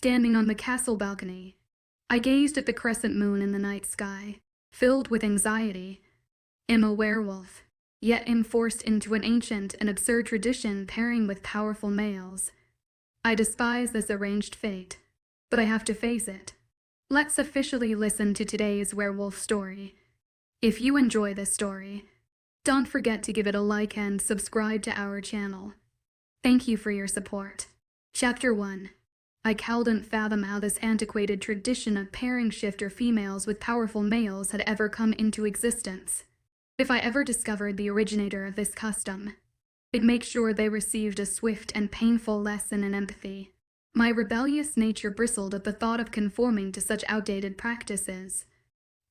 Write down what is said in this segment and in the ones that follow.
Standing on the castle balcony, I gazed at the crescent moon in the night sky, filled with anxiety. Am a werewolf, yet am forced into an ancient and absurd tradition pairing with powerful males. I despise this arranged fate, but I have to face it. Let's officially listen to today's werewolf story. If you enjoy this story, don't forget to give it a like and subscribe to our channel. Thank you for your support. Chapter 1. I couldn't fathom how this antiquated tradition of pairing shifter females with powerful males had ever come into existence. If I ever discovered the originator of this custom, I'd make sure they received a swift and painful lesson in empathy. My rebellious nature bristled at the thought of conforming to such outdated practices.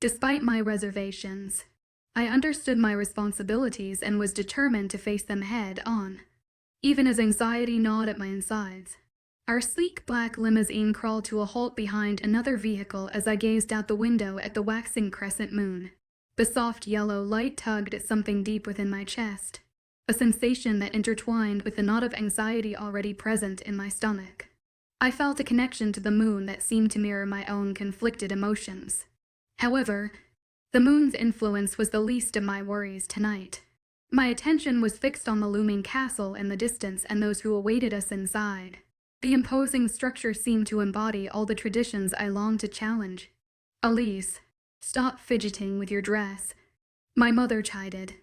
Despite my reservations, I understood my responsibilities and was determined to face them head-on. Even as anxiety gnawed at my insides, our sleek black limousine crawled to a halt behind another vehicle as I gazed out the window at the waxing crescent moon. The soft yellow light tugged at something deep within my chest, a sensation that intertwined with the knot of anxiety already present in my stomach. I felt a connection to the moon that seemed to mirror my own conflicted emotions. However, the moon's influence was the least of my worries tonight. My attention was fixed on the looming castle in the distance and those who awaited us inside. The imposing structure seemed to embody all the traditions I longed to challenge. "Elise, stop fidgeting with your dress," my mother chided,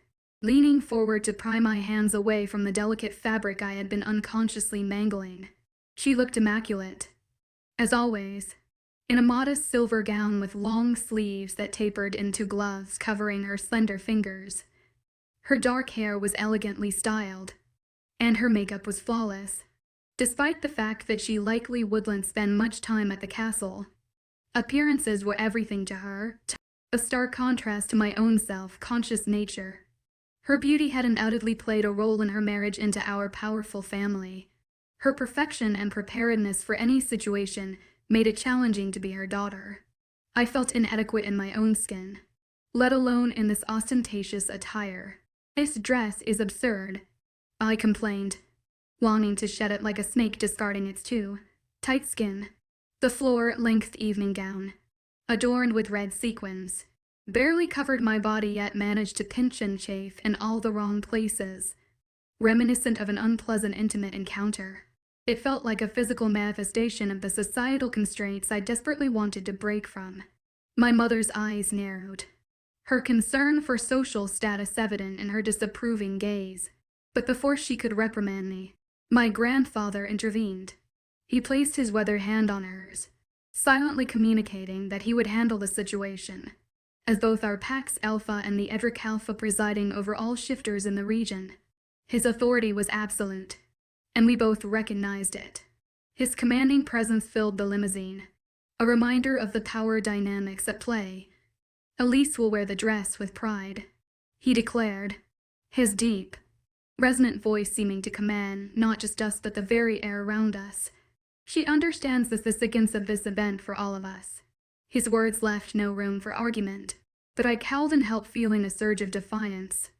leaning forward to pry my hands away from the delicate fabric I had been unconsciously mangling. She looked immaculate, as always, in a modest silver gown with long sleeves that tapered into gloves covering her slender fingers. Her dark hair was elegantly styled, and her makeup was flawless, despite the fact that she likely wouldn't spend much time at the castle. Appearances were everything to her, a stark contrast to my own self-conscious nature. Her beauty had undoubtedly played a role in her marriage into our powerful family. Her perfection and preparedness for any situation made it challenging to be her daughter. I felt inadequate in my own skin, let alone in this ostentatious attire. "This dress is absurd," I complained, longing to shed it like a snake discarding its too tight skin. The floor-length evening gown, adorned with red sequins, barely covered my body yet managed to pinch and chafe in all the wrong places, reminiscent of an unpleasant intimate encounter. It felt like a physical manifestation of the societal constraints I desperately wanted to break from. My mother's eyes narrowed, her concern for social status evident in her disapproving gaze. But before she could reprimand me, my grandfather intervened. He placed his weathered hand on hers, silently communicating that he would handle the situation, as both our Pax Alpha and the Edric Alpha presiding over all shifters in the region. His authority was absolute, and we both recognized it. His commanding presence filled the limousine, a reminder of the power dynamics at play. "Elise will wear the dress with pride," he declared, his deep, resonant voice seeming to command not just us but the very air around us. "She understands the significance of this event for all of us." His words left no room for argument, but I couldn't help feeling a surge of defiance,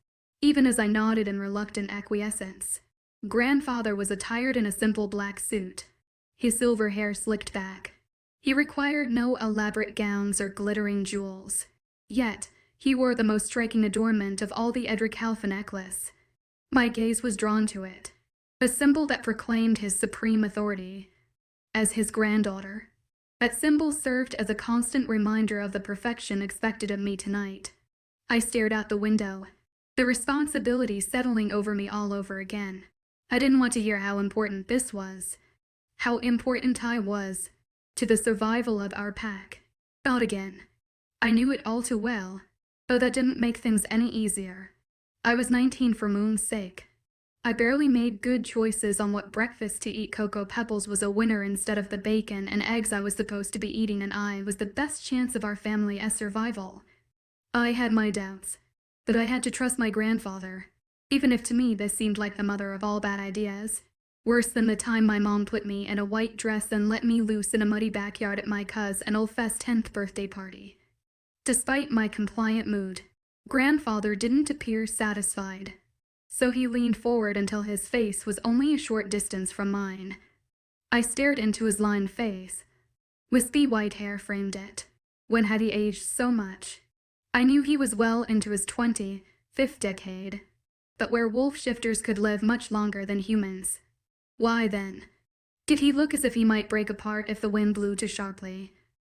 even as I nodded in reluctant acquiescence. Grandfather was attired in a simple black suit, his silver hair slicked back. He required no elaborate gowns or glittering jewels, yet he wore the most striking adornment of all, the Edric Alpha necklace. My gaze was drawn to it, a symbol that proclaimed his supreme authority. As his granddaughter, that symbol served as a constant reminder of the perfection expected of me tonight. I stared out the window, the responsibility settling over me all over again. I didn't want to hear how important this was, how important I was to the survival of our pack. Thought again. I knew it all too well, though that didn't make things any easier. I was 19 for Moon's sake. I barely made good choices on what breakfast to eat. Cocoa Pebbles was a winner instead of the bacon and eggs I was supposed to be eating, and I was the best chance of our family's survival. I had my doubts, but I had to trust my grandfather, even if to me this seemed like the mother of all bad ideas. Worse than the time my mom put me in a white dress and let me loose in a muddy backyard at my cousin's and old Fest's 10th birthday party. Despite my compliant mood, Grandfather didn't appear satisfied, so he leaned forward until his face was only a short distance from mine. I stared into his lined face. Wispy white hair framed it. When had he aged so much? I knew he was well into his 25th decade, but werewolf shifters could live much longer than humans. Why then? Did he look as if he might break apart if the wind blew too sharply?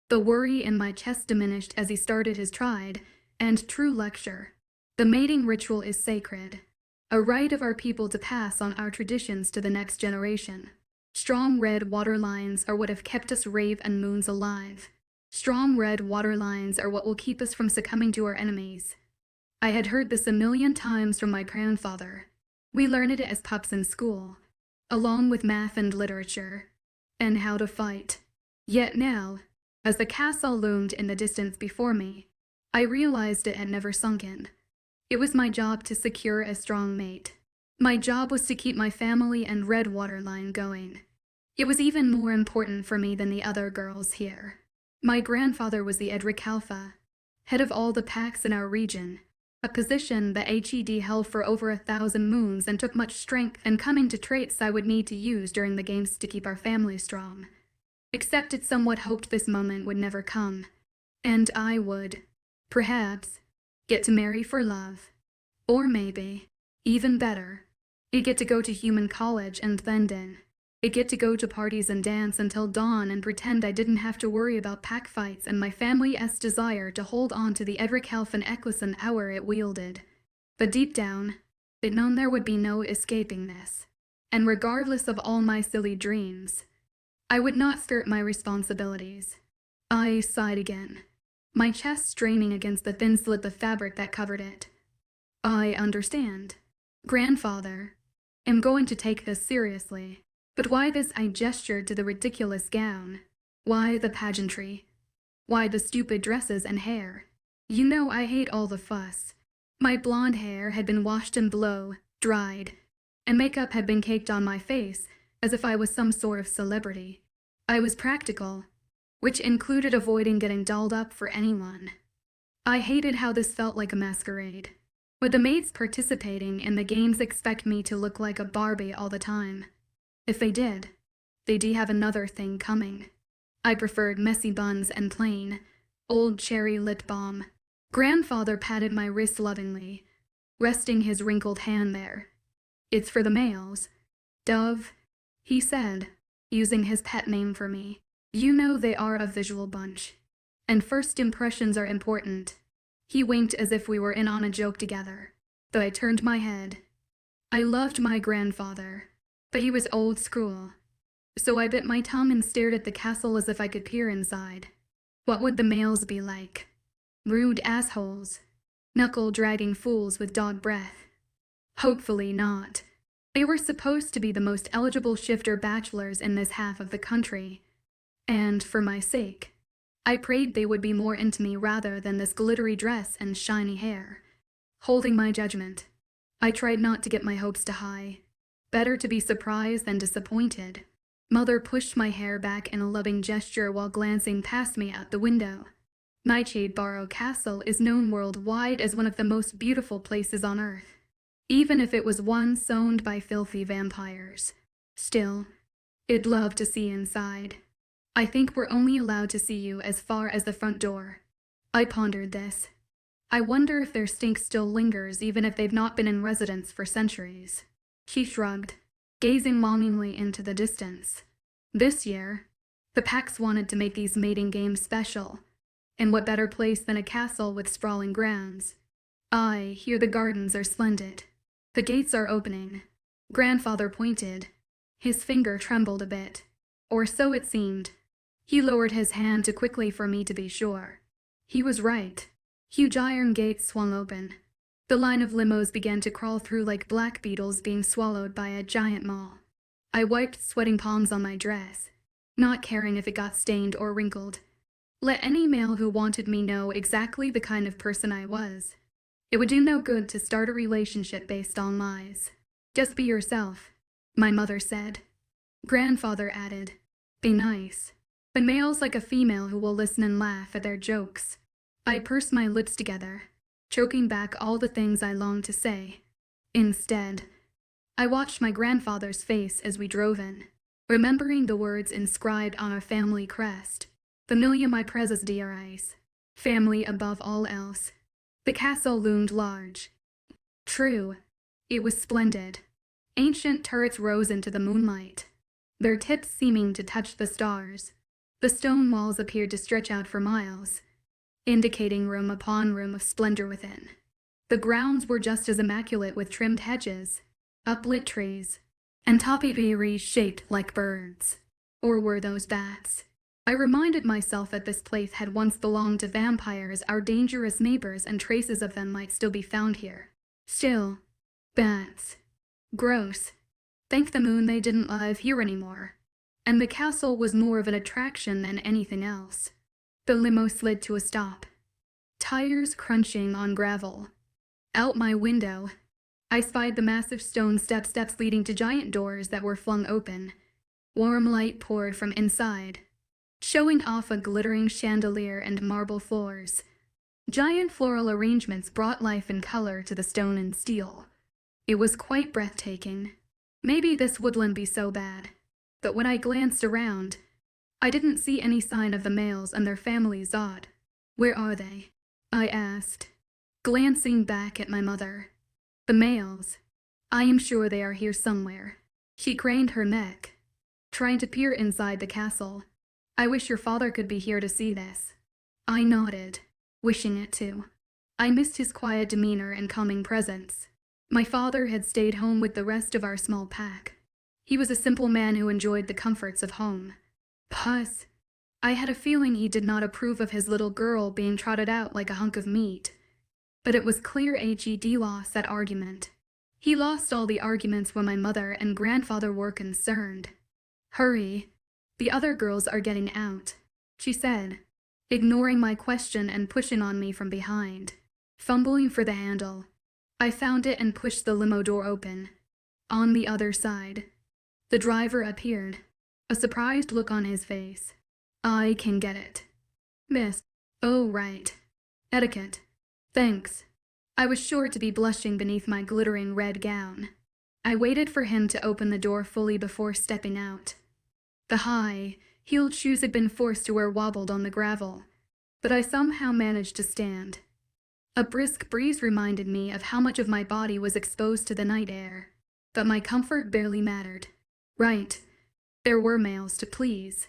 The worry in my chest diminished as he started his tried and true lecture. The mating ritual is sacred, a right of our people to pass on our traditions to the next generation. Strong red water lines are what have kept us rave and moons alive. Strong red water lines are what will keep us from succumbing to our enemies. I had heard this a million times from my grandfather. We learned it as pups in school, along with math and literature, and how to fight. Yet now, as the castle loomed in the distance before me, I realized it had never sunk in. It was my job to secure a strong mate. My job was to keep my family and red water line going. It was even more important for me than the other girls here. My grandfather was the Edric Alpha, head of all the packs in our region, a position the HED held for over 1,000 moons and took much strength and coming to traits I would need to use during the games to keep our family strong. Except it somewhat hoped this moment would never come, and I would, perhaps, get to marry for love. Or maybe, even better, I'd get to go to human college and then I'd get to go to parties and dance until dawn and pretend I didn't have to worry about pack fights and my family's desire to hold on to the Edric Elf and Equison hour it wielded. But deep down, I'd known there would be no escaping this. And regardless of all my silly dreams, I would not skirt my responsibilities. I sighed again, my chest straining against the thin slit of fabric that covered it. I understand. Grandfather, I'm going to take this seriously. But why this? I gestured to the ridiculous gown. Why the pageantry? Why the stupid dresses and hair? You know I hate all the fuss. My blonde hair had been washed and blow-dried, and makeup had been caked on my face as if I was some sort of celebrity. I was practical, which included avoiding getting dolled up for anyone. I hated how this felt like a masquerade. Would the maids participating in the games expect me to look like a Barbie all the time? If they did, they'd have another thing coming. I preferred messy buns and plain, old cherry lip balm. Grandfather patted my wrist lovingly, resting his wrinkled hand there. It's for the males. Dove, he said, using his pet name for me. You know they are a visual bunch, and first impressions are important. He winked as if we were in on a joke together, though I turned my head. I loved my grandfather, but he was old school, so I bit my tongue and stared at the castle as if I could peer inside. What would the males be like? Rude assholes, knuckle-dragging fools with dog breath. Hopefully not. They were supposed to be the most eligible shifter bachelors in this half of the country, and for my sake, I prayed they would be more into me rather than this glittery dress and shiny hair. Holding my judgment, I tried not to get my hopes too high. Better to be surprised than disappointed. Mother pushed my hair back in a loving gesture while glancing past me out the window. Nightshade Castle is known worldwide as one of the most beautiful places on Earth, even if it was one owned by filthy vampires. Still, I'd love to see inside. I think we're only allowed to see you as far as the front door. I pondered this. I wonder if their stink still lingers even if they've not been in residence for centuries. She shrugged, gazing longingly into the distance. This year, the packs wanted to make these mating games special, and what better place than a castle with sprawling grounds? I hear the gardens are splendid. The gates are opening. Grandfather pointed. His finger trembled a bit, or so it seemed. He lowered his hand too quickly for me to be sure. He was right. Huge iron gates swung open. The line of limos began to crawl through like black beetles being swallowed by a giant maw. I wiped sweating palms on my dress, not caring if it got stained or wrinkled. Let any male who wanted me know exactly the kind of person I was. It would do no good to start a relationship based on lies. Just be yourself, my mother said. Grandfather added, be nice, but males like a female who will listen and laugh at their jokes. I pursed my lips together, choking back all the things I longed to say. Instead, I watched my grandfather's face as we drove in. remembering the words inscribed on our family crest. Familia my preses dierais. Family above all else. The castle loomed large. True, it was splendid. Ancient turrets rose into the moonlight, their tips seeming to touch the stars. The stone walls appeared to stretch out for miles, indicating room upon room of splendor within. The grounds were just as immaculate, with trimmed hedges, uplit trees, and topiaries shaped like birds. Or were those bats? I reminded myself that this place had once belonged to vampires, our dangerous neighbors, and traces of them might still be found here. Still, bats. Gross. Thank the moon they didn't live here anymore. And the castle was more of an attraction than anything else. The limo slid to a stop, tires crunching on gravel. Out my window, I spied the massive stone steps leading to giant doors that were flung open. Warm light poured from inside, showing off a glittering chandelier and marble floors. Giant floral arrangements brought life and color to the stone and steel. It was quite breathtaking. Maybe this wouldn't be so bad. But when I glanced around, I didn't see any sign of the males and their families. Odd. Where are they? I asked, glancing back at my mother. The males. I am sure they are here somewhere. She craned her neck, trying to peer inside the castle. I wish your father could be here to see this. I nodded, wishing it too. I missed his quiet demeanor and calming presence. My father had stayed home with the rest of our small pack. He was a simple man who enjoyed the comforts of home. Plus, I had a feeling he did not approve of his little girl being trotted out like a hunk of meat. But it was clear he lost that argument. He lost all the arguments when my mother and grandfather were concerned. Hurry, the other girls are getting out, she said, ignoring my question and pushing on me from behind. Fumbling for the handle, I found it and pushed the limo door open. On the other side, the driver appeared, a surprised look on his face. I can get it. Miss. Oh, right. Etiquette. Thanks. I was sure to be blushing beneath my glittering red gown. I waited for him to open the door fully before stepping out. The high-heeled shoes had been forced to wear wobbled on the gravel, but I somehow managed to stand. A brisk breeze reminded me of how much of my body was exposed to the night air, but my comfort barely mattered. Right, there were males to please,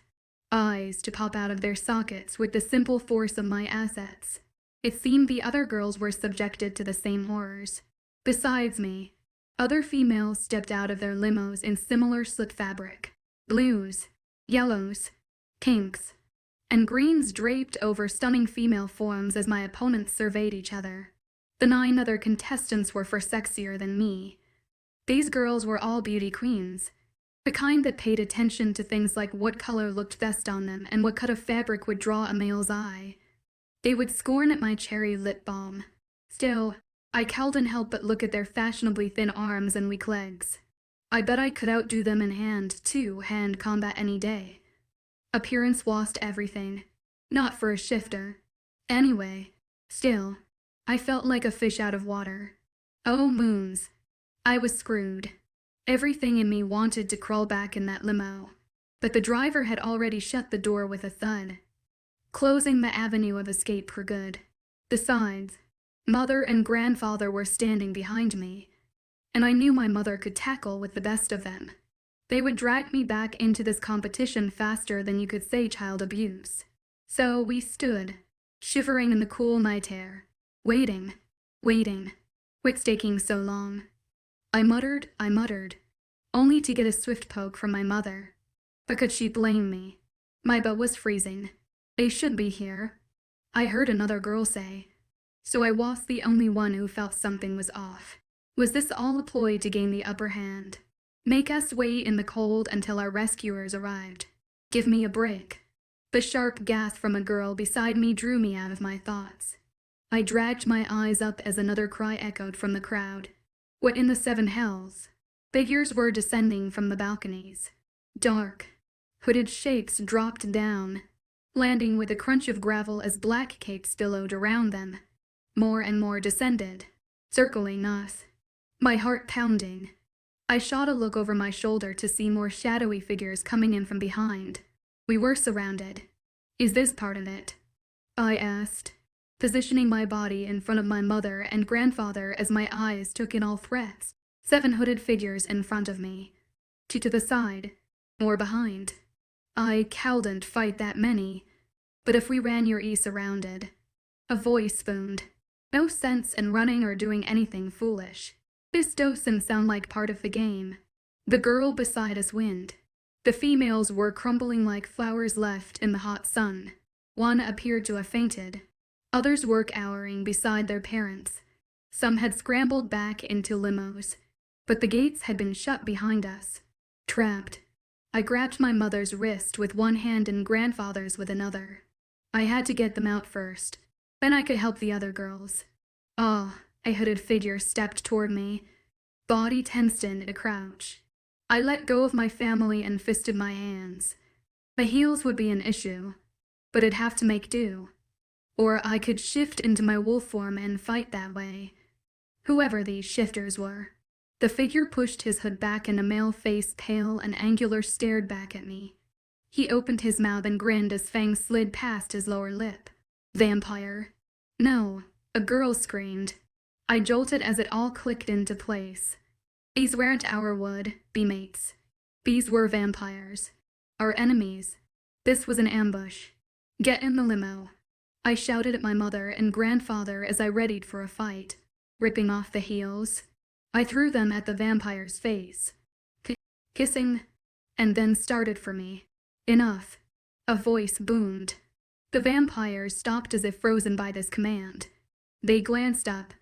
eyes to pop out of their sockets with the simple force of my assets. It seemed the other girls were subjected to the same horrors. Besides me, other females stepped out of their limos in similar slit fabric. Blues, yellows, pinks, and greens draped over stunning female forms as my opponents surveyed each other. The 9 other contestants were far sexier than me. These girls were all beauty queens, the kind that paid attention to things like what color looked best on them and what cut of fabric would draw a male's eye. They would scorn at my cherry lip balm. Still, I couldn't help but look at their fashionably thin arms and weak legs. I bet I could outdo them in hand-to-hand combat any day. Appearance lost everything. Not for a shifter. Anyway, still, I felt like a fish out of water. Oh moons. I was screwed. Everything in me wanted to crawl back in that limo, but the driver had already shut the door with a thud, closing the avenue of escape for good. Besides, mother and grandfather were standing behind me, and I knew my mother could tackle with the best of them. They would drag me back into this competition faster than you could say child abuse. So we stood, shivering in the cool night air, waiting. What's taking so long? I muttered, only to get a swift poke from my mother. But could she blame me? My butt was freezing. They should be here, I heard another girl say. So I was the only one who felt something was off. Was this all a ploy to gain the upper hand? Make us wait in the cold until our rescuers arrived? Give me a break. The sharp gasp from a girl beside me drew me out of my thoughts. I dragged my eyes up as another cry echoed from the crowd. What in the 7 hells? Figures were descending from the balconies. Dark, hooded shapes dropped down, landing with a crunch of gravel as black cakes billowed around them. More and more descended, circling us. My heart pounding. I shot a look over my shoulder to see more shadowy figures coming in from behind. We were surrounded. "Is this part of it?" I asked, positioning my body in front of my mother and grandfather as my eyes took in all threats. 7 hooded figures in front of me. 2 to the side, or behind. I couldn't fight that many, but if we ran, you're surrounded. A voice boomed. No sense in running or doing anything foolish. This doesn't sound like part of the game. The girl beside us whined. The females were crumbling like flowers left in the hot sun. One appeared to have fainted. Others were cowering beside their parents. Some had scrambled back into limos, but the gates had been shut behind us. Trapped. I grabbed my mother's wrist with one hand and grandfather's with another. I had to get them out first. Then I could help the other girls. A hooded figure stepped toward me, body tensed in a crouch. I let go of my family and fisted my hands. The heels would be an issue, but I'd have to make do. Or I could shift into my wolf form and fight that way. Whoever these shifters were. The figure pushed his hood back and a male face, pale and angular, stared back at me. He opened his mouth and grinned as fangs slid past his lower lip. "Vampire." "No," a girl screamed. I jolted as it all clicked into place. These weren't our would-be mates. These were vampires. Our enemies. This was an ambush. "Get in the limo." I shouted at my mother and grandfather as I readied for a fight, ripping off the heels. I threw them at the vampire's face, kissing, and then started for me. "Enough." A voice boomed. The vampires stopped as if frozen by this command. They glanced up,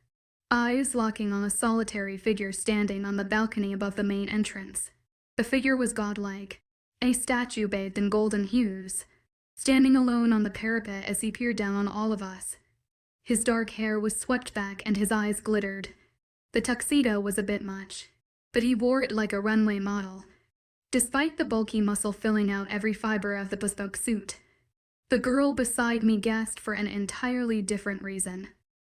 eyes locking on a solitary figure standing on the balcony above the main entrance. The figure was godlike, a statue bathed in golden hues, standing alone on the parapet as he peered down on all of us. His dark hair was swept back and his eyes glittered. The tuxedo was a bit much, but he wore it like a runway model, despite the bulky muscle filling out every fiber of the bespoke suit. The girl beside me gasped for an entirely different reason.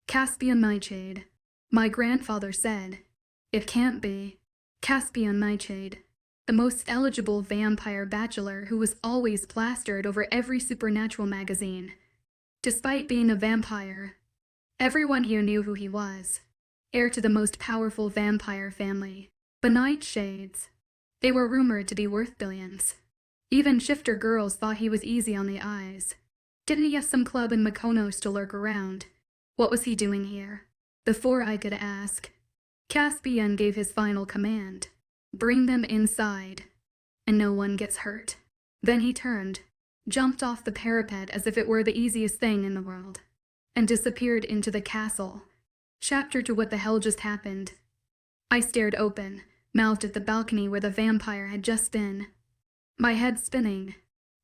"Caspian Nightshade," my grandfather said. "It can't be." Caspian Nightshade, the most eligible vampire bachelor who was always plastered over every supernatural magazine. Despite being a vampire, everyone here knew who he was. Heir to the most powerful vampire family, the Nightshades. They were rumored to be worth billions. Even shifter girls thought he was easy on the eyes. Didn't he have some club in Mykonos to lurk around? What was he doing here? Before I could ask, Caspian gave his final command. "Bring them inside, and no one gets hurt." Then he turned, jumped off the parapet as if it were the easiest thing in the world, and disappeared into the castle. Chapter to what the hell just happened. I stared open, mouthed at the balcony where the vampire had just been. My head spinning.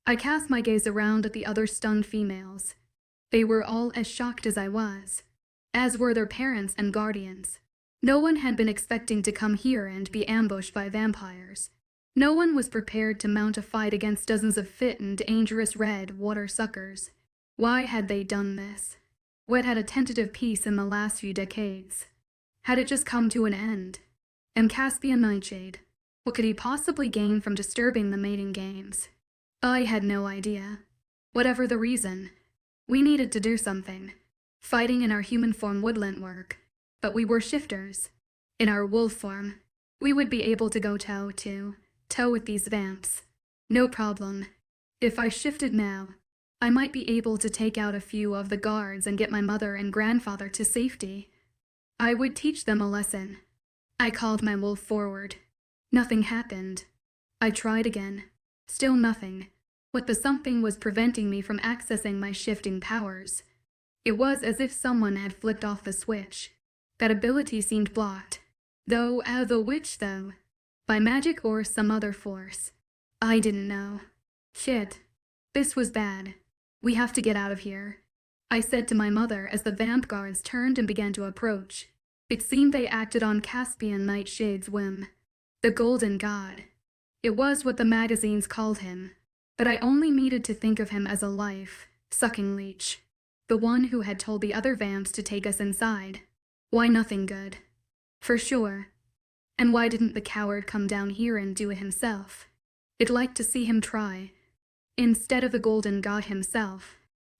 I cast my gaze around at the other stunned females. They were all as shocked as I was, as were their parents and guardians. No one had been expecting to come here and be ambushed by vampires. No one was prepared to mount a fight against dozens of fit and dangerous red water suckers. Why had they done this? What had a tentative peace in the last few decades? Had it just come to an end? And Caspian Nightshade, what could he possibly gain from disturbing the mating games? I had no idea. Whatever the reason, we needed to do something. Fighting in our human form wouldn't work, but we were shifters. In our wolf form, we would be able to go toe with these vamps. No problem. If I shifted now, I might be able to take out a few of the guards and get my mother and grandfather to safety. I would teach them a lesson. I called my wolf forward. Nothing happened. I tried again. Still nothing. What the something was preventing me from accessing my shifting powers. It was as if someone had flicked off the switch. That ability seemed blocked. Though, by magic or some other force. I didn't know. Shit. This was bad. We have to get out of here, I said to my mother as the vamp guards turned and began to approach. It seemed they acted on Caspian Nightshade's whim. The Golden God. It was what the magazines called him, but I only needed to think of him as a life-sucking leech. The one who had told the other vamps to take us inside. Why, nothing good. For sure. And why didn't the coward come down here and do it himself? I'd like to see him try. Instead of the golden god himself,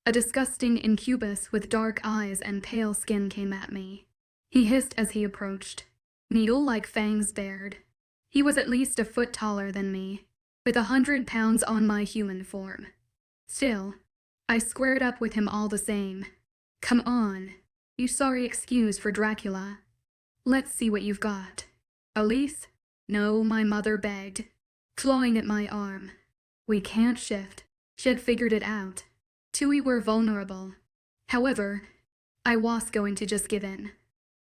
a disgusting incubus with dark eyes and pale skin came at me. He hissed as he approached, needle-like fangs bared. He was at least a foot taller than me, with 100 pounds on my human form. Still, I squared up with him all the same. Come on, you sorry excuse for Dracula. Let's see what you've got. Elise? No, my mother begged, clawing at my arm. We can't shift. She'd figured it out. We were vulnerable. However, I was going to just give in.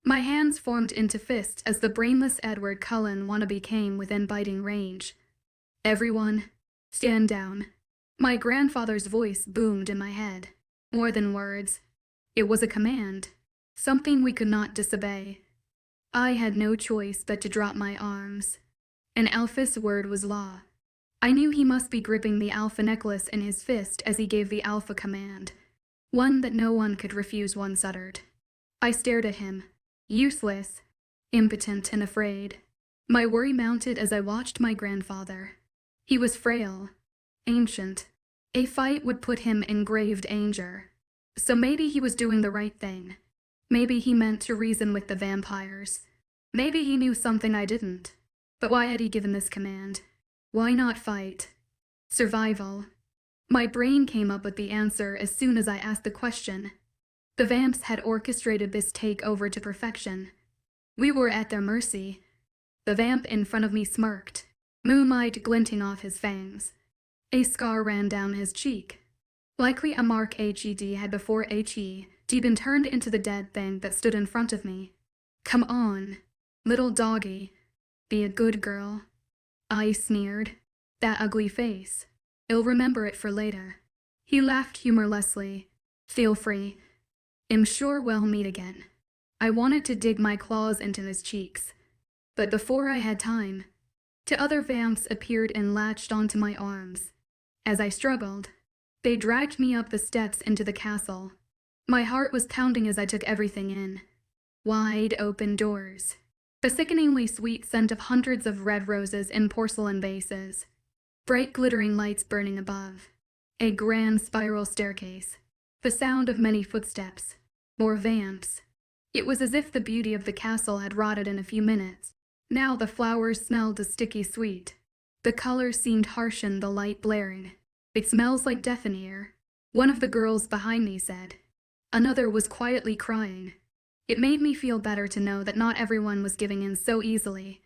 My hands formed into fists as the brainless Edward Cullen wannabe came within biting range. Everyone, stand down. My grandfather's voice boomed in my head. More than words. It was a command. Something we could not disobey. I had no choice but to drop my arms. An Alpha's word was law. I knew he must be gripping the Alpha necklace in his fist as he gave the Alpha command. One that no one could refuse, once uttered. I stared at him. Useless, impotent and afraid. My worry mounted as I watched my grandfather. He was frail, ancient. A fight would put him in grave danger. So maybe he was doing the right thing. Maybe he meant to reason with the vampires. Maybe he knew something I didn't. But why had he given this command? Why not fight? Survival. My brain came up with the answer as soon as I asked the question. The vamps had orchestrated this takeover to perfection. We were at their mercy. The vamp in front of me smirked, moonlight glinting off his fangs. A scar ran down his cheek. Likely a mark HED had before HE been turned into the dead thing that stood in front of me. Come on, little doggy. Be a good girl. I sneered. That ugly face. I'll remember it for later. He laughed humorlessly. Feel free. I'm sure we'll meet again. I wanted to dig my claws into his cheeks. But before I had time, two other vamps appeared and latched onto my arms. As I struggled, they dragged me up the steps into the castle. My heart was pounding as I took everything in. Wide open doors. The sickeningly sweet scent of hundreds of red roses in porcelain vases. Bright glittering lights burning above. A grand spiral staircase. The sound of many footsteps. More vamps. It was as if the beauty of the castle had rotted in a few minutes. Now the flowers smelled a sticky sweet. The colors seemed harsh and the light blaring. It smells like death in here, one of the girls behind me said. Another was quietly crying. It made me feel better to know that not everyone was giving in so easily.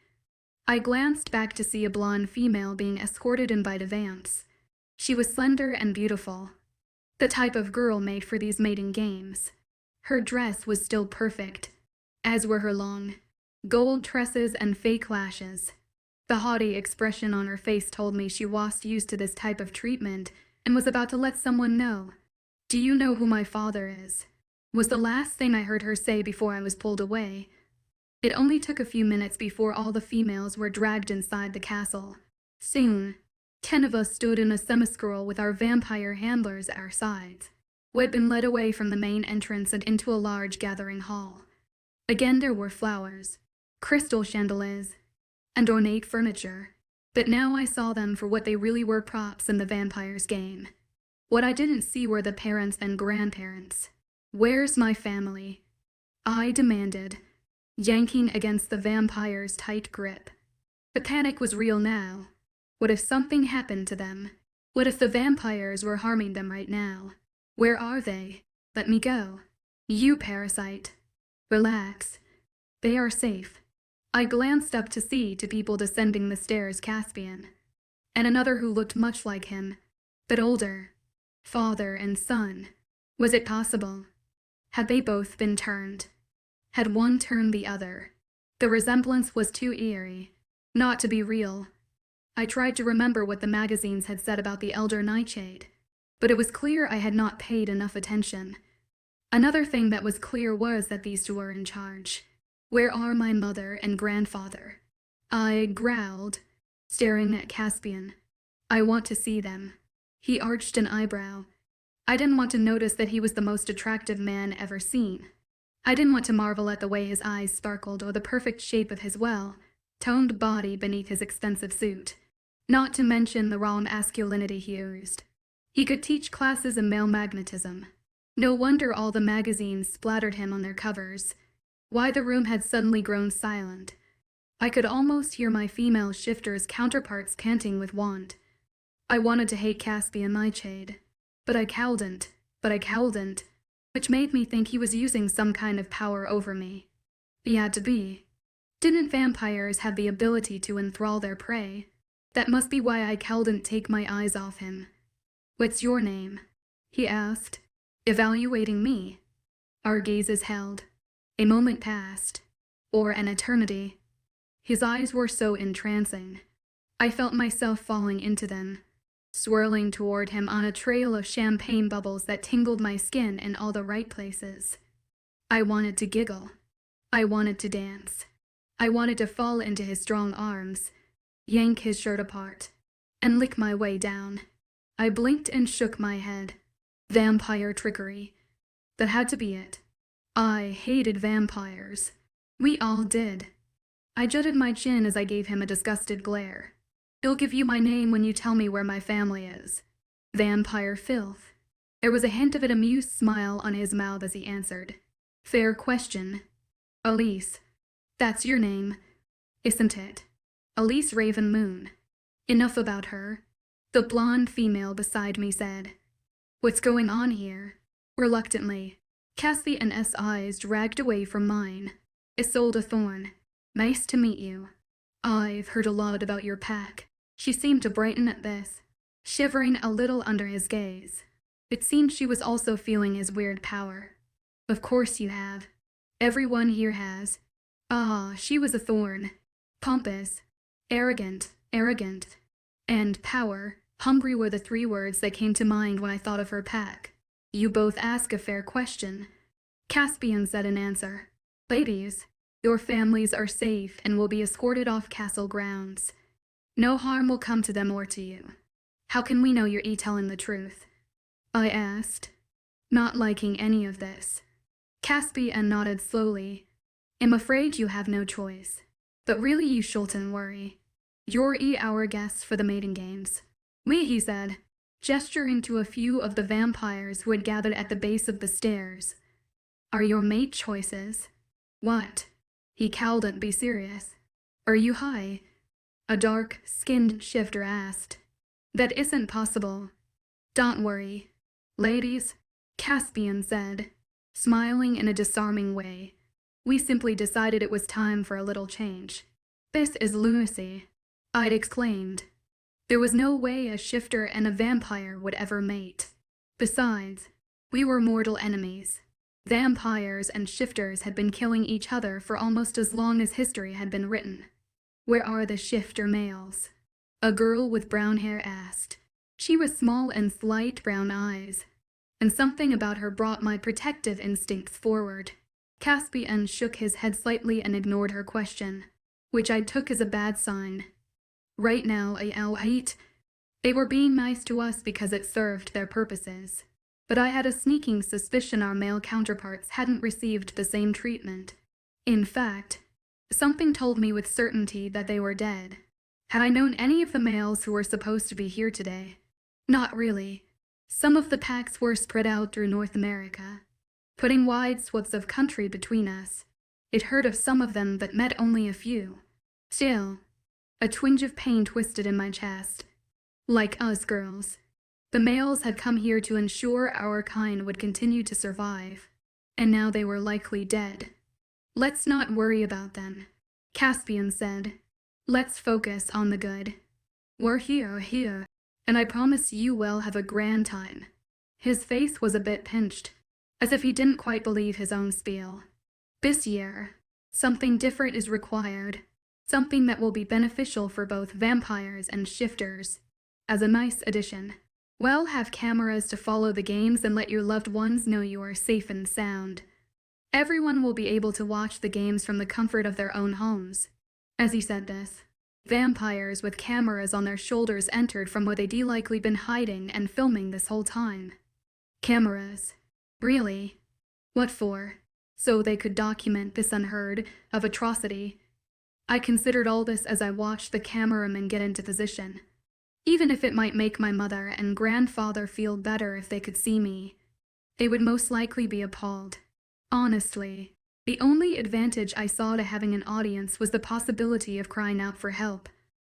I glanced back to see a blonde female being escorted in by the vamps. She was slender and beautiful. The type of girl made for these mating games. Her dress was still perfect, as were her long, gold tresses and fake lashes. The haughty expression on her face told me she was used to this type of treatment and was about to let someone know. Do you know who my father is? Was the last thing I heard her say before I was pulled away. It only took a few minutes before all the females were dragged inside the castle. Soon, 10 of us stood in a semicircle with our vampire handlers at our sides. We had been led away from the main entrance and into a large gathering hall. Again there were flowers, crystal chandeliers, and ornate furniture. But now I saw them for what they really were, props in the vampire's game. What I didn't see were the parents and grandparents. Where's my family? I demanded, yanking against the vampire's tight grip. The panic was real now. What if something happened to them? What if the vampires were harming them right now? Where are they? Let me go. You parasite. Relax. They are safe. I glanced up to see two people descending the stairs, Caspian, and another who looked much like him, but older. Father and son. Was it possible? Had they both been turned? Had one turned the other? The resemblance was too eerie, not to be real. I tried to remember what the magazines had said about the elder Nightshade, but it was clear I had not paid enough attention. Another thing that was clear was that these two were in charge. Where are my mother and grandfather? I growled, staring at Caspian. I want to see them. He arched an eyebrow. I didn't want to notice that he was the most attractive man ever seen. I didn't want to marvel at the way his eyes sparkled or the perfect shape of his well. toned body beneath his expensive suit, not to mention the raw masculinity he used. He could teach classes in male magnetism. No wonder all the magazines splattered him on their covers. Why the room had suddenly grown silent. I could almost hear my female shifters' counterparts panting with want. I wanted to hate Caspian Nightshade, but I couldn't, which made me think he was using some kind of power over me. He had to be. Didn't vampires have the ability to enthrall their prey? That must be why I couldn't take my eyes off him. "What's your name?" he asked, evaluating me. Our gazes held. A moment passed, or an eternity. His eyes were so entrancing. I felt myself falling into them, swirling toward him on a trail of champagne bubbles that tingled my skin in all the right places. I wanted to giggle. I wanted to dance. I wanted to fall into his strong arms, yank his shirt apart, and lick my way down. I blinked and shook my head. Vampire trickery. That had to be it. I hated vampires. We all did. I jutted my chin as I gave him a disgusted glare. "I'll give you my name when you tell me where my family is." Vampire filth. There was a hint of an amused smile on his mouth as he answered. "Fair question. Elise. That's your name, isn't it? Elise Raven Moon. Enough about her," the blonde female beside me said. "What's going on here?" Reluctantly, Caspian's eyes dragged away from mine. "Isolde Thorne. Nice to meet you. I've heard a lot about your pack." She seemed to brighten at this, shivering a little under his gaze. It seemed she was also feeling his weird power. "Of course you have. Everyone here has." Ah, she was a thorn. Pompous, arrogant, and power. Hungry were the three words that came to mind when I thought of her pack. "You both ask a fair question," Caspian said in answer. "Ladies, your families are safe and will be escorted off castle grounds. No harm will come to them or to you." "How can we know you're telling the truth?" I asked, not liking any of this. Caspian nodded slowly. "I'm afraid you have no choice. But really you shouldn't worry. You're our guests for the mating games." "We," he said, gesturing to a few of the vampires who had gathered at the base of the stairs. "Are your mate choices?" "What?" He couldn't be serious. "Are you high?" a dark-skinned shifter asked. "That isn't possible." "Don't worry, ladies," Caspian said, smiling in a disarming way. "We simply decided it was time for a little change." "This is lunacy," I'd exclaimed. There was no way a shifter and a vampire would ever mate. Besides, we were mortal enemies. Vampires and shifters had been killing each other for almost as long as history had been written. "Where are the shifter males?" a girl with brown hair asked. She was small and slight brown eyes, and something about her brought my protective instincts forward. Caspian shook his head slightly and ignored her question, which I took as a bad sign. Right now, they were being nice to us because it served their purposes. But I had a sneaking suspicion our male counterparts hadn't received the same treatment. In fact, something told me with certainty that they were dead. Had I known any of the males who were supposed to be here today? Not really. Some of the packs were spread out through North America, putting wide swaths of country between us. I'd heard of some of them but met only a few. Still, a twinge of pain twisted in my chest. Like us girls, the males had come here to ensure our kind would continue to survive, and now they were likely dead. "Let's not worry about them," Caspian said. "Let's focus on the good. We're here, and I promise you will have a grand time." His face was a bit pinched, as if he didn't quite believe his own spiel. "This year, something different is required, something that will be beneficial for both vampires and shifters. As a nice addition, we'll have cameras to follow the games and let your loved ones know you are safe and sound. Everyone will be able to watch the games from the comfort of their own homes." As he said this, vampires with cameras on their shoulders entered from where they'd likely been hiding and filming this whole time. Cameras? Really? What for? So they could document this unheard of atrocity? I considered all this as I watched the cameraman get into position. Even if it might make my mother and grandfather feel better if they could see me, they would most likely be appalled. Honestly, the only advantage I saw to having an audience was the possibility of crying out for help.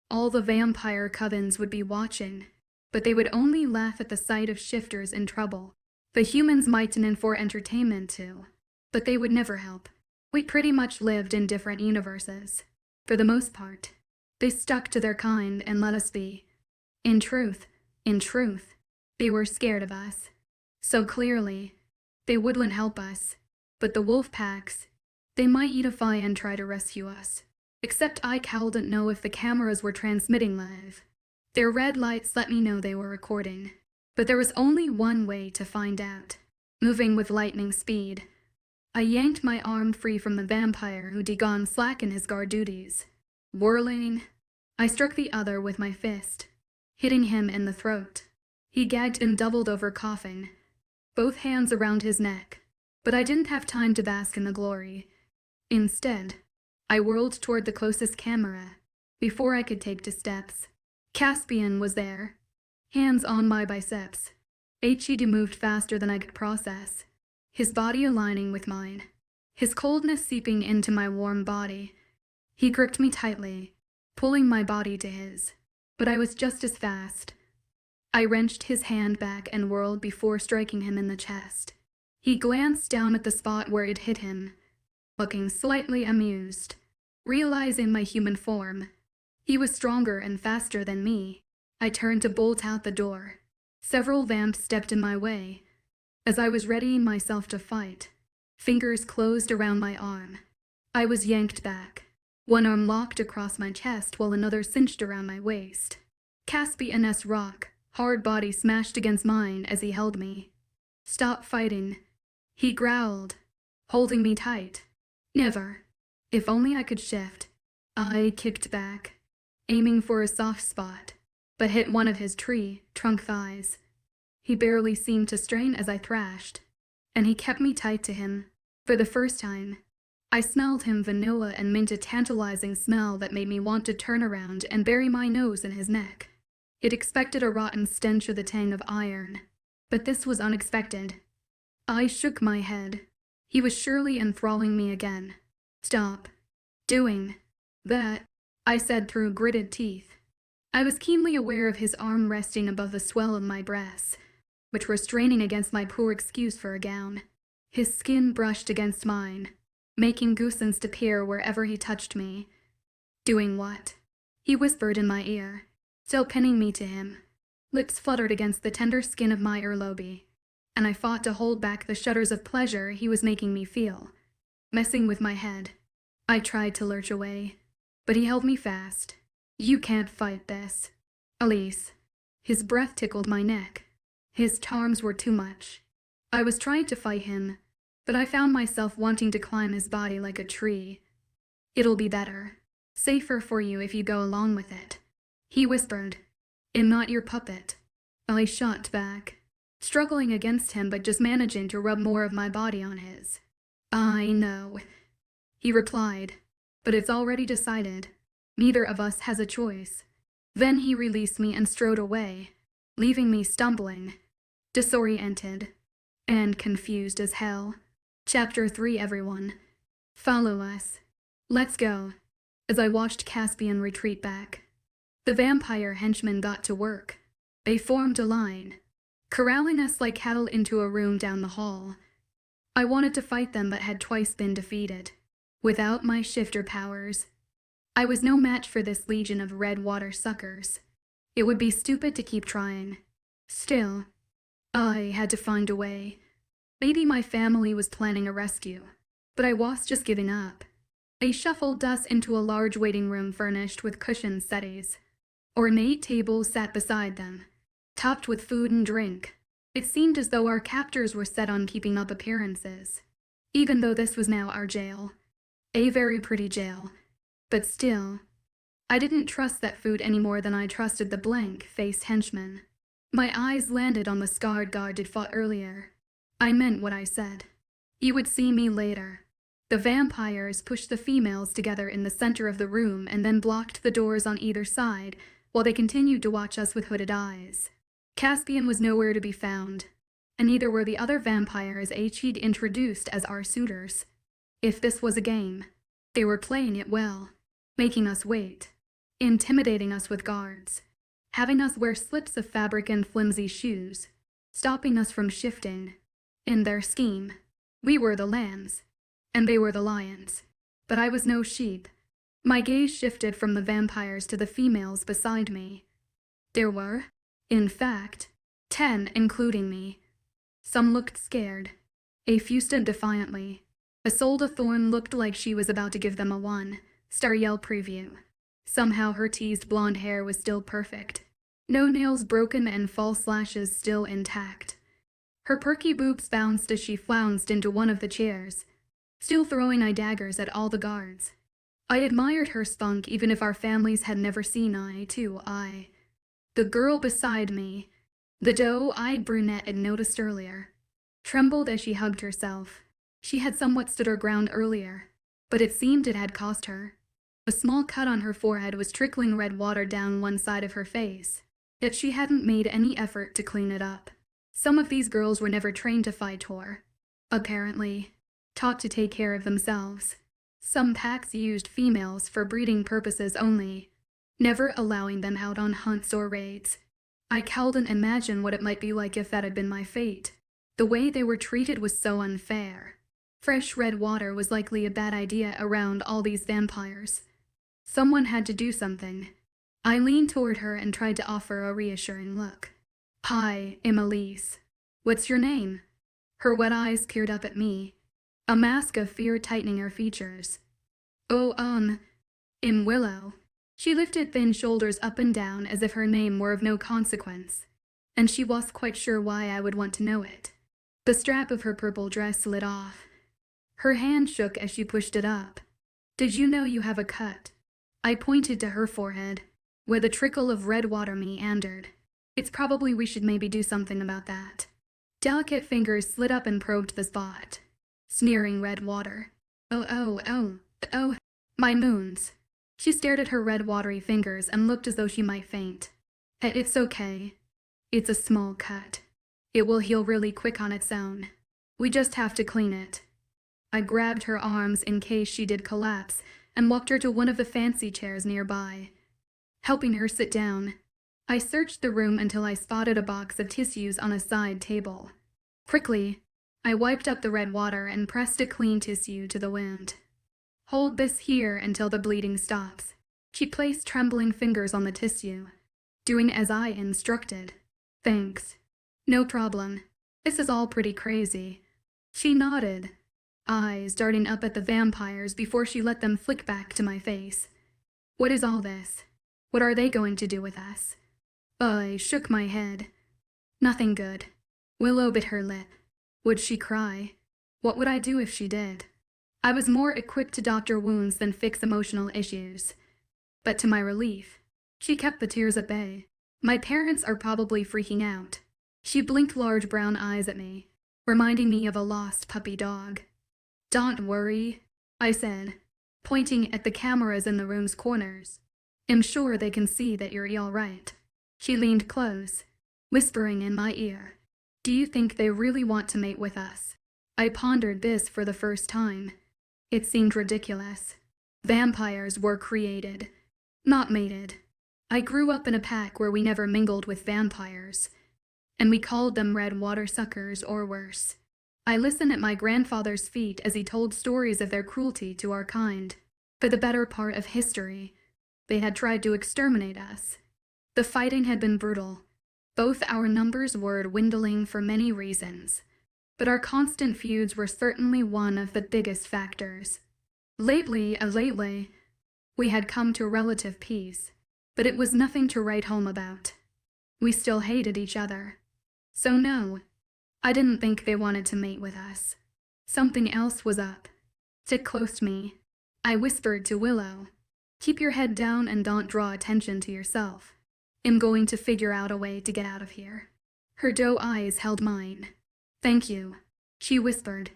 All the vampire covens would be watching, but they would only laugh at the sight of shifters in trouble. The humans might tune in for entertainment too, but they would never help. We pretty much lived in different universes. For the most part, they stuck to their kind and let us be. In truth, they were scared of us. So clearly, they wouldn't help us. But the wolf packs, they might eat a fly and try to rescue us. Except I couldn't know if the cameras were transmitting live. Their red lights let me know they were recording. But there was only one way to find out. Moving with lightning speed. I yanked my arm free from the vampire who'd gone slack in his guard duties. Whirling, I struck the other with my fist, hitting him in the throat. He gagged and doubled over, coughing, both hands around his neck. But I didn't have time to bask in the glory. Instead, I whirled toward the closest camera before I could take 2 steps. Caspian was there, hands on my biceps. He moved faster than I could process, his body aligning with mine, his coldness seeping into my warm body. He gripped me tightly, pulling my body to his, but I was just as fast. I wrenched his hand back and whirled before striking him in the chest. He glanced down at the spot where it hit him, looking slightly amused, realizing my human form. He was stronger and faster than me. I turned to bolt out the door. Several vamps stepped in my way. As I was readying myself to fight, fingers closed around my arm. I was yanked back. One arm locked across my chest while another cinched around my waist. Caspian's rock, hard body smashed against mine as he held me. "Stop fighting," he growled, holding me tight. "Never." If only I could shift. I kicked back, aiming for a soft spot, but hit one of his tree trunk thighs. He barely seemed to strain as I thrashed, and he kept me tight to him. For the first time, I smelled him vanilla and mint, a tantalizing smell that made me want to turn around and bury my nose in his neck. It expected a rotten stench of the tang of iron, but this was unexpected. I shook my head. He was surely enthralling me again. "Stop doing that," I said through gritted teeth. I was keenly aware of his arm resting above the swell of my breasts, which were straining against my poor excuse for a gown. His skin brushed against mine, making goosebumps appear wherever he touched me. "Doing what?" he whispered in my ear, still pinning me to him. Lips fluttered against the tender skin of my earlobe, and I fought to hold back the shudders of pleasure he was making me feel, messing with my head. I tried to lurch away, but he held me fast. "You can't fight this, Elise." His breath tickled my neck. His charms were too much. I was trying to fight him, but I found myself wanting to climb his body like a tree. "It'll be better, safer for you if you go along with it," he whispered. "I'm not your puppet." I shot back, struggling against him but just managing to rub more of my body on his. "I know," he replied, "but it's already decided. Neither of us has a choice." Then he released me and strode away, leaving me stumbling, disoriented, and confused as hell. Chapter 3, everyone. Follow us. Let's go. As I watched Caspian retreat back, the vampire henchmen got to work. They formed a line, corralling us like cattle into a room down the hall. I wanted to fight them but had twice been defeated. Without my shifter powers, I was no match for this legion of red water suckers. It would be stupid to keep trying. Still, I had to find a way. Maybe my family was planning a rescue, but I was just giving up. They shuffled us into a large waiting room furnished with cushioned settees. Ornate tables sat beside them, topped with food and drink. It seemed as though our captors were set on keeping up appearances, even though this was now our jail. A very pretty jail. But still, I didn't trust that food any more than I trusted the blank-faced henchman. My eyes landed on the scarred guard I'd fought earlier. I meant what I said. He would see me later. The vampires pushed the females together in the center of the room and then blocked the doors on either side while they continued to watch us with hooded eyes. Caspian was nowhere to be found, and neither were the other vampires he'd introduced as our suitors. If this was a game, they were playing it well, making us wait, intimidating us with guards, having us wear slips of fabric and flimsy shoes, stopping us from shifting. In their scheme, we were the lambs, and they were the lions. But I was no sheep. My gaze shifted from the vampires to the females beside me. There were, in fact, 10, including me. Some looked scared. A few stood defiantly. Isolde Thorne looked like she was about to give them a 1-star Yell preview. Somehow her teased blonde hair was still perfect. No nails broken and false lashes still intact. Her perky boobs bounced as she flounced into one of the chairs, still throwing eye daggers at all the guards. I admired her spunk even if our families had never seen eye to eye. The girl beside me, the doe-eyed brunette I'd noticed earlier, trembled as she hugged herself. She had somewhat stood her ground earlier, but it seemed it had cost her. A small cut on her forehead was trickling red water down one side of her face, yet she hadn't made any effort to clean it up. Some of these girls were never trained to fight or, apparently, taught to take care of themselves. Some packs used females for breeding purposes only, never allowing them out on hunts or raids. I couldn't imagine what it might be like if that had been my fate. The way they were treated was so unfair. Fresh red water was likely a bad idea around all these vampires. Someone had to do something. I leaned toward her and tried to offer a reassuring look. "Hi, I'm Elise. What's your name?" Her wet eyes peered up at me, a mask of fear tightening her features. "Oh, I'm Willow." She lifted thin shoulders up and down as if her name were of no consequence, and she wasn't quite sure why I would want to know it. The strap of her purple dress slid off. Her hand shook as she pushed it up. "Did you know you have a cut?" I pointed to her forehead, where the trickle of red water meandered. "It's probably we should maybe do something about that." Delicate fingers slid up and probed the spot. Sneering red water. Oh, my moons." She stared at her red watery fingers and looked as though she might faint. "It's okay. It's a small cut. It will heal really quick on its own. We just have to clean it." I grabbed her arms in case she did collapse and walked her to one of the fancy chairs nearby. Helping her sit down, I searched the room until I spotted a box of tissues on a side table. Quickly, I wiped up the red water and pressed a clean tissue to the wound. "Hold this here until the bleeding stops." She placed trembling fingers on the tissue, doing as I instructed. "Thanks. No problem. This is all pretty crazy." She nodded, eyes darting up at the vampires before she let them flick back to my face. "What is all this? What are they going to do with us?" I shook my head. "Nothing good." Willow bit her lip. Would she cry? What would I do if she did? I was more equipped to doctor wounds than fix emotional issues. But to my relief, she kept the tears at bay. "My parents are probably freaking out." She blinked large brown eyes at me, reminding me of a lost puppy dog. "Don't worry," I said, pointing at the cameras in the room's corners. "I'm sure they can see that you're all right." She leaned close, whispering in my ear. "Do you think they really want to mate with us?" I pondered this for the first time. It seemed ridiculous. Vampires were created, not mated. I grew up in a pack where we never mingled with vampires, and we called them red water suckers or worse. I listened at my grandfather's feet as he told stories of their cruelty to our kind. For the better part of history, they had tried to exterminate us. The fighting had been brutal. Both our numbers were dwindling for many reasons, but our constant feuds were certainly one of the biggest factors. Lately, we had come to relative peace, but it was nothing to write home about. We still hated each other. So no, I didn't think they wanted to mate with us. Something else was up. "Sit close to me," I whispered to Willow. "Keep your head down and don't draw attention to yourself. I'm going to figure out a way to get out of here." Her doe eyes held mine. "Thank you," she whispered.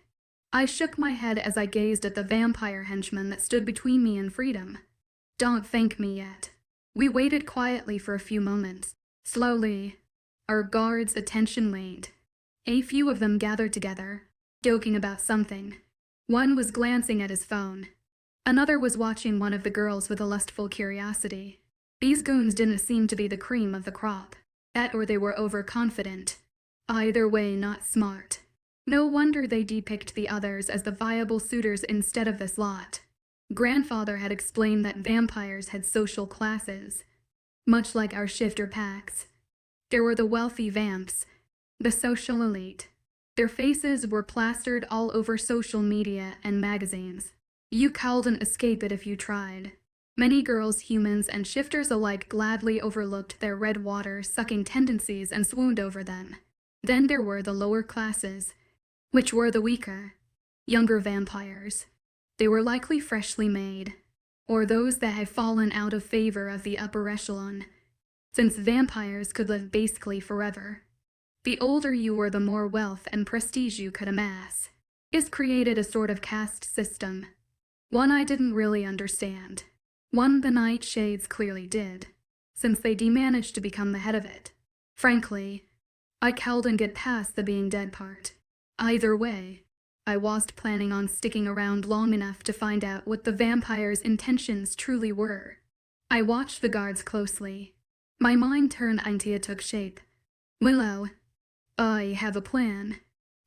I shook my head as I gazed at the vampire henchman that stood between me and freedom. Don't thank me yet. We waited quietly for a few moments. Slowly, our guards' attention waned. A few of them gathered together, joking about something. One was glancing at his phone. Another was watching one of the girls with a lustful curiosity. These goons didn't seem to be the cream of the crop. That or they were overconfident. Either way, not smart. No wonder they depict the others as the viable suitors instead of this lot. Grandfather had explained that vampires had social classes, much like our shifter packs. There were the wealthy vamps, the social elite. Their faces were plastered all over social media and magazines. You couldn't escape it if you tried. Many girls, humans, and shifters alike gladly overlooked their red water sucking tendencies and swooned over them. Then there were the lower classes, which were the weaker, younger vampires. They were likely freshly made, or those that had fallen out of favor of the upper echelon, since vampires could live basically forever. The older you were, the more wealth and prestige you could amass. This created a sort of caste system, one I didn't really understand. One the Nightshades clearly did, since they managed to become the head of it. Frankly, I couldn't get past the being dead part. Either way, I wasn't planning on sticking around long enough to find out what the vampire's intentions truly were. I watched the guards closely. My idea took shape. Willow, I have a plan.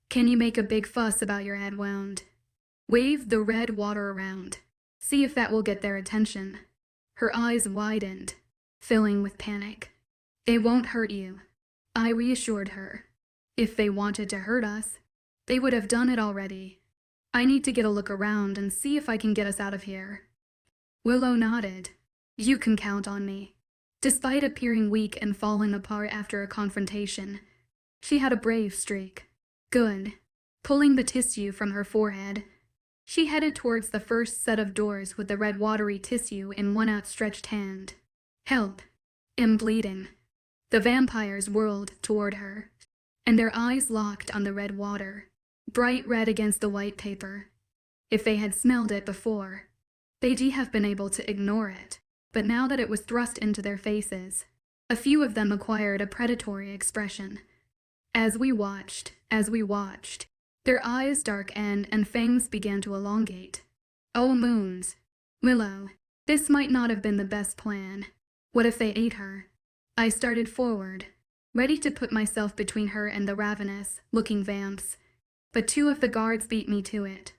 Can you make a big fuss about your head wound? Wave the red water around. See if that will get their attention. Her eyes widened, filling with panic. It won't hurt you, I reassured her. If they wanted to hurt us, they would have done it already. I need to get a look around and see if I can get us out of here. Willow nodded. You can count on me. Despite appearing weak and falling apart after a confrontation, she had a brave streak. Good. Pulling the tissue from her forehead, she headed towards the first set of doors with the red watery tissue in one outstretched hand. Help. I'm bleeding. The vampires whirled toward her, and their eyes locked on the red water, bright red against the white paper. If they had smelled it before, they'd have been able to ignore it, but now that it was thrust into their faces, a few of them acquired a predatory expression. As we watched, their eyes darkened and fangs began to elongate. Oh moons. Willow, this might not have been the best plan. What if they ate her? I started forward, ready to put myself between her and the ravenous-looking vamps, but two of the guards beat me to it.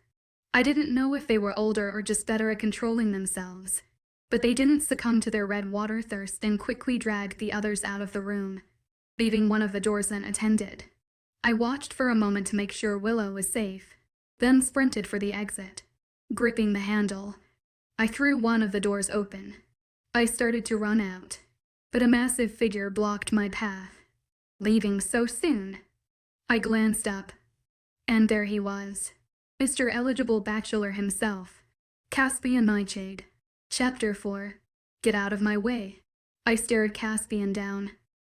I didn't know if they were older or just better at controlling themselves, but they didn't succumb to their red water thirst and quickly dragged the others out of the room, leaving one of the doors unattended. I watched for a moment to make sure Willow was safe, then sprinted for the exit. Gripping the handle, I threw one of the doors open. I started to run out, but a massive figure blocked my path. Leaving so soon? I glanced up, and there he was, Mr. Eligible Bachelor himself, Caspian Nightshade. Chapter 4. Get out of my way. I stared Caspian down,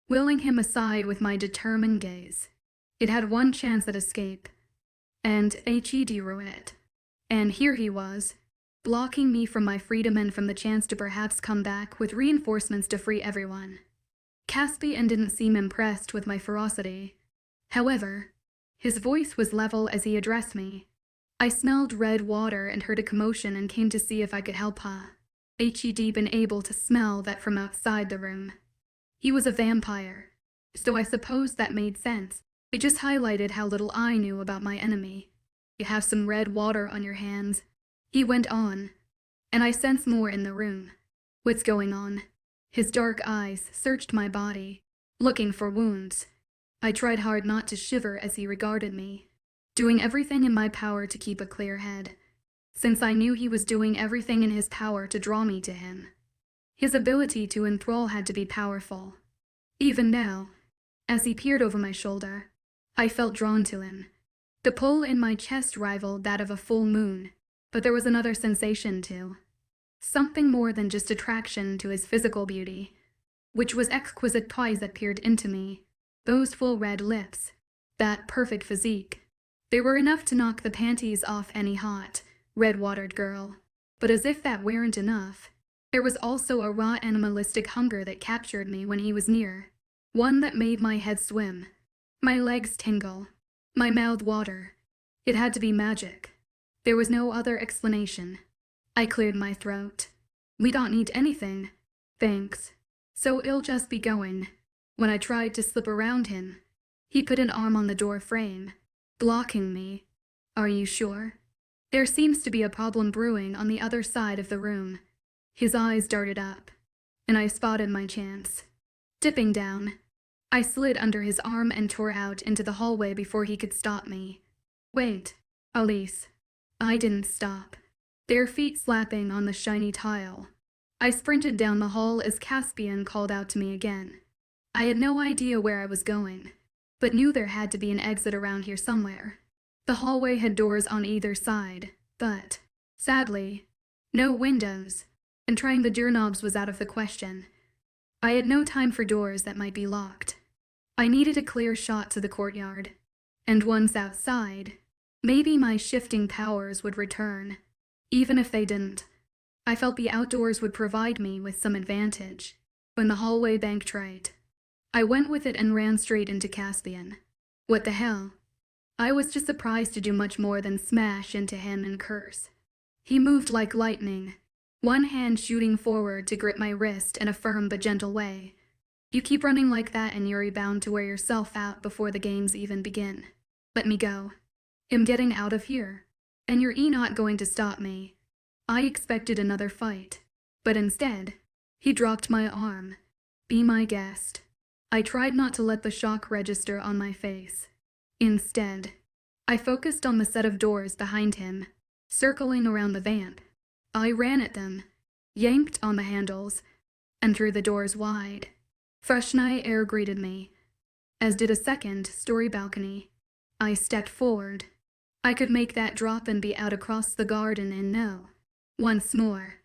wheeling him aside with my determined gaze. It had one chance at escape, and he'd ruin it. And here he was, blocking me from my freedom and from the chance to perhaps come back with reinforcements to free everyone. Caspian didn't seem impressed with my ferocity. However, his voice was level as he addressed me. I smelled red water and heard a commotion and came to see if I could help her. He'd been able to smell that from outside the room. He was a vampire, so I suppose that made sense. It just highlighted how little I knew about my enemy. You have some red water on your hands, he went on, and I sensed more in the room. What's going on? His dark eyes searched my body, looking for wounds. I tried hard not to shiver as he regarded me, doing everything in my power to keep a clear head, since I knew he was doing everything in his power to draw me to him. His ability to enthrall had to be powerful. Even now, as he peered over my shoulder, I felt drawn to him. The pull in my chest rivaled that of a full moon, but there was another sensation too. Something more than just attraction to his physical beauty, which was exquisite eyes that peered into me, those full red lips, that perfect physique. They were enough to knock the panties off any hot, red-watered girl. But as if that weren't enough, there was also a raw animalistic hunger that captured me when he was near. One that made my head swim, my legs tingle, my mouth water. It had to be magic. There was no other explanation. I cleared my throat. We don't need anything. Thanks. So it'll just be going. When I tried to slip around him, he put an arm on the door frame, blocking me. Are you sure? There seems to be a problem brewing on the other side of the room. His eyes darted up, and I spotted my chance. Dipping down, I slid under his arm and tore out into the hallway before he could stop me. Wait, Elise. I didn't stop. Their feet slapping on the shiny tile. I sprinted down the hall as Caspian called out to me again. I had no idea where I was going, but knew there had to be an exit around here somewhere. The hallway had doors on either side, but, sadly, no windows, and trying the doorknobs was out of the question. I had no time for doors that might be locked. I needed a clear shot to the courtyard, and once outside, maybe my shifting powers would return. Even if they didn't, I felt the outdoors would provide me with some advantage. When the hallway banked right, I went with it and ran straight into Caspian. What the hell? I was just surprised to do much more than smash into him and curse. He moved like lightning, one hand shooting forward to grip my wrist in a firm but gentle way. You keep running like that and you're bound to wear yourself out before the games even begin. Let me go. I'm getting out of here, and you're not going to stop me. I expected another fight, but instead, he dropped my arm. Be my guest. I tried not to let the shock register on my face. Instead, I focused on the set of doors behind him, circling around the vamp. I ran at them, yanked on the handles, and threw the doors wide. Fresh night air greeted me, as did a second-story balcony. I stepped forward. I could make that drop and be out across the garden in no. Once more,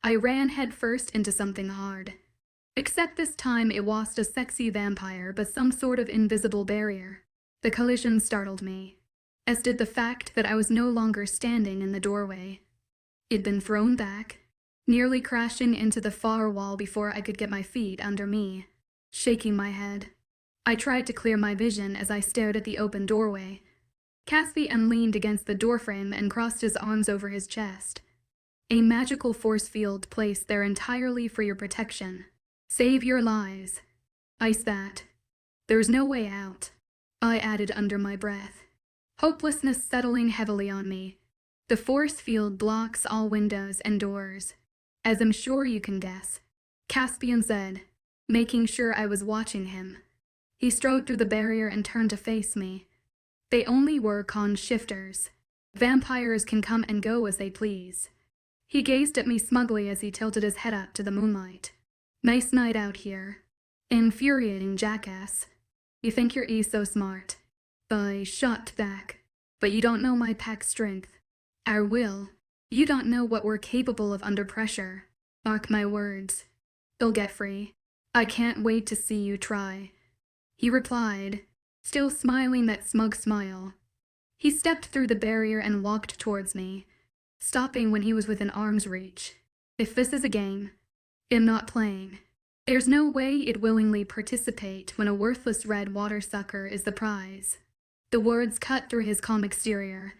I ran headfirst into something hard. Except this time it wasn't a sexy vampire but some sort of invisible barrier. The collision startled me, as did the fact that I was no longer standing in the doorway. It'd been thrown back, nearly crashing into the far wall before I could get my feet under me. Shaking my head, I tried to clear my vision as I stared at the open doorway. Caspian leaned against the doorframe and crossed his arms over his chest. A magical force field placed there entirely for your protection. Save your lives. Ice that. There's no way out, I added under my breath. Hopelessness settling heavily on me. The force field blocks all windows and doors, as I'm sure you can guess, Caspian said, making sure I was watching him. He strode through the barrier and turned to face me. They only were con shifters. Vampires can come and go as they please. He gazed at me smugly as he tilted his head up to the moonlight. Nice night out here. Infuriating jackass. You think you're so smart. I shot back. But you don't know my pack strength. Our will. You don't know what we're capable of under pressure. Mark my words. You'll get free. I can't wait to see you try. He replied, still smiling that smug smile. He stepped through the barrier and walked towards me, stopping when he was within arm's reach. If this is a game, I'm not playing. There's no way I'd willingly participate when a worthless red water sucker is the prize. The words cut through his calm exterior.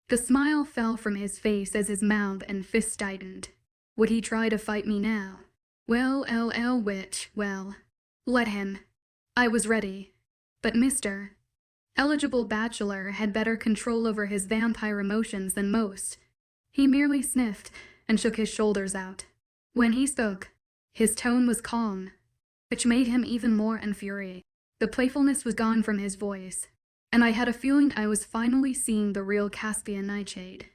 The smile fell from his face as his mouth and fist tightened. Would he try to fight me now? Well, let him. I was ready. But Mr. Eligible Bachelor had better control over his vampire emotions than most. He merely sniffed and shook his shoulders out. When he spoke, his tone was calm, which made him even more infuriated. The playfulness was gone from his voice, and I had a feeling I was finally seeing the real Caspian Nightshade.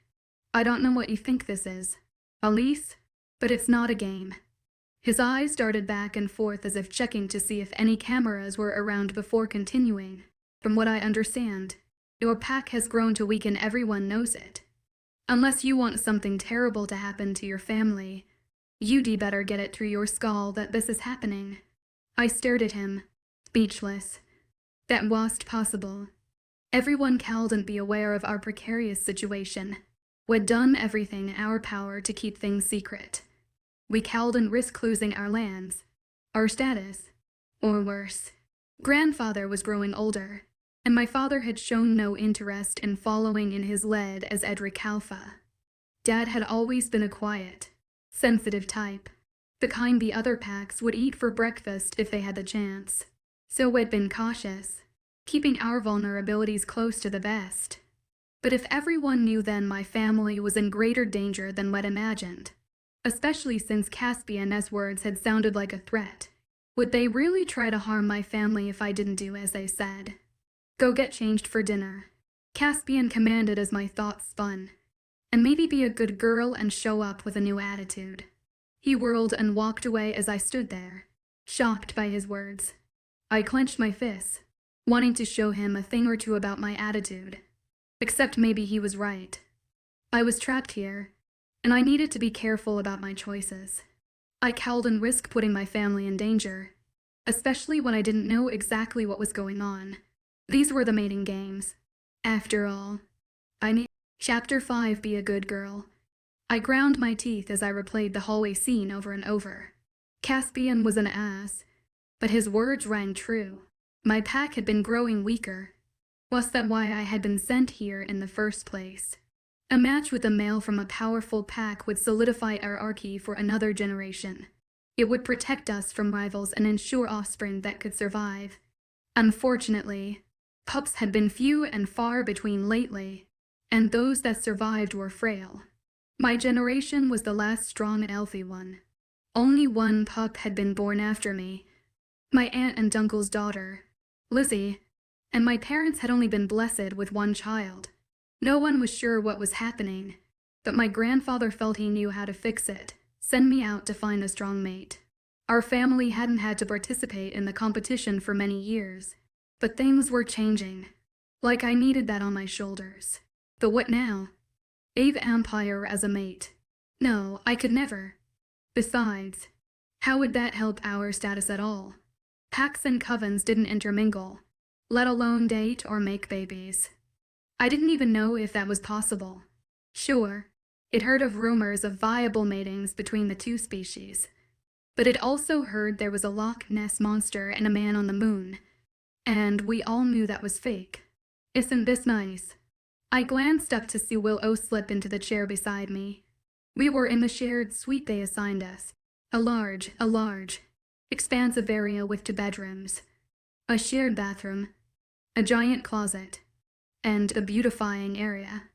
I don't know what you think this is, Elise, but it's not a game. His eyes darted back and forth as if checking to see if any cameras were around before continuing. From what I understand, your pack has grown to weaken. Everyone knows it. Unless you want something terrible to happen to your family, you'd better get it through your skull that this is happening. I stared at him, speechless. That wasn't possible. Everyone couldn't be aware of our precarious situation. We'd done everything in our power to keep things secret. We couldn't risk losing our lands, our status, or worse. Grandfather was growing older, and my father had shown no interest in following in his lead as Edric Alpha. Dad had always been a quiet, sensitive type, the kind the other packs would eat for breakfast if they had the chance. So we'd been cautious, keeping our vulnerabilities close to the vest. But if everyone knew then my family was in greater danger than we'd imagined, especially since Caspian's words had sounded like a threat, would they really try to harm my family if I didn't do as they said? Go get changed for dinner, Caspian commanded as my thoughts spun. And maybe be a good girl and show up with a new attitude. He whirled and walked away as I stood there, shocked by his words. I clenched my fists, wanting to show him a thing or two about my attitude. Except maybe he was right. I was trapped here, and I needed to be careful about my choices. I couldn't risk putting my family in danger, especially when I didn't know exactly what was going on. These were the mating games. After all, I need Chapter 5, Be a Good Girl. I ground my teeth as I replayed the hallway scene over and over. Caspian was an ass, but his words rang true. My pack had been growing weaker. Was that why I had been sent here in the first place? A match with a male from a powerful pack would solidify our hierarchy for another generation. It would protect us from rivals and ensure offspring that could survive. Unfortunately, pups had been few and far between lately, and those that survived were frail. My generation was the last strong and healthy one. Only one pup had been born after me, my aunt and uncle's daughter, Lizzie, and my parents had only been blessed with one child. No one was sure what was happening, but my grandfather felt he knew how to fix it, send me out to find a strong mate. Our family hadn't had to participate in the competition for many years, but things were changing, like I needed that on my shoulders. But what now? Ave Empire as a mate. No, I could never. Besides, how would that help our status at all? Packs and covens didn't intermingle, let alone date or make babies. I didn't even know if that was possible. Sure, it heard of rumors of viable matings between the two species, but it also heard there was a Loch Ness monster and a man on the moon, and we all knew that was fake. Isn't this nice? I glanced up to see Willow slip into the chair beside me. We were in the shared suite they assigned us, a large, expansive area with 2 bedrooms, a shared bathroom, a giant closet, and a beautifying area.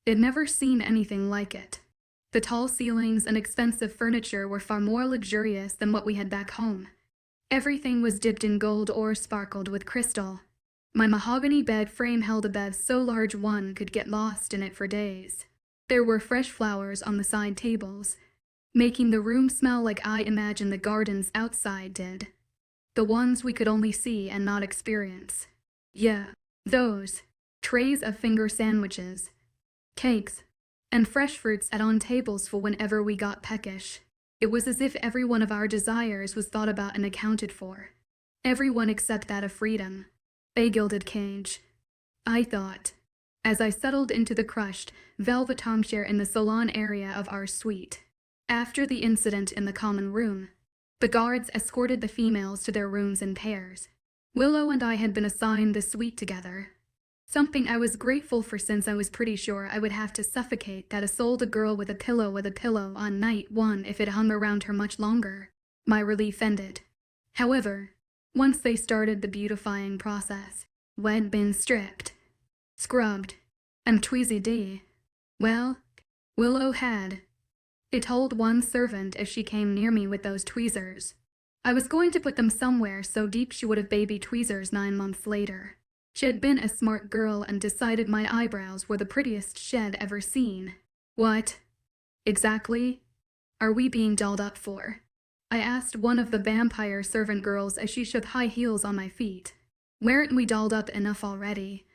I'd never seen anything like it. The tall ceilings and expensive furniture were far more luxurious than what we had back home. Everything was dipped in gold or sparkled with crystal. My mahogany bed frame held a bed so large one could get lost in it for days. There were fresh flowers on the side tables, making the room smell like I imagined the gardens outside did. The ones we could only see and not experience. Yeah, those. Trays of finger sandwiches, cakes, and fresh fruits sat on tables full whenever we got peckish. It was as if every one of our desires was thought about and accounted for. Everyone except that of freedom. A gilded cage, I thought, as I settled into the crushed, velvet armchair in the salon area of our suite. After the incident in the common room, the guards escorted the females to their rooms in pairs. Willow and I had been assigned the suite together, something I was grateful for since I was pretty sure I would have to suffocate that assaulted girl with a pillow on night 1 if it hung around her much longer. My relief ended. However, once they started the beautifying process, we'd been stripped, scrubbed, and tweezed. Well, Willow had. It told one servant if she came near me with those tweezers, I was going to put them somewhere so deep she would have baby tweezers 9 months later. She had been a smart girl and decided my eyebrows were the prettiest she'd ever seen. What, exactly, are we being dolled up for? I asked one of the vampire servant girls as she shoved high heels on my feet. Weren't we dolled up enough already?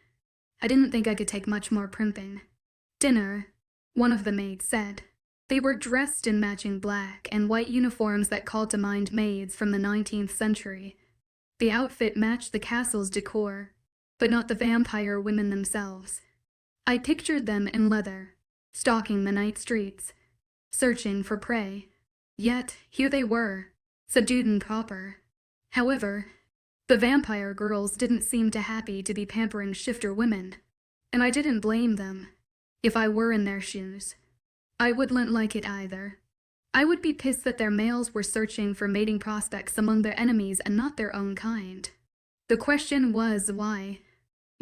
I didn't think I could take much more primping. Dinner, one of the maids said. They were dressed in matching black and white uniforms that called to mind maids from the 19th century. The outfit matched the castle's decor, but not the vampire women themselves. I pictured them in leather, stalking the night streets, searching for prey. Yet, here they were, subdued and proper. However, the vampire girls didn't seem too happy to be pampering shifter women, and I didn't blame them. If I were in their shoes, I wouldn't like it either. I would be pissed that their males were searching for mating prospects among their enemies and not their own kind. The question was why.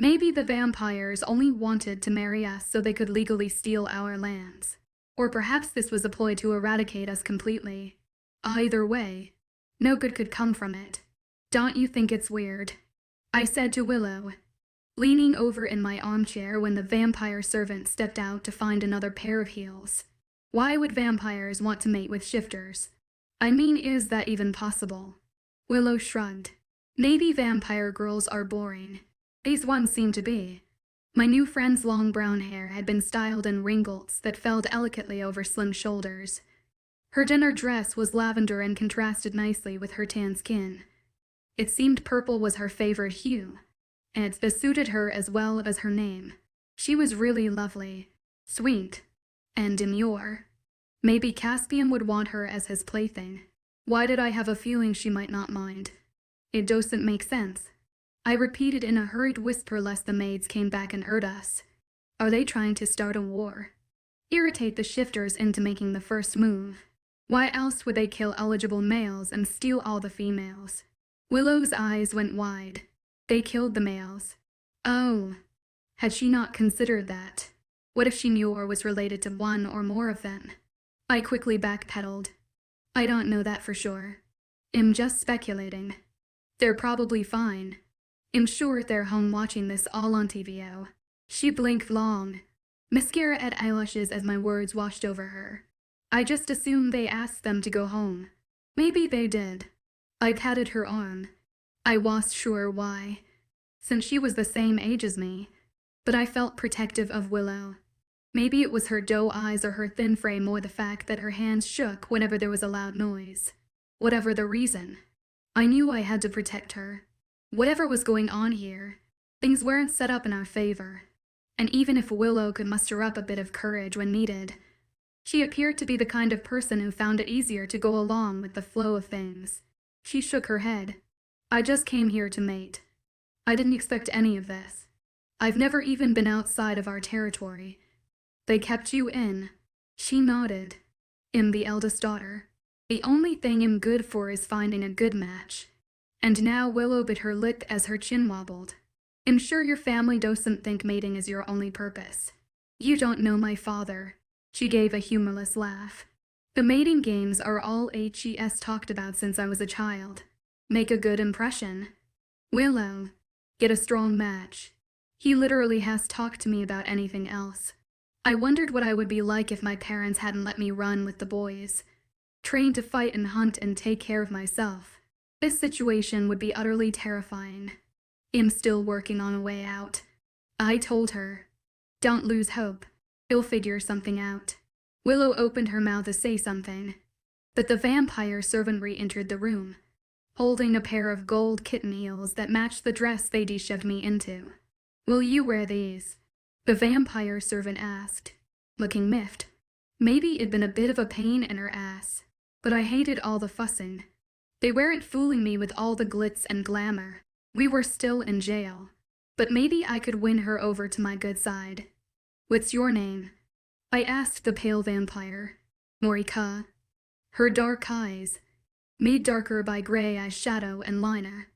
Maybe the vampires only wanted to marry us so they could legally steal our lands. Or perhaps this was a ploy to eradicate us completely. Either way, no good could come from it. Don't you think it's weird? I said to Willow, leaning over in my armchair when the vampire servant stepped out to find another pair of heels. Why would vampires want to mate with shifters? I mean, is that even possible? Willow shrugged. Maybe vampire girls are boring. These ones seem to be. My new friend's long brown hair had been styled in ringlets that fell delicately over slim shoulders. Her dinner dress was lavender and contrasted nicely with her tan skin. It seemed purple was her favorite hue, and it suited her as well as her name. She was really lovely, sweet, and demure. Maybe Caspian would want her as his plaything. Why did I have a feeling she might not mind? It doesn't make sense. I repeated in a hurried whisper lest the maids came back and heard us. Are they trying to start a war? Irritate the shifters into making the first move. Why else would they kill eligible males and steal all the females? Willow's eyes went wide. They killed the males. Oh, had she not considered that? What if she knew or was related to one or more of them? I quickly backpedaled. I don't know that for sure. I'm just speculating. They're probably fine. I'm sure they're home watching this all on TVO. She blinked long. Mascara at eyelashes as my words washed over her. I just assumed they asked them to go home. Maybe they did. I patted her arm. I wasn't sure why, since she was the same age as me. But I felt protective of Willow. Maybe it was her doe eyes or her thin frame or the fact that her hands shook whenever there was a loud noise. Whatever the reason, I knew I had to protect her. Whatever was going on here, things weren't set up in our favor. And even if Willow could muster up a bit of courage when needed, she appeared to be the kind of person who found it easier to go along with the flow of things. She shook her head. I just came here to mate. I didn't expect any of this. I've never even been outside of our territory. They kept you in. She nodded. I'm the eldest daughter. The only thing I'm good for is finding a good match. And now Willow bit her lip as her chin wobbled. I'm sure your family doesn't think mating is your only purpose. You don't know my father. She gave a humorless laugh. The mating games are all HES talked about since I was a child. Make a good impression. Willow, get a strong match. He literally has talked to me about anything else. I wondered what I would be like if my parents hadn't let me run with the boys. Trained to fight and hunt and take care of myself. This situation would be utterly terrifying. I'm still working on a way out. I told her, don't lose hope. He'll figure something out. Willow opened her mouth to say something, but the vampire servant re-entered the room, holding a pair of gold kitten eels that matched the dress they de-shoved me into. Will you wear these? The vampire servant asked, looking miffed. Maybe it'd been a bit of a pain in her ass, but I hated all the fussing. They weren't fooling me with all the glitz and glamour. We were still in jail, but maybe I could win her over to my good side. What's your name? I asked the pale vampire. Morika. Her dark eyes, made darker by gray eyeshadow and liner,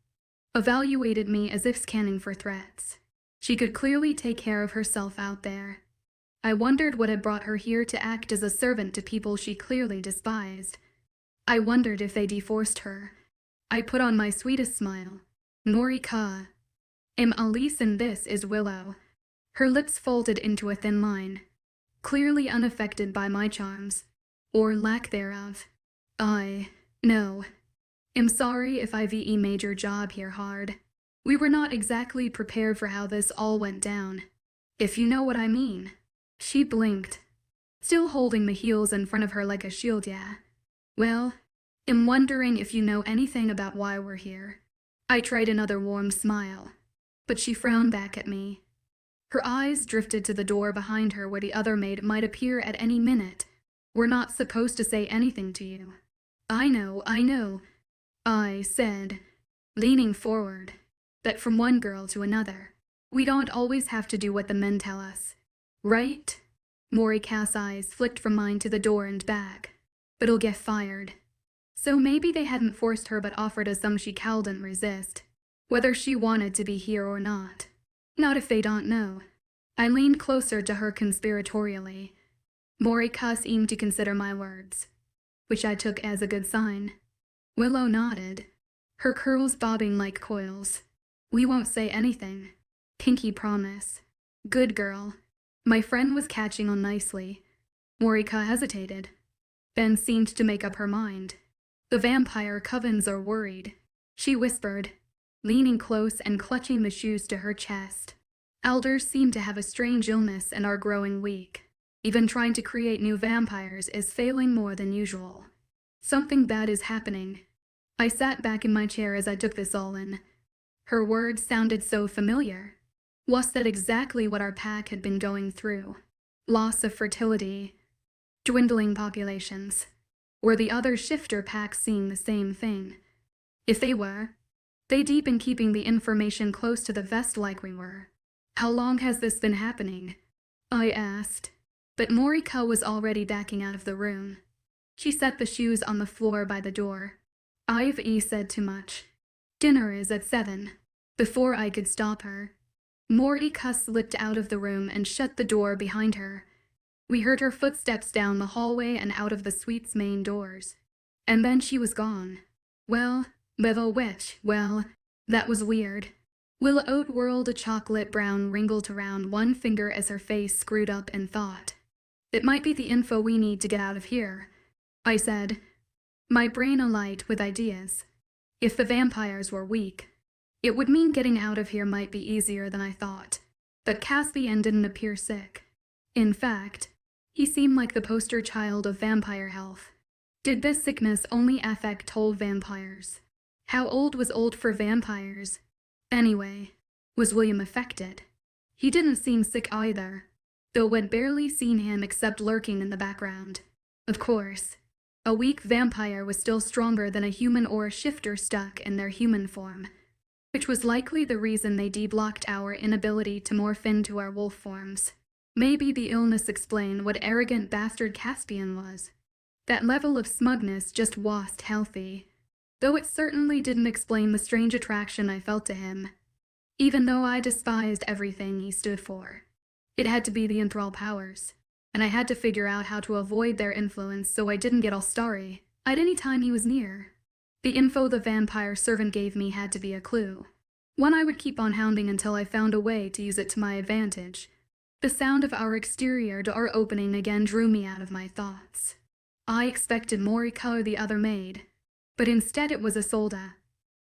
evaluated me as if scanning for threats. She could clearly take care of herself out there. I wondered what had brought her here to act as a servant to people she clearly despised. I wondered if they deforced her. I put on my sweetest smile. Morika. I'm Elise and this is Willow. Her lips folded into a thin line, clearly unaffected by my charms, or lack thereof. No. I'm sorry if I VE made your job here hard. We were not exactly prepared for how this all went down, if you know what I mean. She blinked, still holding the heels in front of her like a shield, yeah. Well, I'm wondering if you know anything about why we're here. I tried another warm smile, but she frowned back at me. Her eyes drifted to the door behind her where the other maid might appear at any minute. "We're not supposed to say anything to you." I know, I said, leaning forward. "But from one girl to another. We don't always have to do what the men tell us. Right?" Morika's eyes flicked from mine to the door and back. "But he'll get fired." So maybe they hadn't forced her but offered us some she couldn't resist. Whether she wanted to be here or not. Not if they don't know. I leaned closer to her conspiratorially. Morika seemed to consider my words, which I took as a good sign. Willow nodded, her curls bobbing like coils. "We won't say anything. Pinky promise." "Good girl." My friend was catching on nicely. Morika hesitated, then seemed to make up her mind. "The vampire covens are worried," she whispered, leaning close and clutching the shoes to her chest. "Elders seem to have a strange illness and are growing weak. Even trying to create new vampires is failing more than usual. Something bad is happening." I sat back in my chair as I took this all in. Her words sounded so familiar. Was that exactly what our pack had been going through? Loss of fertility, dwindling populations. Were the other shifter packs seeing the same thing? If they were, they'd been keeping the information close to the vest like we were. "How long has this been happening?" I asked, but Morika was already backing out of the room. She set the shoes on the floor by the door. "I've said too much. Dinner is at 7. Before I could stop her, Morika slipped out of the room and shut the door behind her. We heard her footsteps down the hallway and out of the suite's main doors. And then she was gone. Well, that was weird. Willow whirled a chocolate brown ringlet around one finger as her face screwed up and thought. "It might be the info we need to get out of here," I said, my brain alight with ideas. If the vampires were weak, it would mean getting out of here might be easier than I thought. But Caspian didn't appear sick. In fact, he seemed like the poster child of vampire health. Did this sickness only affect old vampires? How old was old for vampires? Anyway, was William affected? He didn't seem sick either, though we'd barely seen him except lurking in the background. Of course, a weak vampire was still stronger than a human or a shifter stuck in their human form, which was likely the reason they deblocked our inability to morph into our wolf forms. Maybe the illness explained what arrogant bastard Caspian was. That level of smugness just wasn't healthy, though it certainly didn't explain the strange attraction I felt to him, even though I despised everything he stood for. It had to be the enthrall powers, and I had to figure out how to avoid their influence so I didn't get all starry at any time he was near. The info the vampire servant gave me had to be a clue, one I would keep on hounding until I found a way to use it to my advantage. The sound of our exterior door opening again drew me out of my thoughts. I expected Morika or the other maid, but instead it was Isolde,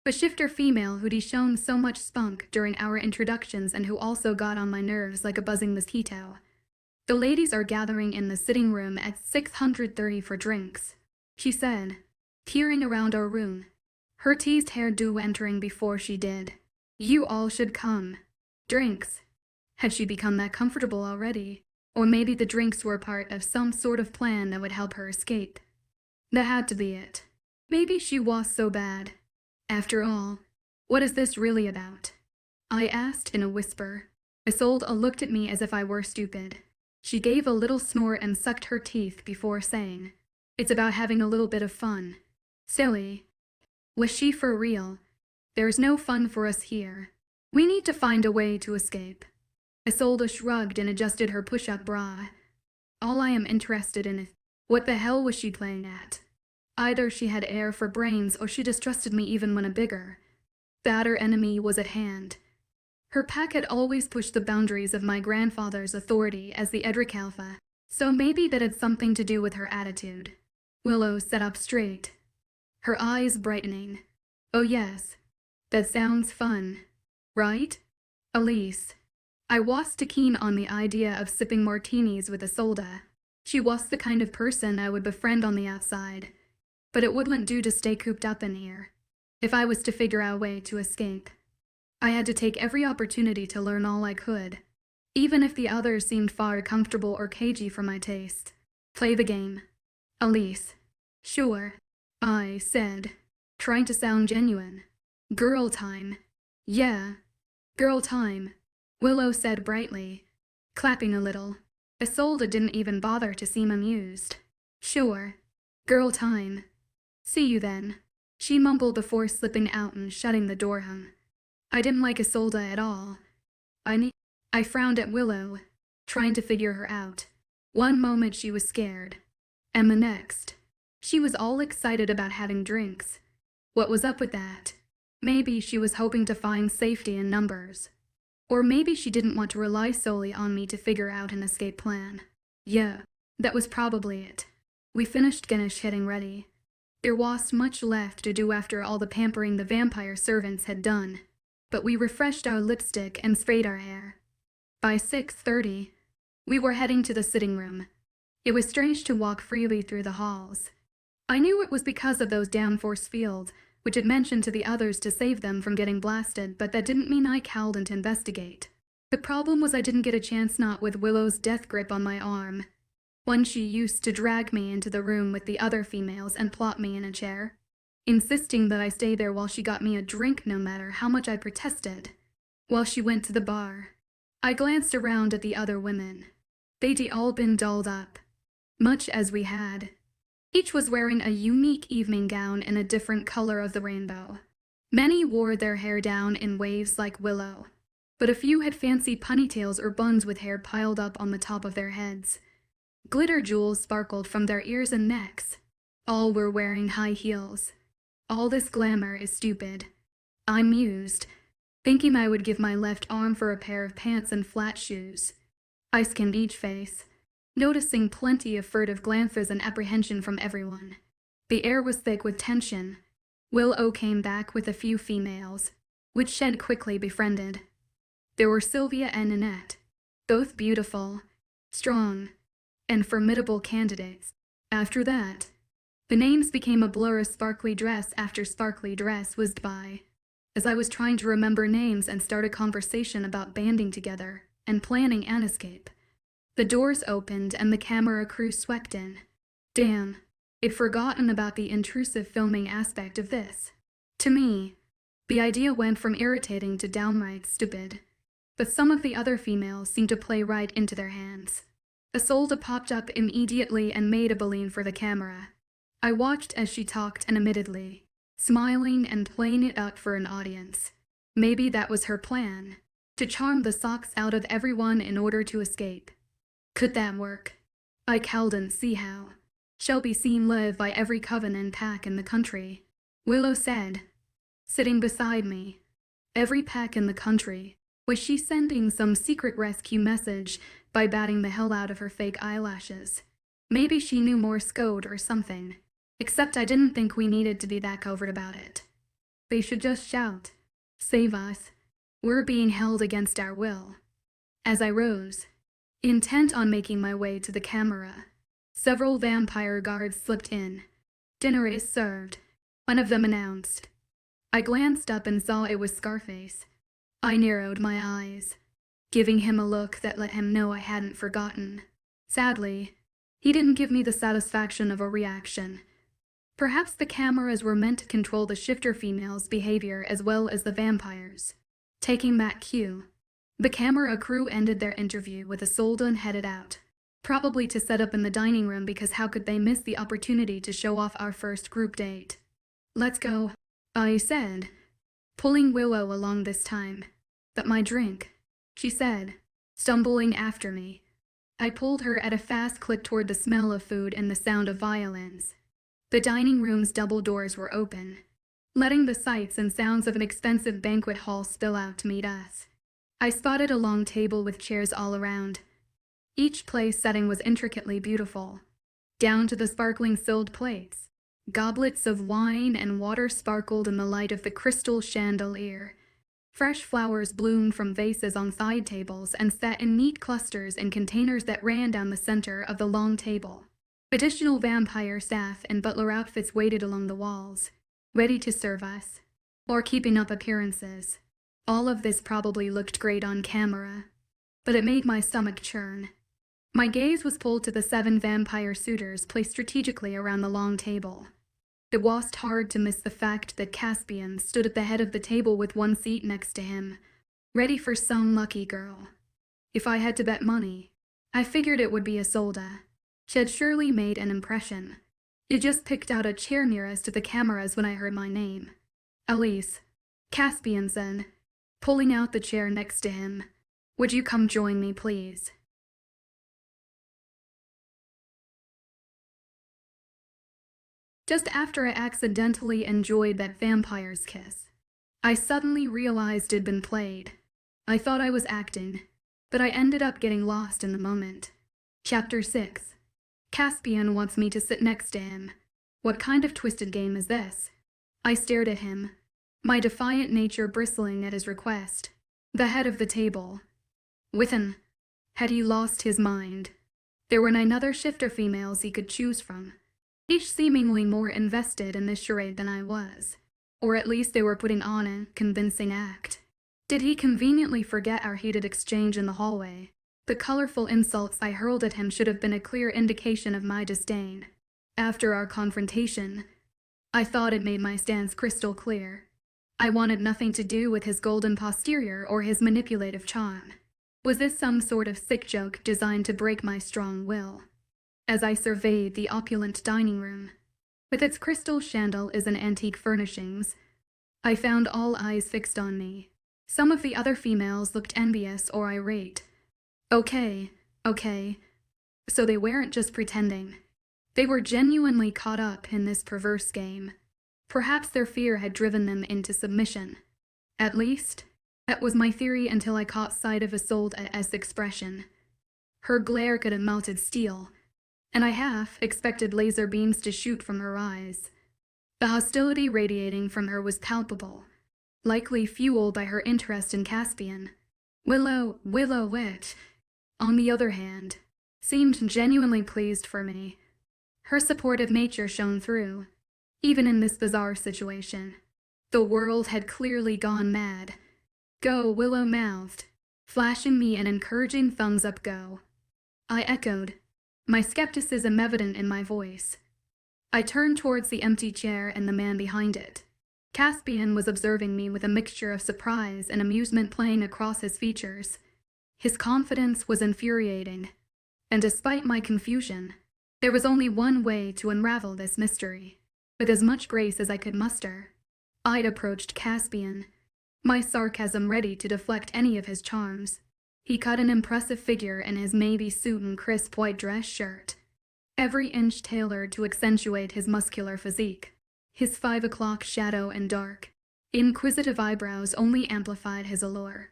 the shifter female who'd shown so much spunk during our introductions and who also got on my nerves like a buzzing mosquito. "The ladies are gathering in the sitting room at 630 for drinks," she said, peering around our room, her teased hairdo entering before she did. "You all should come." Drinks. Had she become that comfortable already? Or maybe the drinks were part of some sort of plan that would help her escape. That had to be it. Maybe she was so bad. After all, what is this really about? I asked in a whisper. Isolde looked at me as if I were stupid. She gave a little snort and sucked her teeth before saying, "It's about having a little bit of fun." Silly. Was she for real? There's no fun for us here. We need to find a way to escape. Isolde shrugged and adjusted her push-up bra. All I am interested in is, what the hell was she playing at? Either she had air for brains or she distrusted me even when a bigger, badder enemy was at hand. Her pack had always pushed the boundaries of my grandfather's authority as the Edric Alpha, so maybe that had something to do with her attitude. Willow sat up straight, her eyes brightening. "Oh yes, that sounds fun, right, Elise?" I was too keen on the idea of sipping martinis with Isolde. She was the kind of person I would befriend on the outside, but it wouldn't do to stay cooped up in here, if I was to figure out a way to escape. I had to take every opportunity to learn all I could, even if the others seemed far comfortable or cagey for my taste. Play the game. Elise. Sure, I said, trying to sound genuine. Girl time. Yeah, girl time, Willow said brightly, clapping a little. Isolde didn't even bother to seem amused. Sure, girl time. See you then, she mumbled before slipping out and shutting the door. I didn't like Isolde at all. I frowned at Willow, trying to figure her out. One moment she was scared, and the next, she was all excited about having drinks. What was up with that? Maybe she was hoping to find safety in numbers. Or maybe she didn't want to rely solely on me to figure out an escape plan. Yeah, that was probably it. We finished getting ready. There wasn't much left to do after all the pampering the vampire servants had done, but we refreshed our lipstick and sprayed our hair. By 6:30, we were heading to the sitting room. It was strange to walk freely through the halls. I knew it was because of those downforce fields, which had mentioned to the others to save them from getting blasted, but that didn't mean I cowed and to investigate. The problem was I didn't get a chance, not with Willow's death grip on my arm. One she used to drag me into the room with the other females and plop me in a chair, insisting that I stay there while she got me a drink no matter how much I protested. While she went to the bar, I glanced around at the other women. They'd all been dolled up, much as we had. Each was wearing a unique evening gown in a different color of the rainbow. Many wore their hair down in waves like Willow, but a few had fancy ponytails or buns with hair piled up on the top of their heads. Glitter jewels sparkled from their ears and necks. All were wearing high heels. All this glamour is stupid, I mused, thinking I would give my left arm for a pair of pants and flat shoes. I scanned each face, noticing plenty of furtive glances and apprehension from everyone. The air was thick with tension. Willow came back with a few females, which Shed quickly befriended. There were Sylvia and Nanette, both beautiful, strong, and formidable candidates. After that, the names became a blur as sparkly dress after sparkly dress whizzed by, as I was trying to remember names and start a conversation about banding together and planning an escape. The doors opened and the camera crew swept in. Damn, I'd forgotten about the intrusive filming aspect of this. To me, the idea went from irritating to downright stupid, but some of the other females seemed to play right into their hands. Isolde popped up immediately and made a beeline for the camera. I watched as she talked animatedly, smiling and playing it up for an audience. Maybe that was her plan, to charm the socks out of everyone in order to escape. Could that work? I couldn't see how. Shall be seen live by every coven and pack in the country, Willow said, sitting beside me. Every pack in the country. Was she sending some secret rescue message by batting the hell out of her fake eyelashes? Maybe she knew Morse code or something, except I didn't think we needed to be that covert about it. They should just shout, "Save us. We're being held against our will." As I rose, intent on making my way to the camera, several vampire guards slipped in. "Dinner is served," one of them announced. I glanced up and saw it was Scarface. I narrowed my eyes, giving him a look that let him know I hadn't forgotten. Sadly, he didn't give me the satisfaction of a reaction. Perhaps the cameras were meant to control the shifter females' behavior as well as the vampires. Taking that cue, the camera crew ended their interview with Isolde and headed out, probably to set up in the dining room because how could they miss the opportunity to show off our first group date? "Let's go," I said, pulling Willow along this time. "But my drink," she said, stumbling after me. I pulled her at a fast clip toward the smell of food and the sound of violins. The dining room's double doors were open, letting the sights and sounds of an expensive banquet hall spill out to meet us. I spotted a long table with chairs all around. Each place setting was intricately beautiful, down to the sparkling filled plates. Goblets of wine and water sparkled in the light of the crystal chandelier. Fresh flowers bloomed from vases on side tables and sat in neat clusters in containers that ran down the center of the long table. Additional vampire staff in butler outfits waited along the walls, ready to serve us, or keeping up appearances. All of this probably looked great on camera, but it made my stomach churn. My gaze was pulled to the 7 vampire suitors placed strategically around the long table. It was hard to miss the fact that Caspian stood at the head of the table with one seat next to him, ready for some lucky girl. If I had to bet money, I figured it would be Isolde. She had surely made an impression. She just picked out a chair nearest to the cameras when I heard my name. "Elise," Caspian said, pulling out the chair next to him. "Would you come join me, please?" Just after I accidentally enjoyed that vampire's kiss, I suddenly realized it'd been played. I thought I was acting, but I ended up getting lost in the moment. Chapter 6. Caspian wants me to sit next to him. What kind of twisted game is this? I stared at him, my defiant nature bristling at his request. The head of the table. Within. Had he lost his mind? There were 9 other shifter females he could choose from, each seemingly more invested in this charade than I was. Or at least they were putting on a convincing act. Did he conveniently forget our heated exchange in the hallway? The colorful insults I hurled at him should have been a clear indication of my disdain. After our confrontation, I thought it made my stance crystal clear. I wanted nothing to do with his golden posterior or his manipulative charm. Was this some sort of sick joke designed to break my strong will? As I surveyed the opulent dining room, with its crystal chandeliers and antique furnishings, I found all eyes fixed on me. Some of the other females looked envious or irate. Okay. So they weren't just pretending. They were genuinely caught up in this perverse game. Perhaps their fear had driven them into submission. At least, that was my theory until I caught sight of Isolde's expression. Her glare could have melted steel, and I half expected laser beams to shoot from her eyes. The hostility radiating from her was palpable, likely fueled by her interest in Caspian. Willow Witch, on the other hand, seemed genuinely pleased for me. Her supportive nature shone through, even in this bizarre situation. The world had clearly gone mad. "Go," Willow mouthed, flashing me an encouraging thumbs up go. I echoed, my skepticism evident in my voice. I turned towards the empty chair and the man behind it. Caspian was observing me with a mixture of surprise and amusement playing across his features. His confidence was infuriating, and despite my confusion, there was only one way to unravel this mystery. With as much grace as I could muster, I'd approached Caspian, my sarcasm ready to deflect any of his charms. He cut an impressive figure in his navy suit and crisp white dress shirt, every inch tailored to accentuate his muscular physique. His 5 o'clock shadow and dark, inquisitive eyebrows only amplified his allure.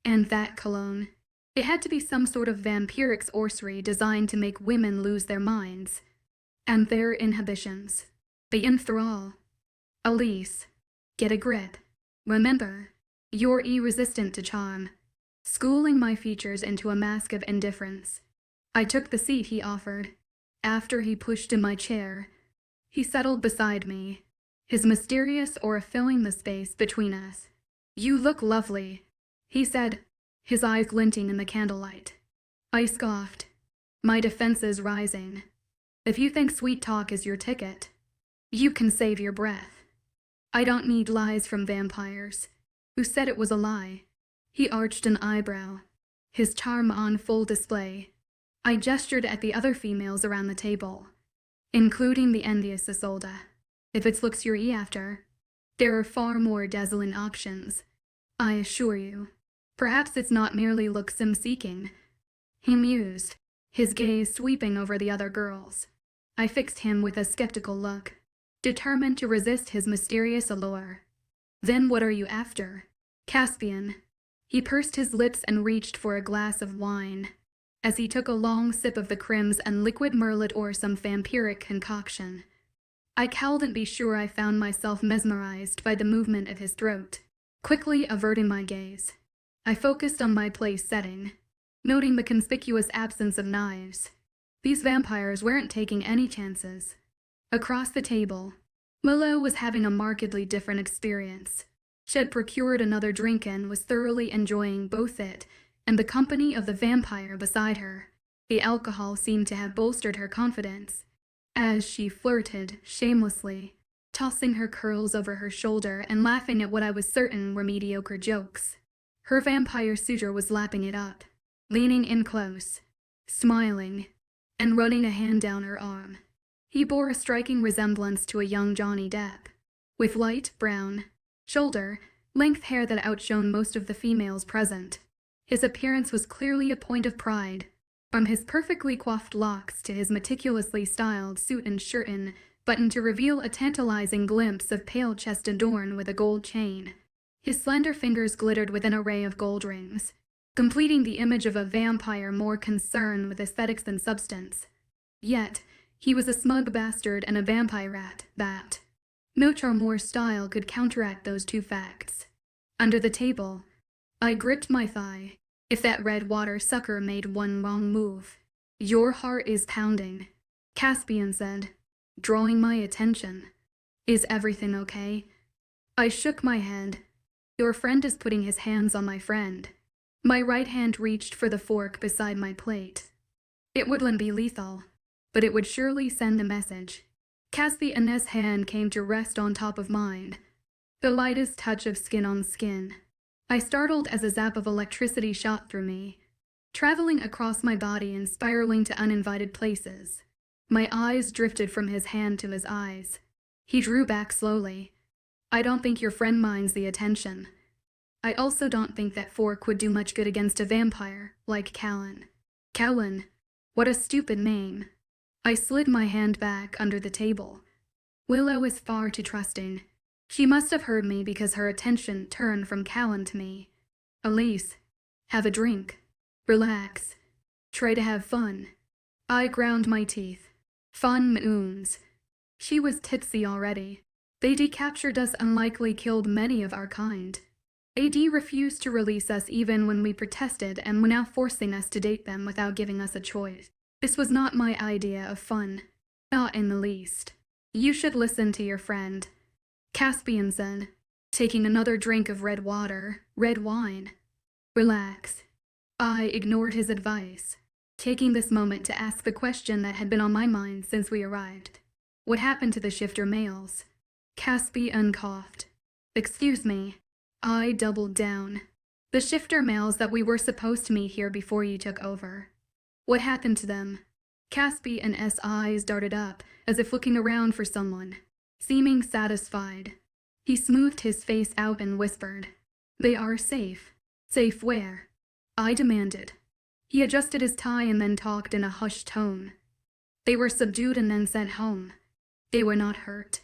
And that cologne. It had to be some sort of vampiric sorcery designed to make women lose their minds and their inhibitions. They enthrall. Elise, get a grip. Remember, you're irresistant to charm. Schooling my features into a mask of indifference, I took the seat he offered. After he pushed in my chair, he settled beside me, his mysterious aura filling the space between us. "You look lovely," he said, his eyes glinting in the candlelight. I scoffed, my defenses rising. "If you think sweet talk is your ticket, you can save your breath. I don't need lies from vampires. Who said it was a lie?" He arched an eyebrow, his charm on full display. I gestured at the other females around the table, including the envious Isolde. "If it's looks you're after, there are far more dazzling options, I assure you. Perhaps it's not merely looks I'm seeking." He mused, his gaze sweeping over the other girls. I fixed him with a skeptical look, determined to resist his mysterious allure. "Then what are you after?" "Caspian." He pursed his lips and reached for a glass of wine, as he took a long sip of the crims and liquid merlot or some vampiric concoction. I cowled and be sure I found myself mesmerized by the movement of his throat. Quickly averting my gaze, I focused on my place setting, noting the conspicuous absence of knives. These vampires weren't taking any chances. Across the table, Willow was having a markedly different experience. She had procured another drink and was thoroughly enjoying both it and the company of the vampire beside her. The alcohol seemed to have bolstered her confidence, as she flirted shamelessly, tossing her curls over her shoulder and laughing at what I was certain were mediocre jokes. Her vampire suitor was lapping it up, leaning in close, smiling, and running a hand down her arm. He bore a striking resemblance to a young Johnny Depp, with light brown, shoulder-length hair that outshone most of the females present. His appearance was clearly a point of pride, from his perfectly coiffed locks to his meticulously styled suit and shirt buttoned to reveal a tantalizing glimpse of pale chest adorned with a gold chain. His slender fingers glittered with an array of gold rings, completing the image of a vampire more concerned with aesthetics than substance. Yet, he was a smug bastard and a vampire at that. No charm or style could counteract those two facts. Under the table, I gripped my thigh. If that red water sucker made one wrong move, your heart is pounding, Caspian said, drawing my attention. Is everything okay? I shook my head. Your friend is putting his hands on my friend. My right hand reached for the fork beside my plate. It wouldn't be lethal, but it would surely send a message. Caspian's hand came to rest on top of mine, the lightest touch of skin on skin. I startled as a zap of electricity shot through me, traveling across my body and spiraling to uninvited places. My eyes drifted from his hand to his eyes. He drew back slowly. I don't think your friend minds the attention. I also don't think that fork would do much good against a vampire like Callan. Callan, what a stupid name. I slid my hand back under the table. Willow is far too trusting. She must have heard me because her attention turned from Callan to me. Elise, have a drink. Relax. Try to have fun. I ground my teeth. Fun moons. She was tipsy already. They decaptured us and likely killed many of our kind. AD refused to release us even when we protested and were now forcing us to date them without giving us a choice. This was not my idea of fun. Not in the least. You should listen to your friend, Caspian said, taking another drink of red wine. Relax. I ignored his advice, taking this moment to ask the question that had been on my mind since we arrived. What happened to the shifter males? Caspian coughed. Excuse me. I doubled down. The shifter males that we were supposed to meet here before you took over. What happened to them? Caspian's eyes darted up, as if looking around for someone, seeming satisfied. He smoothed his face out and whispered, They are safe. Safe where? I demanded. He adjusted his tie and then talked in a hushed tone. They were subdued and then sent home. They were not hurt.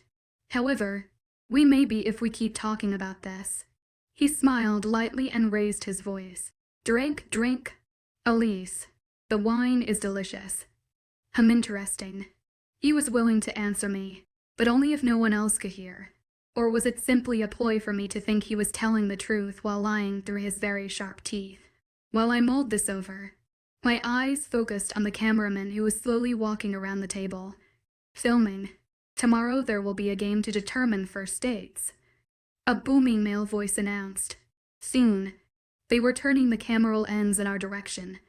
However, we may be if we keep talking about this. He smiled lightly and raised his voice. Drink. Elise, the wine is delicious. Interesting. He was willing to answer me, but only if no one else could hear. Or was it simply a ploy for me to think he was telling the truth while lying through his very sharp teeth? While I mulled this over, my eyes focused on the cameraman who was slowly walking around the table, filming. Tomorrow there will be a game to determine first dates. A booming male voice announced. Soon, they were turning the camera ends in our direction.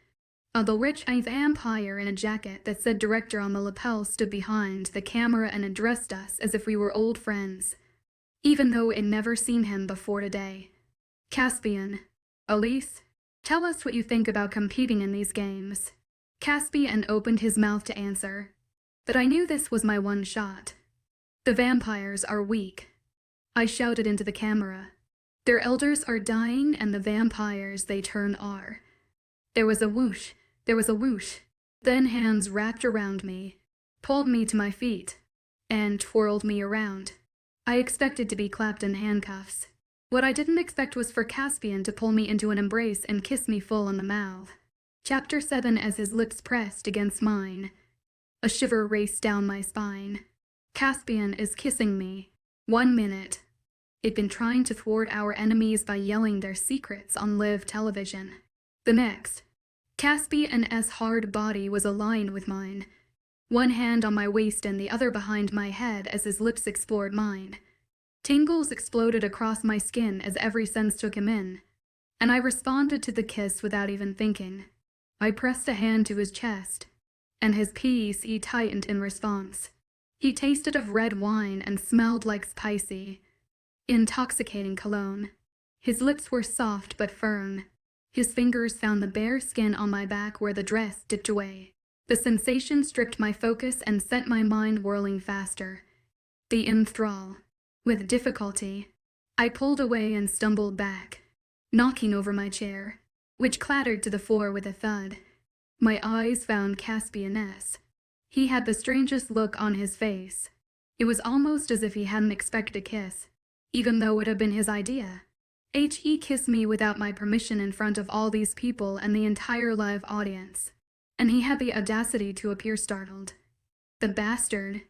The rich vampire in a jacket that said director on the lapel stood behind the camera and addressed us as if we were old friends, even though I'd never seen him before today. Caspian, Elise, tell us what you think about competing in these games. Caspian opened his mouth to answer, but I knew this was my one shot. The vampires are weak. I shouted into the camera. Their elders are dying and the vampires they turn are. There was a whoosh. Then hands wrapped around me, pulled me to my feet, and twirled me around. I expected to be clapped in handcuffs. What I didn't expect was for Caspian to pull me into an embrace and kiss me full on the mouth. Chapter 7 as his lips pressed against mine. A shiver raced down my spine. Caspian is kissing me. 1 minute. It'd been trying to thwart our enemies by yelling their secrets on live television. The next. Caspian's hard body was aligned with mine, one hand on my waist and the other behind my head as his lips explored mine. Tingles exploded across my skin as every sense took him in, and I responded to the kiss without even thinking. I pressed a hand to his chest, and his PC tightened in response. He tasted of red wine and smelled like spicy, intoxicating cologne. His lips were soft but firm. His fingers found the bare skin on my back where the dress dipped away. The sensation stripped my focus and set my mind whirling faster. The enthrall. With difficulty, I pulled away and stumbled back, knocking over my chair, which clattered to the floor with a thud. My eyes found Caspian's. He had the strangest look on his face. It was almost as if he hadn't expected a kiss, even though it had been his idea. He kissed me without my permission in front of all these people and the entire live audience, and he had the audacity to appear startled. The bastard.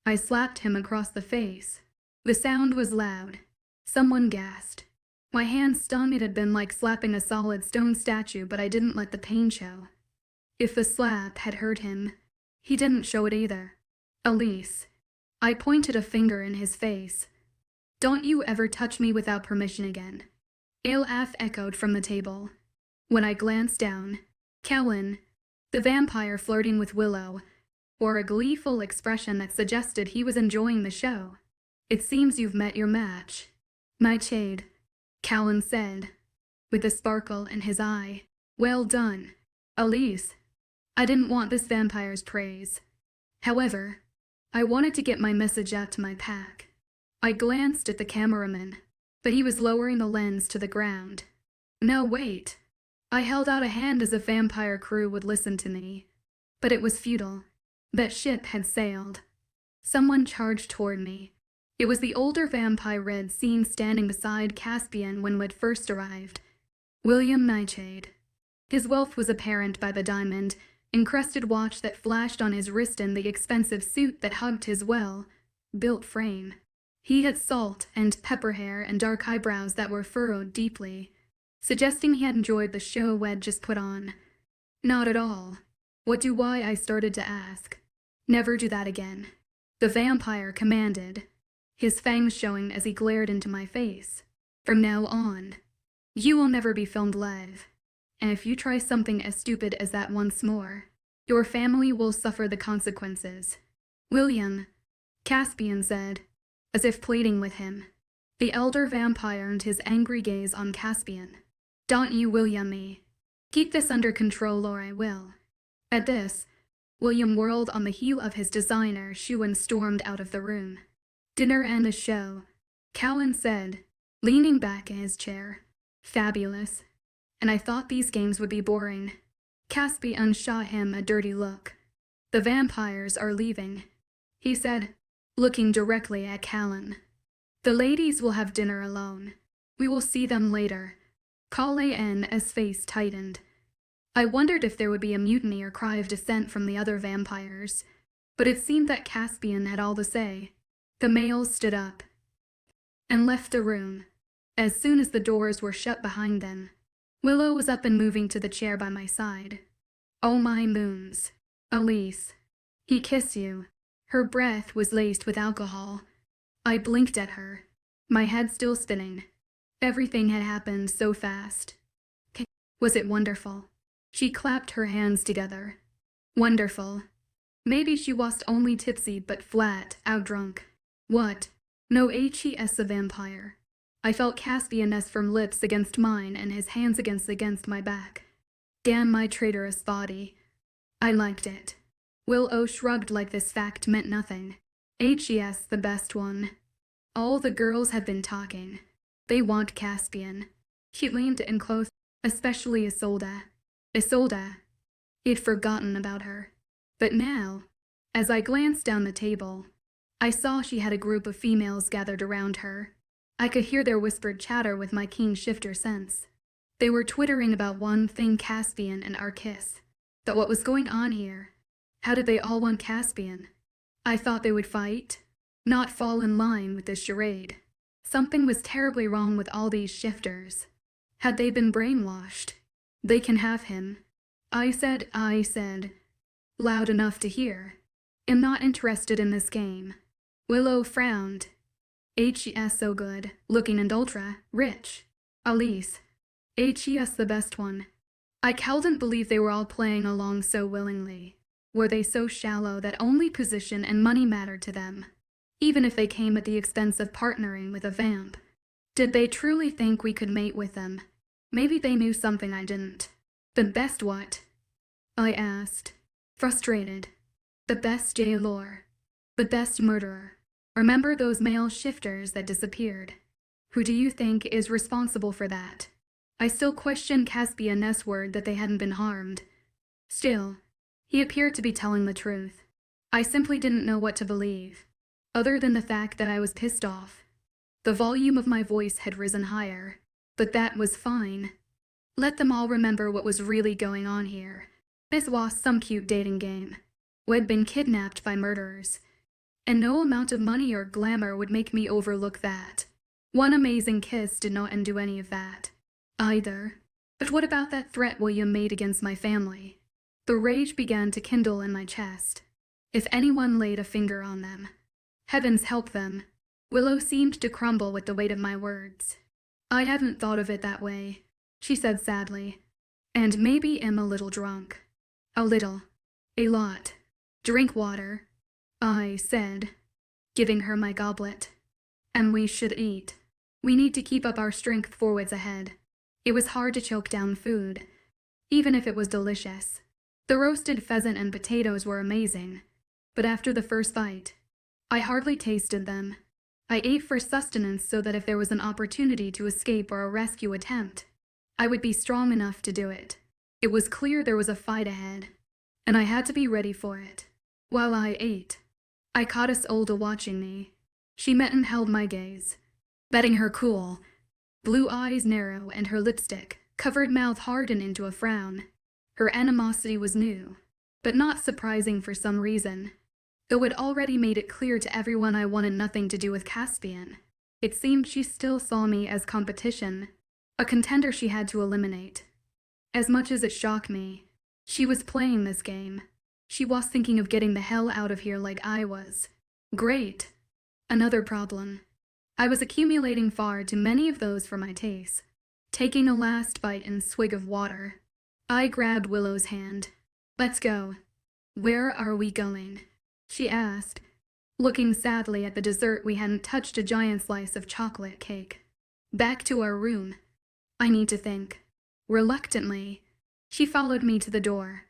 I slapped him across the face. The sound was loud. Someone gasped. My hand stung. It had been like slapping a solid stone statue, but I didn't let the pain show. If the slap had hurt him, he didn't show it either. Elise. I pointed a finger in his face. Don't you ever touch me without permission again. Ilaf echoed from the table. When I glanced down, Kellen, the vampire flirting with Willow, wore a gleeful expression that suggested he was enjoying the show. It seems you've met your match. Nightshade, Callan said, with a sparkle in his eye. Well done, Elise. I didn't want this vampire's praise. However, I wanted to get my message out to my pack. I glanced at the cameraman, but he was lowering the lens to the ground. No, wait. I held out a hand as if vampire crew would listen to me. But it was futile. That ship had sailed. Someone charged toward me. It was the older vampire Red seen standing beside Caspian when we'd first arrived. William Nightshade. His wealth was apparent by the diamond, encrusted watch that flashed on his wrist and the expensive suit that hugged his well-built frame. He had salt and pepper hair and dark eyebrows that were furrowed deeply, suggesting he had enjoyed the show we'd just put on. Not at all. What do I started to ask. Never do that again. The vampire commanded, his fangs showing as he glared into my face. From now on, you will never be filmed live. And if you try something as stupid as that once more, your family will suffer the consequences. William, Caspian said, as if pleading with him. The elder vampire turned his angry gaze on Caspian. Don't you William me. Keep this under control or I will. At this, William whirled on the heel of his designer shoe and stormed out of the room. Dinner and a show, Callan said, leaning back in his chair. Fabulous. And I thought these games would be boring. Caspian shot him a dirty look. The vampires are leaving, he said, looking directly at Callan. The ladies will have dinner alone. We will see them later. Callahan's face tightened. I wondered if there would be a mutiny or cry of dissent from the other vampires, but it seemed that Caspian had all to say. The males stood up and left the room as soon as the doors were shut behind them. Willow was up and moving to the chair by my side. Oh my moons, Elise. He kissed you. Her breath was laced with alcohol. I blinked at her, my head still spinning. Everything had happened so fast. Was it wonderful? She clapped her hands together. Wonderful. Maybe she was only tipsy but flat out drunk. What? No, HES a vampire. I felt Caspian's firm lips against mine and his hands against my back. Damn my traitorous body. I liked it. Willow shrugged like this fact meant nothing. HES the best one. All the girls had been talking. They want Caspian. She leaned in close, especially Isolde. Isolde. He'd forgotten about her. But now, as I glanced down the table, I saw she had a group of females gathered around her. I could hear their whispered chatter with my keen shifter sense. They were twittering about one thing, Caspian and our kiss. But what was going on here? How did they all want Caspian? I thought they would fight, not fall in line with this charade. Something was terribly wrong with all these shifters. Had they been brainwashed? They can have him. I said, loud enough to hear. Am not interested in this game. Willow frowned. HES so good, looking and ultra, rich. Elise. HES the best one. I couldn't believe they were all playing along so willingly. Were they so shallow that only position and money mattered to them, even if they came at the expense of partnering with a vamp? Did they truly think we could mate with them? Maybe they knew something I didn't. The best what? I asked, frustrated. The best jailor. The best murderer. Remember those male shifters that disappeared? Who do you think is responsible for that? I still questioned Caspian's word that they hadn't been harmed. Still, he appeared to be telling the truth. I simply didn't know what to believe, other than the fact that I was pissed off. The volume of my voice had risen higher, but that was fine. Let them all remember what was really going on here. This was some cute dating game. We'd been kidnapped by murderers, and no amount of money or glamour would make me overlook that. One amazing kiss did not undo any of that, either. But what about that threat William made against my family? The rage began to kindle in my chest. If anyone laid a finger on them, heavens help them. Willow seemed to crumble with the weight of my words. I hadn't thought of it that way, she said sadly. And maybe I'm a little drunk. A little. A lot. Drink water, I said, giving her my goblet. And we should eat. We need to keep up our strength forwards ahead. It was hard to choke down food, even if it was delicious. The roasted pheasant and potatoes were amazing, but after the first bite, I hardly tasted them. I ate for sustenance so that if there was an opportunity to escape or a rescue attempt, I would be strong enough to do it. It was clear there was a fight ahead, and I had to be ready for it. While I ate, I caught Isolde watching me. She met and held my gaze, letting her cool, blue eyes narrow and her lipstick covered mouth harden into a frown. Her animosity was new, but not surprising for some reason. Though it already made it clear to everyone I wanted nothing to do with Caspian, it seemed she still saw me as competition, a contender she had to eliminate. As much as it shocked me, she was playing this game. She was thinking of getting the hell out of here like I was. Great. Another problem. I was accumulating far too many of those for my taste. Taking a last bite and swig of water, I grabbed Willow's hand. Let's go. Where are we going? She asked, looking sadly at the dessert we hadn't touched, a giant slice of chocolate cake. Back to our room. I need to think. Reluctantly, she followed me to the door.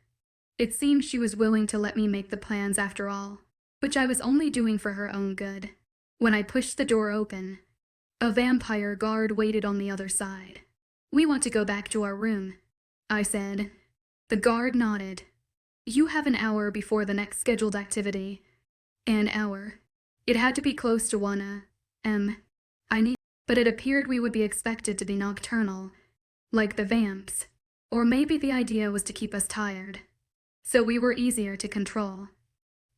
It seemed she was willing to let me make the plans after all, which I was only doing for her own good. When I pushed the door open, a vampire guard waited on the other side. We want to go back to our room, I said. The guard nodded. You have an hour before the next scheduled activity. An hour. It had to be close to 1 a.m. But it appeared we would be expected to be nocturnal, like the vamps. Or maybe the idea was to keep us tired, so we were easier to control.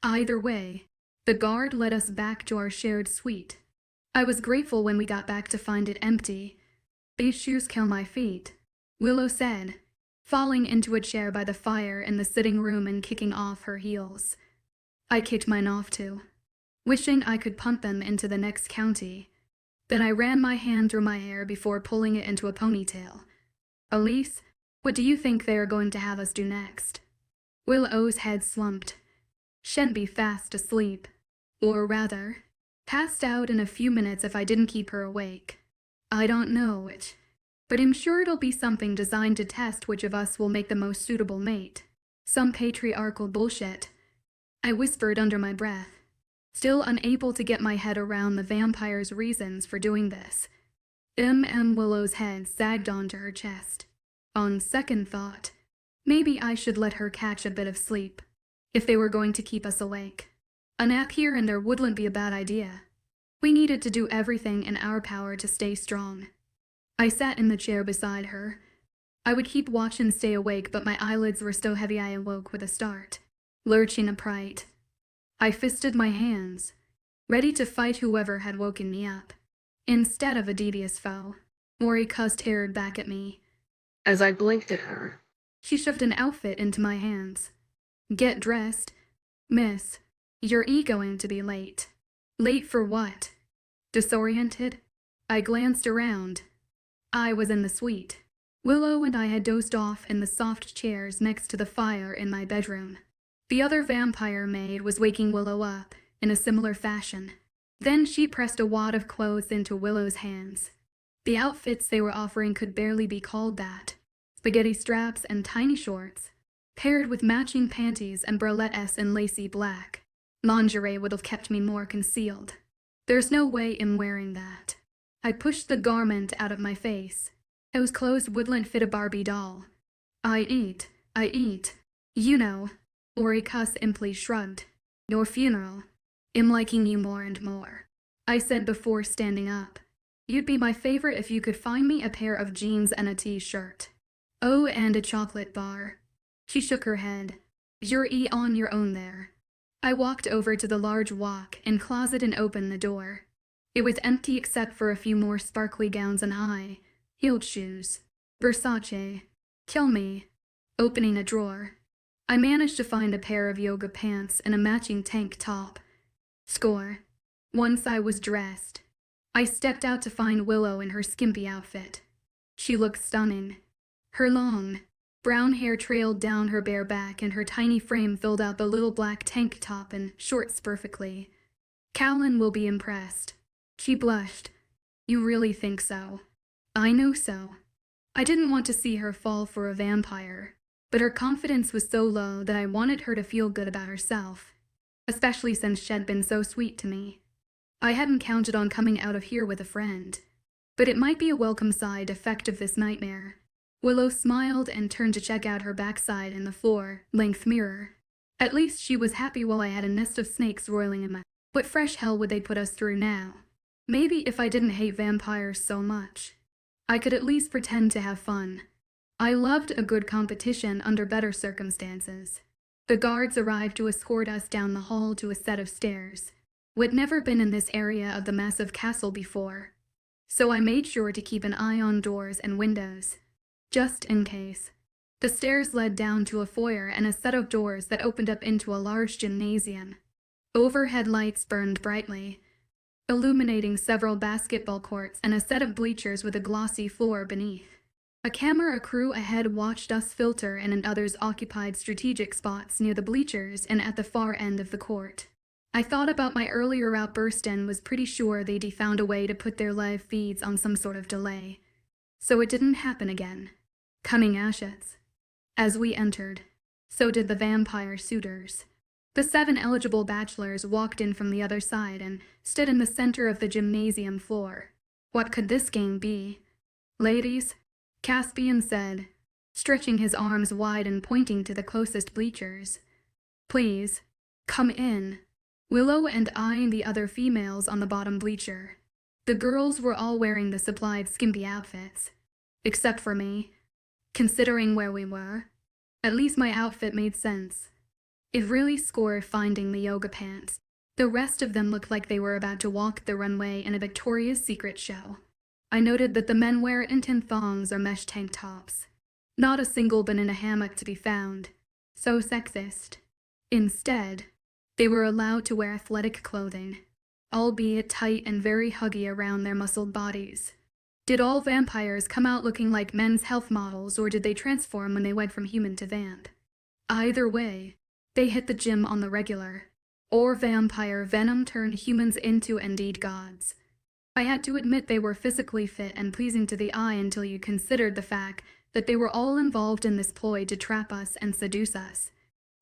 Either way, the guard led us back to our shared suite. I was grateful when we got back to find it empty. These shoes kill my feet, Willow said, falling into a chair by the fire in the sitting room and kicking off her heels. I kicked mine off too, wishing I could punt them into the next county. Then I ran my hand through my hair before pulling it into a ponytail. Elise, what do you think they are going to have us do next? Willow's head slumped. She'd be fast asleep. Or rather, passed out in a few minutes if I didn't keep her awake. I don't know it, but I'm sure it'll be something designed to test which of us will make the most suitable mate. Some patriarchal bullshit. I whispered under my breath, still unable to get my head around the vampire's reasons for doing this. Willow's head sagged onto her chest. On second thought, maybe I should let her catch a bit of sleep, if they were going to keep us awake. A nap here and there wouldn't be a bad idea. We needed to do everything in our power to stay strong. I sat in the chair beside her. I would keep watch and stay awake, but my eyelids were so heavy I awoke with a start, lurching upright. I fisted my hands, ready to fight whoever had woken me up. Instead of a devious foe, Mori stared back at me. As I blinked at her, she shoved an outfit into my hands. Get dressed. Miss, you're going to be late. Late for what? Disoriented, I glanced around. I was in the suite. Willow and I had dozed off in the soft chairs next to the fire in my bedroom. The other vampire maid was waking Willow up in a similar fashion. Then she pressed a wad of clothes into Willow's hands. The outfits they were offering could barely be called that. Spaghetti straps and tiny shorts, paired with matching panties and bralettes in lacy black. Lingerie would have kept me more concealed. There's no way I'm wearing that. I pushed the garment out of my face. Those clothes wouldn't fit a Barbie doll. I eat. You know. Orica simply shrugged. Your funeral. I'm liking you more and more. I said before standing up. You'd be my favorite if you could find me a pair of jeans and a t-shirt. Oh, and a chocolate bar. She shook her head. You're on your own there. I walked over to the large walk-in closet and opened the door. It was empty except for a few more sparkly gowns and high-heeled shoes. Versace. Kill me. Opening a drawer. I managed to find a pair of yoga pants and a matching tank top. Score. Once I was dressed, I stepped out to find Willow in her skimpy outfit. She looked stunning. Her long, brown hair trailed down her bare back and her tiny frame filled out the little black tank top and shorts perfectly. Callan will be impressed. She blushed. You really think so? I know so. I didn't want to see her fall for a vampire, but her confidence was so low that I wanted her to feel good about herself, especially since she'd been so sweet to me. I hadn't counted on coming out of here with a friend, but it might be a welcome side effect of this nightmare. Willow smiled and turned to check out her backside in the floor-length mirror. At least she was happy while I had a nest of snakes roiling in my... What fresh hell would they put us through now? Maybe if I didn't hate vampires so much, I could at least pretend to have fun. I loved a good competition under better circumstances. The guards arrived to escort us down the hall to a set of stairs. We'd never been in this area of the massive castle before, so I made sure to keep an eye on doors and windows, just in case. The stairs led down to a foyer and a set of doors that opened up into a large gymnasium. Overhead lights burned brightly, illuminating several basketball courts and a set of bleachers with a glossy floor beneath. A camera crew ahead watched us filter in and others occupied strategic spots near the bleachers and at the far end of the court. I thought about my earlier outburst and was pretty sure they'd found a way to put their live feeds on some sort of delay, so it didn't happen again. Coming ashes. As we entered, so did the vampire suitors. The 7 eligible bachelors walked in from the other side and stood in the center of the gymnasium floor. What could this game be? Ladies, Caspian said, stretching his arms wide and pointing to the closest bleachers. Please, come in. Willow and I and the other females on the bottom bleacher. The girls were all wearing the supplied skimpy outfits, except for me. Considering where we were, at least my outfit made sense. It really scored finding the yoga pants. The rest of them looked like they were about to walk the runway in a Victoria's Secret show. I noted that the men wear inten thongs or mesh tank tops. Not a single banana hammock to be found. So sexist. Instead, they were allowed to wear athletic clothing, albeit tight and very huggy around their muscled bodies. Did all vampires come out looking like men's health models, or did they transform when they went from human to vamp? Either way, they hit the gym on the regular. Or vampire venom turned humans into indeed gods. I had to admit they were physically fit and pleasing to the eye until you considered the fact that they were all involved in this ploy to trap us and seduce us.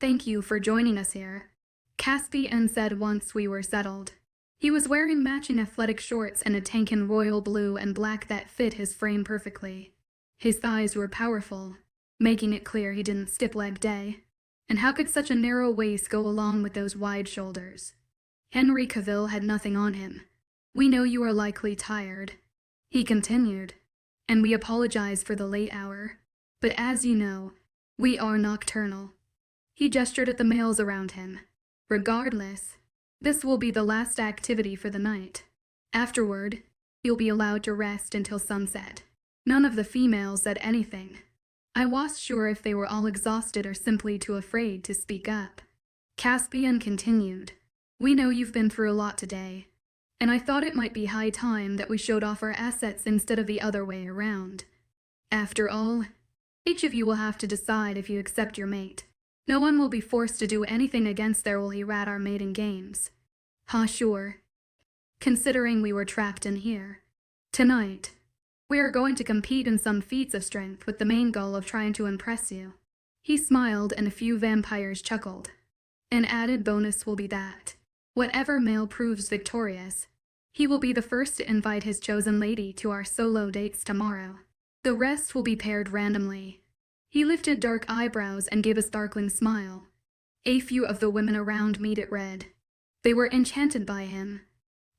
Thank you for joining us here, Caspian said once we were settled. He was wearing matching athletic shorts and a tank in royal blue and black that fit his frame perfectly. His thighs were powerful, making it clear he didn't skip leg day. And how could such a narrow waist go along with those wide shoulders? Henry Cavill had nothing on him. We know you are likely tired, he continued, and we apologize for the late hour. But as you know, we are nocturnal. He gestured at the males around him. Regardless, this will be the last activity for the night. Afterward, you'll be allowed to rest until sunset. None of the females said anything. I wasn't sure if they were all exhausted or simply too afraid to speak up. Caspian continued. We know you've been through a lot today, and I thought it might be high time that we showed off our assets instead of the other way around. After all, each of you will have to decide if you accept your mate. No one will be forced to do anything against their will rat our mating games. Sure. Considering we were trapped in here. Tonight, we are going to compete in some feats of strength with the main goal of trying to impress you. He smiled and a few vampires chuckled. An added bonus will be that, whatever male proves victorious, he will be the first to invite his chosen lady to our solo dates tomorrow. The rest will be paired randomly. He lifted dark eyebrows and gave a sparkling smile. A few of the women around me it read. They were enchanted by him,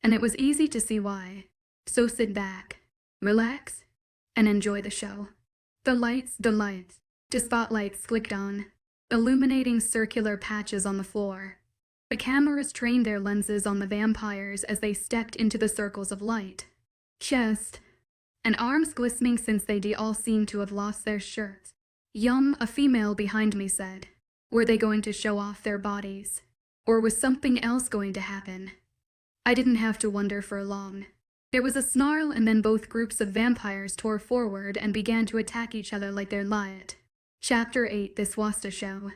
and it was easy to see why. So sit back, relax, and enjoy the show. The lights, the spotlights clicked on, illuminating circular patches on the floor. The cameras trained their lenses on the vampires as they stepped into the circles of light. Chest and arms glistening since they all seemed to have lost their shirts. Yum, a female behind me said. Were they going to show off their bodies? Or was something else going to happen? I didn't have to wonder for long. There was a snarl and then both groups of vampires tore forward and began to attack each other like their light. Chapter 8. This was a show.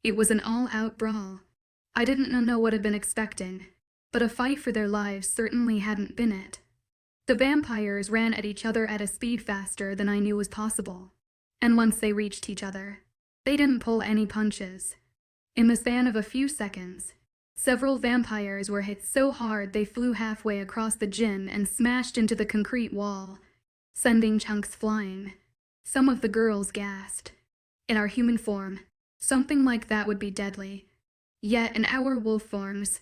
It was an all-out brawl. I didn't know what I'd been expecting, but a fight for their lives certainly hadn't been it. The vampires ran at each other at a speed faster than I knew was possible. And once they reached each other, they didn't pull any punches. In the span of a few seconds, several vampires were hit so hard they flew halfway across the gym and smashed into the concrete wall, sending chunks flying. Some of the girls gasped. In our human form, something like that would be deadly. Yet in our wolf forms,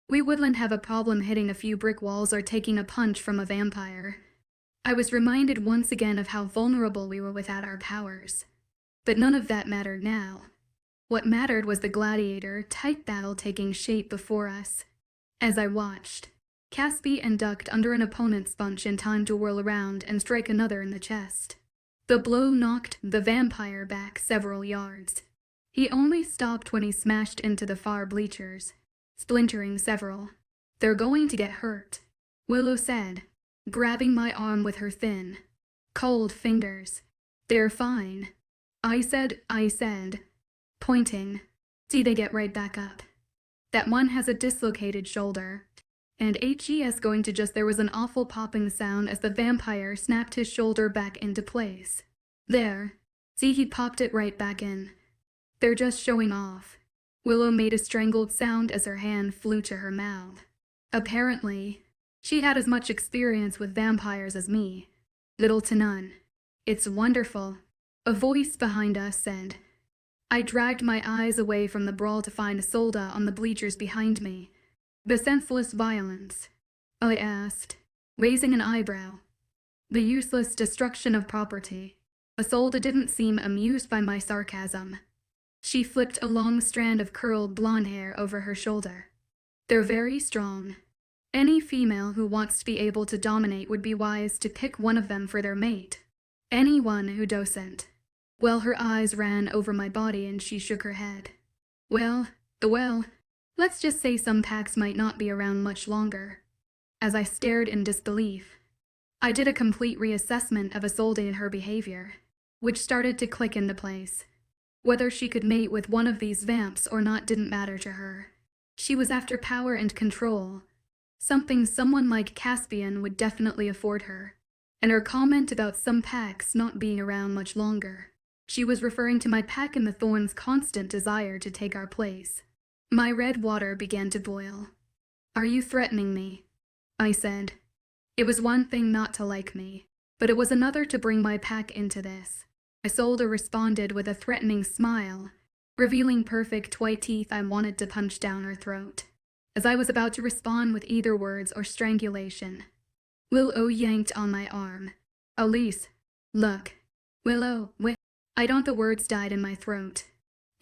we wouldn't have a problem hitting a few brick walls or taking a punch from a vampire. I was reminded once again of how vulnerable we were without our powers. But none of that mattered now. What mattered was the gladiator-type battle taking shape before us. As I watched, Caspian ducked under an opponent's punch in time to whirl around and strike another in the chest. The blow knocked the vampire back several yards. He only stopped when he smashed into the far bleachers, splintering several. They're going to get hurt, Willow said, grabbing my arm with her thin, cold fingers. They're fine, I said, pointing. See, they get right back up. That one has a dislocated shoulder, and HE's going to just. There was an awful popping sound as the vampire snapped his shoulder back into place. There, see, he popped it right back in. They're just showing off. Willow made a strangled sound as her hand flew to her mouth. Apparently, she had as much experience with vampires as me. Little to none. It's wonderful, a voice behind us said. I dragged my eyes away from the brawl to find Isolde on the bleachers behind me. The senseless violence? I asked, raising an eyebrow. The useless destruction of property. Isolde didn't seem amused by my sarcasm. She flipped a long strand of curled blonde hair over her shoulder. They're very strong. Any female who wants to be able to dominate would be wise to pick one of them for their mate. Anyone who doesn't. Well, her eyes ran over my body and she shook her head. Well, let's just say some packs might not be around much longer. As I stared in disbelief, I did a complete reassessment of Isolde and her behavior, which started to click into place. Whether she could mate with one of these vamps or not didn't matter to her. She was after power and control, something someone like Caspian would definitely afford her. And her comment about some packs not being around much longer. She was referring to my pack and the Thorn's constant desire to take our place. My red water began to boil. Are you threatening me? I said. It was one thing not to like me, but it was another to bring my pack into this. Isolde responded with a threatening smile, revealing perfect white teeth. I wanted to punch down her throat, as I was about to respond with either words or strangulation. Willow yanked on my arm. Elise, look. Willow, I don't. The words died in my throat.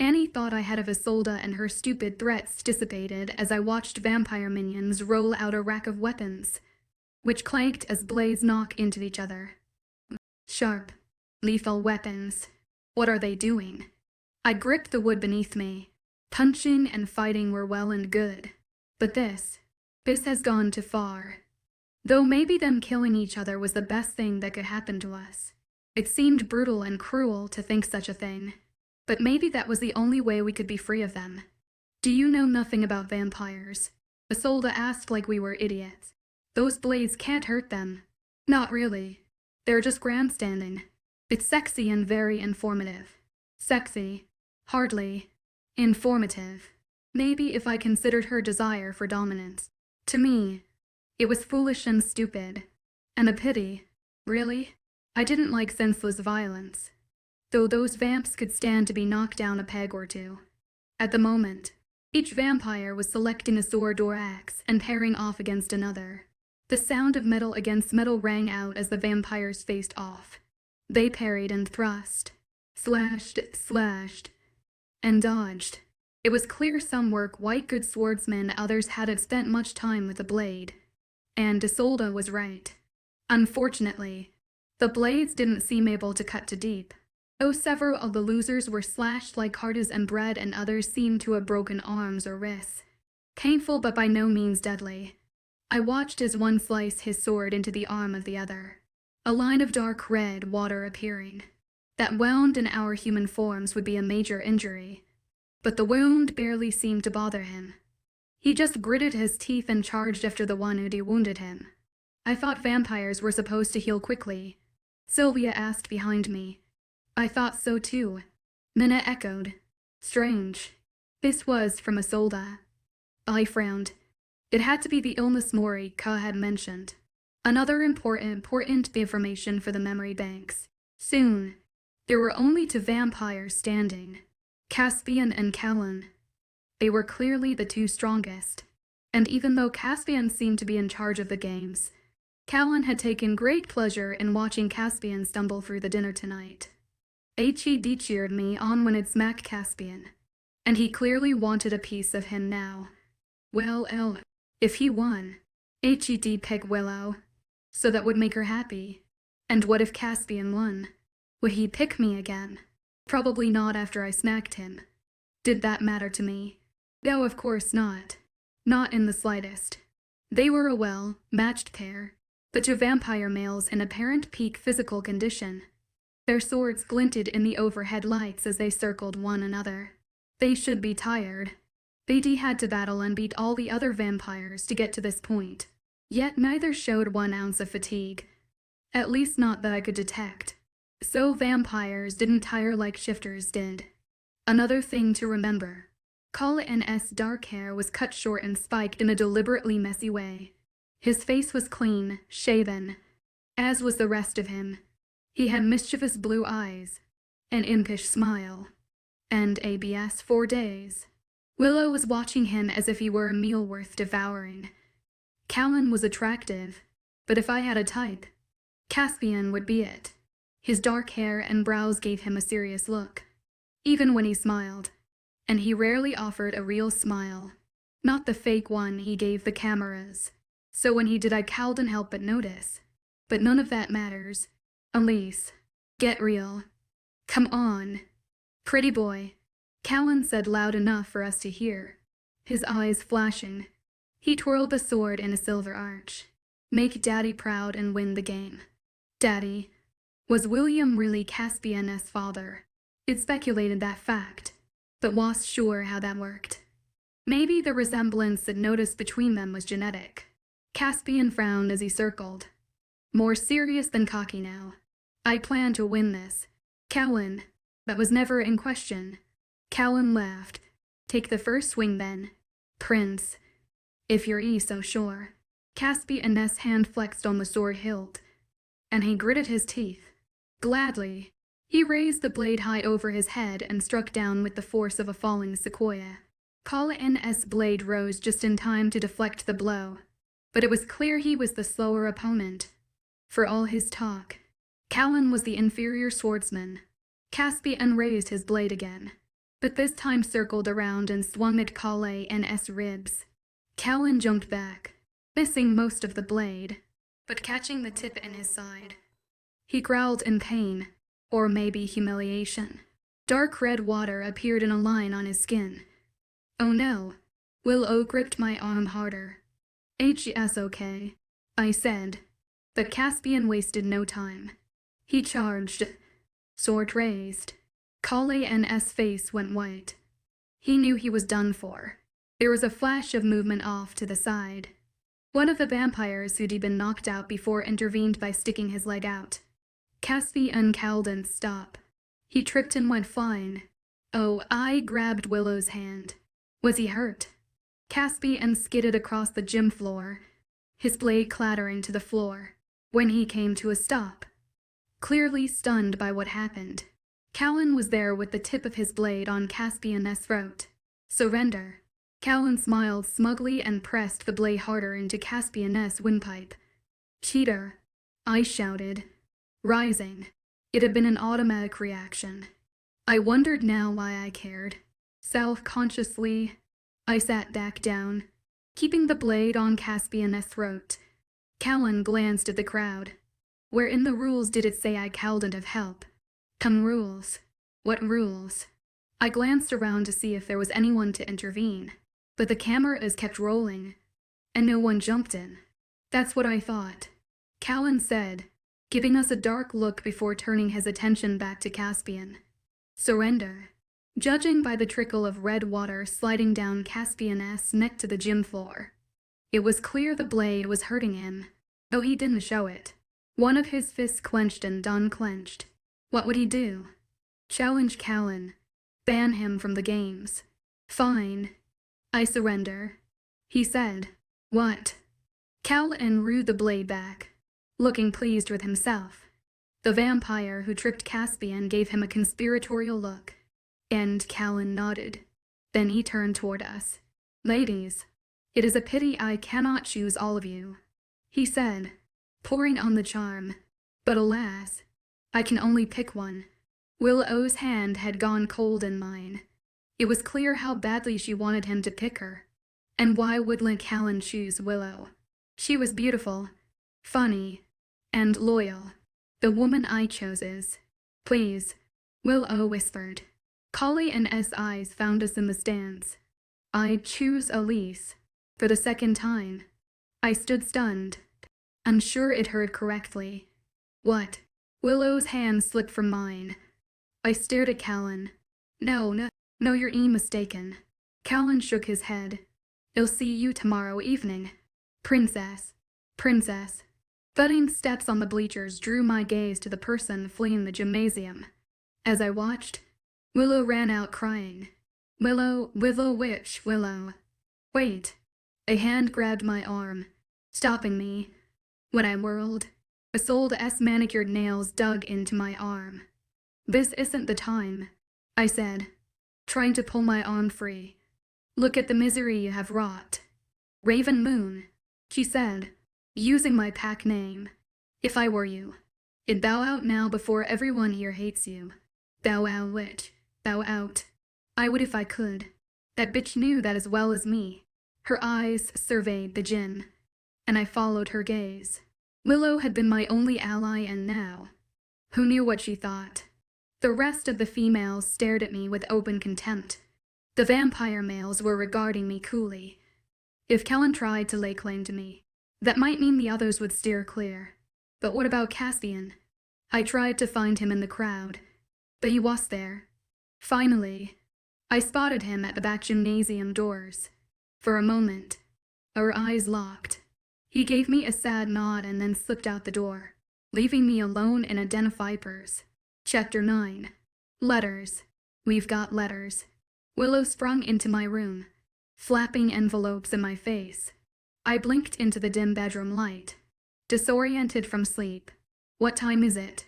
Any thought I had of Isolde and her stupid threats dissipated as I watched vampire minions roll out a rack of weapons, which clanked as blades knocked into each other. Sharp, lethal weapons. What are they doing? I gripped the wood beneath me. Punching and fighting were well and good, but this This has gone too far. Though maybe them killing each other was the best thing that could happen to us. It seemed brutal and cruel to think such a thing. But maybe that was the only way we could be free of them. Do you know nothing about vampires? Isolde asked like we were idiots. Those blades can't hurt them. Not really. They're just grandstanding. It's sexy and very informative. Sexy. Hardly. Informative. Maybe if I considered her desire for dominance. To me, it was foolish and stupid. And a pity. Really? I didn't like senseless violence. Though those vamps could stand to be knocked down a peg or two. At the moment, each vampire was selecting a sword or axe and pairing off against another. The sound of metal against metal rang out as the vampires faced off. They parried and thrust, slashed, and dodged. It was clear some were quite good swordsmen, others hadn't spent much time with the blade. And Isolde was right. Unfortunately, the blades didn't seem able to cut too deep. Though several of the losers were slashed like cards and bread, and others seemed to have broken arms or wrists. Painful but by no means deadly. I watched as one sliced his sword into the arm of the other. A line of dark red water appearing. That wound in our human forms would be a major injury. But the wound barely seemed to bother him. He just gritted his teeth and charged after the one who wounded him. I thought vampires were supposed to heal quickly. Sylvia asked behind me. I thought so too. Minna echoed. Strange. This was from Isolde. I frowned. It had to be the illness Morika had mentioned. Another important information for the memory banks. Soon, there were only 2 vampires standing. Caspian and Callan. They were clearly the 2 strongest. And even though Caspian seemed to be in charge of the games, Callan had taken great pleasure in watching Caspian stumble through the dinner tonight. He cheered me on when it smacked Caspian, and he clearly wanted a piece of him now. Well, if he won, He'd pick Willow, so that would make her happy. And what if Caspian won? Would he pick me again? Probably not after I smacked him. Did that matter to me? No, of course not. Not in the slightest. They were a well-matched pair, the 2 vampire males in apparent peak physical condition. Their swords glinted in the overhead lights as they circled one another. They should be tired. They had to battle and beat all the other vampires to get to this point. Yet neither showed 1 ounce of fatigue. At least not that I could detect. So vampires didn't tire like shifters did. Another thing to remember. Colin's dark hair was cut short and spiked in a deliberately messy way. His face was clean, shaven, as was the rest of him. He had mischievous blue eyes, an impish smile, and ABS 4 days. Willow was watching him as if he were a meal worth devouring. Callan was attractive, but if I had a type, Caspian would be it. His dark hair and brows gave him a serious look, even when he smiled, and he rarely offered a real smile, not the fake one he gave the cameras. So when he did, I couldn't help but notice. But none of that matters. Elise, get real. Come on. Pretty boy, Callan said loud enough for us to hear, his eyes flashing. He twirled the sword in a silver arch. Make Daddy proud and win the game. Daddy. Was William really Caspian's father? It speculated that fact, but wasn't sure how that worked. Maybe the resemblance it noticed between them was genetic. Caspian frowned as he circled. More serious than cocky now. I plan to win this. Callan. That was never in question. Callan laughed. Take the first swing then. Prince. If you're so sure. Caspian's hand flexed on the sword hilt, and he gritted his teeth. Gladly. He raised the blade high over his head and struck down with the force of a falling sequoia. Colin's blade rose just in time to deflect the blow, but it was clear he was the slower opponent. For all his talk, Callan was the inferior swordsman. Caspian raised his blade again, but this time circled around and swung at Colin's ribs. Callan jumped back, missing most of the blade, but catching the tip in his side. He growled in pain, or maybe humiliation. Dark red water appeared in a line on his skin. Oh no. Willow gripped my arm harder. "It's okay," I said. But Caspian wasted no time. He charged, sword raised. Caspian's face went white. He knew he was done for. There was a flash of movement off to the side. One of the vampires who'd been knocked out before intervened by sticking his leg out. Caspian didn't stop. He tripped and went flying. Oh, I grabbed Willow's hand. Was he hurt? Caspian skidded across the gym floor, his blade clattering to the floor, when he came to a stop. Clearly stunned by what happened, Callan was there with the tip of his blade on Caspian's throat. "Surrender." Callan smiled smugly and pressed the blade harder into Caspian's windpipe. "Cheater," I shouted, rising. It had been an automatic reaction. I wondered now why I cared. Self-consciously, I sat back down, keeping the blade on Caspian's throat. Callan glanced at the crowd. Where in the rules did it say I couldn't have help? Come rules. What rules? I glanced around to see if there was anyone to intervene, but the cameras kept rolling, and no one jumped in. "That's what I thought," Callan said, giving us a dark look before turning his attention back to Caspian. "Surrender." Judging by the trickle of red water sliding down Caspian's neck to the gym floor, it was clear the blade was hurting him, though he didn't show it. One of his fists clenched and unclenched. What would he do? Challenge Callan. Ban him from the games. "Fine. I surrender," he said. "What?" Callan drew the blade back, looking pleased with himself. The vampire who tricked Caspian gave him a conspiratorial look, and Callan nodded. Then he turned toward us. "Ladies, it is a pity I cannot choose all of you," he said, pouring on the charm. "But alas, I can only pick one." Willow's hand had gone cold in mine. It was clear how badly she wanted him to pick her. And why wouldn't Callan choose Willow? She was beautiful, funny, and loyal. "The woman I chose is." "Please," Willow whispered. Caspian's eyes found us in the stands. "I'd choose Elise." For the second time, I stood stunned, unsure it heard correctly. "What?" Willow's hand slipped from mine. I stared at Callan. No, you're mistaken." Callan shook his head. "I'll see you tomorrow evening." Princess. Thudding steps on the bleachers drew my gaze to the person fleeing the gymnasium. As I watched, Willow ran out crying. Willow, witch, Willow. "Wait." A hand grabbed my arm, stopping me. When I whirled, a soul's manicured nails dug into my arm. "This isn't the time," I said, trying to pull my arm free. "Look at the misery you have wrought." "Raven Moon," she said, using my pack name. "If I were you, I'd bow out now before everyone here hates you." "Bow out, witch. Bow out." "I would if I could. That bitch knew that as well as me." Her eyes surveyed the gym, and I followed her gaze. Willow had been my only ally, and now, who knew what she thought? The rest of the females stared at me with open contempt. The vampire males were regarding me coolly. If Callan tried to lay claim to me, that might mean the others would steer clear. But what about Caspian? I tried to find him in the crowd, but he was there. Finally, I spotted him at the back gymnasium doors. For a moment, our eyes locked. He gave me a sad nod and then slipped out the door, leaving me alone in a den of vipers. Chapter 9. Letters. We've got letters. Willow sprung into my room, flapping envelopes in my face. I blinked into the dim bedroom light, disoriented from sleep. "What time is it?"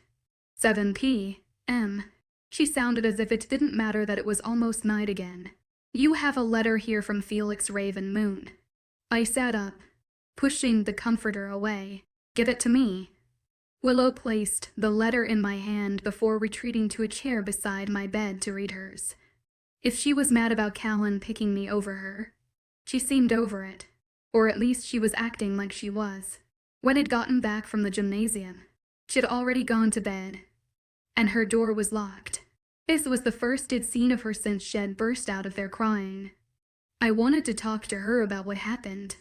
7 p.m. She sounded as if it didn't matter that it was almost night again. "You have a letter here from Felix Raven Moon." I sat up, pushing the comforter away. "Give it to me." Willow placed the letter in my hand before retreating to a chair beside my bed to read hers. If she was mad about Callan picking me over her, she seemed over it, or at least she was acting like she was. When I'd gotten back from the gymnasium, she'd already gone to bed, and her door was locked. This was the first I'd seen of her since she'd burst out of there crying. I wanted to talk to her about what happened,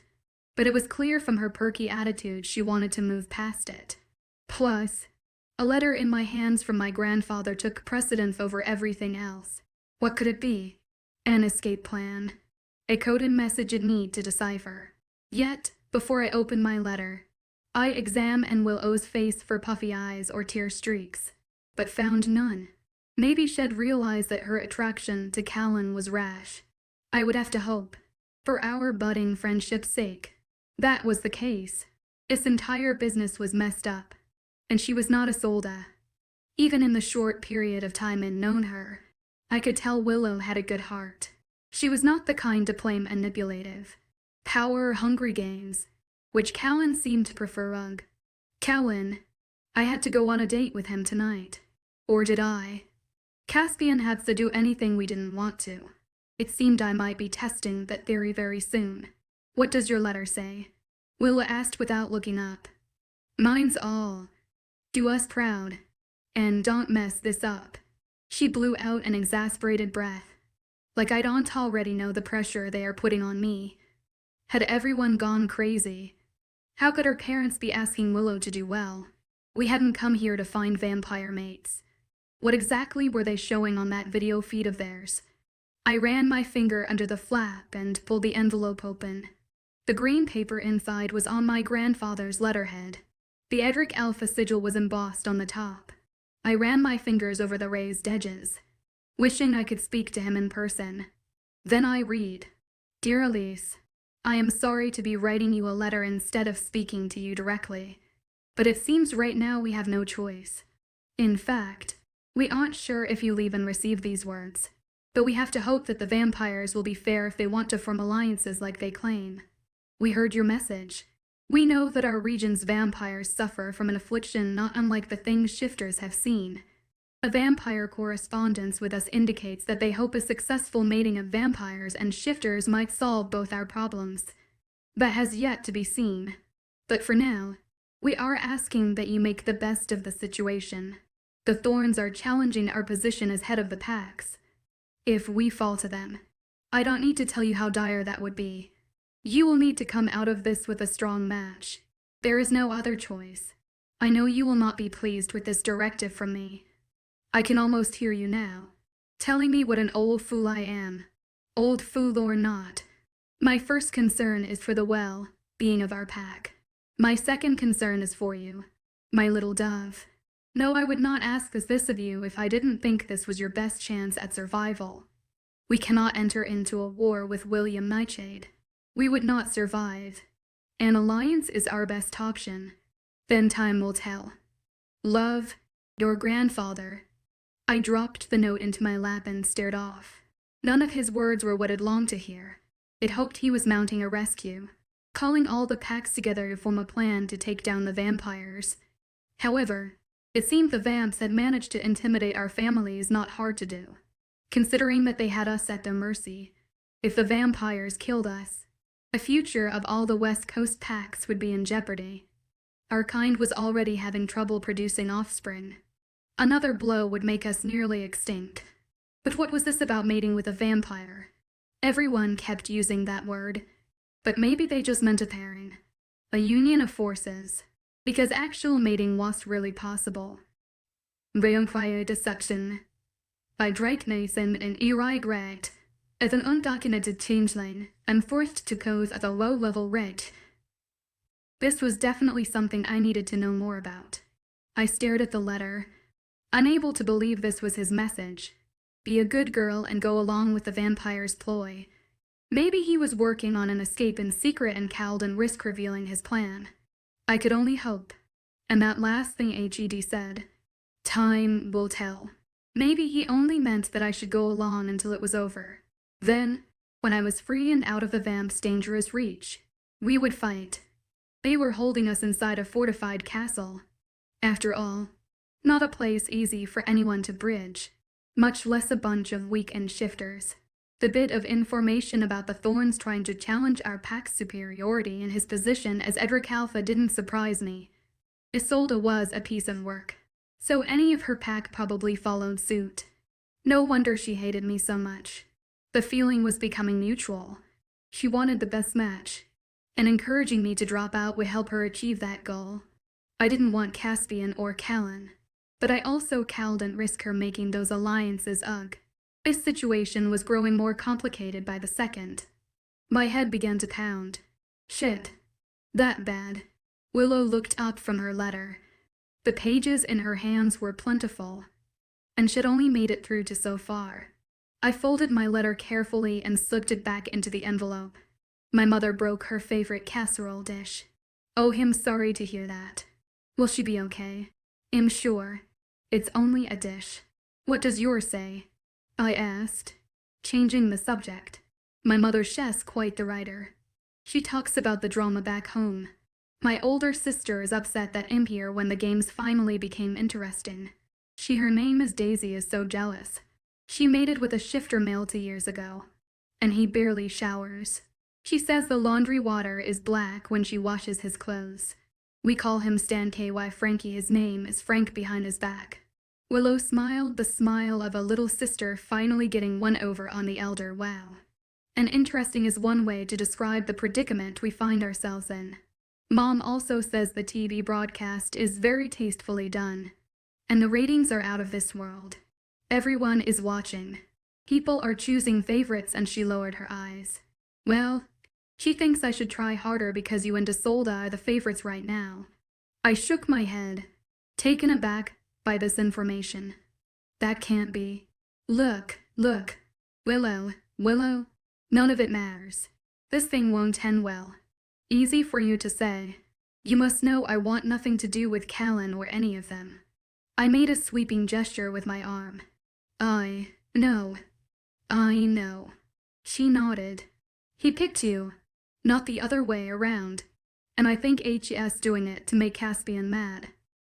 but it was clear from her perky attitude she wanted to move past it. Plus, a letter in my hands from my grandfather took precedence over everything else. What could it be? An escape plan. A coded message I'd need to decipher. Yet, before I opened my letter, I examined Willow's face for puffy eyes or tear streaks, but found none. Maybe she'd realized that her attraction to Callan was rash. I would have to hope, for our budding friendship's sake, that was the case. Its entire business was messed up, and she was not Isolde. Even in the short period of time I'd known her, I could tell Willow had a good heart. She was not the kind to play manipulative, power-hungry games, which Callan seemed to prefer. Callan, I had to go on a date with him tonight. Or did I? Caspian had to do anything we didn't want to. It seemed I might be testing that theory very soon. What does your letter say? Willow asked without looking up. Mine's all. Do us proud. And don't mess this up. She blew out an exasperated breath. Like I don't already know the pressure they are putting on me. Had everyone gone crazy? How could her parents be asking Willow to do well? We hadn't come here to find vampire mates. What exactly were they showing on that video feed of theirs? I ran my finger under the flap and pulled the envelope open. The green paper inside was on my grandfather's letterhead. The Edric Alpha sigil was embossed on the top. I ran my fingers over the raised edges, wishing I could speak to him in person. Then I read, Dear Elise, I am sorry to be writing you a letter instead of speaking to you directly, but it seems right now we have no choice. In fact, we aren't sure if you'll even receive these words, but we have to hope that the vampires will be fair if they want to form alliances like they claim. We heard your message. We know that our region's vampires suffer from an affliction not unlike the things shifters have seen. A vampire correspondence with us indicates that they hope a successful mating of vampires and shifters might solve both our problems. That has yet to be seen. But for now, we are asking that you make the best of the situation. The Thorns are challenging our position as head of the packs. If we fall to them, I don't need to tell you how dire that would be. You will need to come out of this with a strong match. There is no other choice. I know you will not be pleased with this directive from me. I can almost hear you now, telling me what an old fool I am. Old fool or not. My first concern is for the well-being of our pack. My second concern is for you, my little dove. No, I would not ask this of you if I didn't think this was your best chance at survival. We cannot enter into a war with William Nightshade. We would not survive. An alliance is our best option. Then time will tell. Love, your grandfather. I dropped the note into my lap and stared off. None of his words were what I'd longed to hear. It hoped he was mounting a rescue, calling all the packs together to form a plan to take down the vampires. However, it seemed the vamps had managed to intimidate our families not hard to do, considering that they had us at their mercy. If the vampires killed us, the future of all the West Coast packs would be in jeopardy. Our kind was already having trouble producing offspring. Another blow would make us nearly extinct. But what was this about mating with a vampire? Everyone kept using that word, but maybe they just meant a pairing. A union of forces, because actual mating was really possible. Vampire deception. By Drake Nason and Eri Grant, as an undocumented changeling, and forced to code at a low-level rate. This was definitely something I needed to know more about. I stared at the letter, unable to believe this was his message. Be a good girl and go along with the vampire's ploy. Maybe he was working on an escape in secret and cowed and risk revealing his plan. I could only hope. And that last thing HED said, time will tell. Maybe he only meant that I should go along until it was over. Then, when I was free and out of the vamp's dangerous reach, we would fight. They were holding us inside a fortified castle. After all, not a place easy for anyone to bridge, much less a bunch of weak-end shifters. The bit of information about the Thorns trying to challenge our pack's superiority in his position as Edric Alpha didn't surprise me. Isolde was a piece of work, so any of her pack probably followed suit. No wonder she hated me so much. The feeling was becoming mutual. She wanted the best match. and encouraging me to drop out would help her achieve that goal. I didn't want Caspian or Callan, but I also couldn't risk her making those alliances. Ugh. This situation was growing more complicated by the second. My head began to pound. Shit. That bad. Willow looked up from her letter. The pages in her hands were plentiful, and she'd only made it through to so far. I folded my letter carefully and slipped it back into the envelope. My mother broke her favorite casserole dish. Oh, I'm sorry to hear that. Will she be okay? I'm sure. It's only a dish. What does yours say? I asked, changing the subject. My mother, she's quite the writer. She talks about the drama back home. My older sister is upset that I'm here when the games finally became interesting. Her name is Daisy, is so jealous. She mated with a shifter male 2 years ago, and he barely showers. She says the laundry water is black when she washes his clothes. We call him Stan KY Frankie. His name is Frank behind his back. Willow smiled, the smile of a little sister finally getting one over on the elder. Wow. And interesting is one way to describe the predicament we find ourselves in. Mom also says the TV broadcast is very tastefully done, and the ratings are out of this world. Everyone is watching. People are choosing favorites, and she lowered her eyes. Well, she thinks I should try harder because you and Isolde are the favorites right now. I shook my head, taken aback by this information. That can't be. Look. Willow. None of it matters. This thing won't end well. Easy for you to say. You must know I want nothing to do with Callan or any of them. I made a sweeping gesture with my arm. I know. She nodded. He picked you, not the other way around. And I think HES doing it to make Caspian mad.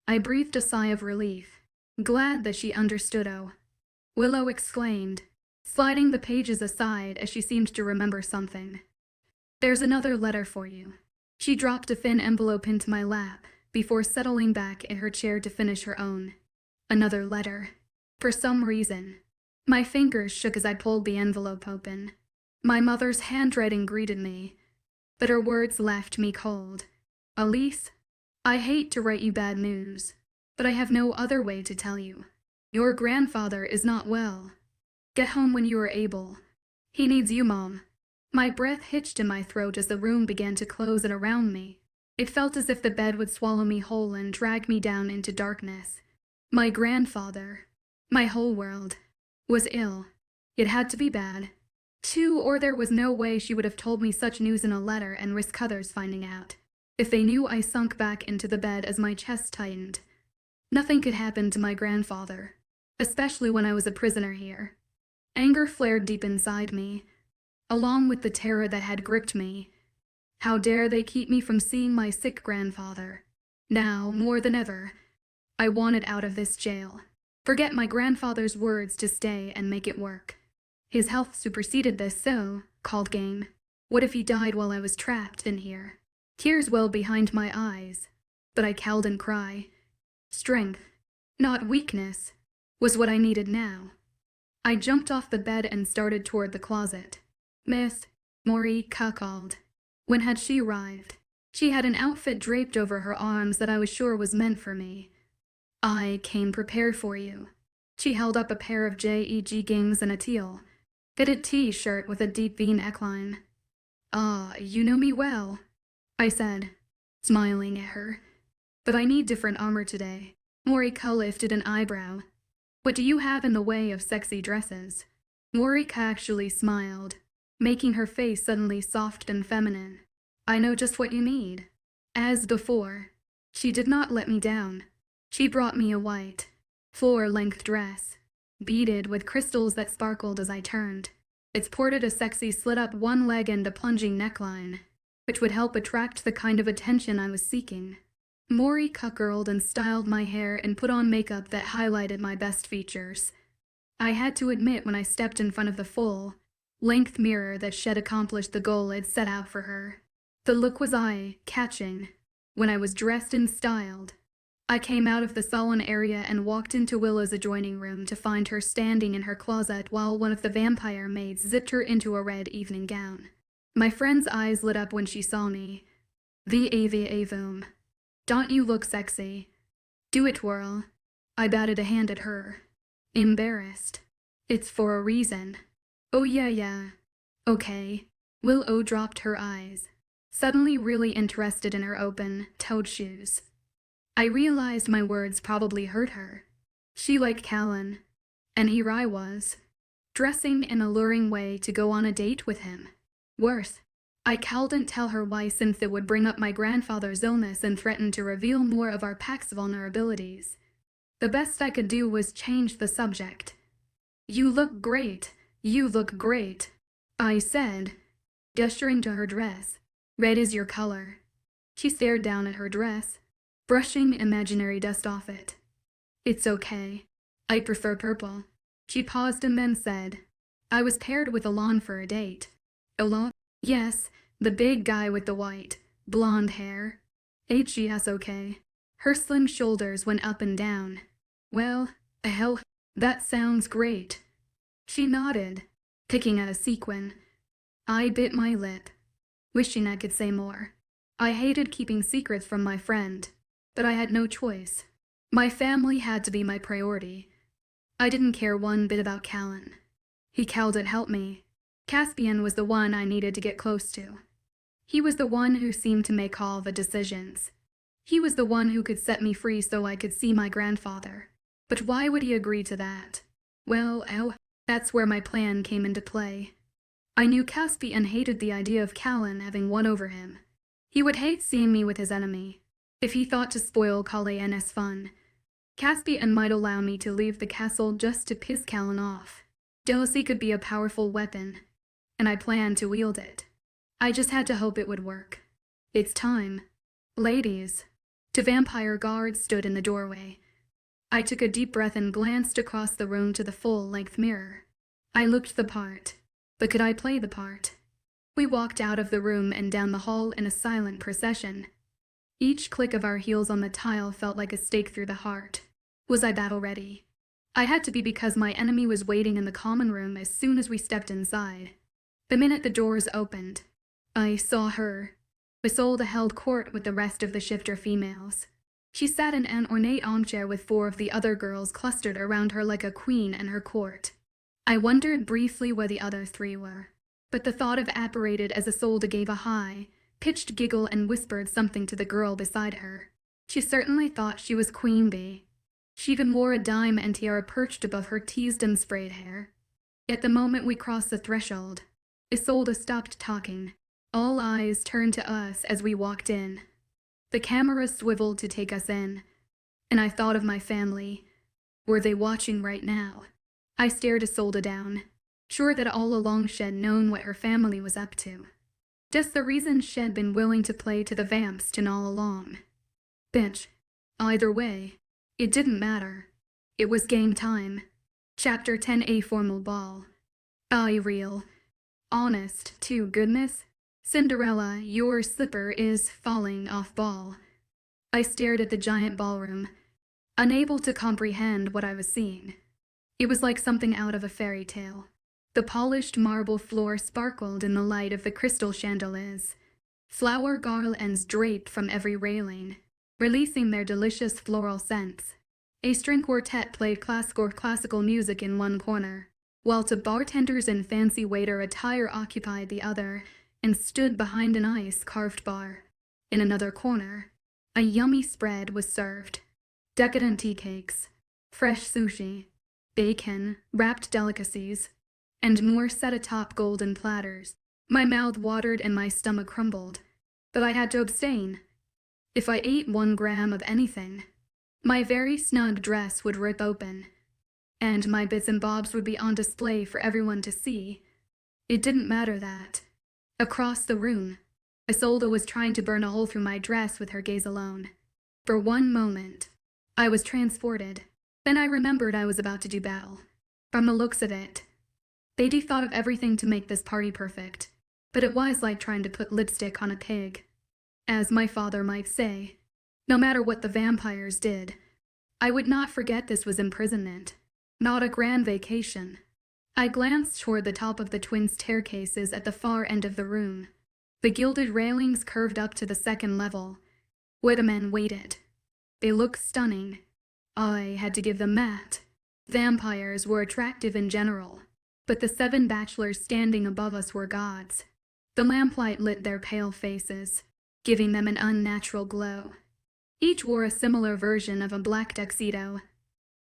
I breathed a sigh of relief, glad that she understood. Oh, Willow exclaimed, sliding the pages aside as she seemed to remember something. There's another letter for you. She dropped a thin envelope into my lap before settling back in her chair to finish her own. Another letter. For some reason, my fingers shook as I pulled the envelope open. My mother's handwriting greeted me, but her words left me cold. Elise, I hate to write you bad news, but I have no other way to tell you. Your grandfather is not well. Get home when you are able. He needs you, Mom. My breath hitched in my throat as the room began to close in around me. It felt as if the bed would swallow me whole and drag me down into darkness. My grandfather, my whole world, was ill. It had to be bad, too, or there was no way she would have told me such news in a letter and risk others finding out. If they knew, I sunk back into the bed as my chest tightened. Nothing could happen to my grandfather, especially when I was a prisoner here. Anger flared deep inside me, along with the terror that had gripped me. How dare they keep me from seeing my sick grandfather? Now, more than ever, I wanted out of this jail. Forget my grandfather's words to stay and make it work. His health superseded this so-called game. What if he died while I was trapped in here? Tears welled behind my eyes, but I cowed and cried. Strength, not weakness, was what I needed now. I jumped off the bed and started toward the closet. Miss Morika called. When had she arrived? She had an outfit draped over her arms that I was sure was meant for me. I came prepared for you. She held up a pair of JEG ginghams and a teal-fitted T-shirt with a deep V neckline. Ah, you know me well, I said, smiling at her. But I need different armor today. Morika lifted an eyebrow. What do you have in the way of sexy dresses? Morika actually smiled, making her face suddenly soft and feminine. I know just what you need. As before, she did not let me down. She brought me a white, floor-length dress, beaded with crystals that sparkled as I turned. It sported a sexy slit-up one leg and a plunging neckline, which would help attract the kind of attention I was seeking. Morika curled and styled my hair and put on makeup that highlighted my best features. I had to admit when I stepped in front of the full-length mirror that she'd accomplished the goal I'd set out for her. The look was eye-catching. When I was dressed and styled, I came out of the salon area and walked into Willow's adjoining room to find her standing in her closet while one of the vampire maids zipped her into a red evening gown. My friend's eyes lit up when she saw me. Avum. Don't you look sexy? Do it, twirl. I batted a hand at her. Embarrassed. It's for a reason. Oh yeah. Okay. Willow dropped her eyes, suddenly really interested in her open-toed shoes. I realized my words probably hurt her. She liked Callan, and here I was, dressing in an alluring way to go on a date with him. Worse, I couldn't tell her why Cynthia would bring up my grandfather's illness and threaten to reveal more of our pack's vulnerabilities. The best I could do was change the subject. You look great, I said, gesturing to her dress. Red is your color. She stared down at her dress, brushing imaginary dust off it. It's okay. I prefer purple. She paused and then said, I was paired with Alon for a date. Alon? Yes, the big guy with the white, blonde hair. HGS okay. Her slim shoulders went up and down. Well, hell, that sounds great. She nodded, picking at a sequin. I bit my lip, wishing I could say more. I hated keeping secrets from my friend, but I had no choice. My family had to be my priority. I didn't care one bit about Callan. He couldn't help me. Caspian was the one I needed to get close to. He was the one who seemed to make all the decisions. He was the one who could set me free so I could see my grandfather. But why would he agree to that? Well, that's where my plan came into play. I knew Caspian hated the idea of Callan having won over him. He would hate seeing me with his enemy. If he thought to spoil Calan's fun, Caspian might allow me to leave the castle just to piss Callan off. Jealousy could be a powerful weapon, and I planned to wield it. I just had to hope it would work. It's time. Ladies. Two vampire guards stood in the doorway. I took a deep breath and glanced across the room to the full-length mirror. I looked the part. But could I play the part? We walked out of the room and down the hall in a silent procession. Each click of our heels on the tile felt like a stake through the heart. Was I battle ready? I had to be because my enemy was waiting in the common room as soon as we stepped inside. The minute the doors opened, I saw her. Isolde held court with the rest of the shifter females. She sat in an ornate armchair with 4 of the other girls clustered around her like a queen in her court. I wondered briefly where the other 3 were, but the thought evaporated as Isolde gave a high-pitched giggle and whispered something to the girl beside her. She certainly thought she was queen bee. She even wore a dime and tiara perched above her teased and sprayed hair. At the moment we crossed the threshold, Isolde stopped talking. All eyes turned to us as we walked in. The camera swiveled to take us in, and I thought of my family. Were they watching right now? I stared Isolde down, sure that all along she'd known what her family was up to. Just the reason she'd been willing to play to the vamps to all along. Bitch. Either way, it didn't matter. It was game time. Chapter 10, A Formal Ball. I real. Honest to goodness. Cinderella, your slipper is falling off ball. I stared at the giant ballroom, unable to comprehend what I was seeing. It was like something out of a fairy tale. The polished marble floor sparkled in the light of the crystal chandeliers. Flower garlands draped from every railing, releasing their delicious floral scents. A string quartet played classical music in one corner, while 2 bartenders in fancy waiter attire occupied the other and stood behind an ice-carved bar. In another corner, a yummy spread was served. Decadent tea cakes, fresh sushi, bacon, wrapped delicacies, and more set atop golden platters. My mouth watered and my stomach crumbled, but I had to abstain. If I ate 1 gram of anything, my very snug dress would rip open, and my bits and bobs would be on display for everyone to see. It didn't matter that. Across the room, Isolde was trying to burn a hole through my dress with her gaze alone. For one moment, I was transported. Then I remembered I was about to do battle. From the looks of it, they'd thought of everything to make this party perfect, but it was like trying to put lipstick on a pig. As my father might say, no matter what the vampires did, I would not forget this was imprisonment, not a grand vacation. I glanced toward the top of the twin staircases at the far end of the room. The gilded railings curved up to the second level, where the men waited. They looked stunning. I had to give them that. Vampires were attractive in general, but the 7 bachelors standing above us were gods. The lamplight lit their pale faces, giving them an unnatural glow. Each wore a similar version of a black tuxedo,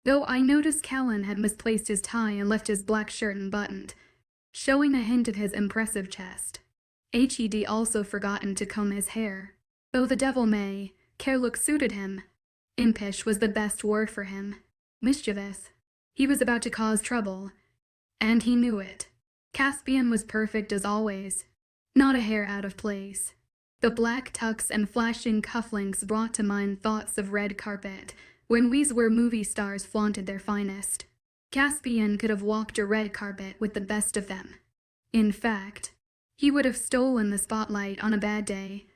though I noticed Callan had misplaced his tie and left his black shirt unbuttoned, showing a hint of his impressive chest. Hed also forgotten to comb his hair, though the devil may care look suited him. Impish was the best word for him. Mischievous. He was about to cause trouble, and he knew it. Caspian was perfect as always, not a hair out of place. The black tux and flashing cufflinks brought to mind thoughts of red carpet, when where movie stars flaunted their finest. Caspian could have walked a red carpet with the best of them. In fact, he would have stolen the spotlight on a bad day.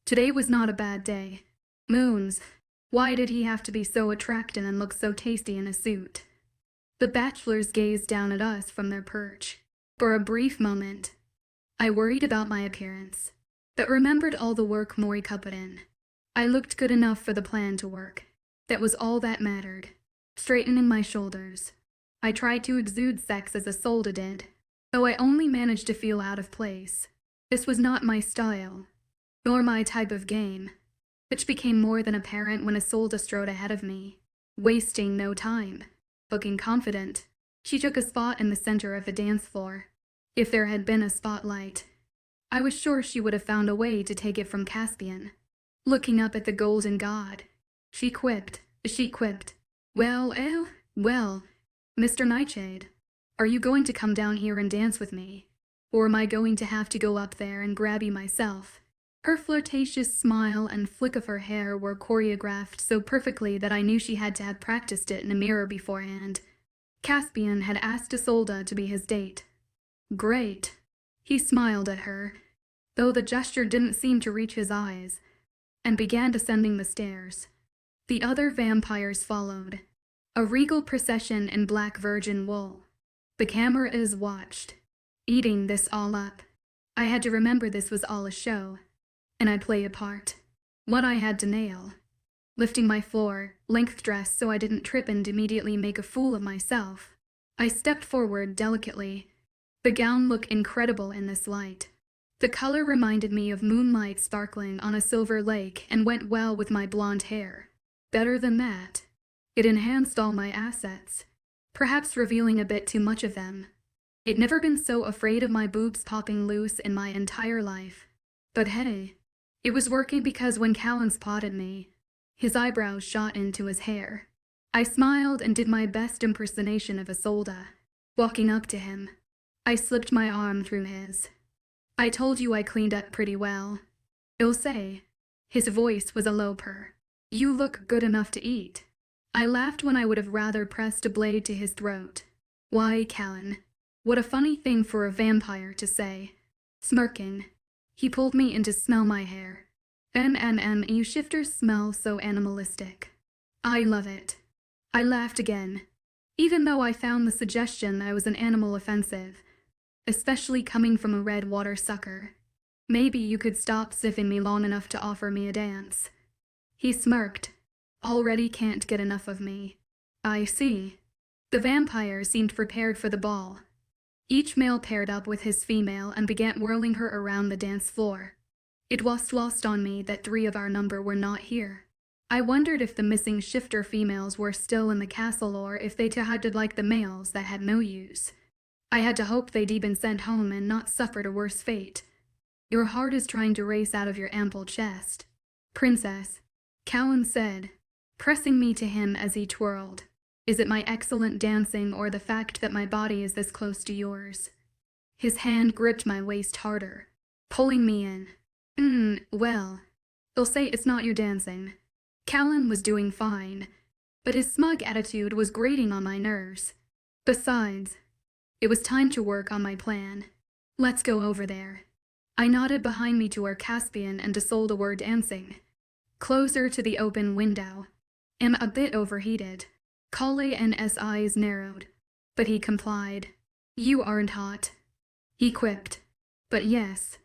Today was not a bad day. Moons. Why did he have to be so attractive and look so tasty in a suit? The bachelors gazed down at us from their perch. For a brief moment, I worried about my appearance, but remembered all the work Morika put in. I looked good enough for the plan to work. That was all that mattered. Straightening my shoulders, I tried to exude sex as Isolde did, though I only managed to feel out of place. This was not my style, nor my type of game, which became more than apparent when Isolde strode ahead of me, wasting no time. Looking confident, she took a spot in the center of the dance floor. If there had been a spotlight, I was sure she would have found a way to take it from Caspian. Looking up at the golden god, she quipped, well, Mr. Nightshade, are you going to come down here and dance with me? Or am I going to have to go up there and grab you myself? Her flirtatious smile and flick of her hair were choreographed so perfectly that I knew she had to have practiced it in a mirror beforehand. Caspian had asked Isolde to be his date. Great. He smiled at her, though the gesture didn't seem to reach his eyes, and began descending the stairs. The other vampires followed, a regal procession in black virgin wool. The camera is watched. Eating this all up, I had to remember this was all a show, and I'd play a part. What I had to nail. Lifting my floor-length dress so I didn't trip and immediately make a fool of myself, I stepped forward delicately. The gown looked incredible in this light. The color reminded me of moonlight sparkling on a silver lake and went well with my blonde hair. Better than that, it enhanced all my assets, perhaps revealing a bit too much of them. I'd never been so afraid of my boobs popping loose in my entire life. But hey, it was working because when Callan spotted me, his eyebrows shot into his hair. I smiled and did my best impersonation of Isolde. Walking up to him, I slipped my arm through his. I told you I cleaned up pretty well. You'll say. His voice was a low purr. You look good enough to eat. I laughed when I would have rather pressed a blade to his throat. Why, Callan, what a funny thing for a vampire to say. Smirking, he pulled me in to smell my hair. You shifters smell so animalistic. I love it. I laughed again, even though I found the suggestion that I was an animal offensive, especially coming from a red water sucker. Maybe you could stop sniffing me long enough to offer me a dance. He smirked. Already can't get enough of me. I see. The vampire seemed prepared for the ball. Each male paired up with his female and began whirling her around the dance floor. It was lost on me that 3 of our number were not here. I wondered if the missing shifter females were still in the castle or if they had like the males that had no use. I had to hope they'd been sent home and not suffered a worse fate. Your heart is trying to race out of your ample chest. Princess, Callan said, pressing me to him as he twirled. Is it my excellent dancing or the fact that my body is this close to yours? His hand gripped my waist harder, pulling me in. Well, they'll say it's not your dancing. Callan was doing fine, but his smug attitude was grating on my nerves. Besides, it was time to work on my plan. Let's go over there. I nodded behind me to where Caspian and Isolde were dancing, closer to the open window. Am a bit overheated. Kale and S eyes narrowed, but he complied. You aren't hot, he quipped. But yes,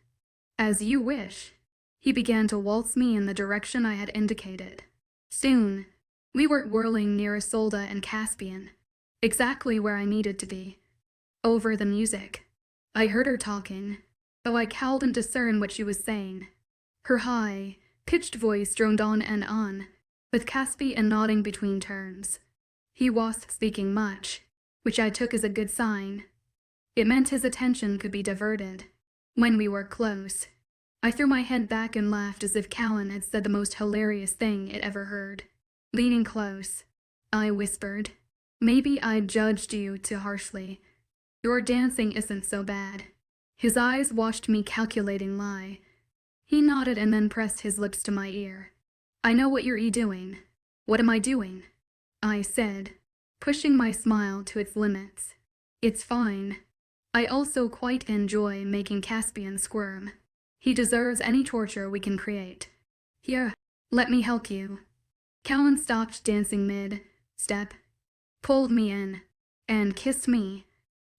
as you wish. He began to waltz me in the direction I had indicated. Soon, we were whirling near Isolde and Caspian, exactly where I needed to be. Over the music, I heard her talking, though I couldn't discern what she was saying. Her high, pitched voice droned on and on, with Caspian nodding between turns. He wasn't speaking much, which I took as a good sign. It meant his attention could be diverted. When we were close, I threw my head back and laughed as if Callan had said the most hilarious thing it ever heard. Leaning close, I whispered, "Maybe I judged you too harshly. Your dancing isn't so bad." His eyes watched me calculating lie. He nodded and then pressed his lips to my ear. "I know what you're doing." "What am I doing?" I said, pushing my smile to its limits. "It's fine. I also quite enjoy making Caspian squirm. He deserves any torture we can create. Here, let me help you." Callan stopped dancing mid-step, pulled me in, and kissed me.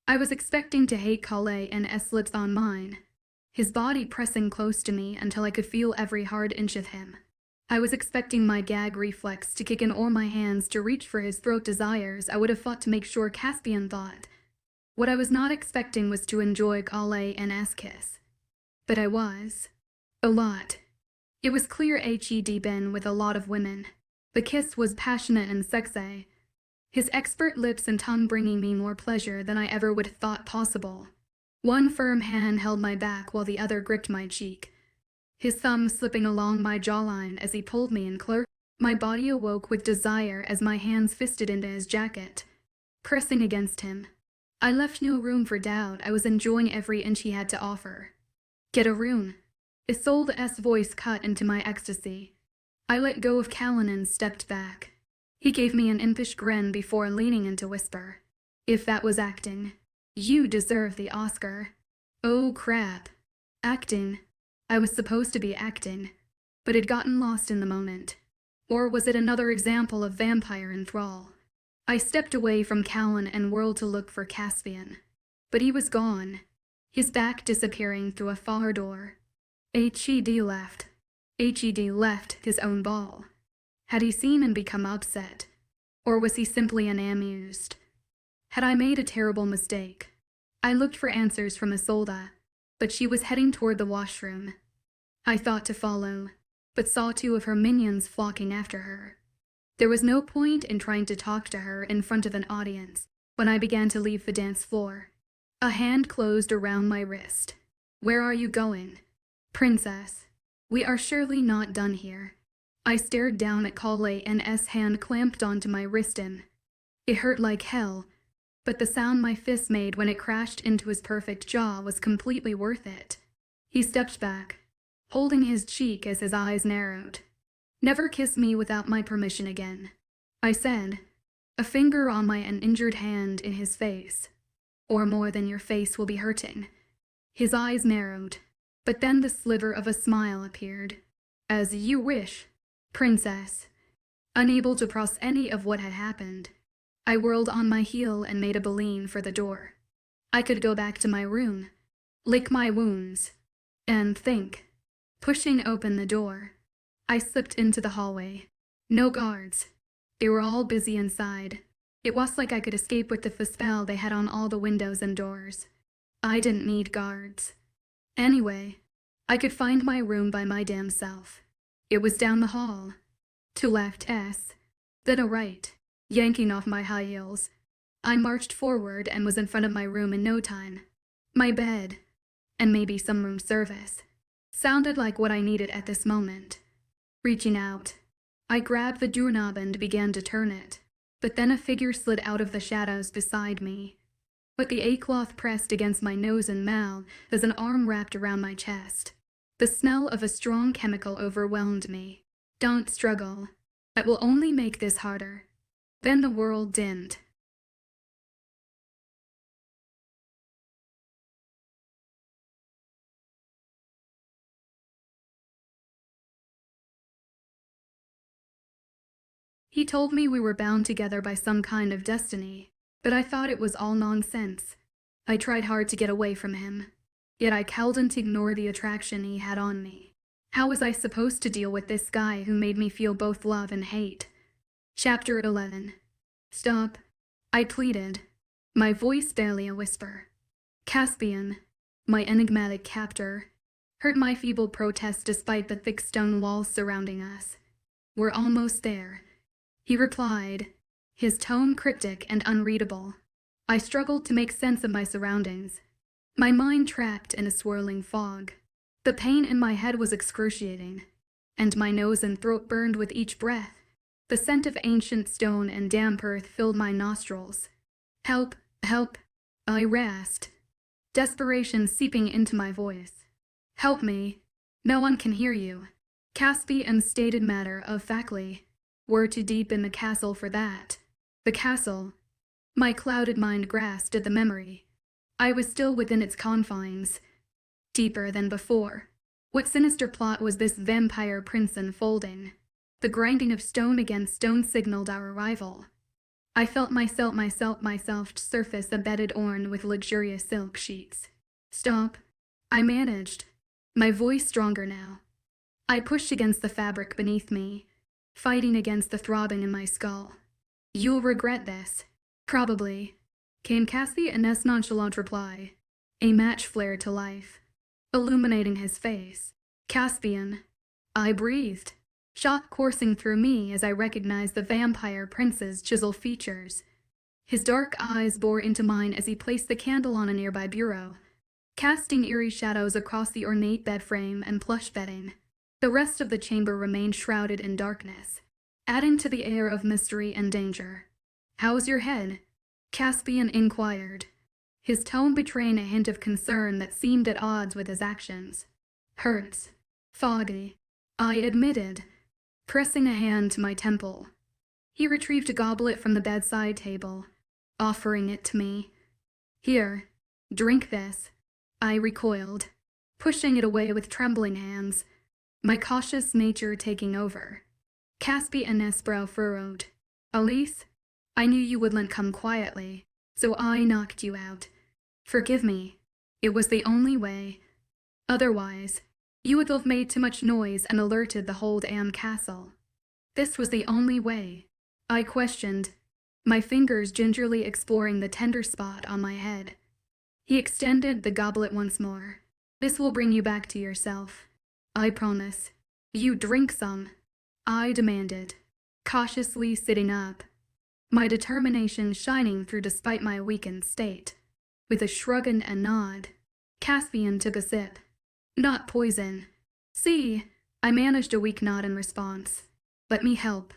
I was expecting to hate Calais and escalates on mine, his body pressing close to me until I could feel every hard inch of him. I was expecting my gag reflex to kick in or my hands to reach for his throat desires I would have fought to make sure Caspian thought. What I was not expecting was to enjoy Calais and ass-kiss. But I was. A lot. It was clear he'd been with a lot of women. The kiss was passionate and sexy, his expert lips and tongue bringing me more pleasure than I ever would have thought possible. One firm hand held my back while the other gripped my cheek, his thumb slipping along my jawline as he pulled me in closer. My body awoke with desire as my hands fisted into his jacket, pressing against him. I left no room for doubt. I was enjoying every inch he had to offer. "Get a rune." Isolde's voice cut into my ecstasy. I let go of Callan and stepped back. He gave me an impish grin before leaning in to whisper, "If that was acting, you deserve the Oscar." Oh crap. Acting. I was supposed to be acting, but had gotten lost in the moment. Or was it another example of vampire enthrall? I stepped away from Callan and whirled to look for Caspian. But he was gone, his back disappearing through a far door. Hed left. Hed left his own ball. Had he seen and become upset? Or was he simply unamused? Had I made a terrible mistake? I looked for answers from Isolde, but she was heading toward the washroom. I thought to follow, but saw two of her minions flocking after her. There was no point in trying to talk to her in front of an audience when I began to leave the dance floor. A hand closed around my wrist. "Where are you going?" "Princess, we are surely not done here." I stared down at Calais and S hand clamped onto my wrist and it hurt like hell, but the sound my fist made when it crashed into his perfect jaw was completely worth it. He stepped back, holding his cheek as his eyes narrowed. "Never kiss me without my permission again," I said, a finger on my uninjured hand in his face. "Or more than your face will be hurting." His eyes narrowed, but then the sliver of a smile appeared. "As you wish, princess." Unable to process any of what had happened, I whirled on my heel and made a beeline for the door. I could go back to my room, lick my wounds, and think. Pushing open the door, I slipped into the hallway. No guards. They were all busy inside. It was like I could escape with the spell they had on all the windows and doors. I didn't need guards. Anyway, I could find my room by my damn self. It was down the hall. To left S, then a right, yanking off my high heels. I marched forward and was in front of my room in no time. My bed, and maybe some room service, sounded like what I needed at this moment. Reaching out, I grabbed the doorknob and began to turn it, but then a figure slid out of the shadows beside me. With the A-cloth pressed against my nose and mouth as an arm wrapped around my chest. The smell of a strong chemical overwhelmed me. "Don't struggle. That will only make this harder." Then the world dimmed. He told me we were bound together by some kind of destiny, but I thought it was all nonsense. I tried hard to get away from him, yet I couldn't ignore the attraction he had on me. How was I supposed to deal with this guy who made me feel both love and hate? Chapter 11. Stop, I pleaded, my voice barely a whisper. Caspian, my enigmatic captor, heard my feeble protest despite the thick stone walls surrounding us. We're almost there, he replied, his tone cryptic and unreadable. I struggled to make sense of my surroundings, my mind trapped in a swirling fog. The pain in my head was excruciating, and my nose and throat burned with each breath. The scent of ancient stone and damp earth filled my nostrils. Help, help, I rasped, desperation seeping into my voice. Help me. No one can hear you. Caspian stated matter-of-factly. We're too deep in the castle for that. The castle. My clouded mind grasped at the memory. I was still within its confines, deeper than before. What sinister plot was this vampire prince unfolding? The grinding of stone against stone signaled our arrival. I felt myself surface a bedded orn with luxurious silk sheets. Stop, I managed, my voice stronger now. I pushed against the fabric beneath me, fighting against the throbbing in my skull. You'll regret this. Probably, came Caspian's nonchalant reply. A match flared to life, illuminating his face. Caspian, I breathed, shock coursing through me as I recognized the vampire prince's chiseled features. His dark eyes bore into mine as he placed the candle on a nearby bureau, casting eerie shadows across the ornate bed frame and plush bedding. The rest of the chamber remained shrouded in darkness, adding to the air of mystery and danger. How's your head? Caspian inquired, his tone betraying a hint of concern that seemed at odds with his actions. Hurts. Foggy, I admitted, pressing a hand to my temple. He retrieved a goblet from the bedside table, offering it to me. Here, drink this. I recoiled, pushing it away with trembling hands, my cautious nature taking over. Caspian's brow furrowed. Elise, I knew you wouldn't come quietly, so I knocked you out. Forgive me. It was the only way. Otherwise, you would have made too much noise and alerted the whole damn castle. This was the only way. I questioned, my fingers gingerly exploring the tender spot on my head. He extended the goblet once more. This will bring you back to yourself. I promise. You drink some, I demanded, cautiously sitting up, my determination shining through despite my weakened state. With a shrug and a nod, Caspian took a sip. Not poison. See, I managed a weak nod in response. Let me help,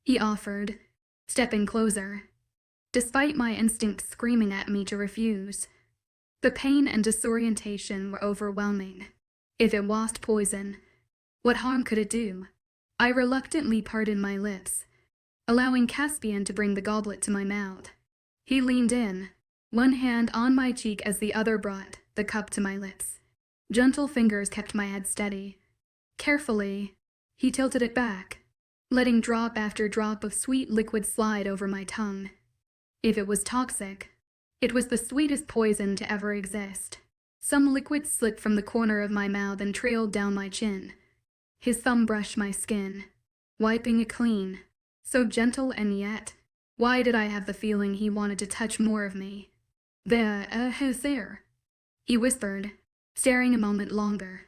he offered, stepping closer, despite my instinct screaming at me to refuse. The pain and disorientation were overwhelming. If it was poison, what harm could it do? I reluctantly parted my lips, allowing Caspian to bring the goblet to my mouth. He leaned in, one hand on my cheek as the other brought the cup to my lips. Gentle fingers kept my head steady. Carefully, he tilted it back, letting drop after drop of sweet liquid slide over my tongue. If it was toxic, it was the sweetest poison to ever exist. Some liquid slipped from the corner of my mouth and trailed down my chin. His thumb brushed my skin, wiping it clean. So gentle and yet, why did I have the feeling he wanted to touch more of me? Who's there? He whispered, staring a moment longer.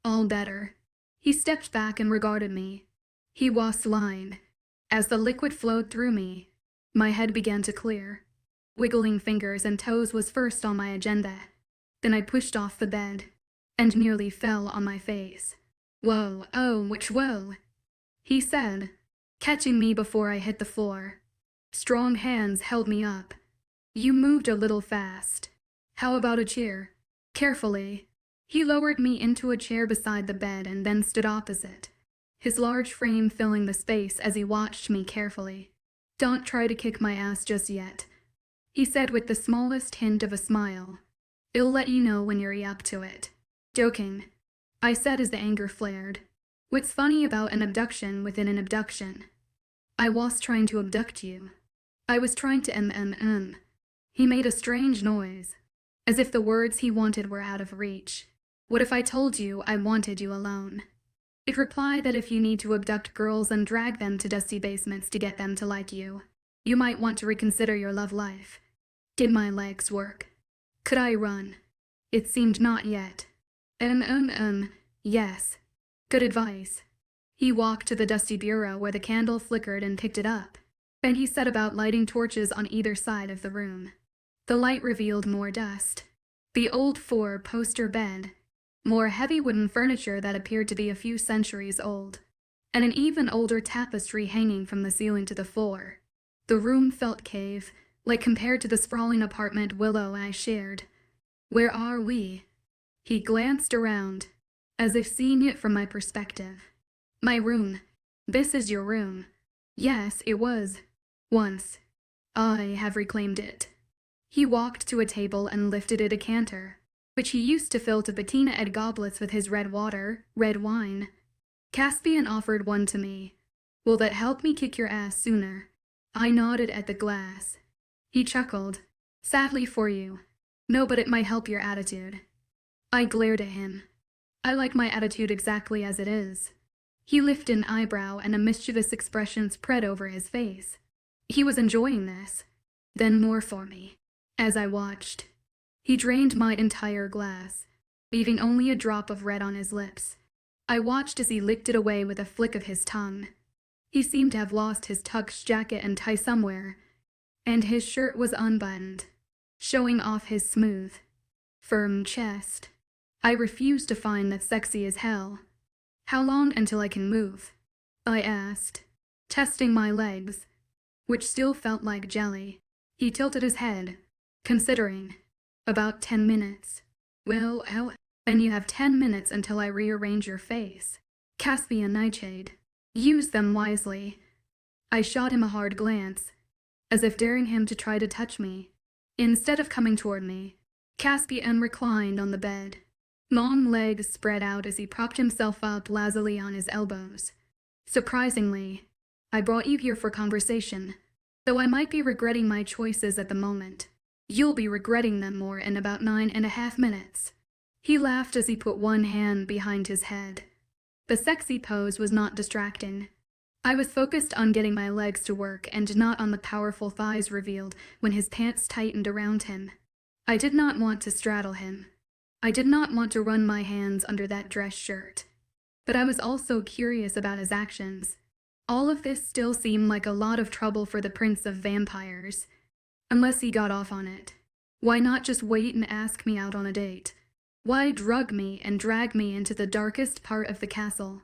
All better. He stepped back and regarded me. He was lying. As the liquid flowed through me, my head began to clear. Wiggling fingers and toes was first on my agenda. Then I pushed off the bed, and nearly fell on my face. Whoa, oh, which whoa, he said, catching me before I hit the floor. Strong hands held me up. You moved a little fast. How about a chair? Carefully, he lowered me into a chair beside the bed and then stood opposite, his large frame filling the space as he watched me carefully. Don't try to kick my ass just yet, he said with the smallest hint of a smile. I'll let you know when you're up to it. Joking, I said as the anger flared. What's funny about an abduction within an abduction? I was trying to abduct you. I was trying to He made a strange noise. as if the words he wanted were out of reach. What if I told you I wanted you alone? It replied that if you need to abduct girls and drag them to dusty basements to get them to like you, you might want to reconsider your love life. Did my legs work? Could I run? It seemed not yet. Yes. Good advice. He walked to the dusty bureau where the candle flickered and picked it up. Then he set about lighting torches on either side of the room. The light revealed more dust. The old four-poster bed, more heavy wooden furniture that appeared to be a few centuries old, and an even older tapestry hanging from the ceiling to the floor. The room felt cave, like compared to the sprawling apartment Willow and I shared. Where are we? He glanced around, as if seeing it from my perspective. My room. This is your room. Yes, it was. Once. I have reclaimed it. He walked to a table and lifted a decanter, which he used to fill to patina at goblets with his red wine. Caspian offered one to me. Will that help me kick your ass sooner? I nodded at the glass. He chuckled. Sadly for you. No, but it might help your attitude. I glared at him. I like my attitude exactly as it is. He lifted an eyebrow and a mischievous expression spread over his face. He was enjoying this. Then more for me. As I watched, he drained my entire glass, leaving only a drop of red on his lips. I watched as he licked it away with a flick of his tongue. He seemed to have lost his tux jacket and tie somewhere, and his shirt was unbuttoned, showing off his smooth, firm chest. I refused to find that sexy as hell. How long until I can move? I asked, testing my legs, which still felt like jelly. He tilted his head, considering. About 10 minutes. Well, and you have 10 minutes until I rearrange your face. Caspian Nightshade. Use them wisely. I shot him a hard glance, as if daring him to try to touch me. Instead of coming toward me, Caspian reclined on the bed. Long legs spread out as he propped himself up lazily on his elbows. Surprisingly, I brought you here for conversation, though I might be regretting my choices at the moment. You'll be regretting them more in about 9.5 minutes. He laughed as he put one hand behind his head. The sexy pose was not distracting. I was focused on getting my legs to work and not on the powerful thighs revealed when his pants tightened around him. I did not want to straddle him. I did not want to run my hands under that dress shirt. But I was also curious about his actions. All of this still seemed like a lot of trouble for the Prince of Vampires. Unless he got off on it. Why not just wait and ask me out on a date? Why drug me and drag me into the darkest part of the castle?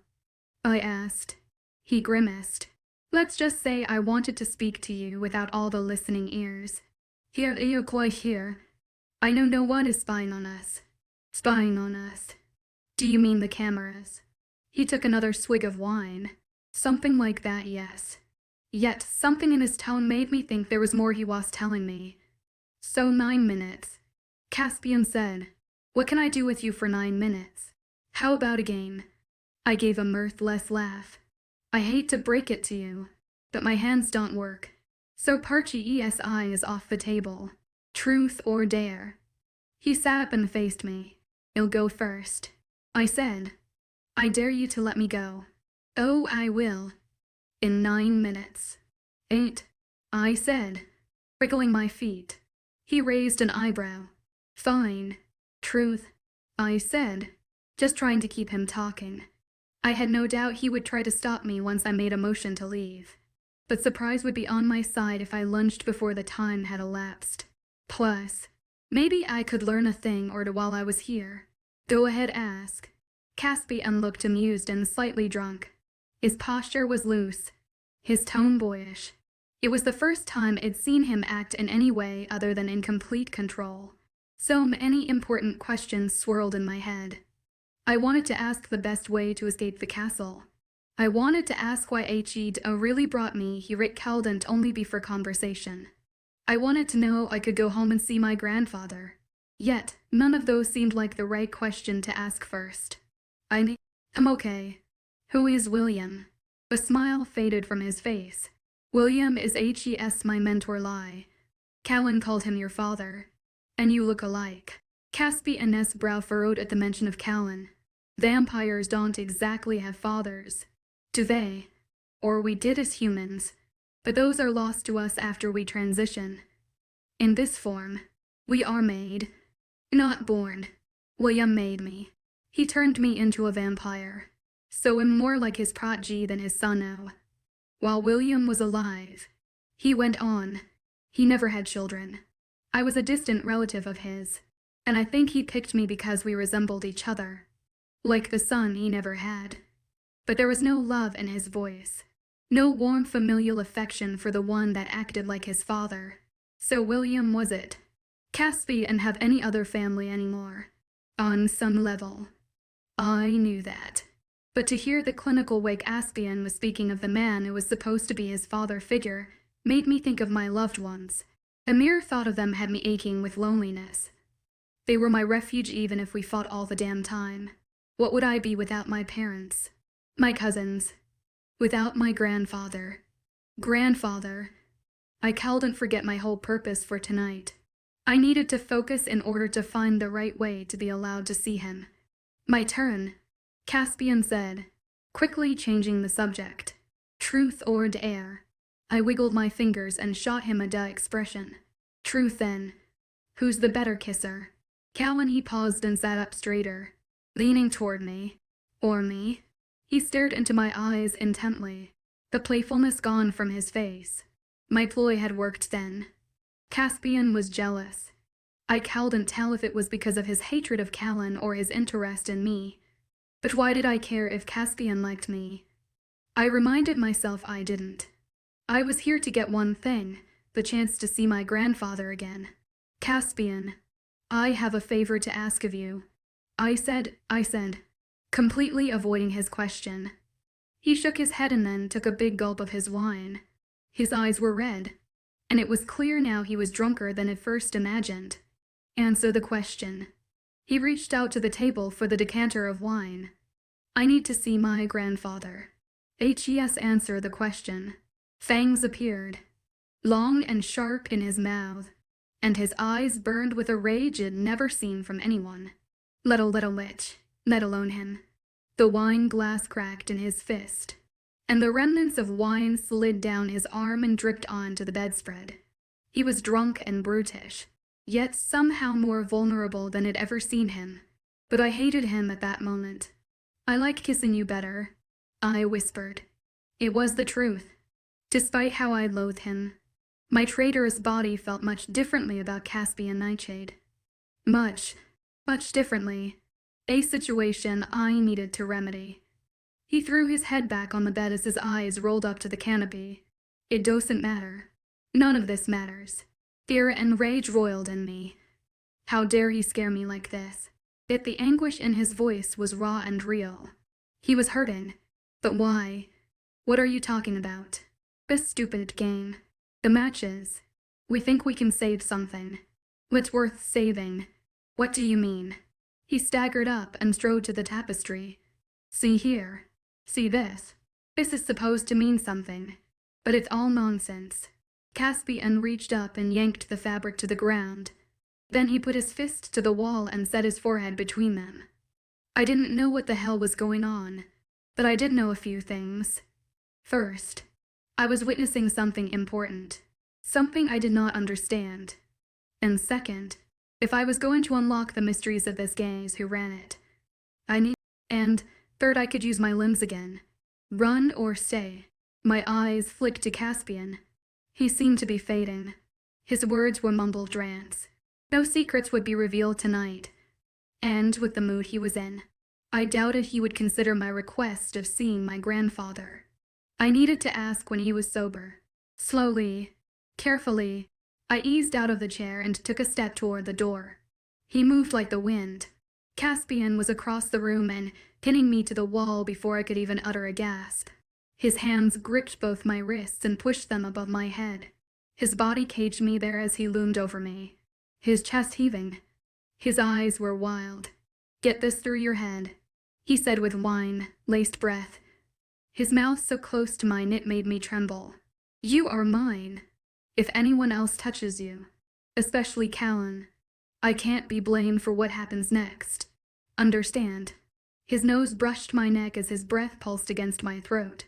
I asked. He grimaced. Let's just say I wanted to speak to you without all the listening ears. Here, you're quite here. I know no one is spying on us. Spying on us. Do you mean the cameras? He took another swig of wine. Something like that, yes. Yet something in his tone made me think there was more he was telling me. So 9 minutes. Caspian said, what can I do with you for 9 minutes? How about a game? I gave a mirthless laugh. I hate to break it to you, but my hands don't work. So Parchy ESI is off the table. Truth or dare? He sat up and faced me. You'll go first. I said, I dare you to let me go. Oh, I will. In 9 minutes. 8, I said, wriggling my feet. He raised an eyebrow. Fine. Truth, I said, just trying to keep him talking. I had no doubt he would try to stop me once I made a motion to leave. But surprise would be on my side if I lunged before the time had elapsed. Plus, maybe I could learn a thing or two while I was here. Go ahead, ask. Caspian looked amused and slightly drunk. His posture was loose, his tone boyish. It was the first time I'd seen him act in any way other than in complete control. So many important questions swirled in my head. I wanted to ask the best way to escape the castle. I wanted to ask why He'd really brought me here at Caldent only be for conversation. I wanted to know I could go home and see my grandfather. Yet, none of those seemed like the right question to ask first. I'm okay. Who is William? The smile faded from his face. William is HES my mentor Lie. Callan called him your father. And you look alike. Caspian's brow furrowed at the mention of Callan. Vampires don't exactly have fathers, do they? Or we did as humans, but those are lost to us after we transition. In this form, we are made, not born. William made me. He turned me into a vampire, so I'm more like his prodigy than his son now. While William was alive, he went on. He never had children. I was a distant relative of his, and I think he picked me because we resembled each other, like the son he never had. But there was no love in his voice, no warm familial affection for the one that acted like his father. So William was it. Caspian didn't have any other family anymore. On some level, I knew that. But to hear the clinical way Caspian was speaking of the man who was supposed to be his father figure made me think of my loved ones. The mere thought of them had me aching with loneliness. They were my refuge even if we fought all the damn time. What would I be without my parents? My cousins? Without my grandfather? I couldn't forget my whole purpose for tonight. I needed to focus in order to find the right way to be allowed to see him. My turn, Caspian said, quickly changing the subject. Truth or dare? I wiggled my fingers and shot him a expression. Truth then. Who's the better kisser? Callan, he paused and sat up straighter, leaning toward me. Or me? He stared into my eyes intently, the playfulness gone from his face. My ploy had worked then. Caspian was jealous. I couldn't tell if it was because of his hatred of Callan or his interest in me. But why did I care if Caspian liked me? I reminded myself I didn't. I was here to get one thing, the chance to see my grandfather again. Caspian, I have a favor to ask of you. I said, completely avoiding his question. He shook his head and then took a big gulp of his wine. His eyes were red, and it was clear now he was drunker than at first imagined. Answer the question. He reached out to the table for the decanter of wine. I need to see my grandfather. Yes, answer the question. Fangs appeared, long and sharp in his mouth, and his eyes burned with a rage I'd never seen from anyone, let alone him. The wine glass cracked in his fist, and the remnants of wine slid down his arm and dripped onto the bedspread. He was drunk and brutish, yet somehow more vulnerable than I'd ever seen him. But I hated him at that moment. I like kissing you better, I whispered. It was the truth. Despite how I loathed him, my traitorous body felt much differently about Caspian Nightshade. Much differently. A situation I needed to remedy. He threw his head back on the bed as his eyes rolled up to the canopy. It doesn't matter. None of this matters. Fear and rage roiled in me. How dare he scare me like this? Yet the anguish in his voice was raw and real. He was hurting. But why? What are you talking about? This stupid game. The matches. We think we can save something. What's worth saving? What do you mean? He staggered up and strode to the tapestry. See here. See this. This is supposed to mean something. But it's all nonsense. Caspian reached up and yanked the fabric to the ground. Then he put his fist to the wall and set his forehead between them. I didn't know what the hell was going on, but I did know a few things. First, I was witnessing something important, something I did not understand. And second, if I was going to unlock the mysteries of this gang who ran it, and third, I could use my limbs again. Run or stay. My eyes flicked to Caspian. He seemed to be fading. His words were mumbled rants. No secrets would be revealed tonight. And with the mood he was in, I doubted he would consider my request of seeing my grandfather. I needed to ask when he was sober. Slowly, carefully, I eased out of the chair and took a step toward the door. He moved like the wind. Caspian was across the room and pinning me to the wall before I could even utter a gasp. His hands gripped both my wrists and pushed them above my head. His body caged me there as he loomed over me, his chest heaving. His eyes were wild. Get this through your head, he said with wine-laced breath. His mouth so close to mine it made me tremble. You are mine. If anyone else touches you, especially Callan, I can't be blamed for what happens next. Understand? His nose brushed my neck as his breath pulsed against my throat.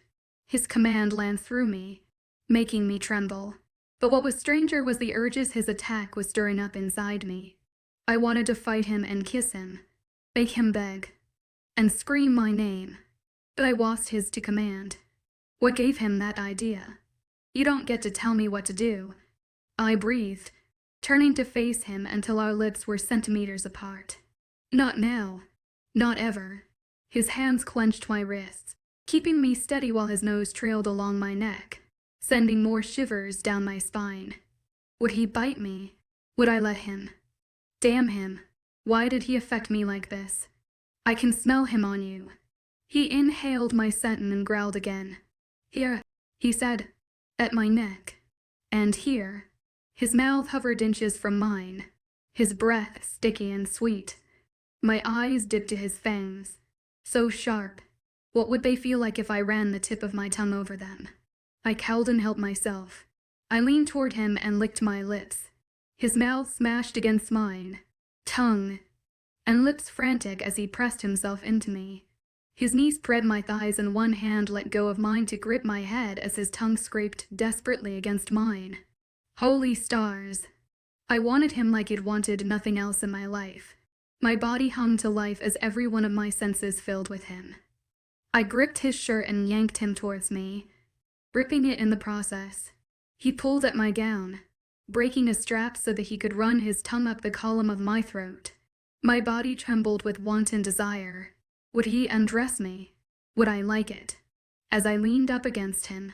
His command landed through me, making me tremble. But what was stranger was the urges his attack was stirring up inside me. I wanted to fight him and kiss him, make him beg, and scream my name. But I lost his to command. What gave him that idea? You don't get to tell me what to do. I breathed, turning to face him until our lips were centimeters apart. Not now. Not ever. His hands clenched my wrists, keeping me steady while his nose trailed along my neck, sending more shivers down my spine. Would he bite me? Would I let him? Damn him. Why did he affect me like this? I can smell him on you. He inhaled my scent and growled again. Here, he said, at my neck. And here. His mouth hovered inches from mine, his breath sticky and sweet. My eyes dipped to his fangs, so sharp. What would they feel like if I ran the tip of my tongue over them? I cowed and helped myself. I leaned toward him and licked my lips. His mouth smashed against mine, tongue and lips frantic as he pressed himself into me. His knee spread my thighs and one hand let go of mine to grip my head as his tongue scraped desperately against mine. Holy stars! I wanted him like it wanted nothing else in my life. My body hung to life as every one of my senses filled with him. I gripped his shirt and yanked him towards me, ripping it in the process. He pulled at my gown, breaking a strap so that he could run his tongue up the column of my throat. My body trembled with wanton desire. Would he undress me? Would I like it? As I leaned up against him,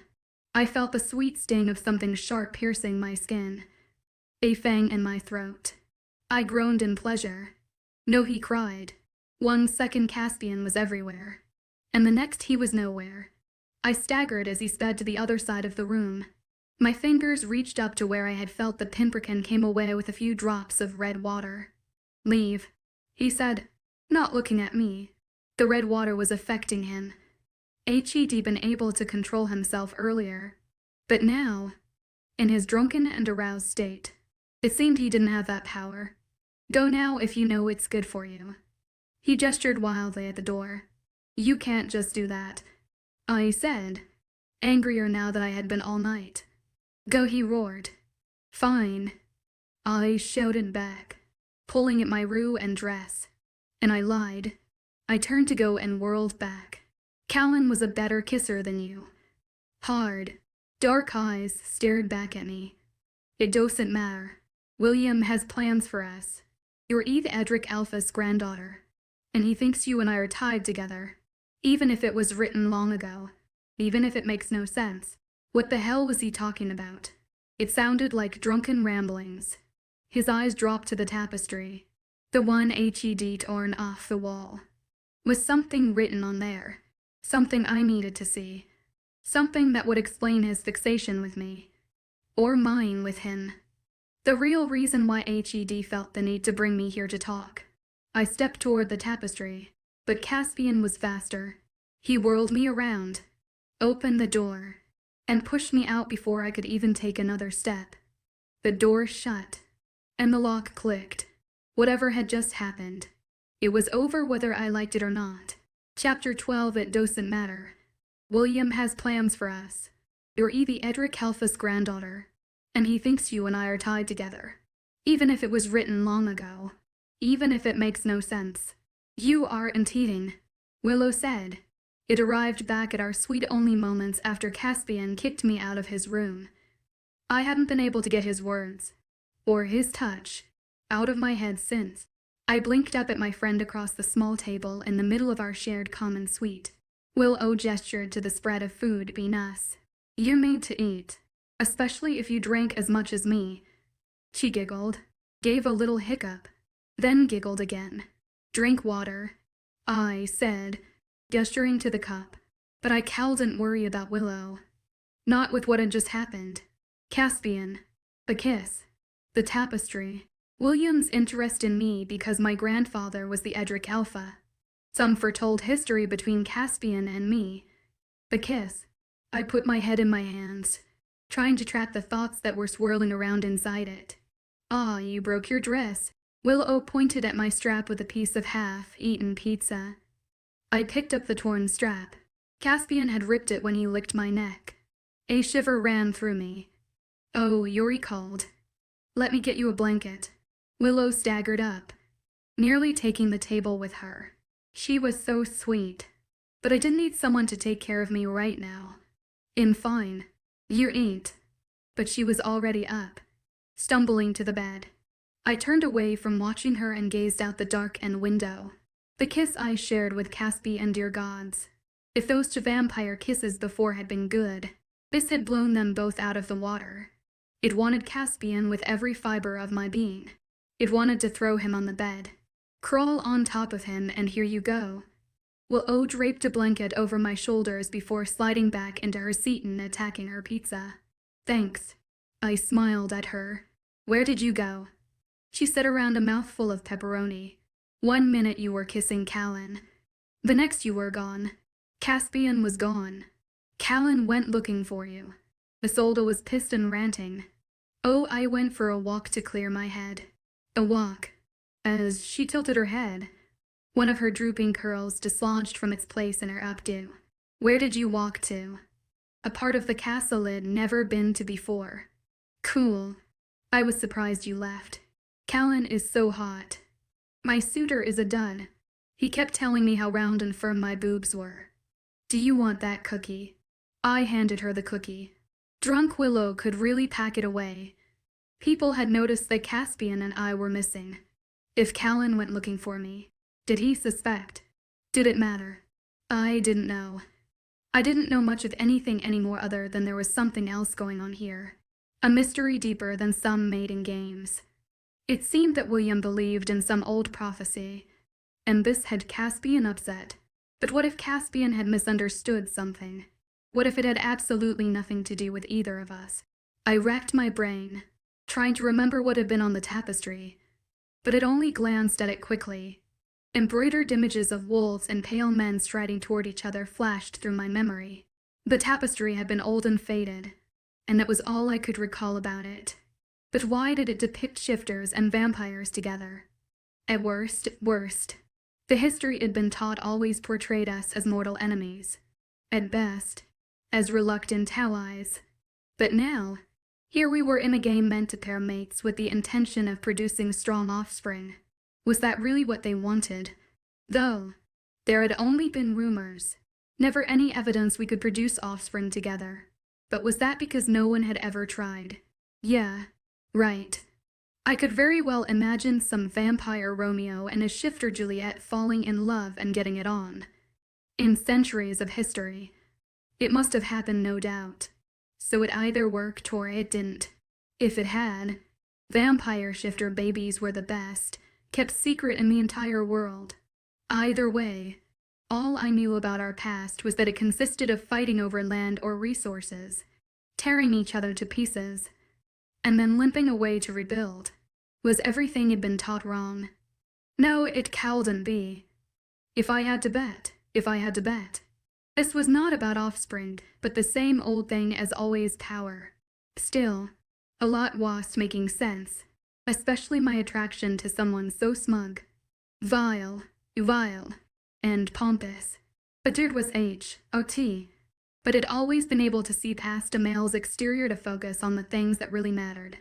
I felt the sweet sting of something sharp piercing my skin, a fang in my throat. I groaned in pleasure. No, he cried. 1 second Caspian was everywhere, and the next he was nowhere. I staggered as he sped to the other side of the room. My fingers reached up to where I had felt the pinprick came away with a few drops of red water. Leave, he said, not looking at me. The red water was affecting him. He'd been able to control himself earlier, but now, in his drunken and aroused state, it seemed he didn't have that power. Go now if you know it's good for you. He gestured wildly at the door. You can't just do that, I said, angrier now that I had been all night. Go, he roared. Fine, I shouted back, pulling at my rue and dress. And I lied. I turned to go and whirled back. Callan was a better kisser than you. Hard, dark eyes stared back at me. It doesn't matter. William has plans for us. You're Eve Edric Alpha's granddaughter, and he thinks you and I are tied together, even if it was written long ago, even if it makes no sense. What the hell was he talking about? It sounded like drunken ramblings. His eyes dropped to the tapestry, the one He'd torn off the wall. Was something written on there? Something I needed to see. Something that would explain his fixation with me. Or mine with him. The real reason why He'd felt the need to bring me here to talk. I stepped toward the tapestry, but Caspian was faster. He whirled me around, opened the door, and pushed me out before I could even take another step. The door shut, and the lock clicked. Whatever had just happened, it was over whether I liked it or not. Chapter 12, It Doesn't Matter. William has plans for us. You're Evie Edric Alpha's granddaughter, and he thinks you and I are tied together. Even if it was written long ago. Even if it makes no sense. You aren't eating, Willow said. It arrived back at our sweet-only moments after Caspian kicked me out of his room. I hadn't been able to get his words, or his touch, out of my head since. I blinked up at my friend across the small table in the middle of our shared common suite. Willow gestured to the spread of food between us. You're made to eat, especially if you drank as much as me. She giggled, gave a little hiccup, then giggled again. Drink water, I said, gesturing to the cup. But I didn't worry about Willow. Not with what had just happened. Caspian, the kiss, the tapestry. William's interest in me because my grandfather was the Edric Alpha. Some foretold history between Caspian and me. The kiss. I put my head in my hands, trying to track the thoughts that were swirling around inside it. Ah, you broke your dress. Willow pointed at my strap with a piece of half-eaten pizza. I picked up the torn strap. Caspian had ripped it when he licked my neck. A shiver ran through me. "Oh," Yuri called. "Let me get you a blanket." Willow staggered up, nearly taking the table with her. She was so sweet. But I didn't need someone to take care of me right now. "I'm fine." "You ain't." But she was already up, stumbling to the bed. I turned away from watching her and gazed out the dark end window. The kiss I shared with Caspian, dear gods. If those two vampire kisses before had been good, this had blown them both out of the water. It wanted Caspian with every fiber of my being. It wanted to throw him on the bed, crawl on top of him, and here you go. Willow draped a blanket over my shoulders before sliding back into her seat and attacking her pizza. "Thanks." I smiled at her. "Where did you go?" She sat around a mouthful of pepperoni. "1 minute you were kissing Callan. The next you were gone. Caspian was gone. Callan went looking for you." Isolde was pissed and ranting. "Oh, I went for a walk to clear my head." "A walk?" As she tilted her head, one of her drooping curls dislodged from its place in her updo. "Where did you walk to?" "A part of the castle I'd never been to before." "Cool. I was surprised you left. Callan is so hot. My suitor is a dud. He kept telling me how round and firm my boobs were." "Do you want that cookie?" I handed her the cookie. Drunk Willow could really pack it away. People had noticed that Caspian and I were missing. If Callan went looking for me, did he suspect? Did it matter? I didn't know. I didn't know much of anything anymore other than there was something else going on here. A mystery deeper than some mating games. It seemed that William believed in some old prophecy, and this had Caspian upset. But what if Caspian had misunderstood something? What if it had absolutely nothing to do with either of us? I racked my brain, trying to remember what had been on the tapestry, but had only glanced at it quickly. Embroidered images of wolves and pale men striding toward each other flashed through my memory. The tapestry had been old and faded, and that was all I could recall about it. But why did it depict shifters and vampires together? At worst, the history it had been taught always portrayed us as mortal enemies. At best, as reluctant allies. But now, here we were in a game meant to pair mates with the intention of producing strong offspring. Was that really what they wanted? Though, there had only been rumors, never any evidence we could produce offspring together. But was that because no one had ever tried? Yeah, right. I could very well imagine some vampire Romeo and a shifter Juliet falling in love and getting it on. In centuries of history. It must have happened, no doubt. So it either worked or it didn't. If it had, vampire shifter babies were the best, kept secret in the entire world. Either way, all I knew about our past was that it consisted of fighting over land or resources, tearing each other to pieces, and then limping away to rebuild. Was everything had been taught wrong? No, it couldn't be. If I had to bet. This was not about offspring, but the same old thing as always, power. Still, a lot was making sense, especially my attraction to someone so smug, vile, and pompous. But dude was H.O.T., but had always been able to see past a male's exterior to focus on the things that really mattered.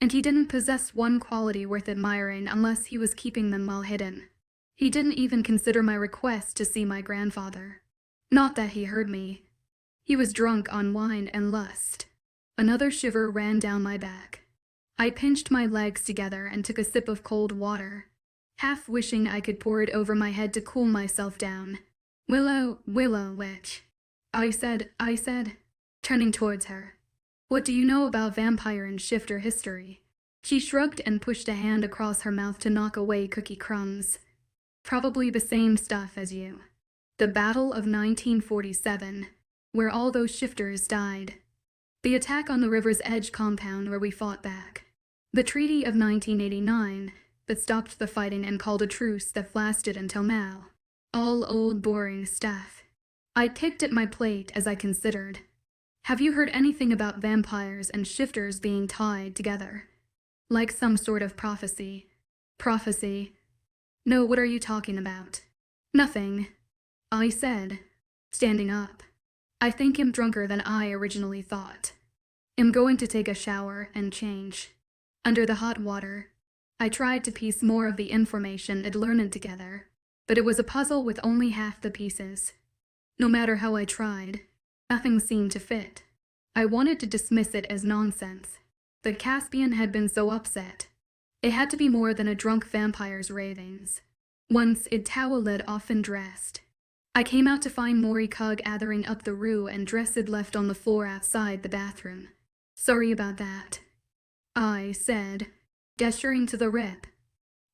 And he didn't possess one quality worth admiring unless he was keeping them well hidden. He didn't even consider my request to see my grandfather. Not that he heard me. He was drunk on wine and lust. Another shiver ran down my back. I pinched my legs together and took a sip of cold water, half wishing I could pour it over my head to cool myself down. Willow, witch. I said, turning towards her. What do you know about vampire and shifter history? She shrugged and pushed a hand across her mouth to knock away cookie crumbs. Probably the same stuff as you. The Battle of 1947, where all those shifters died. The attack on the River's Edge compound where we fought back. The Treaty of 1989 that stopped the fighting and called a truce that lasted until now. All old boring stuff. I picked at my plate as I considered. Have you heard anything about vampires and shifters being tied together? Like some sort of prophecy. Prophecy. No, what are you talking about? Nothing, I said, standing up. I think I'm drunker than I originally thought. I'm going to take a shower and change. Under the hot water, I tried to piece more of the information I'd learned together, but it was a puzzle with only half the pieces. No matter how I tried, nothing seemed to fit. I wanted to dismiss it as nonsense. The Caspian had been so upset. It had to be more than a drunk vampire's ravings. Once it toweled off and dressed. I came out to find Morika gathering up the rue and dress I'd left on the floor outside the bathroom. Sorry about that, I said, gesturing to the rip.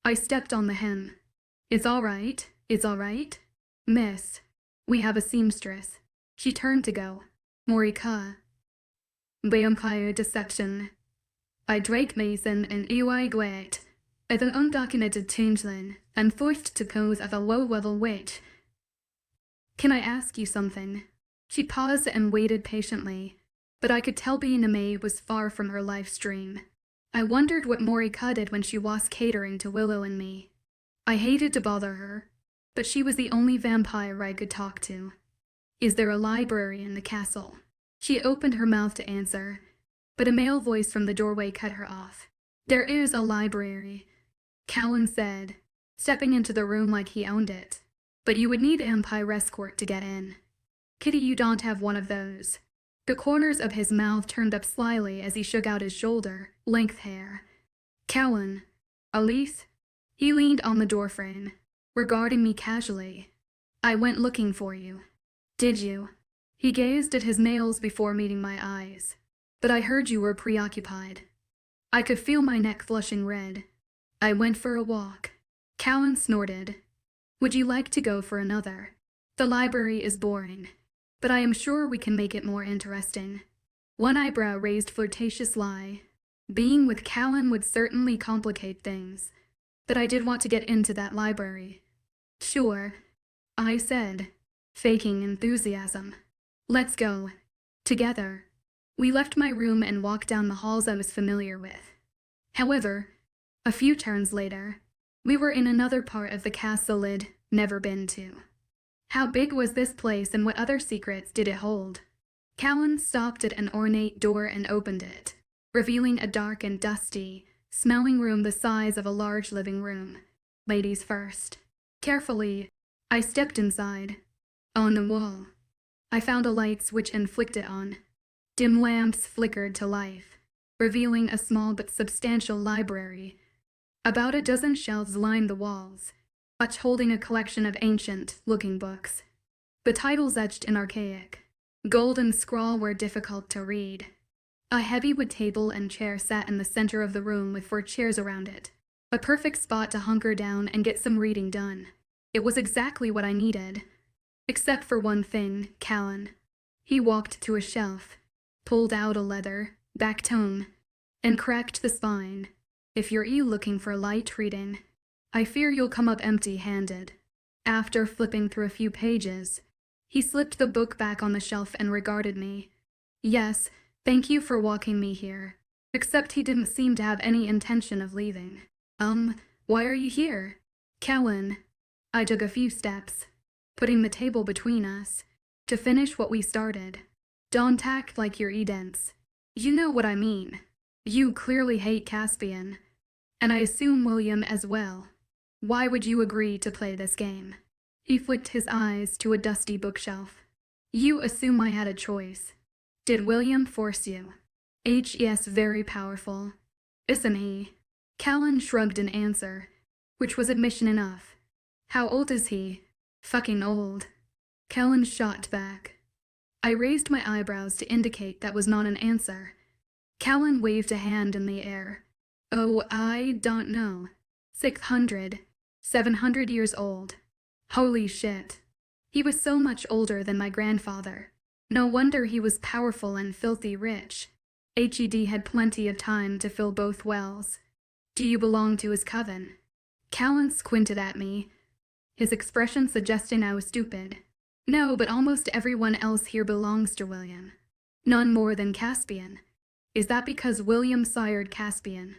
I stepped on the hem. It's all right, miss. We have a seamstress. She turned to go. Morika. Vampire deception. I Drake Mason and EY Gwet, as an undocumented changeling and forced to pose as a low-level witch. Can I ask you something? She paused and waited patiently, but I could tell being a maid was far from her life's dream. I wondered what Morika did when she was catering to Willow and me. I hated to bother her, but she was the only vampire I could talk to. Is there a library in the castle? She opened her mouth to answer, but a male voice from the doorway cut her off. There is a library, Cowan said, stepping into the room like he owned it. But you would need Empire escort to get in. Kitty, you don't have one of those. The corners of his mouth turned up slyly as he shook out his shoulder-length hair. Cowan. Elise? He leaned on the doorframe, regarding me casually. I went looking for you. Did you? He gazed at his nails before meeting my eyes. But I heard you were preoccupied. I could feel my neck flushing red. I went for a walk. Cowan snorted. Would you like to go for another? The library is boring, but I am sure we can make it more interesting. One eyebrow raised flirtatious lie. Being with Cowan would certainly complicate things, but I did want to get into that library. Sure, I said, faking enthusiasm. Let's go. Together. We left my room and walked down the halls I was familiar with. However, a few turns later, we were in another part of the castle I'd never been to. How big was this place and what other secrets did it hold? Cowan stopped at an ornate door and opened it, revealing a dark and dusty, smelling room the size of a large living room. Ladies first. Carefully, I stepped inside. On the wall, I found a light switch and flicked it on. Dim lamps flickered to life, revealing a small but substantial library. About a dozen shelves lined the walls, each holding a collection of ancient-looking books. The titles etched in archaic, golden scrawl were difficult to read. A heavy wood table and chair sat in the center of the room with 4 chairs around it, a perfect spot to hunker down and get some reading done. It was exactly what I needed. Except for one thing, Cowan. He walked to a shelf, pulled out a leather-back tome, and cracked the spine. If you're looking for light reading, I fear you'll come up empty-handed. After flipping through a few pages, he slipped the book back on the shelf and regarded me. Yes, thank you for walking me here. Except he didn't seem to have any intention of leaving. Why are you here? Cowan. I took a few steps, putting the table between us, to finish what we started. Don't act like you're dense. You know what I mean. You clearly hate Caspian, and I assume William as well. Why would you agree to play this game? He flicked his eyes to a dusty bookshelf. You assume I had a choice. Did William force you? Yes, very powerful. Isn't he? Cowan shrugged in answer, which was admission enough. How old is he? Fucking old. Cowan shot back. I raised my eyebrows to indicate that was not an answer. Cowan waved a hand in the air. Oh, I don't know. 600, 700 years old. Holy shit. He was so much older than my grandfather. No wonder he was powerful and filthy rich. HED had plenty of time to fill both wells. Do you belong to his coven? Cowan squinted at me, his expression suggesting I was stupid. No, but almost everyone else here belongs to William. None more than Caspian. Is that because William sired Caspian?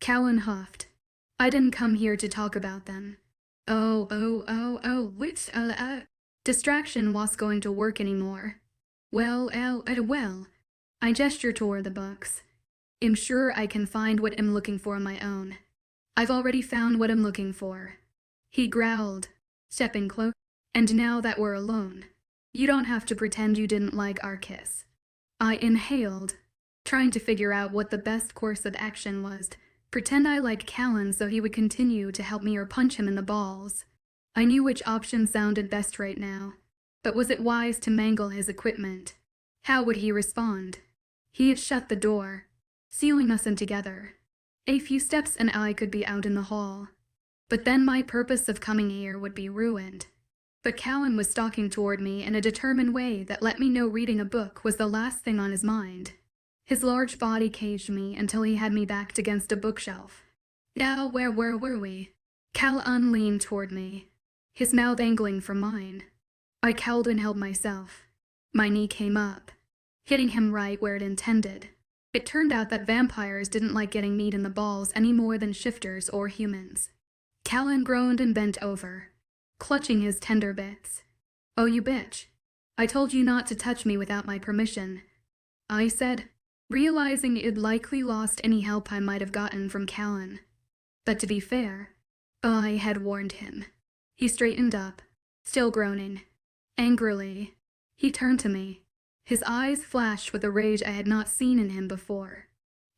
Cowan huffed. I didn't come here to talk about them. Which, distraction was going to work anymore. Well. I gesture toward the books. I'm sure I can find what I'm looking for on my own. I've already found what I'm looking for. He growled, stepping close. And now that we're alone, you don't have to pretend you didn't like our kiss. I inhaled, trying to figure out what the best course of action was. Pretend I liked Callan so he would continue to help me or punch him in the balls. I knew which option sounded best right now, but was it wise to mangle his equipment? How would he respond? He had shut the door, sealing us in together. A few steps and I could be out in the hall. But then my purpose of coming here would be ruined. But Callan was stalking toward me in a determined way that let me know reading a book was the last thing on his mind. His large body caged me until he had me backed against a bookshelf. Now, where were we? Callan leaned toward me, his mouth angling from mine. I cowled and held myself. My knee came up, hitting him right where it intended. It turned out that vampires didn't like getting meat in the balls any more than shifters or humans. Callan groaned and bent over, clutching his tender bits. Oh, you bitch. I told you not to touch me without my permission, I said, realizing it'd likely lost any help I might have gotten from Callan. But to be fair, I had warned him. He straightened up, still groaning. Angrily, he turned to me. His eyes flashed with a rage I had not seen in him before.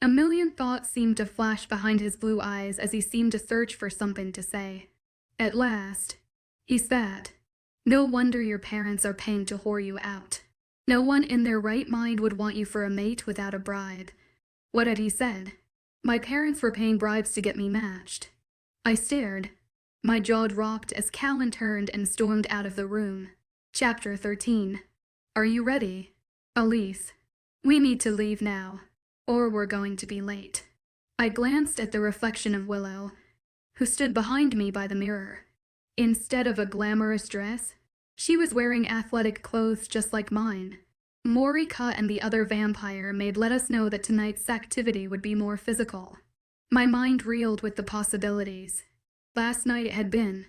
A million thoughts seemed to flash behind his blue eyes as he seemed to search for something to say. At last, he spat. No wonder your parents are paying to whore you out. No one in their right mind would want you for a mate without a bribe. What had he said? My parents were paying bribes to get me matched. I stared. My jaw dropped as Callan turned and stormed out of the room. Chapter 13. Are you ready? Elise. We need to leave now, or we're going to be late. I glanced at the reflection of Willow, who stood behind me by the mirror. Instead of a glamorous dress, she was wearing athletic clothes just like mine. Morika and the other vampire maid let us know that tonight's activity would be more physical. My mind reeled with the possibilities. Last night it had been,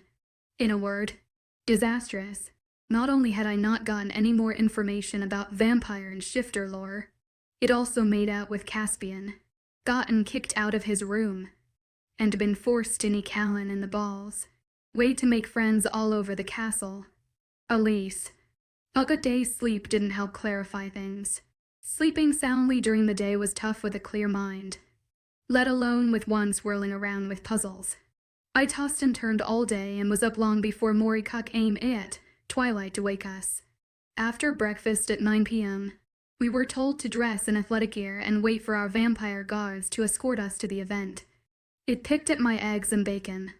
in a word, disastrous. Not only had I not gotten any more information about vampire and shifter lore, it also made out with Caspian, gotten kicked out of his room, and been forced to knee Callan in the balls. Way to make friends all over the castle. Elise. A good day's sleep didn't help clarify things. Sleeping soundly during the day was tough with a clear mind, let alone with one swirling around with puzzles. I tossed and turned all day and was up long before Morika came at twilight to wake us. After breakfast at 9 p.m., we were told to dress in athletic gear and wait for our vampire guards to escort us to the event. It picked at my eggs and bacon,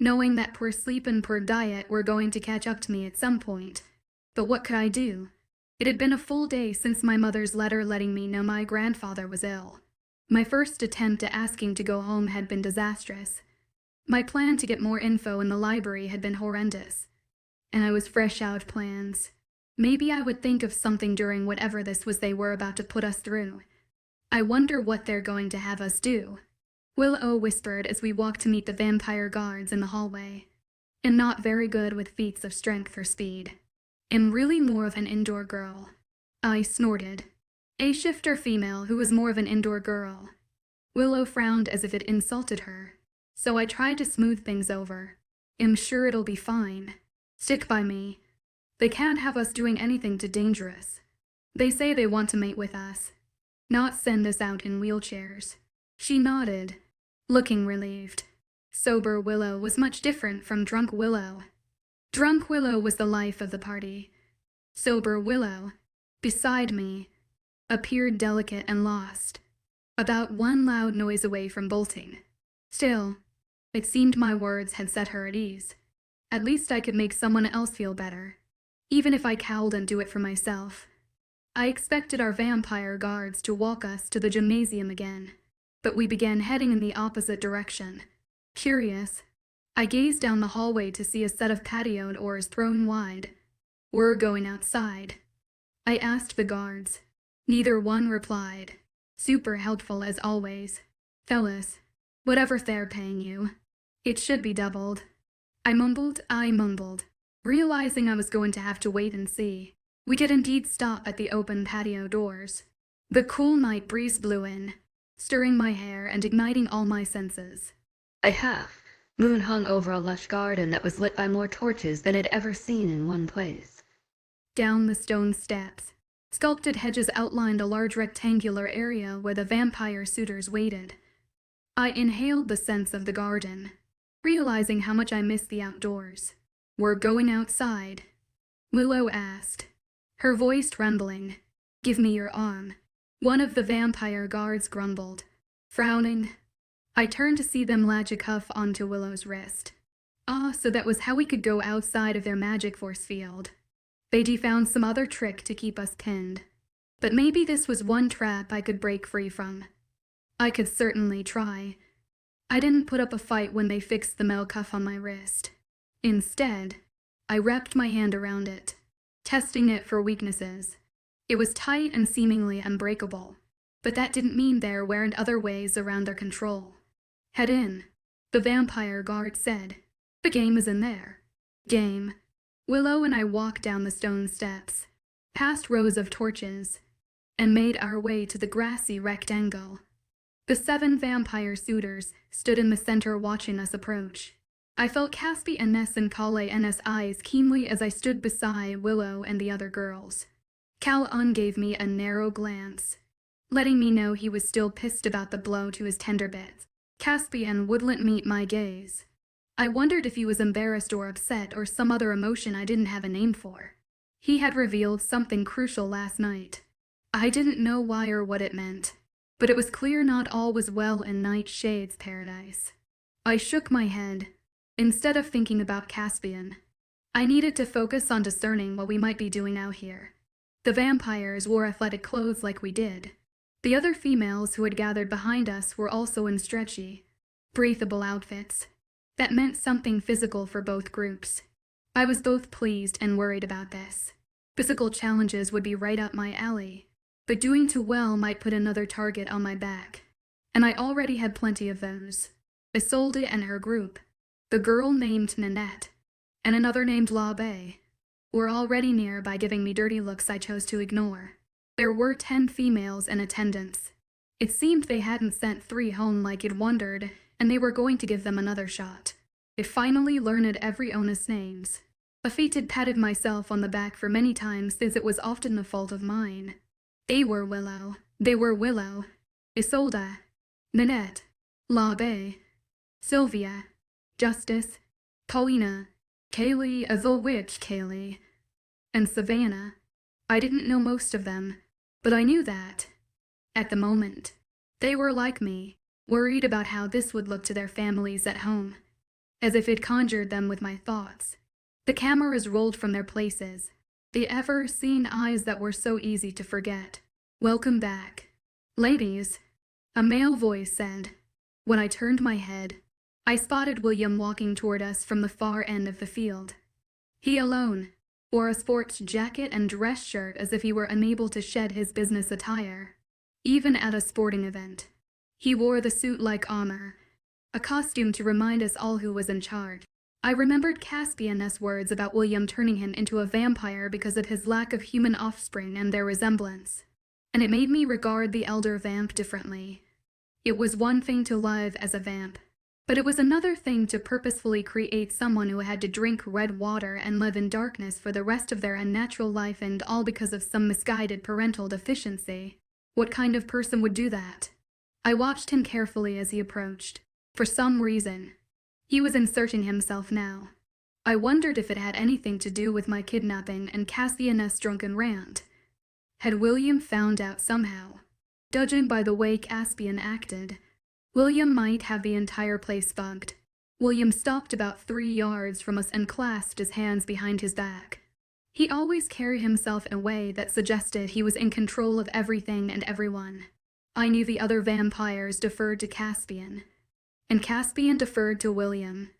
knowing that poor sleep and poor diet were going to catch up to me at some point. But what could I do? It had been a full day since my mother's letter letting me know my grandfather was ill. My first attempt at asking to go home had been disastrous. My plan to get more info in the library had been horrendous, and I was fresh out of plans. Maybe I would think of something during whatever this was they were about to put us through. I wonder what they're going to have us do. Willow whispered as we walked to meet the vampire guards in the hallway. I'm not very good with feats of strength or speed. I'm really more of an indoor girl. I snorted. A shifter female who was more of an indoor girl. Willow frowned as if it insulted her, so I tried to smooth things over. I'm sure it'll be fine. Stick by me. They can't have us doing anything too dangerous. They say they want to mate with us, not send us out in wheelchairs. She nodded, looking relieved. Sober Willow was much different from drunk Willow. Drunk Willow was the life of the party. Sober Willow, beside me, appeared delicate and lost, about one loud noise away from bolting. Still, it seemed my words had set her at ease. At least I could make someone else feel better, even if I cowled and do it for myself. I expected our vampire guards to walk us to the gymnasium again, but we began heading in the opposite direction. Curious, I gazed down the hallway to see a set of patio doors thrown wide. We're going outside, I asked the guards. Neither one replied. Super helpful as always. Fellas, whatever they're paying you, It should be doubled. I mumbled, realizing I was going to have to wait and see. We did indeed stop at the open patio doors. The cool night breeze blew in, stirring my hair and igniting all my senses. I have. Moon hung over a lush garden that was lit by more torches than I'd ever seen in one place. Down the stone steps, sculpted hedges outlined a large rectangular area where the vampire suitors waited. I inhaled the scents of the garden, realizing how much I missed the outdoors. "We're going outside?" Willow asked, her voice trembling. "Give me your arm." One of the vampire guards grumbled, frowning. I turned to see them latch a cuff onto Willow's wrist. So that was how we could go outside of their magic force field. They'd found some other trick to keep us pinned. But maybe this was one trap I could break free from. I could certainly try. I didn't put up a fight when they fixed the metal cuff on my wrist. Instead, I wrapped my hand around it, testing it for weaknesses. It was tight and seemingly unbreakable, but that didn't mean there weren't other ways around their control. "Head in," the vampire guard said. "The game is in there." Game. Willow and I walked down the stone steps, past rows of torches, and made our way to the grassy rectangle. The 7 vampire suitors stood in the center watching us approach. I felt Caspian and Caspian's eyes keenly as I stood beside Willow and the other girls. Cal gave me a narrow glance, letting me know he was still pissed about the blow to his tender bits. Caspian wouldn't meet my gaze. I wondered if he was embarrassed or upset or some other emotion I didn't have a name for. He had revealed something crucial last night. I didn't know why or what it meant, but it was clear not all was well in Nightshade's paradise. I shook my head, instead of thinking about Caspian. I needed to focus on discerning what we might be doing out here. The vampires wore athletic clothes like we did. The other females who had gathered behind us were also in stretchy, breathable outfits. That meant something physical for both groups. I was both pleased and worried about this. Physical challenges would be right up my alley, but doing too well might put another target on my back. And I already had plenty of those. Isolde and her group, the girl named Nanette, and another named L'Aube, were already near by giving me dirty looks I chose to ignore. There were 10 females in attendance. It seemed they hadn't sent 3 home like it wondered, and they were going to give them another shot. I finally learned everyone's names. Defeated patted myself on the back for many times since it was often the fault of mine. They were Willow, Isolde, Nanette, L'Aube, Sylvia, Justice, Paulina, Kaylee, Kaylee, and Savannah. I didn't know most of them, but I knew that, at the moment, they were like me, worried about how this would look to their families at home, as if it conjured them with my thoughts. The cameras rolled from their places, the ever-seen eyes that were so easy to forget. "Welcome back, ladies," a male voice said. When I turned my head, I spotted William walking toward us from the far end of the field. He alone wore a sports jacket and dress shirt as if he were unable to shed his business attire, even at a sporting event. He wore the suit-like armor, a costume to remind us all who was in charge. I remembered Caspian's words about William turning him into a vampire because of his lack of human offspring and their resemblance, and it made me regard the elder vamp differently. It was one thing to live as a vamp, but it was another thing to purposefully create someone who had to drink red water and live in darkness for the rest of their unnatural life, and all because of some misguided parental deficiency. What kind of person would do that? I watched him carefully as he approached. For some reason, he was inserting himself now. I wondered if it had anything to do with my kidnapping and Caspian's drunken rant. Had William found out somehow? Judging by the way Caspian acted, William might have the entire place bugged. William stopped about 3 yards from us and clasped his hands behind his back. He always carried himself in a way that suggested he was in control of everything and everyone. I knew the other vampires deferred to Caspian, and Caspian deferred to William.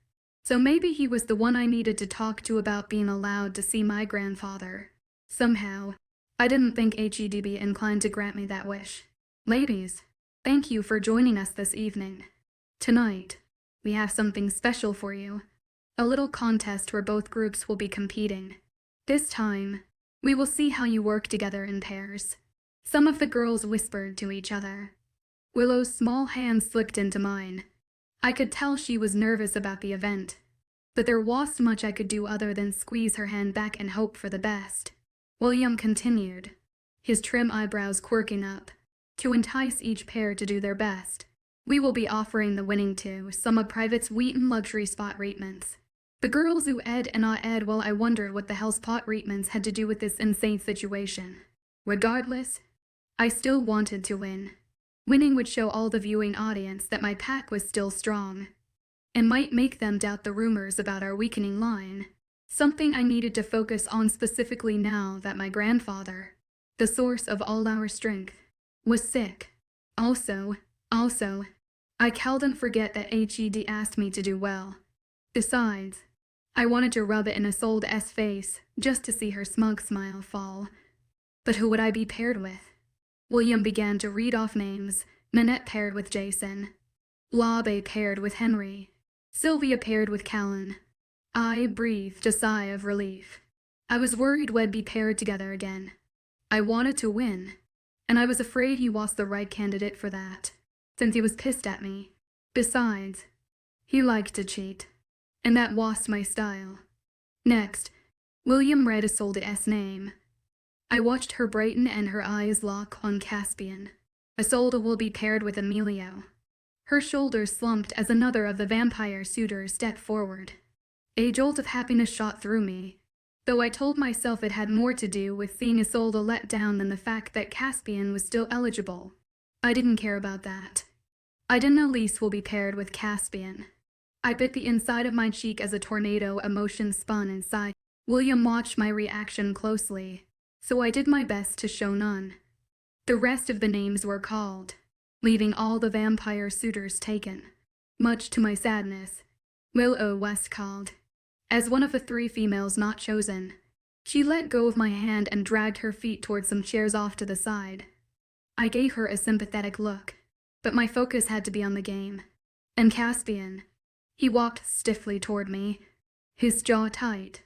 So maybe he was the one I needed to talk to about being allowed to see my grandfather. Somehow, I didn't think he'd be inclined to grant me that wish. "Ladies, thank you for joining us this evening. Tonight, We have something special for you. A little contest where both groups will be competing. This time, we will see how you work together in pairs." Some of the girls whispered to each other. Willow's small hand slipped into mine. I could tell she was nervous about the event, but there wasn't much I could do other than squeeze her hand back and hope for the best. William continued, his trim eyebrows quirking up, to entice each pair to do their best. "We will be offering the winning to some of Private's Wheaton luxury spot treatments." The girls oohed and awed while I wondered what the hell spot treatments had to do with this insane situation. Regardless, I still wanted to win. Winning would show all the viewing audience that my pack was still strong, and might make them doubt the rumors about our weakening line, something I needed to focus on specifically now that my grandfather, the source of all our strength, was sick. Also, I couldn't forget that HED asked me to do well. Besides, I wanted to rub it in Isolde's face just to see her smug smile fall. But who would I be paired with? William began to read off names. Nanette paired with Jason. Labe paired with Henry. Sylvia paired with Callan. I breathed a sigh of relief. I was worried we'd be paired together again. I wanted to win, and I was afraid he was the right candidate for that, since he was pissed at me. Besides, he liked to cheat, and that was my style. Next, William read Isolde's name. I watched her brighten and her eyes lock on Caspian. Isolde will be paired with Emilio. Her shoulders slumped as another of the vampire suitors stepped forward. A jolt of happiness shot through me, though I told myself it had more to do with seeing Isolde let down than the fact that Caspian was still eligible. I didn't care about that. I didn't know Lise will be paired with Caspian. I bit the inside of my cheek as a tornado emotion spun inside. William watched my reaction closely, so I did my best to show none. The rest of the names were called, leaving all the vampire suitors taken. Much to my sadness, Willow was called. As one of the 3 females not chosen, she let go of my hand and dragged her feet towards some chairs off to the side. I gave her a sympathetic look, but my focus had to be on the game. And Caspian, he walked stiffly toward me, his jaw tight.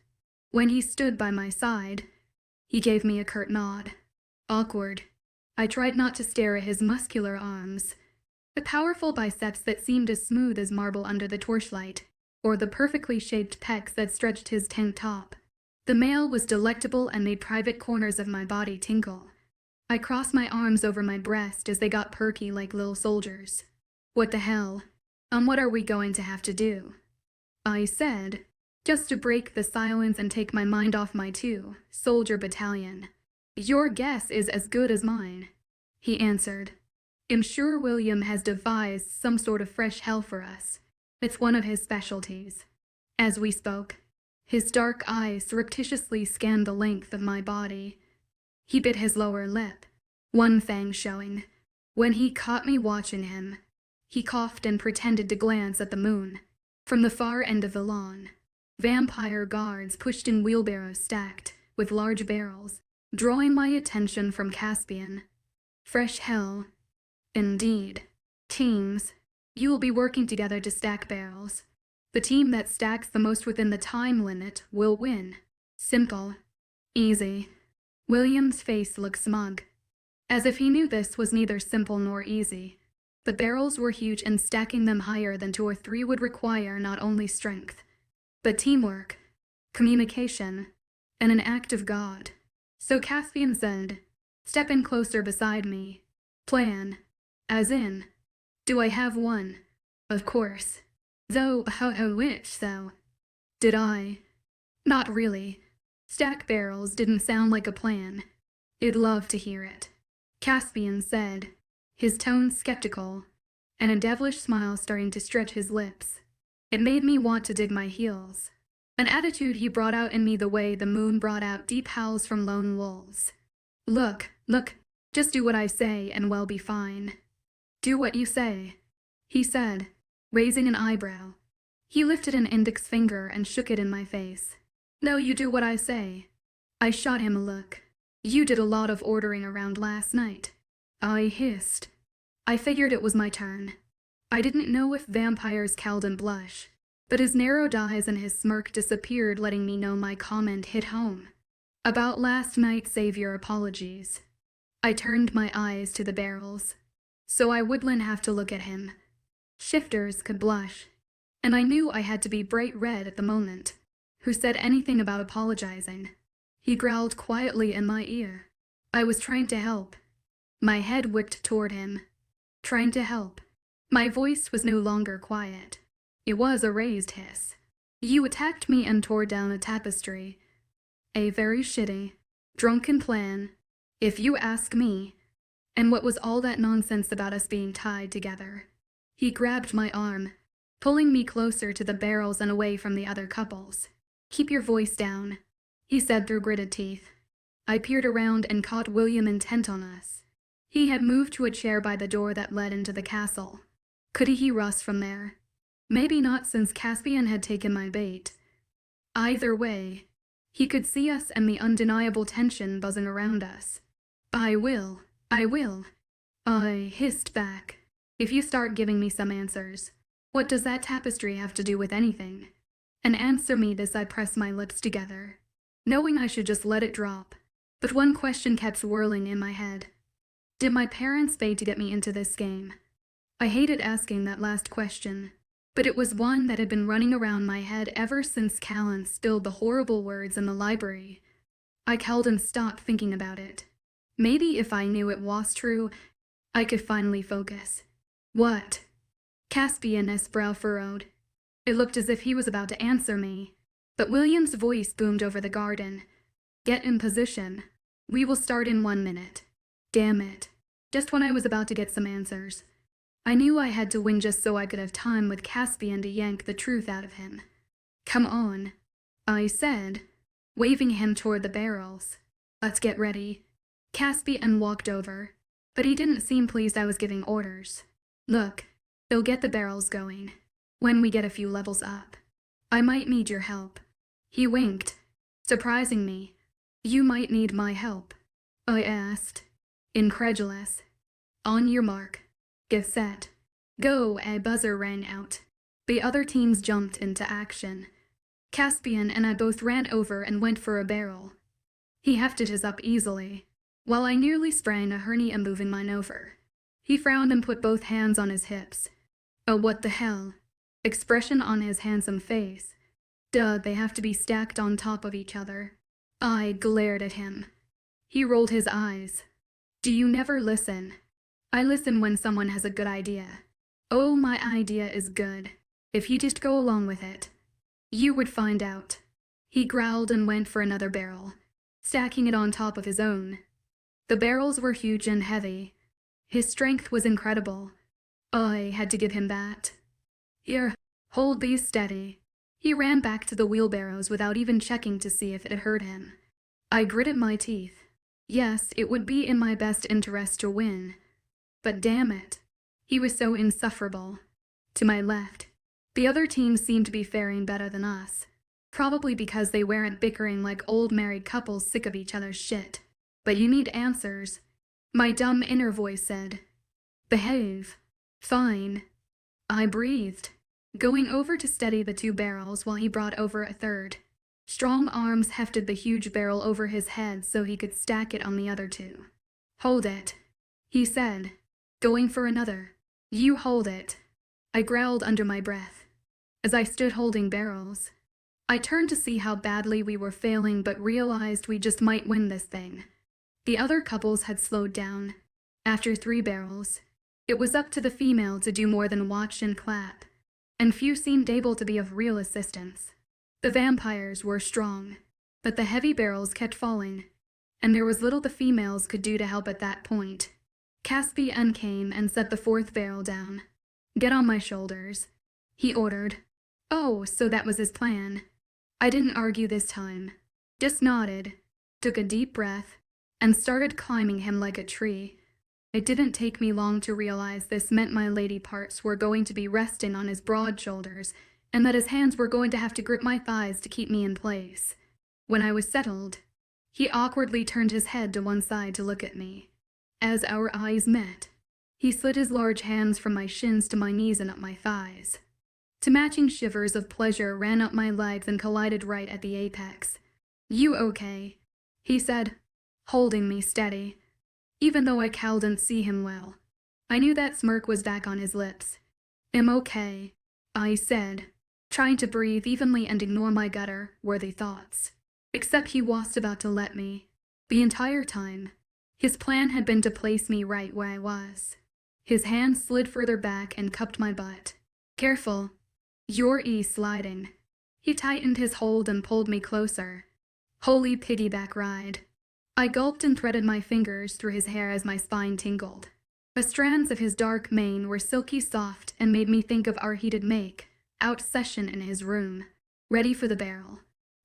When he stood by my side, he gave me a curt nod. Awkward. I tried not to stare at his muscular arms, the powerful biceps that seemed as smooth as marble under the torchlight, or the perfectly shaped pecs that stretched his tank top. The male was delectable and made private corners of my body tinkle. I crossed my arms over my breast as they got perky like little soldiers. "What the hell? What are we going to have to do?" I said, just to break the silence and take my mind off my 2-soldier battalion. "Your guess is as good as mine," he answered. "I'm sure William has devised some sort of fresh hell for us. It's one of his specialties." As we spoke, his dark eyes surreptitiously scanned the length of my body. He bit his lower lip, one fang showing. When he caught me watching him, he coughed and pretended to glance at the moon. From the far end of the lawn, vampire guards pushed in wheelbarrows stacked with large barrels, drawing my attention from Caspian. Fresh hell, indeed. Teams, you will be working together to stack barrels. The team that stacks the most within the time limit will win. Simple. Easy. William's face looked smug, as if he knew this was neither simple nor easy. The barrels were huge, and stacking them higher than 2 or 3 would require not only strength, but teamwork, communication, and an act of God. So Caspian said, "Step in closer beside me. Plan. As in, do I have one? Of course. Though, which, though? Did I? Not really. Stack barrels didn't sound like a plan. I'd love to hear it," Caspian said, his tone skeptical, and a devilish smile starting to stretch his lips. It made me want to dig my heels, an attitude he brought out in me the way the moon brought out deep howls from lone wolves. Look, just do what I say and we'll be fine." "Do what you say," he said, raising an eyebrow. He lifted an index finger and shook it in my face. "No, you do what I say." I shot him a look. "You did a lot of ordering around last night." I hissed. I figured it was my turn. I didn't know if vampires cowled and blush, but his narrowed eyes and his smirk disappeared, letting me know my comment hit home. About last night, save your apologies. I turned my eyes to the barrels, so I wouldn't have to look at him. Shifters could blush, and I knew I had to be bright red at the moment. Who said anything about apologizing? He growled quietly in my ear. I was trying to help. My head wicked toward him. Trying to help. My voice was no longer quiet. It was a raised hiss. You attacked me and tore down a tapestry. A very shitty, drunken plan, if you ask me. And what was all that nonsense about us being tied together? He grabbed my arm, pulling me closer to the barrels and away from the other couples. Keep your voice down, he said through gritted teeth. I peered around and caught William intent on us. He had moved to a chair by the door that led into the castle. Could he hear us from there? Maybe not, since Caspian had taken my bait. Either way, he could see us and the undeniable tension buzzing around us. I will. I hissed back. If you start giving me some answers, what does that tapestry have to do with anything? And answer me this. I pressed my lips together, knowing I should just let it drop. But one question kept swirling in my head. Did my parents pay to get me into this game? I hated asking that last question, but it was one that had been running around my head ever since Callan spilled the horrible words in the library. I held and stopped thinking about it. Maybe if I knew it was true, I could finally focus. What? Caspian's brow furrowed. It looked as if he was about to answer me, but William's voice boomed over the garden. Get in position. We will start in 1 minute. Damn it. Just when I was about to get some answers. I knew I had to win just so I could have time with Caspian to yank the truth out of him. Come on, I said, waving him toward the barrels. Let's get ready. Caspian walked over, but he didn't seem pleased I was giving orders. Look, they'll get the barrels going. When we get a few levels up, I might need your help. He winked, surprising me. You might need my help, I asked, incredulous. On your mark. Get set. Go, a buzzer rang out. The other teams jumped into action. Caspian and I both ran over and went for a barrel. He hefted his up easily, while I nearly sprained a hernia moving mine over. He frowned and put both hands on his hips. Oh, what the hell? Expression on his handsome face. Duh, they have to be stacked on top of each other. I glared at him. He rolled his eyes. Do you never listen? I listen when someone has a good idea. Oh, my idea is good. If you just go along with it, you would find out. He growled and went for another barrel, stacking it on top of his own. The barrels were huge and heavy. His strength was incredible. I had to give him that. Here, hold these steady. He ran back to the wheelbarrows without even checking to see if it hurt him. I gritted my teeth. Yes, it would be in my best interest to win. But damn it, he was so insufferable. To my left, the other team seemed to be faring better than us. Probably because they weren't bickering like old married couples sick of each other's shit. But you need answers, my dumb inner voice said. Behave. Fine. I breathed, going over to steady the 2 barrels while he brought over a third. Strong arms hefted the huge barrel over his head so he could stack it on the other 2. Hold it, he said, going for another. You hold it. I growled under my breath. As I stood holding barrels, I turned to see how badly we were failing but realized we just might win this thing. The other couples had slowed down. After 3 barrels, it was up to the female to do more than watch and clap, and few seemed able to be of real assistance. The vampires were strong, but the heavy barrels kept falling, and there was little the females could do to help at that point. Caspian came and set the 4th barrel down. Get on my shoulders, he ordered. Oh, so that was his plan. I didn't argue this time, just nodded, took a deep breath, and started climbing him like a tree. It didn't take me long to realize this meant my lady parts were going to be resting on his broad shoulders, and that his hands were going to have to grip my thighs to keep me in place. When I was settled, he awkwardly turned his head to one side to look at me. As our eyes met, He slid his large hands from my shins to my knees and up my thighs. Two matching shivers of pleasure ran up my legs and collided right at the apex. "You okay?" he said, holding me steady. Even though I couldn't see him well, I knew that smirk was back on his lips. "I'm okay," I said, trying to breathe evenly and ignore my gutter-worthy thoughts. Except he was about to let me. The entire time, his plan had been to place me right where I was. His hand slid further back and cupped my butt. "Careful. You're sliding." He tightened his hold and pulled me closer. Holy piggyback ride. I gulped and threaded my fingers through his hair as my spine tingled. The strands of his dark mane were silky soft and made me think of our heated make-out session in his room. "Ready for the barrel?"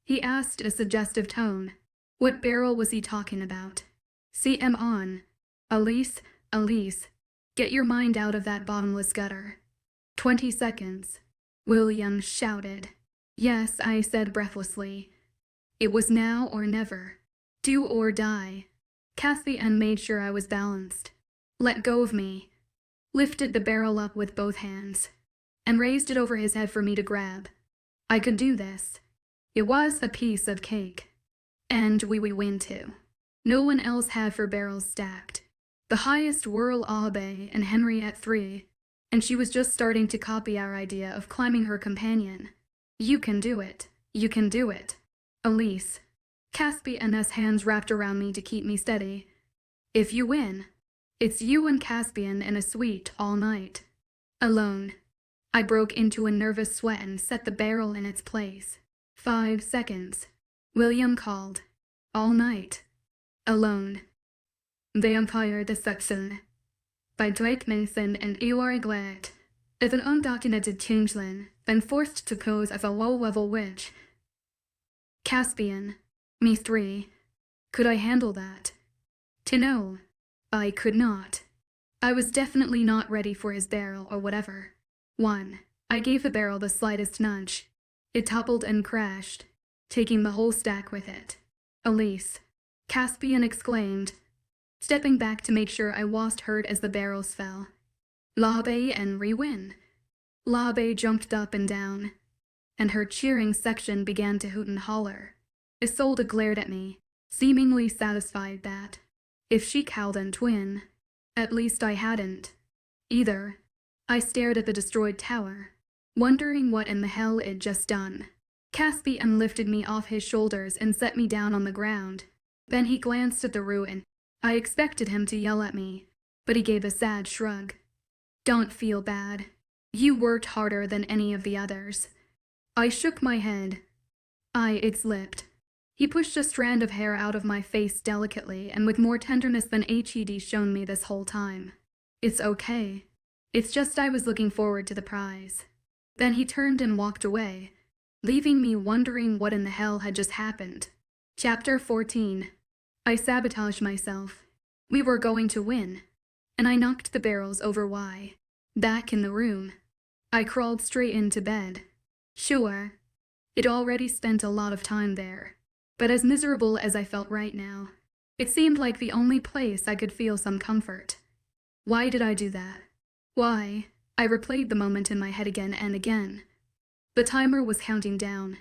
he asked in a suggestive tone. What barrel was he talking about? "CM on. Elise, get your mind out of that bottomless gutter." 20 seconds. William shouted. "Yes," I said breathlessly. It was now or never. Do or die. Caspian made sure I was balanced. Let go of me. Lifted the barrel up with both hands. And raised it over his head for me to grab. I could do this. It was a piece of cake. And we win too. No one else had 4 barrels stacked. The highest were Abe and Henry at 3. And she was just starting to copy our idea of climbing her companion. "You can do it. You can do it. Elise." Caspian's hands wrapped around me to keep me steady. "If you win, it's you and Caspian in a suite all night. Alone." I broke into a nervous sweat and set the barrel in its place. 5 seconds. William called. "All night. Alone." Vampire Deception. By Drake Mason and Eli Glatt. As an undocumented changeling, then forced to pose as a low-level witch. Caspian. Me 3. Could I handle that? To know, I could not. I was definitely not ready for his barrel or whatever. 1. I gave the barrel the slightest nudge. It toppled and crashed, taking the whole stack with it. "Elise," Caspian exclaimed, stepping back to make sure I wasn't hurt as the barrels fell. "Labe and re-win." Labe jumped up and down, and her cheering section began to hoot and holler. Isolde glared at me, seemingly satisfied that, if she couldn't win, at least I hadn't. Either. I stared at the destroyed tower, wondering what in the hell it'd just done. Caspian lifted me off his shoulders and set me down on the ground. Then he glanced at the ruin. I expected him to yell at me, but he gave a sad shrug. "Don't feel bad. You worked harder than any of the others." I shook my head. It slipped. He pushed a strand of hair out of my face delicately and with more tenderness than Hed shown me this whole time. "It's okay. It's just I was looking forward to the prize." Then he turned and walked away, leaving me wondering what in the hell had just happened. Chapter 14. I sabotaged myself. We were going to win, and I knocked the barrels over. Back in the room, I crawled straight into bed. Sure, I'd already spent a lot of time there, but as miserable as I felt right now, it seemed like the only place I could feel some comfort. Why did I do that? Why? I replayed the moment in my head again and again. The timer was counting down.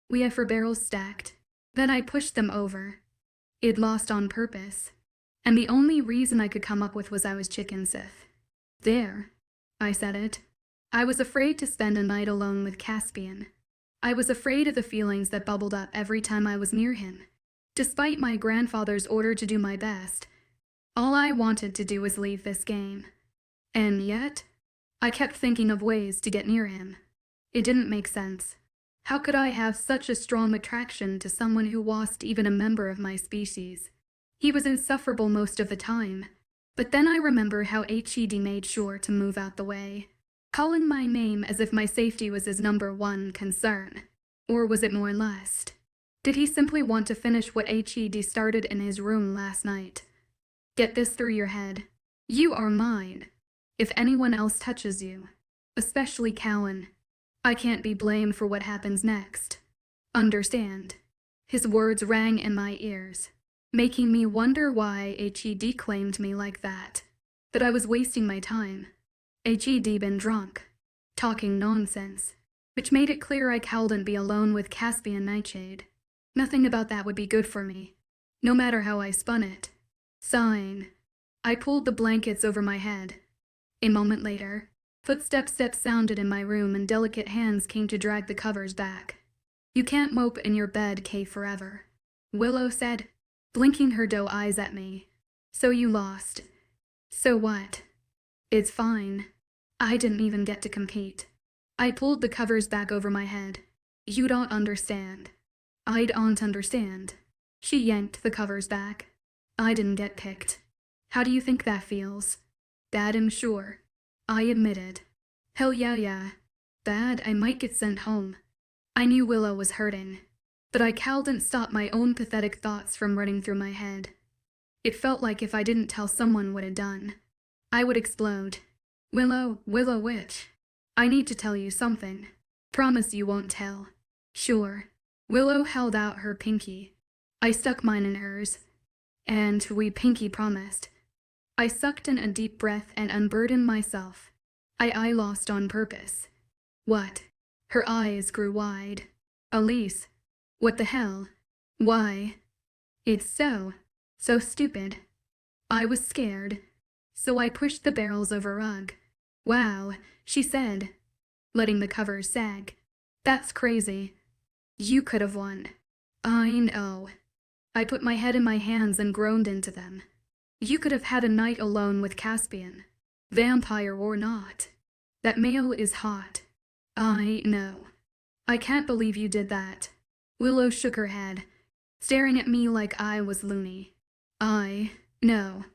We had 4 barrels stacked. Then I pushed them over. I'd lost on purpose, and the only reason I could come up with was I was chicken Sith. "There," I said it. I was afraid to spend a night alone with Caspian. I was afraid of the feelings that bubbled up every time I was near him. Despite my grandfather's order to do my best, all I wanted to do was leave this game. And yet, I kept thinking of ways to get near him. It didn't make sense. How could I have such a strong attraction to someone who wasn't even a member of my species? He was insufferable most of the time, but then I remember how Hed made sure to move out the way, calling my name as if my safety was his #1 concern. Or was it more lust? Did he simply want to finish what Hed started in his room last night? Get this through your head. You are mine. If anyone else touches you, especially Cowan, I can't be blamed for what happens next. Understand? His words rang in my ears, making me wonder why Hed claimed me like that. that I was wasting my time. Had been drunk, talking nonsense, which made it clear I couldn't be alone with Caspian Nightshade. Nothing about that would be good for me, no matter how I spun it. Sighing, I pulled the blankets over my head. A moment later, footsteps sounded in my room and delicate hands came to drag the covers back. "You can't mope in your bed, Kay, forever," Willow said, blinking her doe eyes at me. "So you lost. So what? It's fine. I didn't even get to compete." I pulled the covers back over my head. "You don't understand." "I don't understand." She yanked the covers back. "I didn't get picked. How do you think that feels?" "Bad, I'm sure," I admitted. "Hell yeah. Bad, I might get sent home." I knew Willow was hurting, but I couldn't stop my own pathetic thoughts from running through my head. It felt like if I didn't tell someone what I'd done, I would explode. Willow witch. I need to tell you something. Promise you won't tell." "Sure." Willow held out her pinky. I stuck mine in hers, and we pinky promised. I sucked in a deep breath and unburdened myself. I lost on purpose. "What?" Her eyes grew wide. "Elise, what the hell? Why?" "It's so stupid." I was scared, so I pushed the barrels over a rug. "Wow," she said, letting the covers sag. "That's crazy. You could have won." "I know." I put my head in my hands and groaned into them. "You could have had a night alone with Caspian, vampire or not. That male is hot." "I know." "I can't believe you did that." Willow shook her head, staring at me like I was loony. "I know."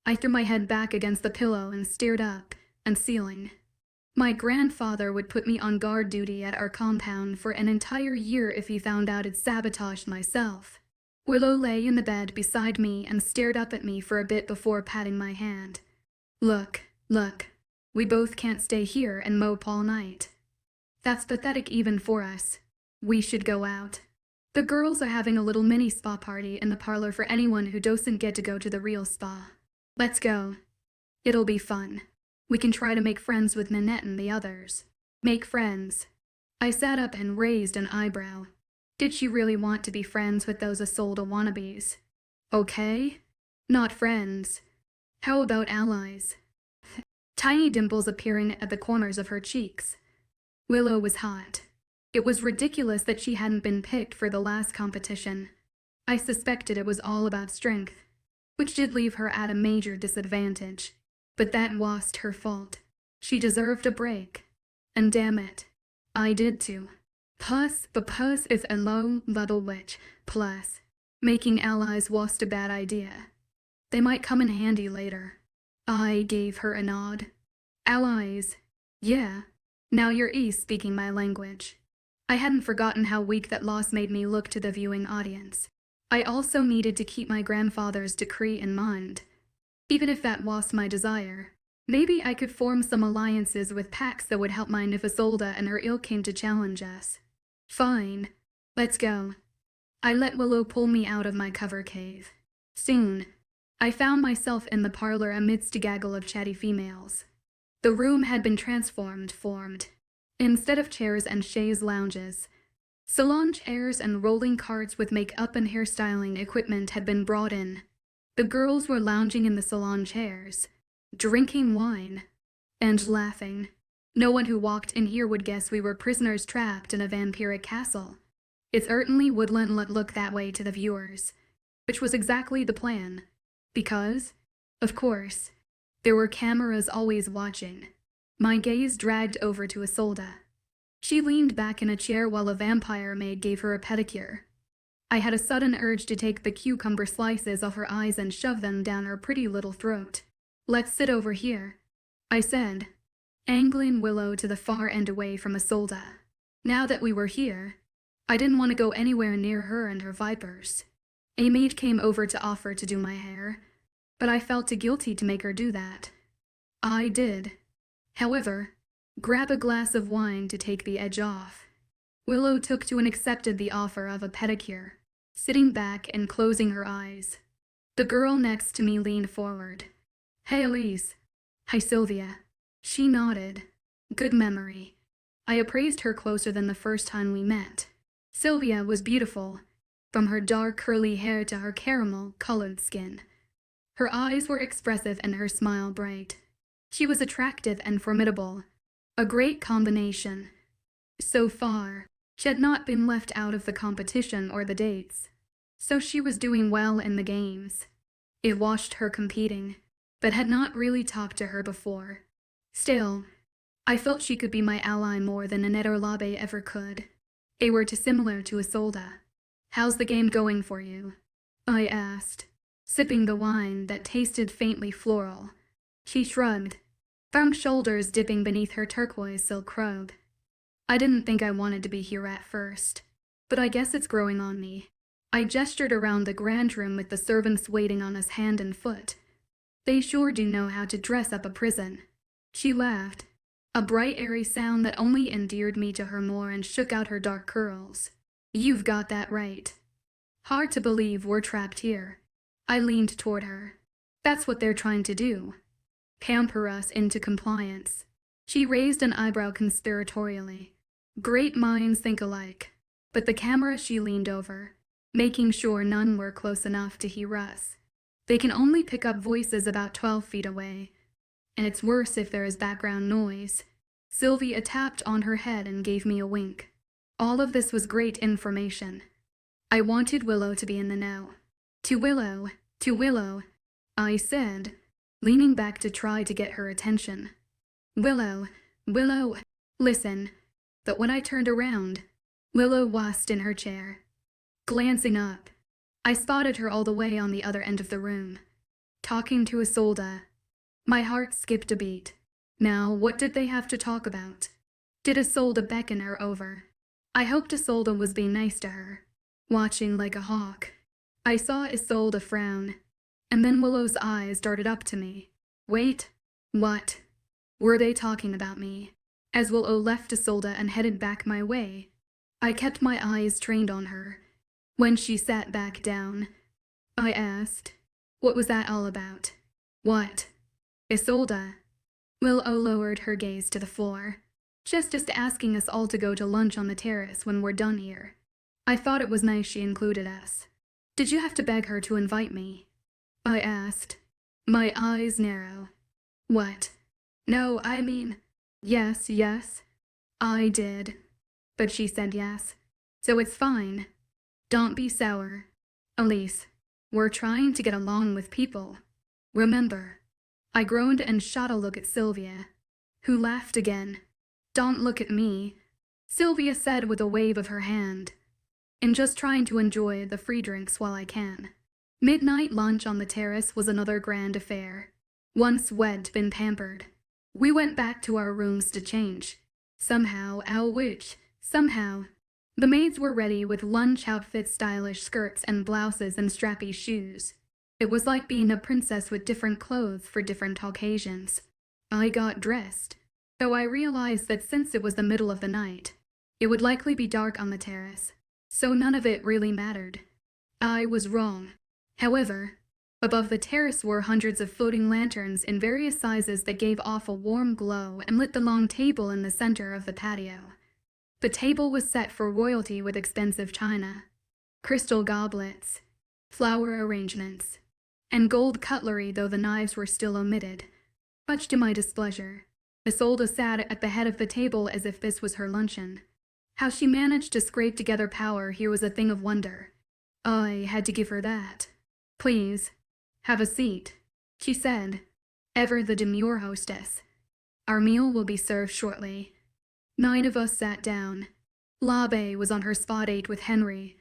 I threw my head back against the pillow and stared up and ceiling. My grandfather would put me on guard duty at our compound for an entire year if he found out I'd sabotaged myself. Willow lay in the bed beside me and stared up at me for a bit before patting my hand. Look, we both can't stay here and mope all night. That's pathetic even for us. We should go out. The girls are having a little mini spa party in the parlor for anyone who doesn't get to go to the real spa. Let's go. It'll be fun. We can try to make friends with Nanette and the others." "Make friends?" I sat up and raised an eyebrow. Did she really want to be friends with those Isolde wannabes? Okay. Not friends. How about allies? Tiny dimples appearing at the corners of her cheeks. Willow was hot. It was ridiculous that she hadn't been picked for the last competition. I suspected it was all about strength, which did leave her at a major disadvantage. But that wasn't her fault. She deserved a break. And damn it, I did too. Puss is a low little witch. Plus, making allies wasn't a bad idea. They might come in handy later. I gave her a nod. "Allies. Yeah. Now you're speaking my language." I hadn't forgotten how weak that loss made me look to the viewing audience. I also needed to keep my grandfather's decree in mind. Even if that was my desire, maybe I could form some alliances with packs that would help my Isolde and her ilk came to challenge us. Fine. Let's go. I let Willow pull me out of my cover cave. Soon, I found myself in the parlor amidst a gaggle of chatty females. The room had been transformed. Instead of chairs and chaise lounges, salon chairs and rolling carts with make-up and hairstyling equipment had been brought in. The girls were lounging in the salon chairs, drinking wine, and laughing. No one who walked in here would guess we were prisoners trapped in a vampiric castle. It certainly wouldn't look that way to the viewers, which was exactly the plan. Because, of course, there were cameras always watching. My gaze dragged over to Isolde. She leaned back in a chair while a vampire maid gave her a pedicure. I had a sudden urge to take the cucumber slices off her eyes and shove them down her pretty little throat. "Let's sit over here," I said, angling Willow to the far end away from Isolde. Now that we were here, I didn't want to go anywhere near her and her vipers. A maid came over to offer to do my hair, but I felt too guilty to make her do that. I did. However, grab a glass of wine to take the edge off. Willow took to and accepted the offer of a pedicure, sitting back and closing her eyes. The girl next to me leaned forward. "Hey Elise, Hi, Sylvia. She nodded. Good memory. I appraised her closer than the first time we met. Sylvia was beautiful, from her dark curly hair to her caramel-colored skin. Her eyes were expressive and her smile bright. She was attractive and formidable, a great combination. So far, she had not been left out of the competition or the dates, so she was doing well in the games. It watched her competing, but had not really talked to her before. Still, I felt she could be my ally more than Annette or Labe ever could. They were too similar to Isolde. How's the game going for you? I asked, sipping the wine that tasted faintly floral. She shrugged, firm shoulders dipping beneath her turquoise silk robe. I didn't think I wanted to be here at first, but I guess it's growing on me. I gestured around the grand room with the servants waiting on us hand and foot. They sure do know how to dress up a prison. She laughed, a bright airy sound that only endeared me to her more and shook out her dark curls. You've got that right. Hard to believe we're trapped here. I leaned toward her. That's what they're trying to do. Pamper us into compliance. She raised an eyebrow conspiratorially. Great minds think alike. But the camera she leaned over, making sure none were close enough to hear us. They can only pick up voices about 12 feet away. And it's worse if there is background noise. Sylvia tapped on her head and gave me a wink. All of this was great information. I wanted Willow to be in the know. To Willow, I said, leaning back to try to get her attention. Willow, listen. But when I turned around, Willow was in her chair. Glancing up, I spotted her all the way on the other end of the room, talking to Isolde. My heart skipped a beat. Now, what did they have to talk about? Did Isolde beckon her over? I hoped Isolde was being nice to her, watching like a hawk. I saw Isolde frown, and then Willow's eyes darted up to me. Wait, what? Were they talking about me? As Willow left Isolde and headed back my way, I kept my eyes trained on her. When she sat back down, I asked, what was that all about? What? Isolde. Willow lowered her gaze to the floor. Just asking us all to go to lunch on the terrace when we're done here. I thought it was nice she included us. Did you have to beg her to invite me? I asked, my eyes narrow. What? No, I mean, yes, I did. But she said yes, so it's fine. Don't be sour. Elise, we're trying to get along with people. Remember. I groaned and shot a look at Sylvia, who laughed again. Don't look at me, Sylvia said with a wave of her hand. And just trying to enjoy the free drinks while I can. Midnight lunch on the terrace was another grand affair. Once wed, been pampered. We went back to our rooms to change. Somehow, the maids were ready with lunch outfits, stylish skirts and blouses and strappy shoes. It was like being a princess with different clothes for different occasions. I got dressed, though I realized that since it was the middle of the night, it would likely be dark on the terrace, so none of it really mattered. I was wrong. However, above the terrace were hundreds of floating lanterns in various sizes that gave off a warm glow and lit the long table in the center of the patio. The table was set for royalty with expensive china, crystal goblets, flower arrangements, and gold cutlery, though the knives were still omitted. Much to my displeasure, Isolde sat at the head of the table as if this was her luncheon. How she managed to scrape together power here was a thing of wonder. I had to give her that. Please, have a seat, she said, ever the demure hostess. Our meal will be served shortly. 9 of us sat down. Labe was on her spot 8 with Henry,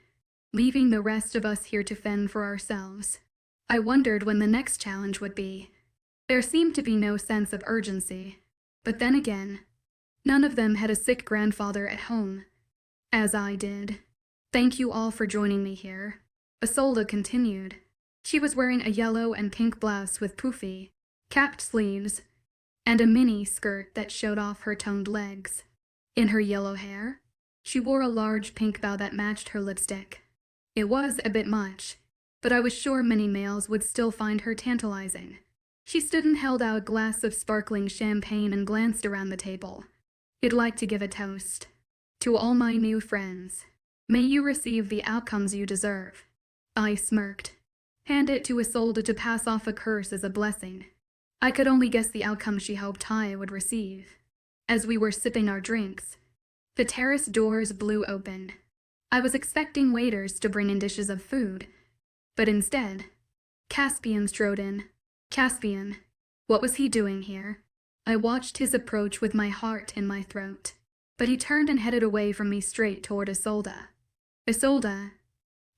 leaving the rest of us here to fend for ourselves. I wondered when the next challenge would be. There seemed to be no sense of urgency. But then again, none of them had a sick grandfather at home, as I did. Thank you all for joining me here, Isolde continued. She was wearing a yellow and pink blouse with poofy, capped sleeves, and a mini skirt that showed off her toned legs. In her yellow hair, she wore a large pink bow that matched her lipstick. It was a bit much, but I was sure many males would still find her tantalizing. She stood and held out a glass of sparkling champagne and glanced around the table. "I'd like to give a toast. To all my new friends. May you receive the outcomes you deserve." I smirked. Hand it to Isolde to pass off a curse as a blessing. I could only guess the outcome she hoped I would receive. As we were sipping our drinks, the terrace doors blew open. I was expecting waiters to bring in dishes of food, but instead, Caspian strode in. Caspian, what was he doing here? I watched his approach with my heart in my throat, but he turned and headed away from me straight toward Isolde. "Isolde,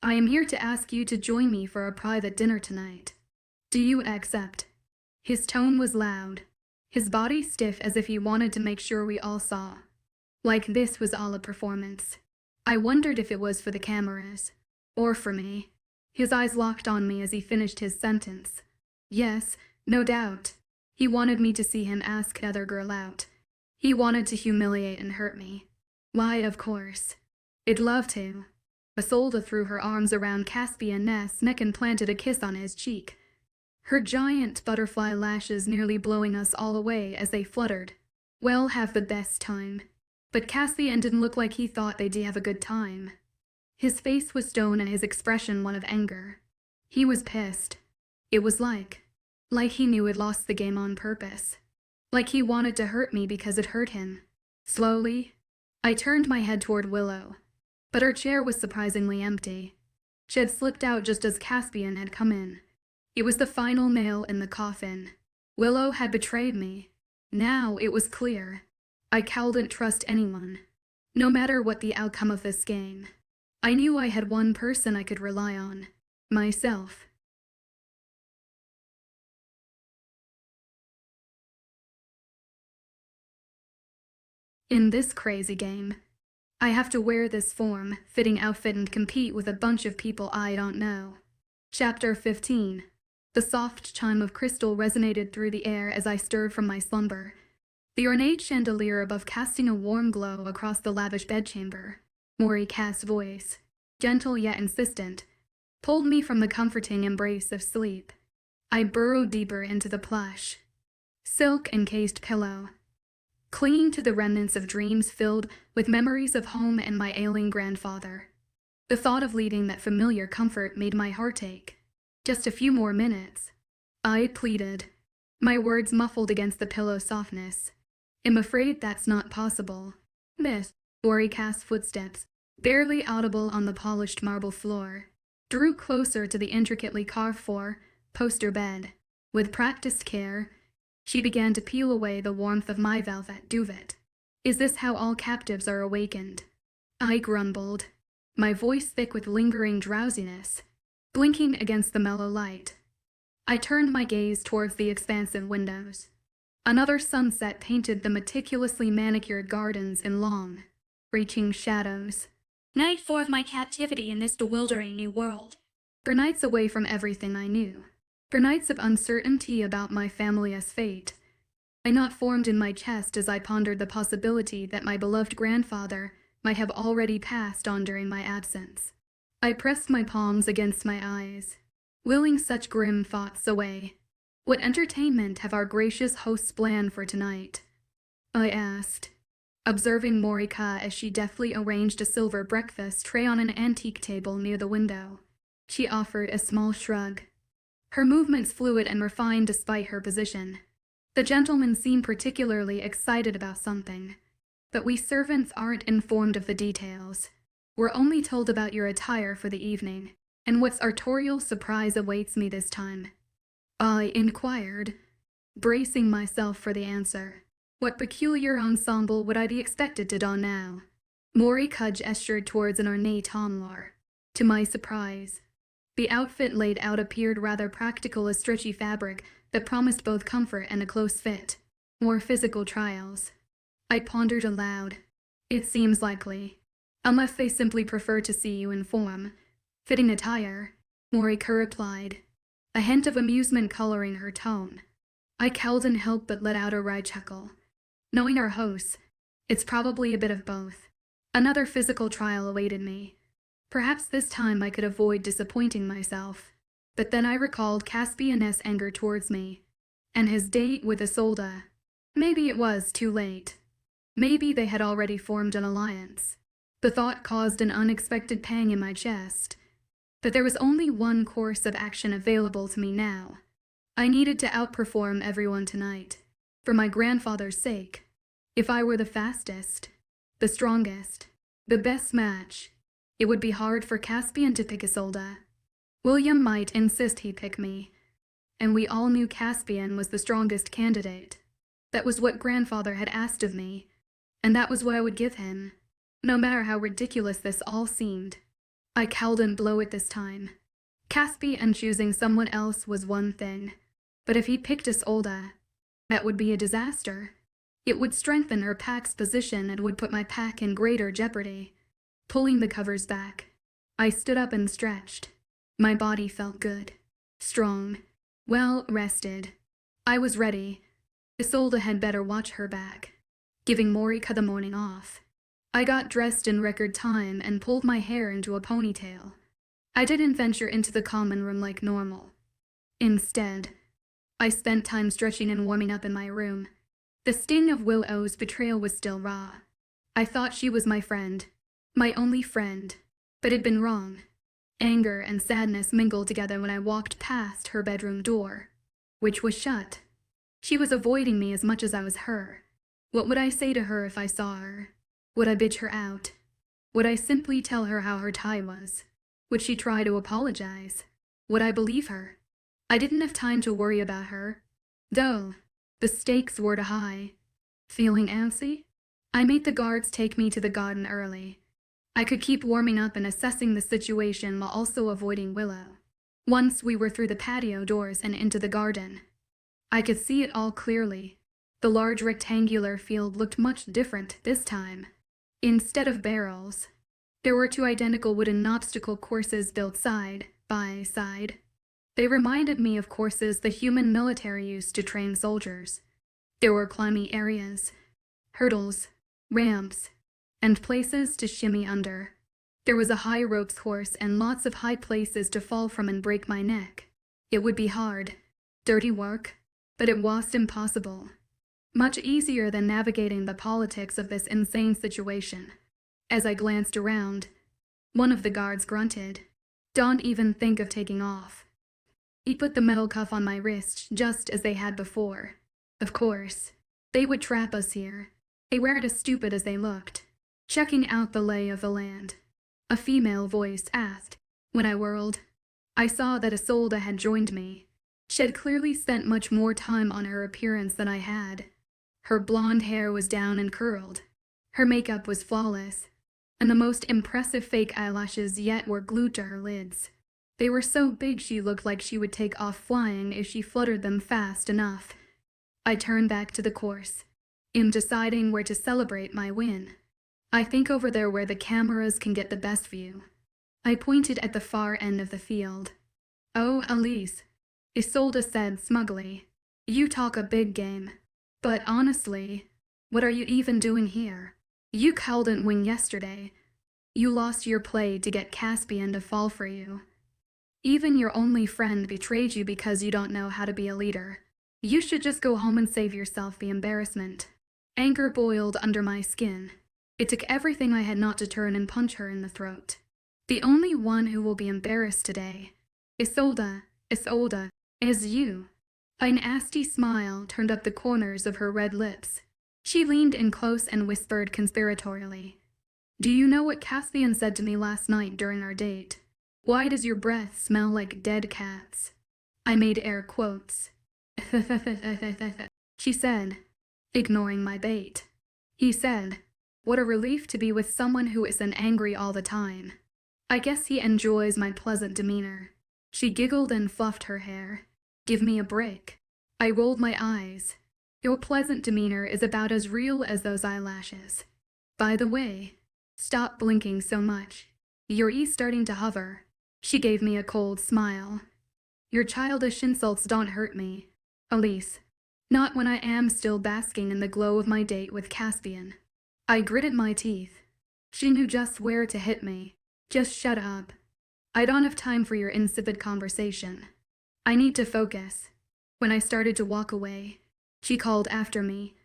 I am here to ask you to join me for a private dinner tonight. Do you accept?" His tone was loud, his body stiff as if he wanted to make sure we all saw. Like this was all a performance. I wondered if it was for the cameras, or for me. His eyes locked on me as he finished his sentence. Yes, no doubt. He wanted me to see him ask another girl out. He wanted to humiliate and hurt me. Why, of course. I'd love to. Isolde threw her arms around Caspian's neck and planted a kiss on his cheek, her giant butterfly lashes nearly blowing us all away as they fluttered. "We'll have the best time." But Caspian didn't look like he thought they'd have a good time. His face was stone and his expression one of anger. He was pissed. It was like he knew I'd lost the game on purpose. Like he wanted to hurt me because it hurt him. Slowly, I turned my head toward Willow, but her chair was surprisingly empty. She had slipped out just as Caspian had come in. It was the final nail in the coffin. Willow had betrayed me. Now it was clear. I couldn't trust anyone, no matter what the outcome of this game. I knew I had one person I could rely on, myself. In this crazy game, I have to wear this form-fitting outfit and compete with a bunch of people I don't know. Chapter 15. The soft chime of crystal resonated through the air as I stirred from my slumber, the ornate chandelier above casting a warm glow across the lavish bedchamber. Morika's voice, gentle yet insistent, pulled me from the comforting embrace of sleep. I burrowed deeper into the plush, silk-encased pillow, clinging to the remnants of dreams filled with memories of home and my ailing grandfather. The thought of leaving that familiar comfort made my heart ache. "Just a few more minutes," I pleaded, my words muffled against the pillow's softness. "I'm afraid that's not possible." Miss Morika's footsteps, barely audible on the polished marble floor, drew closer to the intricately carved four-poster bed. With practiced care, she began to peel away the warmth of my velvet duvet. "Is this how all captives are awakened?" I grumbled, my voice thick with lingering drowsiness, blinking against the mellow light. I turned my gaze towards the expansive windows. Another sunset painted the meticulously manicured gardens in long, reaching shadows. Night 4 of my captivity in this bewildering new world. For nights away from everything I knew. For nights of uncertainty about my family's fate. A knot formed in my chest as I pondered the possibility that my beloved grandfather might have already passed on during my absence. I pressed my palms against my eyes, willing such grim thoughts away. "What entertainment have our gracious hosts planned for tonight?" I asked, observing Morika as she deftly arranged a silver breakfast tray on an antique table near the window. She offered a small shrug, her movements fluid and refined despite her position. The gentleman seemed particularly excited about something, but we servants aren't informed of the details. We're only told about your attire for the evening, and what sartorial surprise awaits me this time. I inquired, bracing myself for the answer. What peculiar ensemble would I be expected to don now? Morika gestured towards an ornate armoire. To my surprise, the outfit laid out appeared rather practical, as stretchy fabric that promised both comfort and a close fit. More physical trials. I pondered aloud. It seems likely. Unless they simply prefer to see you in form. Fitting attire, Morika replied, a hint of amusement coloring her tone. I couldn't help but let out a wry chuckle. Knowing our hosts, it's probably a bit of both. Another physical trial awaited me. Perhaps this time I could avoid disappointing myself. But then I recalled Caspian's anger towards me. And his date with Isolde. Maybe it was too late. Maybe they had already formed an alliance. The thought caused an unexpected pang in my chest. But there was only one course of action available to me now. I needed to outperform everyone tonight, for my grandfather's sake. If I were the fastest, the strongest, the best match, it would be hard for Caspian to pick Isolde. William might insist he pick me, and we all knew Caspian was the strongest candidate. That was what grandfather had asked of me, and that was what I would give him, no matter how ridiculous this all seemed. I couldn't blow it this time. Caspian choosing someone else was one thing, but if he picked Isolde, that would be a disaster. It would strengthen her pack's position and would put my pack in greater jeopardy. Pulling the covers back, I stood up and stretched. My body felt good, strong, well rested. I was ready. Isolde had better watch her back, giving Morika the morning off. I got dressed in record time and pulled my hair into a ponytail. I didn't venture into the common room like normal. Instead, I spent time stretching and warming up in my room. The sting of Willow's betrayal was still raw. I thought she was my friend, my only friend, but it'd been wrong. Anger and sadness mingled together when I walked past her bedroom door, which was shut. She was avoiding me as much as I was her. What would I say to her if I saw her? Would I bitch her out? Would I simply tell her how her tie was? Would she try to apologize? Would I believe her? I didn't have time to worry about her, though the stakes were too high. Feeling antsy? I made the guards take me to the garden early. I could keep warming up and assessing the situation while also avoiding Willow. Once we were through the patio doors and into the garden, I could see it all clearly. The large rectangular field looked much different this time. Instead of barrels, there were two identical wooden obstacle courses built side by side. They reminded me of courses the human military used to train soldiers. There were climbing areas, hurdles, ramps, and places to shimmy under. There was a high ropes course and lots of high places to fall from and break my neck. It would be hard, dirty work, but it wasn't impossible. Much easier than navigating the politics of this insane situation. As I glanced around, one of the guards grunted. Don't even think of taking off. He put the metal cuff on my wrist just as they had before. Of course, they would trap us here. They weren't as stupid as they looked. Checking out the lay of the land, a female voice asked. When I whirled, I saw that Isolde had joined me. She had clearly spent much more time on her appearance than I had. Her blonde hair was down and curled. Her makeup was flawless, and the most impressive fake eyelashes yet were glued to her lids. They were so big she looked like she would take off flying if she fluttered them fast enough. I turned back to the course, in deciding where to celebrate my win. I think over there where the cameras can get the best view. I pointed at the far end of the field. Oh, Elise, Isolde said smugly. You talk a big game. But honestly, what are you even doing here? You couldn't win yesterday. You lost your play to get Caspian to fall for you. Even your only friend betrayed you because you don't know how to be a leader. You should just go home and save yourself the embarrassment. Anger boiled under my skin. It took everything I had not to turn and punch her in the throat. The only one who will be embarrassed today, Isolde, is you. A nasty smile turned up the corners of her red lips. She leaned in close and whispered conspiratorially. Do you know what Caspian said to me last night during our date? Why does your breath smell like dead cats? I made air quotes. She said, ignoring my bait. He said, what a relief to be with someone who isn't angry all the time. I guess he enjoys my pleasant demeanor. She giggled and fluffed her hair. Give me a break. I rolled my eyes. Your pleasant demeanor is about as real as those eyelashes. By the way, stop blinking so much. You're starting to hover. She gave me a cold smile. Your childish insults don't hurt me, Elise. Not when I am still basking in the glow of my date with Caspian. I gritted my teeth. She knew just where to hit me. Just shut up. I don't have time for your insipid conversation. I need to focus. When I started to walk away, she called after me.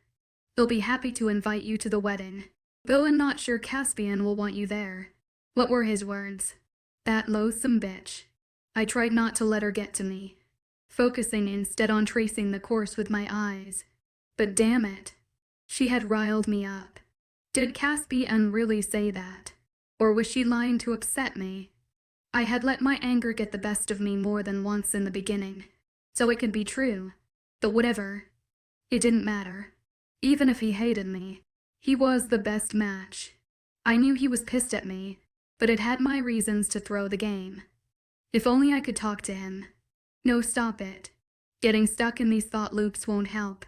"They'll be happy to invite you to the wedding, though I'm not sure Caspian will want you there." What were his words? "That loathsome bitch." I tried not to let her get to me, focusing instead on tracing the course with my eyes. But damn it, she had riled me up. Did Caspian really say that? Or was she lying to upset me? I had let my anger get the best of me more than once in the beginning, so it could be true. But whatever, it didn't matter. Even if he hated me, he was the best match. I knew he was pissed at me, but it had my reasons to throw the game. If only I could talk to him. No, stop it. Getting stuck in these thought loops won't help.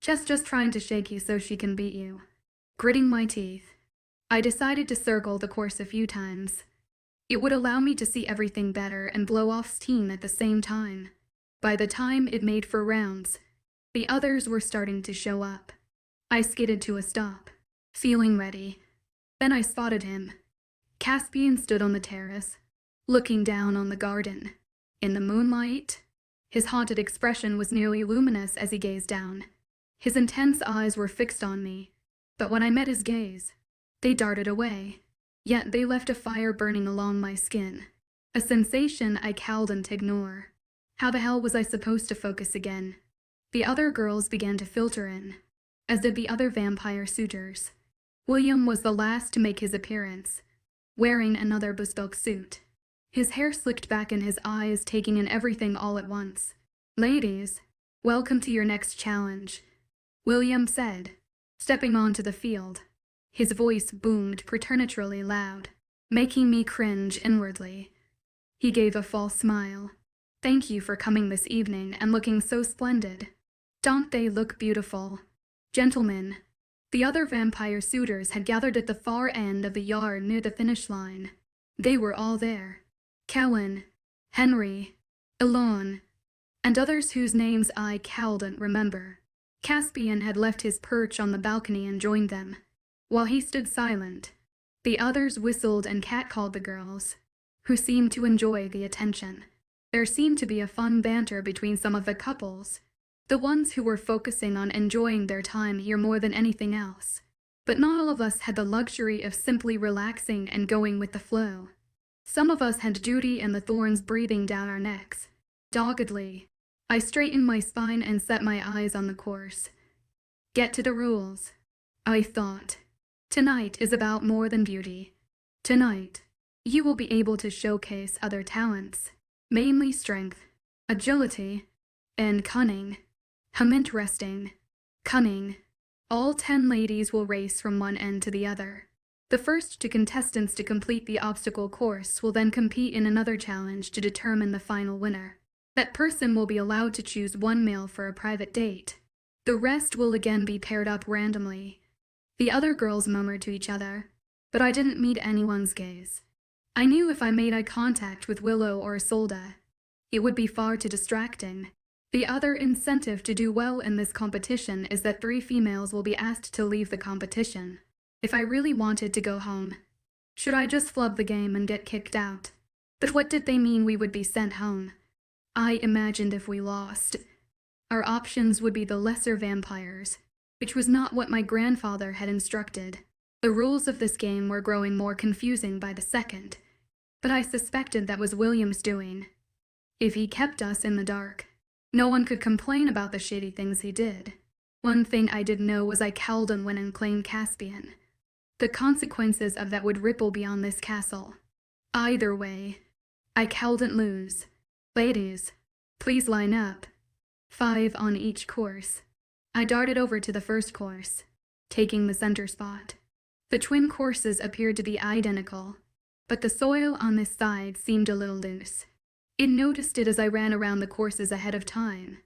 Just trying to shake you so she can beat you. Gritting my teeth, I decided to circle the course a few times. It would allow me to see everything better and blow off steam at the same time. By the time it made for rounds, the others were starting to show up. I skidded to a stop, feeling ready. Then I spotted him. Caspian stood on the terrace, looking down on the garden. In the moonlight, his haunted expression was nearly luminous as he gazed down. His intense eyes were fixed on me, but when I met his gaze, they darted away. Yet they left a fire burning along my skin, a sensation I couldn't ignore. How the hell was I supposed to focus again? The other girls began to filter in, as did the other vampire suitors. William was the last to make his appearance, wearing another bespoke suit. His hair slicked back and his eyes taking in everything all at once. "Ladies, welcome to your next challenge," William said, stepping onto the field. His voice boomed preternaturally loud, making me cringe inwardly. He gave a false smile. "Thank you for coming this evening and looking so splendid. Don't they look beautiful? Gentlemen." The other vampire suitors had gathered at the far end of the yard near the finish line. They were all there. Cowan, Henry, Elon, and others whose names I couldn't remember. Caspian had left his perch on the balcony and joined them. While he stood silent, the others whistled and catcalled the girls, who seemed to enjoy the attention. There seemed to be a fun banter between some of the couples, the ones who were focusing on enjoying their time here more than anything else. But not all of us had the luxury of simply relaxing and going with the flow. Some of us had duty and the thorns breathing down our necks. Doggedly, I straightened my spine and set my eyes on the course. Get to the rules, I thought. Tonight is about more than beauty. Tonight, you will be able to showcase other talents, mainly strength, agility, and cunning. Interesting. Cunning. All 10 ladies will race from one end to the other. The first 2 contestants to complete the obstacle course will then compete in another challenge to determine the final winner. That person will be allowed to choose one male for a private date. The rest will again be paired up randomly. The other girls murmured to each other, but I didn't meet anyone's gaze. I knew if I made eye contact with Willow or Isolde, it would be far too distracting. The other incentive to do well in this competition is that 3 females will be asked to leave the competition. If I really wanted to go home, should I just flub the game and get kicked out? But what did they mean we would be sent home? I imagined if we lost, our options would be the lesser vampires, which was not what my grandfather had instructed. The rules of this game were growing more confusing by the second, but I suspected that was William's doing. If he kept us in the dark, no one could complain about the shitty things he did. One thing I did know was I couldn't win and claim Caspian. The consequences of that would ripple beyond this castle. Either way, I couldn't lose. Ladies, please line up. 5 on each course. I darted over to the first course, taking the center spot. The twin courses appeared to be identical, but the soil on this side seemed a little loose. It noticed it as I ran around the courses ahead of time.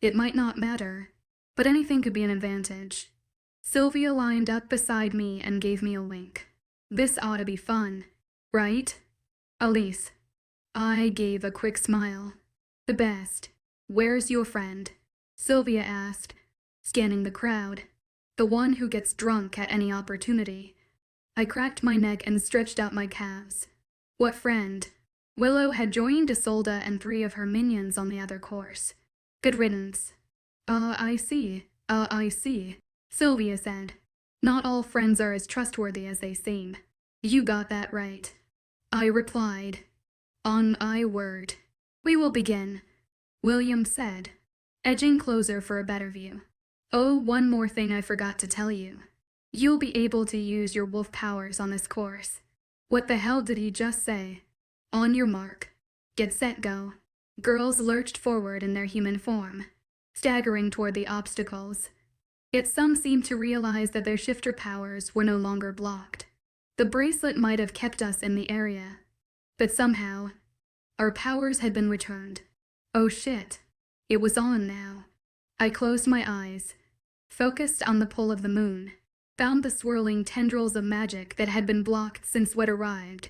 It might not matter, but anything could be an advantage. Sylvia lined up beside me and gave me a wink. This ought to be fun, right? Elise. I gave a quick smile. The best. Where's your friend? Sylvia asked, scanning the crowd. The one who gets drunk at any opportunity. I cracked my neck and stretched out my calves. What friend? Willow had joined Isolde and 3 of her minions on the other course. Good riddance. I see, Sylvia said. Not all friends are as trustworthy as they seem. You got that right. I replied. On my word. We will begin, William said, edging closer for a better view. Oh, one more thing I forgot to tell you. You'll be able to use your wolf powers on this course. What the hell did he just say? On your mark. Get set, go. Girls lurched forward in their human form, staggering toward the obstacles. Yet some seemed to realize that their shifter powers were no longer blocked. The bracelet might have kept us in the area, but somehow, our powers had been returned. Oh shit. It was on now. I closed my eyes, focused on the pull of the moon, found the swirling tendrils of magic that had been blocked since Wet arrived,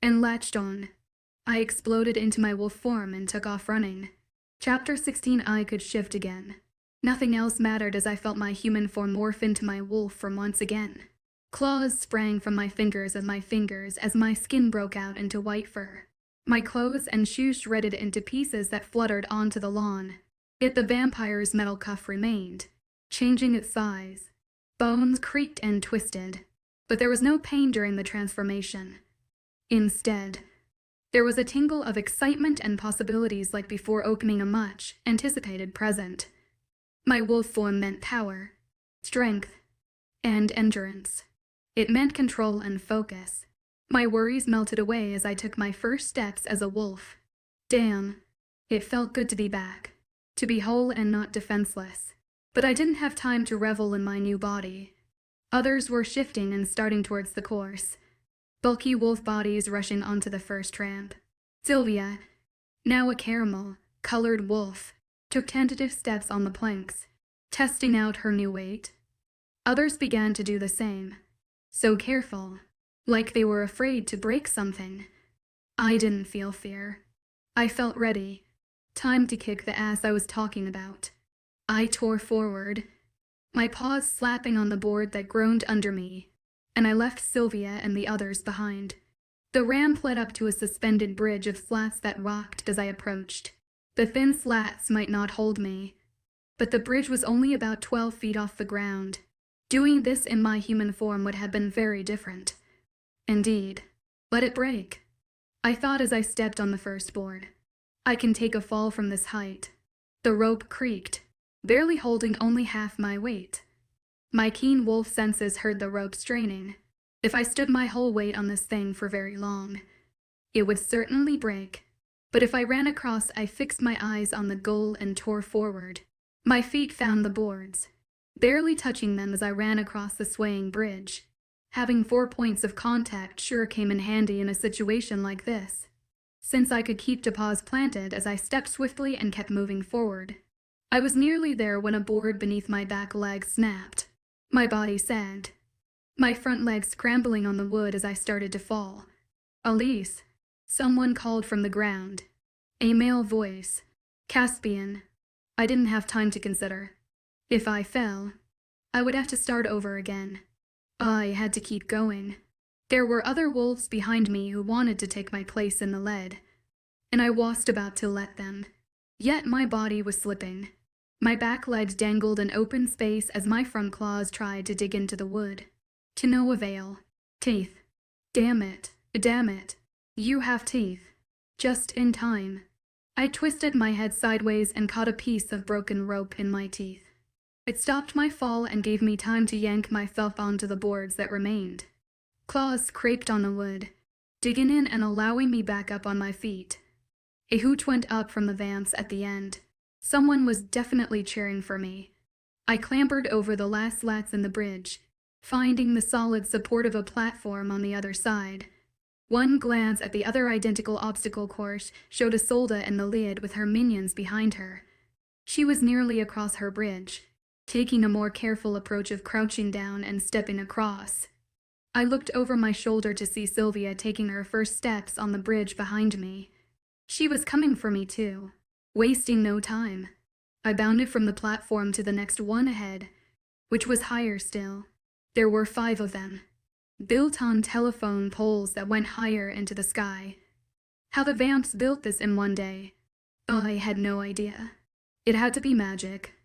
and latched on. I exploded into my wolf form and took off running. Chapter 16. I could shift again. Nothing else mattered as I felt my human form morph into my wolf form once again. Claws sprang from my fingers as my skin broke out into white fur. My clothes and shoes shredded into pieces that fluttered onto the lawn. Yet the vampire's metal cuff remained, changing its size. Bones creaked and twisted, but there was no pain during the transformation. Instead, there was a tingle of excitement and possibilities like before opening a much-anticipated present. My wolf form meant power, strength, and endurance. It meant control and focus. My worries melted away as I took my first steps as a wolf. Damn, it felt good to be back, to be whole and not defenseless. But I didn't have time to revel in my new body. Others were shifting and starting towards the course, bulky wolf bodies rushing onto the first ramp. Sylvia, now a caramel-colored wolf, took tentative steps on the planks, testing out her new weight. Others began to do the same, so careful, like they were afraid to break something. I didn't feel fear. I felt ready. Time to kick the ass I was talking about. I tore forward, my paws slapping on the board that groaned under me, and I left Sylvia and the others behind. The ramp led up to a suspended bridge of slats that rocked as I approached. The thin slats might not hold me, but the bridge was only about 12 feet off the ground. Doing this in my human form would have been very different. Indeed. Let it break, I thought as I stepped on the first board. I can take a fall from this height. The rope creaked, barely holding only half my weight. My keen wolf senses heard the rope straining. If I stood my whole weight on this thing for very long, it would certainly break. But if I ran across, I fixed my eyes on the goal and tore forward. My feet found the boards, barely touching them as I ran across the swaying bridge. Having 4 points of contact sure came in handy in a situation like this, since I could keep the paws planted as I stepped swiftly and kept moving forward. I was nearly there when a board beneath my back leg snapped. My body sagged, my front leg scrambling on the wood as I started to fall. Elise, someone called from the ground. A male voice. Caspian. I didn't have time to consider. If I fell, I would have to start over again. I had to keep going. There were other wolves behind me who wanted to take my place in the lead, and I was about to let them. Yet my body was slipping. My back legs dangled in open space as my front claws tried to dig into the wood. To no avail. Teeth. Damn it. You have teeth. Just in time. I twisted my head sideways and caught a piece of broken rope in my teeth. It stopped my fall and gave me time to yank myself onto the boards that remained. Claws scraped on the wood, digging in and allowing me back up on my feet. A hoot went up from the vamps at the end. Someone was definitely cheering for me. I clambered over the last slats in the bridge, finding the solid support of a platform on the other side. One glance at the other identical obstacle course showed Isolde in the lead with her minions behind her. She was nearly across her bridge, taking a more careful approach of crouching down and stepping across. I looked over my shoulder to see Sylvia taking her first steps on the bridge behind me. She was coming for me too, wasting no time. I bounded from the platform to the next one ahead, which was higher still. There were 5 of them, built on telephone poles that went higher into the sky. How the vamps built this in one day, I had no idea. It had to be magic,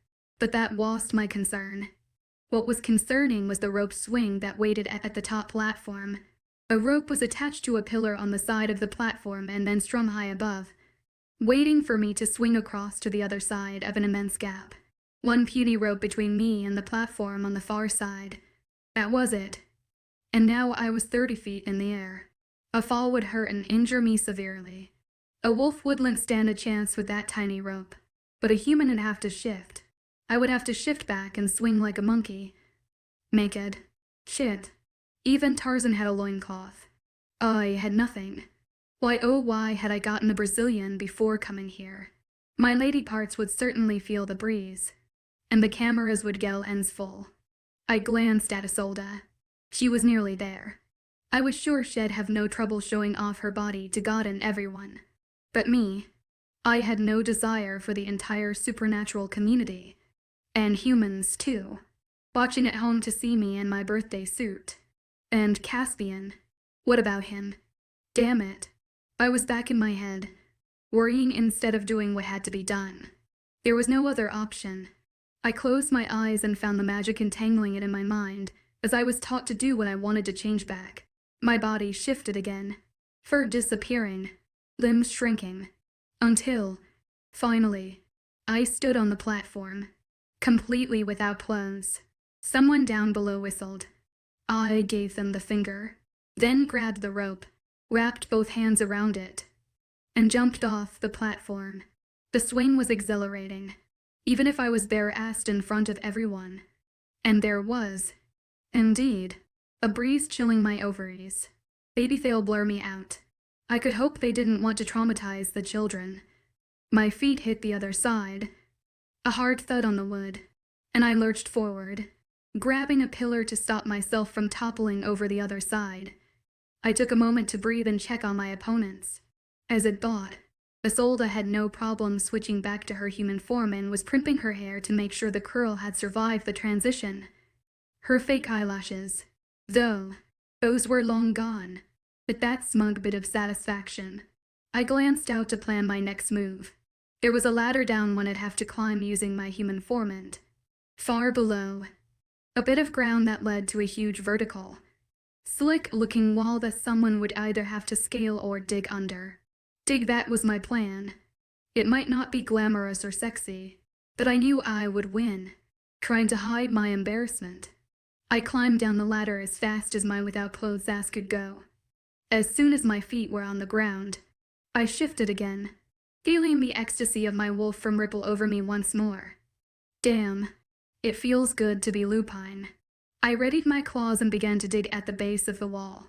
but that lost my concern. What was concerning was the rope swing that waited at the top platform. A rope was attached to a pillar on the side of the platform and then strung high above, waiting for me to swing across to the other side of an immense gap. One puny rope between me and the platform on the far side. That was it. And now I was 30 feet in the air. A fall would hurt and injure me severely. A wolf wouldn't stand a chance with that tiny rope, but a human would have to shift. I would have to shift back and swing like a monkey. Naked. Shit. Even Tarzan had a loincloth. I had nothing. Why oh why had I gotten a Brazilian before coming here? My lady parts would certainly feel the breeze, and the cameras would get ends full. I glanced at Isolde. She was nearly there. I was sure she'd have no trouble showing off her body to God and everyone. But me, I had no desire for the entire supernatural community, and humans too, watching at home to see me in my birthday suit. And Caspian, what about him? Damn it. I was back in my head, worrying instead of doing what had to be done. There was no other option. I closed my eyes and found the magic entangling it in my mind, as I was taught to do what I wanted to change back. My body shifted again, fur disappearing, limbs shrinking, until, finally, I stood on the platform, completely without clothes. Someone down below whistled. I gave them the finger, then grabbed the rope, wrapped both hands around it, and jumped off the platform. The swing was exhilarating, even if I was bare-assed in front of everyone. And there was, indeed, a breeze chilling my ovaries. Maybe they'll blur me out. I could hope they didn't want to traumatize the children. My feet hit the other side. A hard thud on the wood, and I lurched forward, grabbing a pillar to stop myself from toppling over the other side. I took a moment to breathe and check on my opponents. As it thought, Isolde had no problem switching back to her human form and was primping her hair to make sure the curl had survived the transition. Her fake eyelashes, though, those were long gone, with that smug bit of satisfaction. I glanced out to plan my next move. There was a ladder down one I'd have to climb using my human form and, far below, a bit of ground that led to a huge vertical, slick-looking wall that someone would either have to scale or dig under. That was my plan. It might not be glamorous or sexy, but I knew I would win, trying to hide my embarrassment. I climbed down the ladder as fast as my without-clothes ass could go. As soon as my feet were on the ground, I shifted again, feeling the ecstasy of my wolf form ripple over me once more. Damn. It feels good to be lupine. I readied my claws and began to dig at the base of the wall.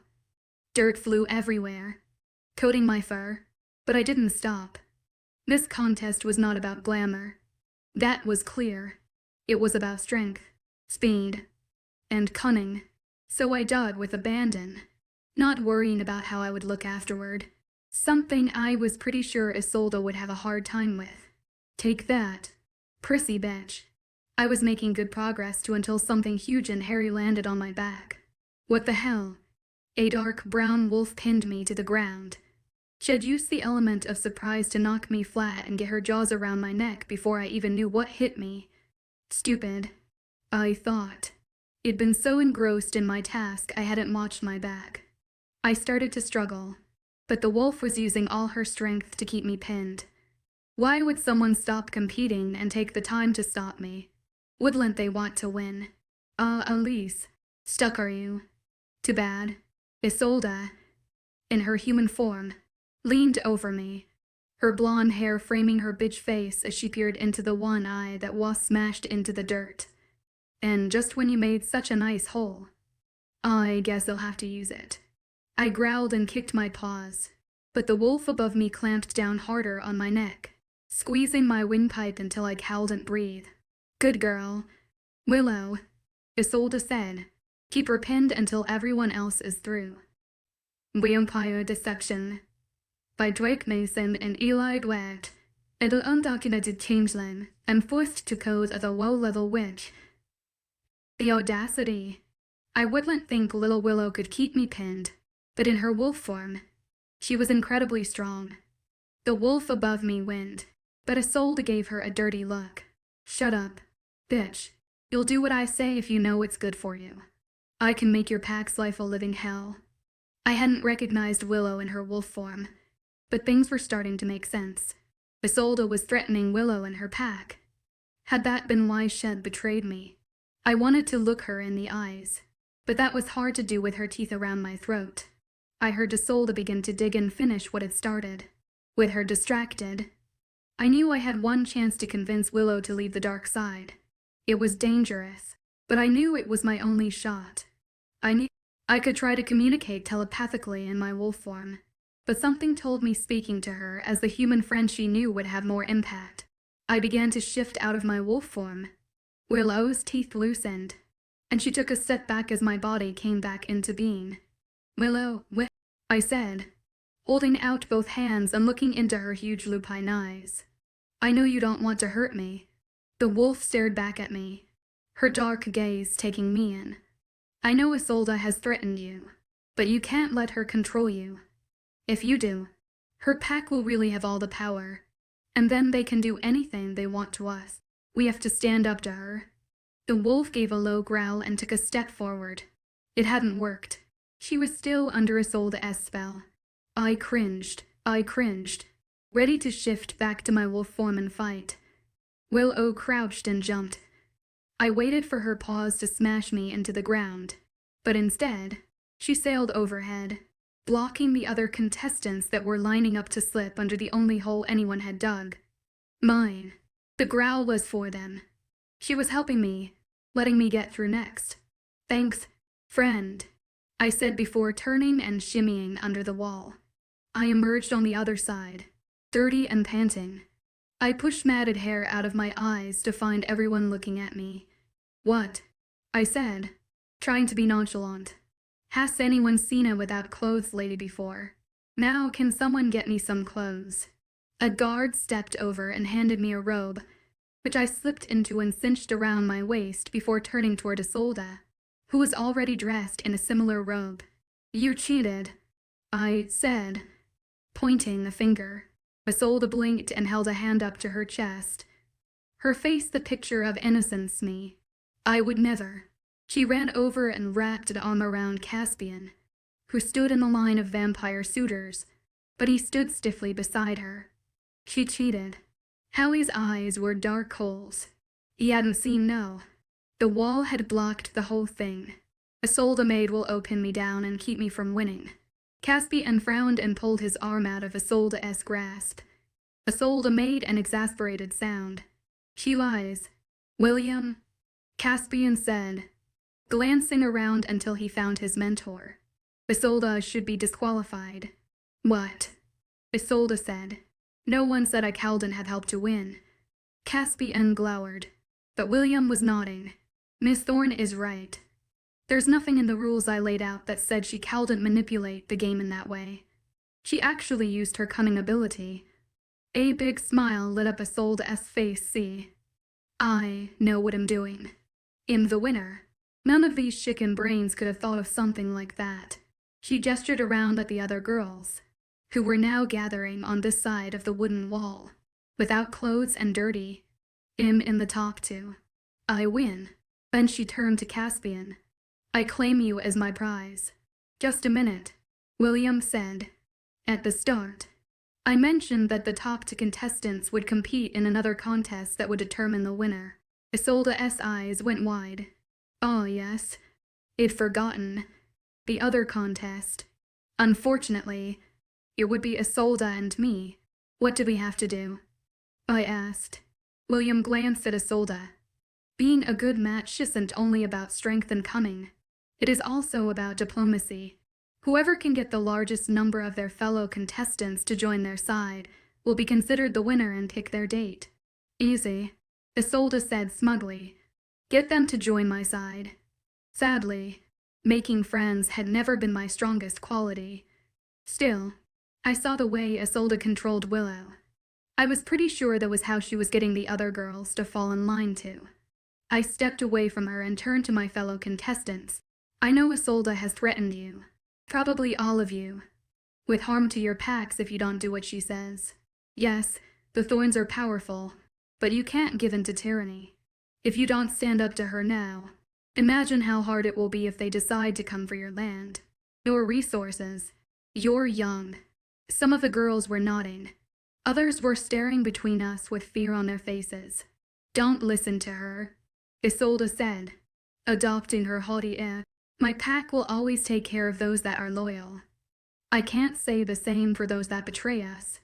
Dirt flew everywhere, coating my fur, but I didn't stop. This contest was not about glamour. That was clear. It was about strength, speed, and cunning. So I dug with abandon, not worrying about how I would look afterward. Something I was pretty sure Isolde would have a hard time with. Take that, prissy bitch. I was making good progress until something huge and hairy landed on my back. What the hell? A dark brown wolf pinned me to the ground. She'd used the element of surprise to knock me flat and get her jaws around my neck before I even knew what hit me. Stupid, I thought. I'd been so engrossed in my task I hadn't watched my back. I started to struggle, but the wolf was using all her strength to keep me pinned. Why would someone stop competing and take the time to stop me? Wouldn't they want to win? Elise, stuck are you? Too bad. Isolde, in her human form, leaned over me, her blonde hair framing her bitch face as she peered into the one eye that was smashed into the dirt. And just when you made such a nice hole, I guess I'll have to use it. I growled and kicked my paws, but the wolf above me clamped down harder on my neck, squeezing my windpipe until I couldn't breathe. Good girl. Willow, Isolde said. Keep her pinned until everyone else is through. Vampire Deception by Drake Mason and Eli Dweck. An undocumented changeling and forced to code as a low-level witch. The audacity. I wouldn't think little Willow could keep me pinned, but in her wolf form, she was incredibly strong. The wolf above me winced, But Isolde gave her a dirty look. "Shut up, bitch. You'll do what I say if you know it's good for you. I can make your pack's life a living hell." I hadn't recognized Willow in her wolf form, but things were starting to make sense. Isolde was threatening Willow and her pack. Had that been why Shed betrayed me? I wanted to look her in the eyes, but that was hard to do with her teeth around my throat. I heard Isolde begin to dig and finish what had started. With her distracted, I knew I had one chance to convince Willow to leave the dark side. It was dangerous, but I knew it was my only shot. I knew I could try to communicate telepathically in my wolf form, but something told me speaking to her as the human friend she knew would have more impact. I began to shift out of my wolf form. Willow's teeth loosened, and she took a step back as my body came back into being. "Willow, I said, holding out both hands and looking into her huge lupine eyes. "I know you don't want to hurt me." The wolf stared back at me, her dark gaze taking me in. "I know Isolde has threatened you, but you can't let her control you. If you do, her pack will really have all the power, and then they can do anything they want to us. We have to stand up to her." The wolf gave a low growl and took a step forward. It hadn't worked. She was still under Isolde's spell. I cringed, ready to shift back to my wolf form and fight. Willow crouched and jumped. I waited for her paws to smash me into the ground, but instead, she sailed overhead, blocking the other contestants that were lining up to slip under the only hole anyone had dug. Mine. The growl was for them. She was helping me, letting me get through next. "Thanks, friend," I said before turning and shimmying under the wall. I emerged on the other side, dirty and panting. I pushed matted hair out of my eyes to find everyone looking at me. "What?" I said, trying to be nonchalant. "Has anyone seen a without clothes lady before? Now can someone get me some clothes?" A guard stepped over and handed me a robe, which I slipped into and cinched around my waist before turning toward Isolde, who was already dressed in a similar robe. "You cheated," I said, pointing a finger. Isolde blinked and held a hand up to her chest, her face the picture of innocence me. "I would never." She ran over and wrapped an arm around Caspian, who stood in the line of vampire suitors, but he stood stiffly beside her. She cheated. Howie's eyes were dark holes. He hadn't seen no. The wall had blocked the whole thing. Isolde maid will pin me down and keep me from winning. Caspian frowned and pulled his arm out of Isolde's grasp. Isolde made an exasperated sound. "She lies." "William," Caspian said, glancing around until he found his mentor. "Isolde should be disqualified." "What?" Isolde said. "No one said Calden had helped to win." Caspian glowered, but William was nodding. "Miss Thorne is right. There's nothing in the rules I laid out that said she couldn't manipulate the game in that way. She actually used her cunning ability." A big smile lit up Isolde's face. "See, I know what I'm doing. I'm the winner." None of these chicken brains could have thought of something like that. She gestured around at the other girls, who were now gathering on this side of the wooden wall, without clothes and dirty. "I'm in the top two. I win." Then she turned to Caspian. "I claim you as my prize." "Just a minute," William said. "At the start, I mentioned that the top two contestants would compete in another contest that would determine the winner." Isolde's eyes went wide. "Oh, yes. I'd forgotten. The other contest. Unfortunately, it would be Isolde and me. What do we have to do?" I asked. William glanced at Isolde. "Being a good match isn't only about strength and cunning. It is also about diplomacy. Whoever can get the largest number of their fellow contestants to join their side will be considered the winner and pick their date." "Easy," Isolde said smugly. "Get them to join my side." Sadly, making friends had never been my strongest quality. Still, I saw the way Isolde controlled Willow. I was pretty sure that was how she was getting the other girls to fall in line too. I stepped away from her and turned to my fellow contestants. "I know Isolde has threatened you, probably all of you, with harm to your packs if you don't do what she says." "Yes, The thorns are powerful, but you can't give in to tyranny. If you don't stand up to her now, imagine how hard it will be if they decide to come for your land, your resources. You're young. Some of the girls were nodding. Others were staring between us with fear on their faces. Don't listen to her, Isolde said, adopting her haughty air. My pack will always take care of those that are loyal. I can't say the same for those that betray us.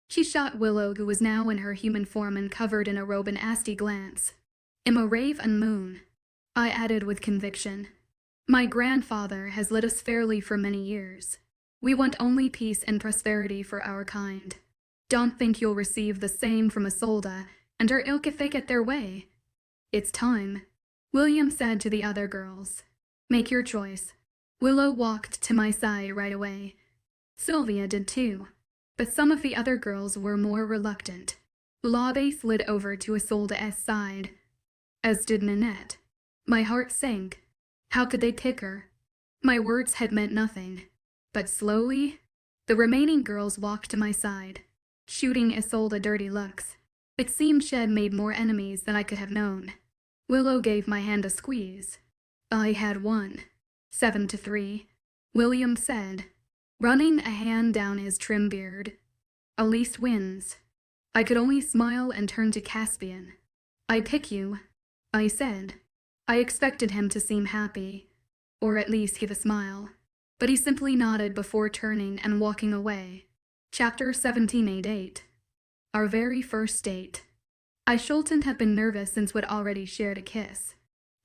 She shot Willow, who was now in her human form and covered in a robe, an nasty glance. "Am a rave and moon," I added with conviction. "My grandfather has led us fairly for many years. We want only peace and prosperity for our kind. Don't think you'll receive the same from Isolde and her ilk if they get their way." "It's time," William said to the other girls. "Make your choice." Willow walked to my side right away. Sylvia did too, but some of the other girls were more reluctant. Laube slid over to Isolde's side, as did Nanette. My heart sank. How could they pick her? My words had meant nothing. But slowly, the remaining girls walked to my side, shooting Isolde dirty looks. It seemed she had made more enemies than I could have known. Willow gave my hand a squeeze. "I had won. 7-3, William said, running a hand down his trim beard. "Elise wins." I could only smile and turn to Caspian. "I pick you," I said. I expected him to seem happy, or at least give a smile, but he simply nodded before turning and walking away. Chapter 1788. Our very first date. I shouldn't have been nervous since we'd already shared a kiss,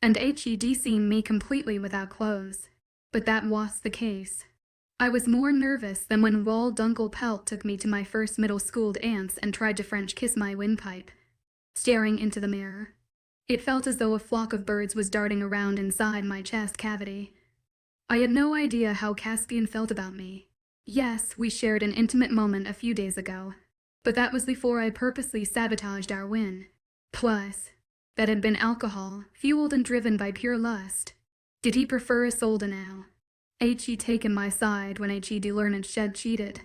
and Hed seen me completely without clothes, but that was the case. I was more nervous than when Wal Dunkel Pelt took me to my first middle school dance and tried to French kiss my windpipe. Staring into the mirror, it felt as though a flock of birds was darting around inside my chest cavity. I had no idea how Caspian felt about me. Yes, we shared an intimate moment a few days ago, but that was before I purposely sabotaged our win. Plus, that had been alcohol, fueled and driven by pure lust. Did he prefer Isolde now? Hed taken my side when Hed learned Shed cheated,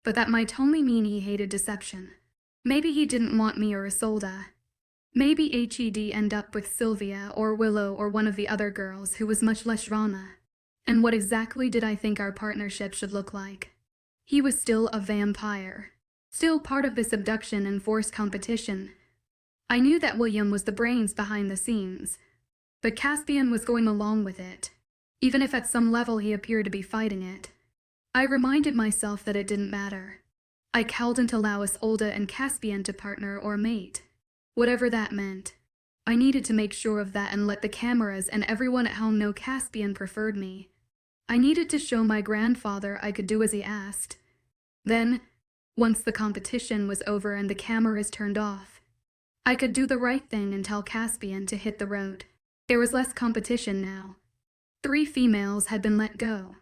but that might only mean he hated deception. Maybe he didn't want me or Isolde. Maybe Hed end up with Sylvia or Willow or one of the other girls who was much less drama. And what exactly did I think our partnership should look like? He was still a vampire, still part of this abduction and forced competition. I knew that William was the brains behind the scenes, but Caspian was going along with it, even if at some level he appeared to be fighting it. I reminded myself that it didn't matter. I couldn't allow Isolde and Caspian to partner or mate, whatever that meant. I needed to make sure of that and let the cameras and everyone at home know Caspian preferred me. I needed to show my grandfather I could do as he asked. Then, once the competition was over and the cameras turned off, I could do the right thing and tell Caspian to hit the road. There was less competition now. 3 females had been let go,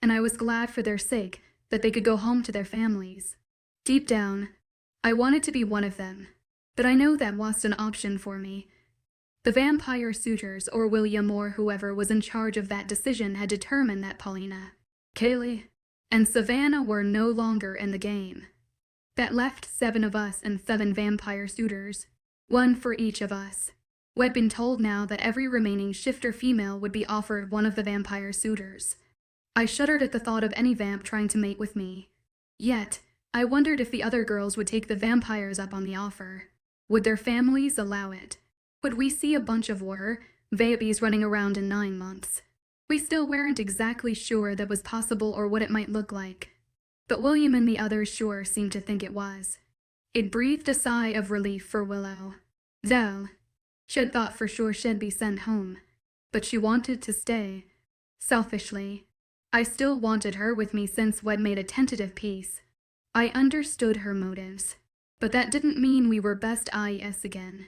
and I was glad for their sake that they could go home to their families. Deep down, I wanted to be one of them, but I know that wasn't an option for me. The vampire suitors, or William or whoever was in charge of that decision, had determined that Paulina, Kaylee, and Savannah were no longer in the game. That left 7 of us and 7 vampire suitors, 1 for each of us. We'd been told now that every remaining shifter female would be offered one of the vampire suitors. I shuddered at the thought of any vamp trying to mate with me. Yet, I wondered if the other girls would take the vampires up on the offer. Would their families allow it? Would we see a bunch of vampies running around in 9 months? We still weren't exactly sure that was possible or what it might look like, but William and the others sure seemed to think it was. It breathed a sigh of relief for Willow. Though, she'd thought for sure she'd be sent home, but she wanted to stay. Selfishly, I still wanted her with me since we'd made a tentative peace. I understood her motives, but that didn't mean we were best IS again.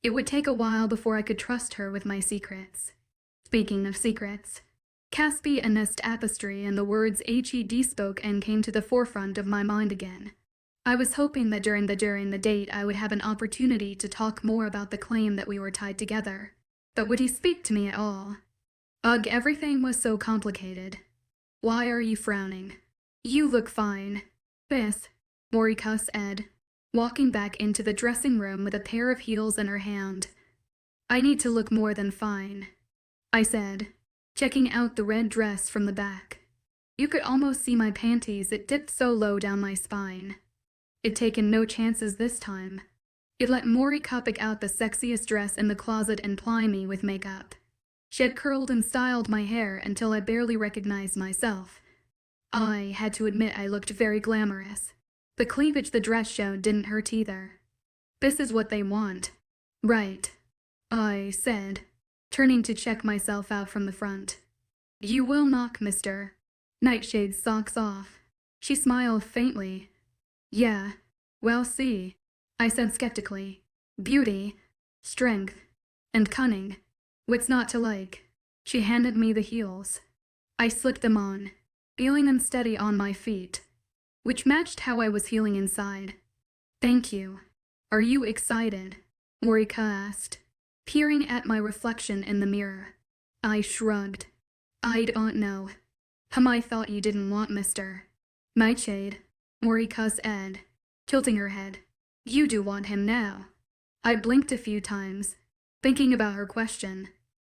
It would take a while before I could trust her with my secrets. Speaking of secrets, Caspian's tapestry and the words Hed spoke and came to the forefront of my mind again. I was hoping that during the date I would have an opportunity to talk more about the claim that we were tied together. But would he speak to me at all? Ugh, everything was so complicated. "Why are you frowning?" "You look fine." "Yes," Morika's Ed. walking back into the dressing room with a pair of heels in her hand. "I need to look more than fine," I said, checking out the red dress from the back. You could almost see my panties, it dipped so low down my spine. It'd taken no chances this time. It let Morika pick out the sexiest dress in the closet and ply me with makeup. She had curled and styled my hair until I barely recognized myself. I had to admit I looked very glamorous. The cleavage the dress showed didn't hurt either. "This is what they want." "Right," I said, turning to check myself out from the front. "You will knock, Mr. Nightshade's socks off." She smiled faintly. "Yeah, we'll see," I said skeptically. "Beauty, strength, and cunning. What's not to like?" She handed me the heels. I slipped them on, feeling unsteady on my feet, which matched how I was feeling inside. "Thank you. Are you excited?" Morika asked, peering at my reflection in the mirror. I shrugged. "I don't know." "I thought you didn't want Mr. Nightshade," Morika said, tilting her head. "You do want him now." I blinked a few times, thinking about her question.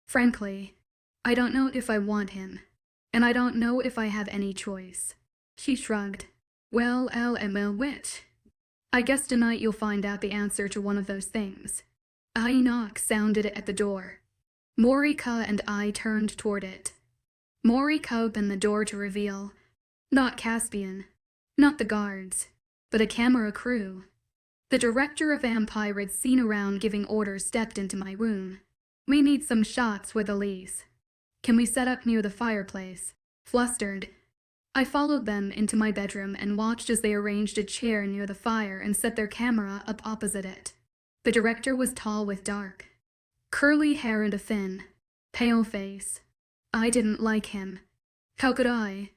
"Frankly, I don't know if I want him, and I don't know if I have any choice." She shrugged. "Well, which? I guess tonight you'll find out the answer to one of those things." A knock sounded at the door. Morika and I turned toward it. Morika opened the door to reveal, not Caspian, not the guards, but a camera crew. The director of Vampirate's seen around giving orders stepped into my room. "We need some shots with Elise. Can we set up near the fireplace?" Flustered, I followed them into my bedroom and watched as they arranged a chair near the fire and set their camera up opposite it. The director was tall with dark, curly hair and a thin, pale face. I didn't like him. How could I?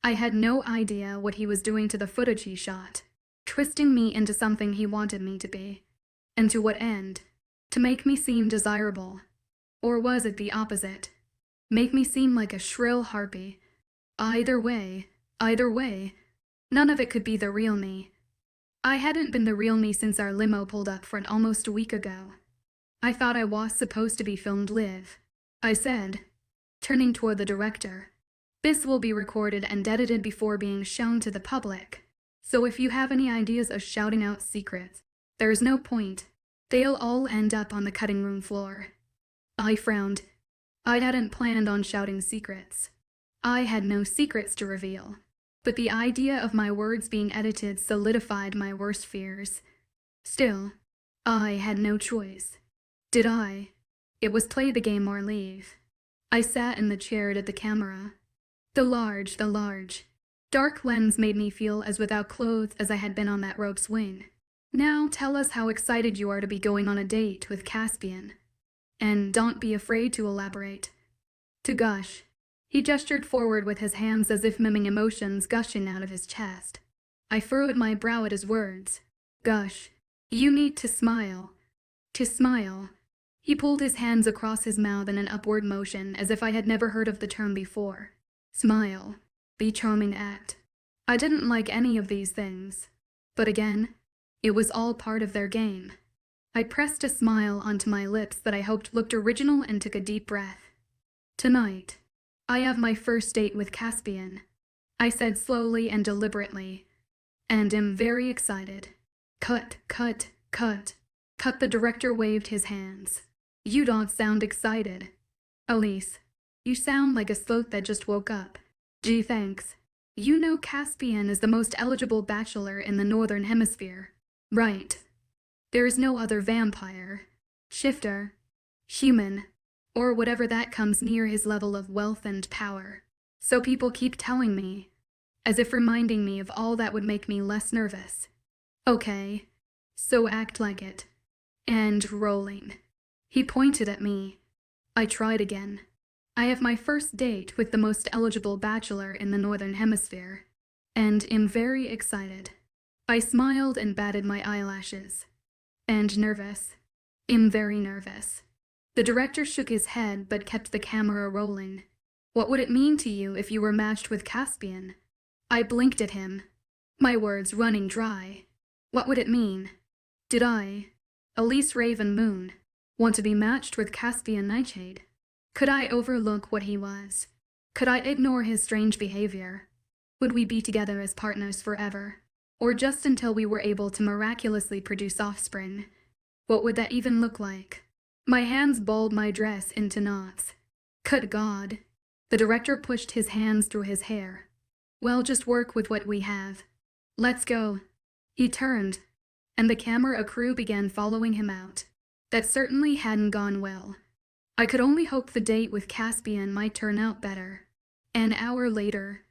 I had no idea what he was doing to the footage he shot, twisting me into something he wanted me to be. And to what end? To make me seem desirable. Or was it the opposite? Make me seem like a shrill harpy. Either way, none of it could be the real me. I hadn't been the real me since our limo pulled up front almost a week ago. "I thought I was supposed to be filmed live," I said, turning toward the director. "This will be recorded and edited before being shown to the public. So if you have any ideas of shouting out secrets, there's no point. They'll all end up on the cutting room floor." I frowned. I hadn't planned on shouting secrets. I had no secrets to reveal, but the idea of my words being edited solidified my worst fears. Still, I had no choice. Did I? It was play the game or leave. I sat in the chair at the camera. The large, dark lens made me feel as without clothes as I had been on that rope swing. "Now tell us how excited you are to be going on a date with Caspian. And don't be afraid to elaborate." To gush. He gestured forward with his hands as if miming emotions gushing out of his chest. I furrowed my brow at his words. "Gush. You need to smile." To smile. He pulled his hands across his mouth in an upward motion as if I had never heard of the term before. Smile. Be charming act. I didn't like any of these things. But again, it was all part of their game. I pressed a smile onto my lips that I hoped looked original and took a deep breath. "Tonight, I have my first date with Caspian," I said slowly and deliberately, "and am very excited." Cut. The director waved his hands. "You don't sound excited. Elise, you sound like a sloth that just woke up." "Gee, thanks. You know Caspian is the most eligible bachelor in the Northern Hemisphere, right? There is no other vampire, shifter, human, or whatever that comes near his level of wealth and power. So people keep telling me, as if reminding me of all that would make me less nervous." "Okay, so act like it." And rolling. He pointed at me. I tried again. "I have my first date with the most eligible bachelor in the Northern Hemisphere, and am very excited." I smiled and batted my eyelashes. "And nervous. Am very nervous." The director shook his head but kept the camera rolling. "What would it mean to you if you were matched with Caspian?" I blinked at him, my words running dry. What would it mean? Did I, Elise Raven Moon, want to be matched with Caspian Nightshade? Could I overlook what he was? Could I ignore his strange behavior? Would we be together as partners forever? Or just until we were able to miraculously produce offspring? What would that even look like? My hands balled my dress into knots. Good God. The director pushed his hands through his hair. Well, just work with what we have. Let's go. He turned, and the camera crew began following him out. That certainly hadn't gone well. I could only hope the date with Caspian might turn out better. An hour later,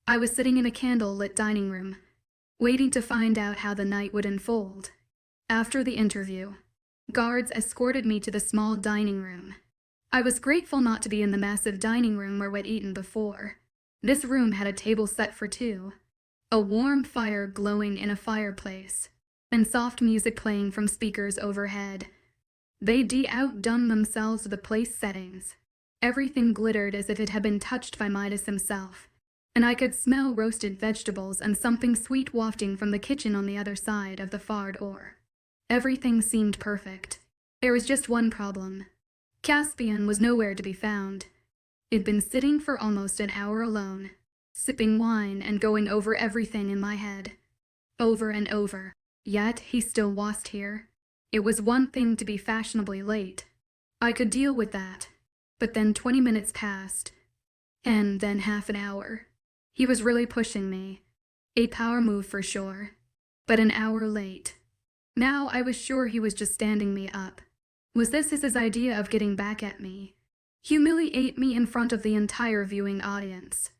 I was sitting in a candle-lit dining room, waiting to find out how the night would unfold. After the interview, guards escorted me to the small dining room. I was grateful not to be in the massive dining room where we'd eaten before. This room had a table set for two, a warm fire glowing in a fireplace, and soft music playing from speakers overhead. They'd outdone themselves with the place settings. Everything glittered as if it had been touched by Midas himself, and I could smell roasted vegetables and something sweet wafting from the kitchen on the other side of the far door. Everything seemed perfect. There was just one problem. Caspian was nowhere to be found. He'd been sitting for almost an hour alone, sipping wine and going over everything in my head. Over and over. Yet he still wasn't here. It was one thing to be fashionably late. I could deal with that. But then 20 minutes passed. And then half an hour. He was really pushing me. A power move for sure. But an hour late. Now I was sure he was just standing me up. Was this his idea of getting back at me? Humiliate me in front of the entire viewing audience.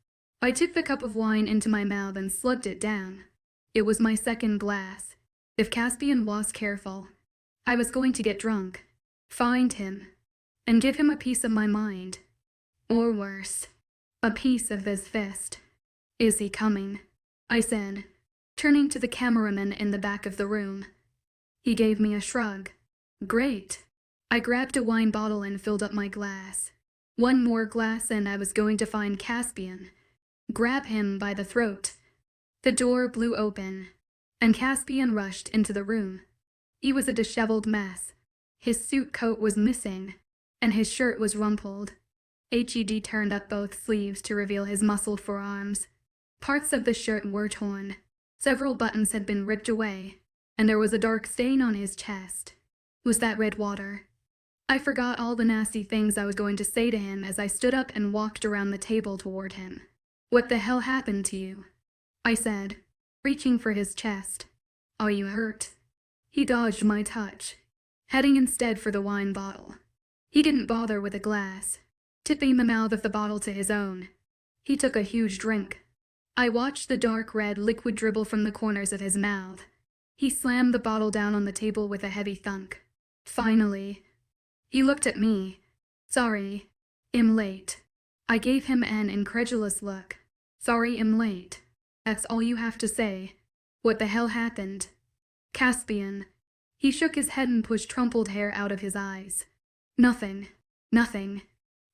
I took the cup of wine into my mouth and slugged it down. It was my second glass. If Caspian was careful, I was going to get drunk, find him, and give him a piece of my mind. Or worse, a piece of his fist. Is he coming? I said, turning to the cameraman in the back of the room. He gave me a shrug. Great. I grabbed a wine bottle and filled up my glass. One more glass and I was going to find Caspian, grab him by the throat. The door blew open, and Caspian rushed into the room. He was a disheveled mess. His suit coat was missing, and his shirt was rumpled. HED turned up both sleeves to reveal his muscled forearms. Parts of the shirt were torn. Several buttons had been ripped away, and there was a dark stain on his chest. Was that red water? I forgot all the nasty things I was going to say to him as I stood up and walked around the table toward him. What the hell happened to you? I said, reaching for his chest. Are you hurt? He dodged my touch, heading instead for the wine bottle. He didn't bother with a glass, tipping the mouth of the bottle to his own. He took a huge drink. I watched the dark red liquid dribble from the corners of his mouth. He slammed the bottle down on the table with a heavy thunk. Finally, he looked at me. Sorry, I'm late. I gave him an incredulous look. Sorry, I'm late. That's all you have to say. What the hell happened? Caspian. He shook his head and pushed rumpled hair out of his eyes. Nothing. Nothing.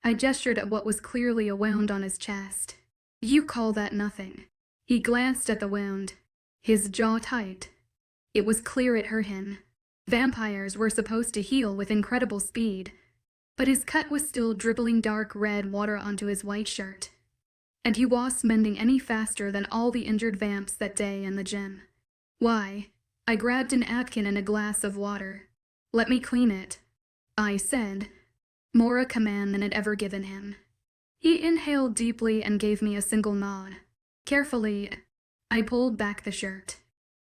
I gestured at what was clearly a wound on his chest. You call that nothing? He glanced at the wound, his jaw tight. It was clear it hurt him. Vampires were supposed to heal with incredible speed, but his cut was still dribbling dark red water onto his white shirt. And he wasn't mending any faster than all the injured vamps that day in the gym. Why? I grabbed a napkin and a glass of water. Let me clean it, I said, more a command than I'd ever given him. He inhaled deeply and gave me a single nod. Carefully, I pulled back the shirt.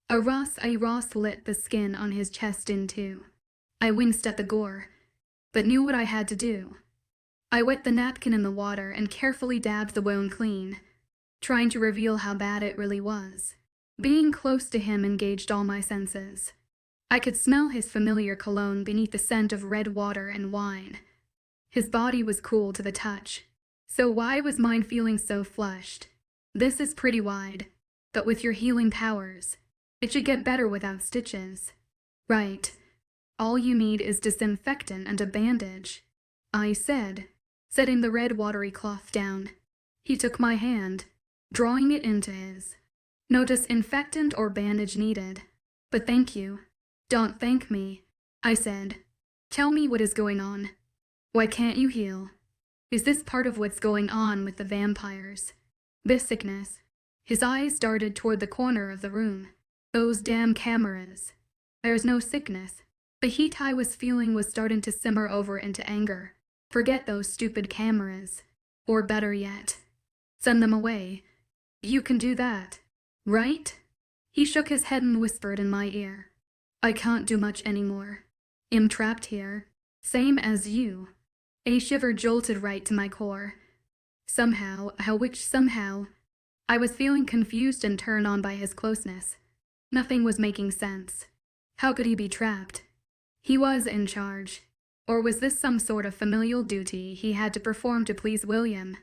A Ross lit the skin on his chest in two. I winced at the gore, but knew what I had to do. I wet the napkin in the water and carefully dabbed the wound clean, trying to reveal how bad it really was. Being close to him engaged all my senses. I could smell his familiar cologne beneath the scent of red water and wine. His body was cool to the touch. So why was mine feeling so flushed? This is pretty wide, but with your healing powers, it should get better without stitches. Right. All you need is disinfectant and a bandage, I said, setting the red watery cloth down. He took my hand, drawing it into his. No disinfectant or bandage needed, But thank you. Don't thank me, I said. Tell me what is going on. Why can't you heal? Is this part of what's going on with the vampires? This sickness? His eyes darted toward the corner of the room. Those damn cameras. There's no sickness. The heat I was feeling was starting to simmer over into anger. Forget those stupid cameras. Or better yet, send them away. You can do that, right? He shook his head and whispered in my ear. I can't do much anymore. I'm trapped here, same as you. A shiver jolted right to my core. Somehow, I was feeling confused and turned on by his closeness. Nothing was making sense. How could he be trapped? He was in charge. Or was this some sort of familial duty he had to perform to please William?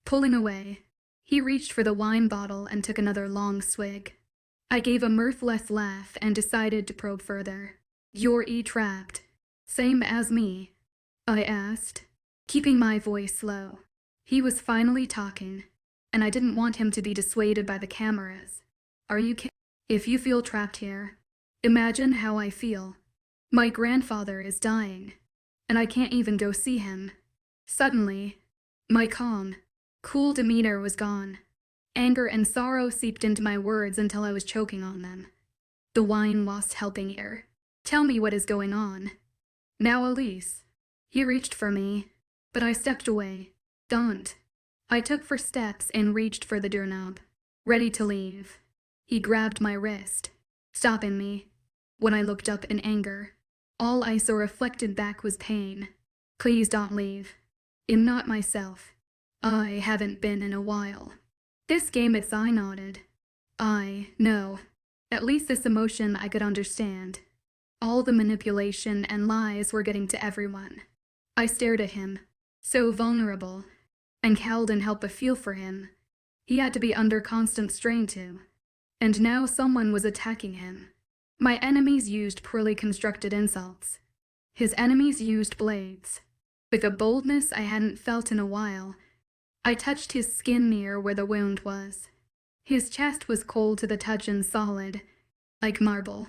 Pulling away, he reached for the wine bottle and took another long swig. I gave a mirthless laugh and decided to probe further. You're trapped. Same as me? I asked, keeping my voice low. He was finally talking, and I didn't want him to be dissuaded by the cameras. Are you kidding? If you feel trapped here, imagine how I feel. My grandfather is dying, and I can't even go see him. Suddenly, my calm, cool demeanor was gone. Anger and sorrow seeped into my words until I was choking on them. The wine wasn't helping here. Tell me what is going on. Now, Elise. He reached for me, but I stepped away. Don't. I took 4 steps and reached for the doorknob, ready to leave. He grabbed my wrist, stopping me. When I looked up in anger, all I saw reflected back was pain. Please don't leave. I'm not myself. I haven't been in a while. This game it's I nodded. I know. At least this emotion I could understand. All the manipulation and lies were getting to everyone. I stared at him, so vulnerable, and Cal didn't help but feel for him. He had to be under constant strain too. And now someone was attacking him. My enemies used poorly constructed insults. His enemies used blades. With a boldness I hadn't felt in a while, I touched his skin near where the wound was. His chest was cold to the touch and solid, like marble.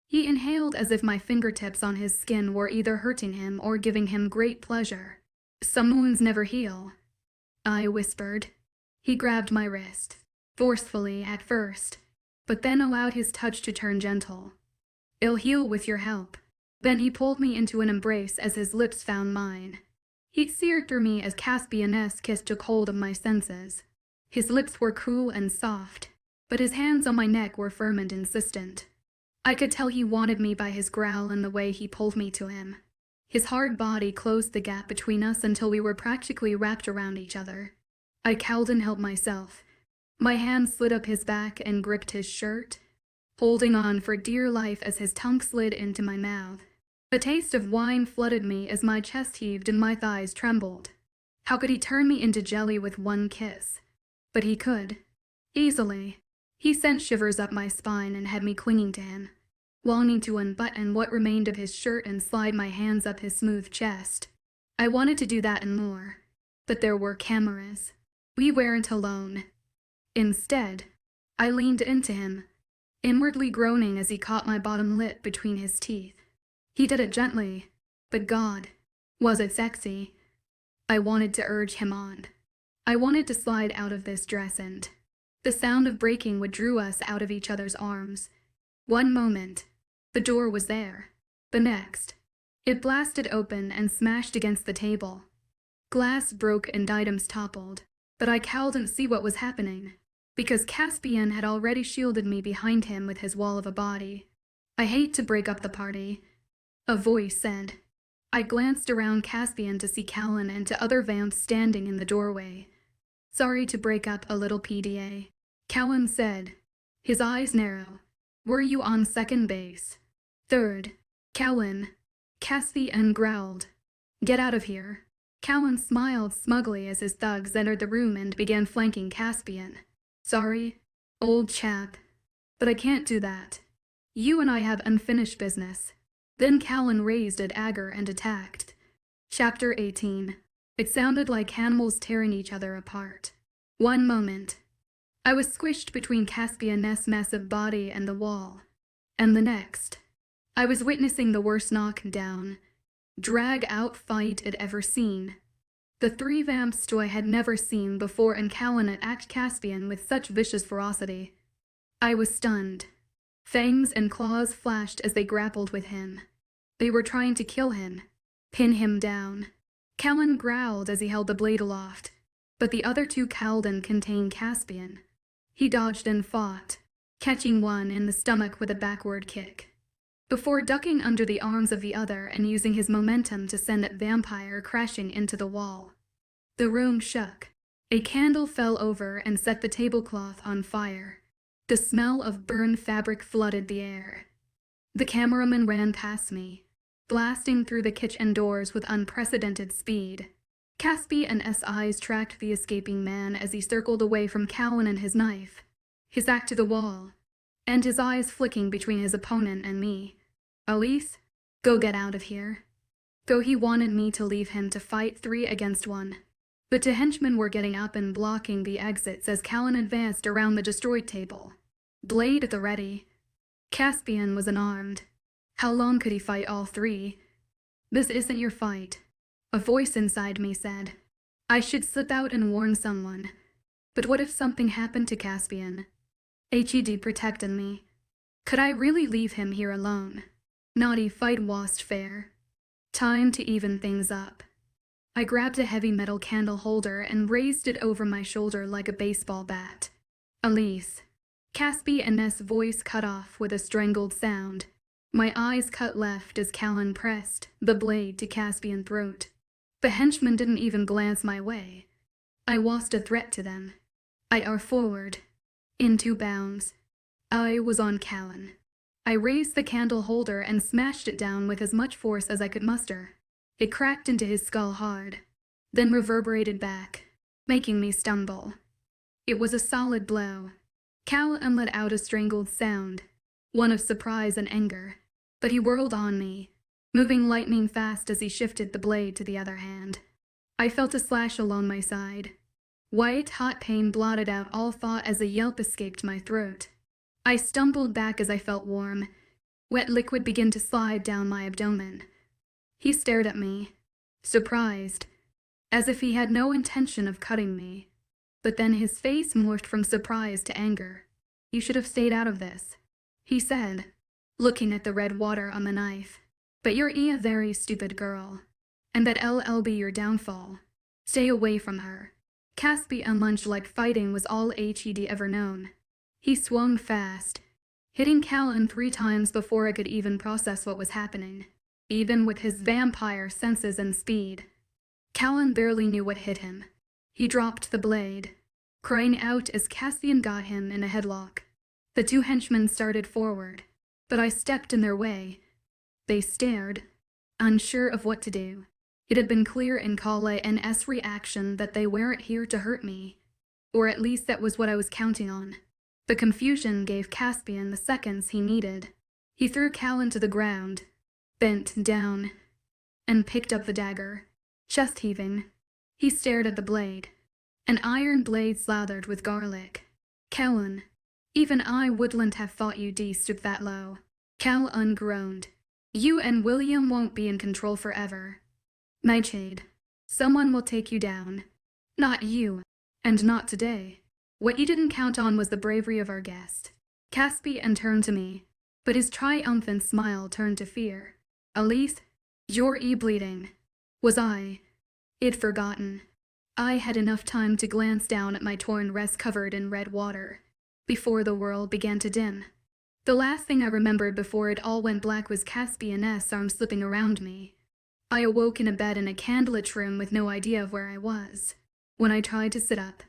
He inhaled as if my fingertips on his skin were either hurting him or giving him great pleasure. Some wounds never heal, I whispered. He grabbed my wrist, forcefully at first, but then allowed his touch to turn gentle. It'll heal with your help. Then he pulled me into an embrace as his lips found mine. He seared through me as Caspian's kiss took hold of my senses. His lips were cool and soft, but his hands on my neck were firm and insistent. I could tell he wanted me by his growl and the way he pulled me to him. His hard body closed the gap between us until we were practically wrapped around each other. I cowed and helped myself. My hand slid up his back and gripped his shirt, holding on for dear life as his tongue slid into my mouth. The taste of wine flooded me as my chest heaved and my thighs trembled. How could he turn me into jelly with one kiss? But he could. Easily. He sent shivers up my spine and had me clinging to him, longing to unbutton what remained of his shirt and slide my hands up his smooth chest. I wanted to do that and more, but there were cameras. We weren't alone. Instead, I leaned into him, inwardly groaning as he caught my bottom lip between his teeth. He did it gently, but God, was it sexy. I wanted to urge him on. I wanted to slide out of this dress and the sound of breaking withdrew us out of each other's arms. One moment, the door was there. The next, it blasted open and smashed against the table. Glass broke and items toppled, but I couldn't see what was happening, because Caspian had already shielded me behind him with his wall of a body. I hate to break up the party, a voice said. I glanced around Caspian to see Callan and to other vamps standing in the doorway. Sorry to break up a little PDA, Callan said, his eyes narrow. Were you on second base? Third, Callan. Caspian growled. Get out of here. Callan smiled smugly as his thugs entered the room and began flanking Caspian. Sorry, old chap, but I can't do that. You and I have unfinished business. Then Callan raised at Agar and attacked. Chapter 18. It sounded like animals tearing each other apart. One moment. I was squished between Caspian's massive body and the wall. And the next, I was witnessing the worst knockdown, drag-out fight I'd ever seen. The three vamps I had never seen before encountered attacked Caspian with such vicious ferocity. I was stunned. Fangs and claws flashed as they grappled with him. They were trying to kill him, pin him down. Callan growled as he held the blade aloft, but the other two cowled and contained Caspian. He dodged and fought, catching one in the stomach with a backward kick, before ducking under the arms of the other and using his momentum to send that vampire crashing into the wall. The room shook. A candle fell over and set the tablecloth on fire. The smell of burned fabric flooded the air. The cameraman ran past me, blasting through the kitchen doors with unprecedented speed. Caspian's eyes tracked the escaping man as he circled away from Callan and his knife, his back to the wall, and his eyes flicking between his opponent and me. Elise, go get out of here. Though he wanted me to leave him to fight 3 against 1. But the henchmen were getting up and blocking the exits as Callan advanced around the destroyed table, blade at the ready. Caspian was unarmed. How long could he fight all 3? This isn't your fight, a voice inside me said. I should slip out and warn someone. But what if something happened to Caspian? Hed protected me. Could I really leave him here alone? Naughty fight wasn't fair. Time to even things up. I grabbed a heavy metal candle holder and raised it over my shoulder like a baseball bat. Elise. Caspian's voice cut off with a strangled sound. My eyes cut left as Callan pressed the blade to Caspian's throat. The henchman didn't even glance my way. I was a threat to them. I are forward. In 2 bounds. I was on Callan. I raised the candle holder and smashed it down with as much force as I could muster. It cracked into his skull hard, then reverberated back, making me stumble. It was a solid blow. Callan let out a strangled sound, one of surprise and anger, but he whirled on me, moving lightning fast as he shifted the blade to the other hand. I felt a slash along my side. White, hot pain blotted out all thought as a yelp escaped my throat. I stumbled back as I felt warm. Wet liquid began to slide down my abdomen. He stared at me, surprised, as if he had no intention of cutting me. But then his face morphed from surprise to anger. You should have stayed out of this, he said, looking at the red water on the knife. But you're a very stupid girl, and that'll be your downfall. Stay away from her. Caspian lunged like fighting was all Hed ever known. He swung fast, hitting Callan 3 times before I could even process what was happening, even with his vampire senses and speed. Callan barely knew what hit him. He dropped the blade, crying out as Caspian got him in a headlock. The 2 henchmen started forward, but I stepped in their way. They stared, unsure of what to do. It had been clear in Calla's reaction that they weren't here to hurt me, or at least that was what I was counting on. The confusion gave Caspian the seconds he needed. He threw Callan to the ground, bent down, and picked up the dagger. Chest heaving, he stared at the blade. An iron blade slathered with garlic. Callan, even I wouldn't have thought you'd stoop that low. Callan groaned. You and William won't be in control forever. Nightshade, someone will take you down. Not you, and not today. What you didn't count on was the bravery of our guest. Caspian turned to me, but his triumphant smile turned to fear. Elise, you're bleeding. Was I? I'd forgotten. I had enough time to glance down at my torn rest covered in red water, before the world began to dim. The last thing I remembered before it all went black was Caspian's arm slipping around me. I awoke in a bed in a candlelit room with no idea of where I was. When I tried to sit up,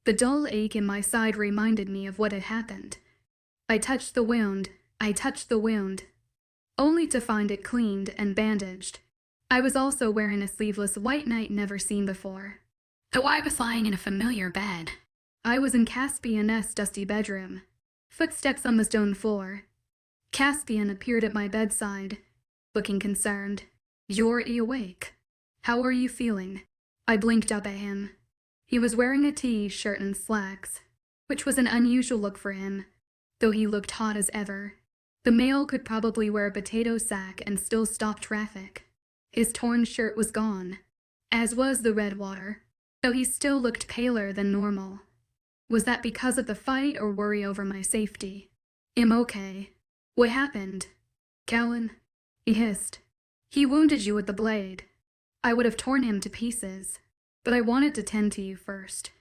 the dull ache in my side reminded me of what had happened. I touched the wound, only to find it cleaned and bandaged. I was also wearing a sleeveless white night never seen before. Though I was lying in a familiar bed. I was in Caspian's dusty bedroom. Footsteps on the stone floor. Caspian appeared at my bedside, looking concerned. You're awake. How are you feeling? I blinked up at him. He was wearing a t-shirt and slacks, which was an unusual look for him, though he looked hot as ever. The male could probably wear a potato sack and still stop traffic. His torn shirt was gone, as was the red water, though he still looked paler than normal. Was that because of the fight or worry over my safety? I'm okay. What happened? Callan, he hissed. He wounded you with the blade. I would have torn him to pieces, but I wanted to tend to you first.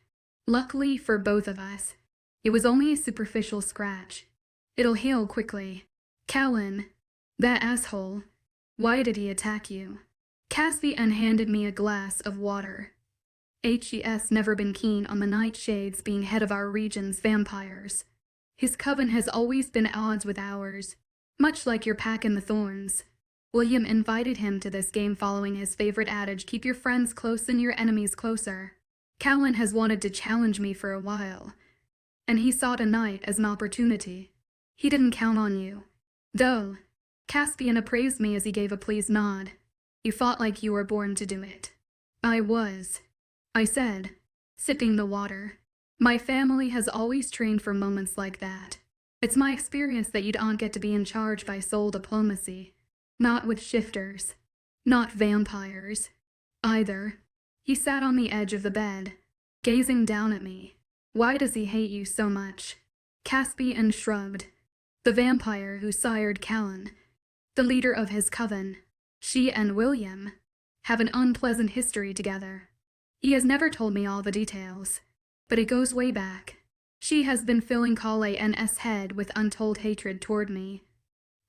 Luckily for both of us, it was only a superficial scratch. It'll heal quickly. Callan, that asshole, why did he attack you? Caspian handed me a glass of water. Hes never been keen on the Nightshades being head of our region's vampires. His coven has always been at odds with ours, much like your pack in the Thorns. William invited him to this game following his favorite adage, keep your friends close and your enemies closer. Callan has wanted to challenge me for a while, and he saw tonight as an opportunity. He didn't count on you. Though, Caspian appraised me as he gave a pleased nod. You fought like you were born to do it. I was, I said, sipping the water. My family has always trained for moments like that. It's my experience that you don't get to be in charge by soul diplomacy. Not with shifters. Not vampires. Either. He sat on the edge of the bed, gazing down at me. Why does he hate you so much? Caspian shrugged. The vampire who sired Callan, the leader of his coven, she and William, have an unpleasant history together. He has never told me all the details, but it goes way back. She has been filling Caspian's head with untold hatred toward me.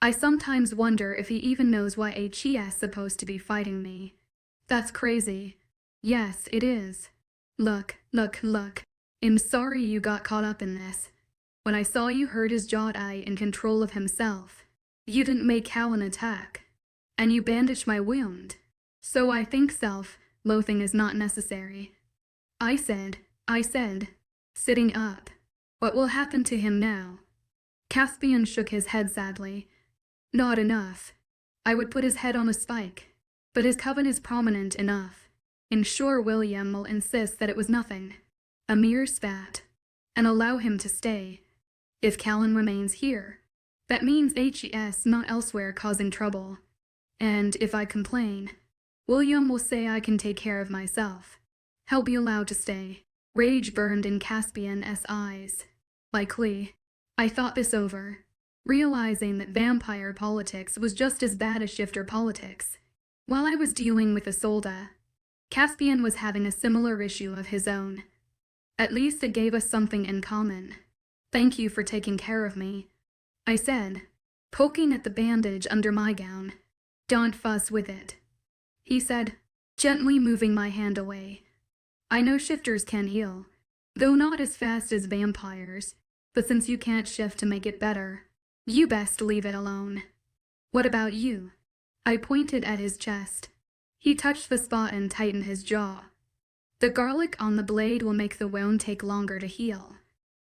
I sometimes wonder if he even knows why Hes supposed to be fighting me. That's crazy. Yes, it is. Look. I'm sorry you got caught up in this. When I saw you hurt his jaw in control of himself, you didn't make Callan attack, and you bandaged my wound. So I think self-loathing is not necessary. I said, sitting up. What will happen to him now? Caspian shook his head sadly. Not enough. I would put his head on a spike, but his coven is prominent enough. And sure, William will insist that it was nothing, a mere spat, and allow him to stay. If Callan remains here, that means Hes not elsewhere causing trouble. And if I complain, William will say I can take care of myself. He'll be allowed to stay. Rage burned in Caspian's eyes. Likely, I thought this over, realizing that vampire politics was just as bad as shifter politics. While I was dealing with Isolde, Caspian was having a similar issue of his own. At least it gave us something in common. Thank you for taking care of me, I said, poking at the bandage under my gown. Don't fuss with it, he said, gently moving my hand away. I know shifters can heal, though not as fast as vampires, but since you can't shift to make it better, you best leave it alone. What about you? I pointed at his chest. He touched the spot and tightened his jaw. The garlic on the blade will make the wound take longer to heal,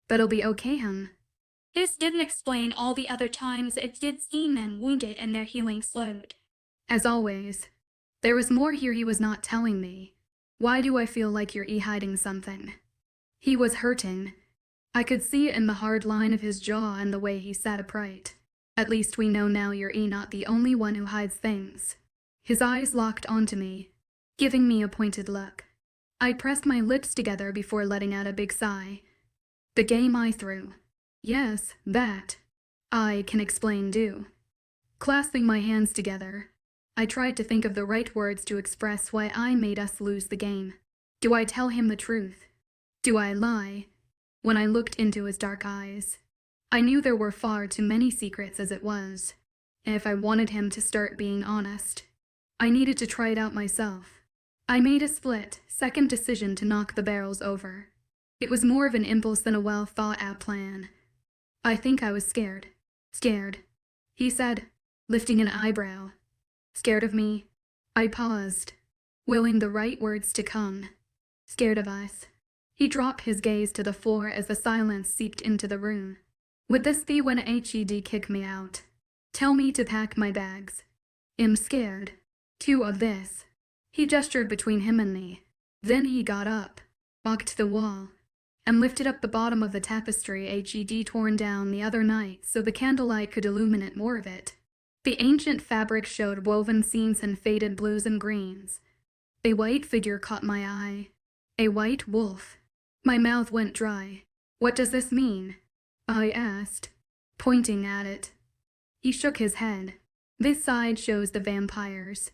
but it'll be okay, hun. This didn't explain all the other times it did see men wounded and their healing slowed. As always, there was more here he was not telling me. Why do I feel like you're hiding something? He was hurting. I could see it in the hard line of his jaw and the way he sat upright. At least we know now you're not the only one who hides things. His eyes locked onto me, giving me a pointed look. I pressed my lips together before letting out a big sigh. The game I threw. Yes, that. I can explain do. Clasping my hands together, I tried to think of the right words to express why I made us lose the game. Do I tell him the truth? Do I lie? When I looked into his dark eyes, I knew there were far too many secrets as it was. If I wanted him to start being honest, I needed to try it out myself. I made a split-second decision to knock the barrels over. It was more of an impulse than a well-thought-out plan. I think I was scared. Scared, he said, lifting an eyebrow. Scared of me? I paused, willing the right words to come. Scared of us. He dropped his gaze to the floor as the silence seeped into the room. Would this be when Hed kick me out? Tell me to pack my bags. I'm scared. Too of this. He gestured between him and me. Then he got up, walked to the wall. and lifted up the bottom of the tapestry Had torn down the other night so the candlelight could illuminate more of it. The ancient fabric showed woven scenes in faded blues and greens. A white figure caught my eye. A white wolf. My mouth went dry. "What does this mean?" I asked, pointing at it. He shook his head. "This side shows the vampires."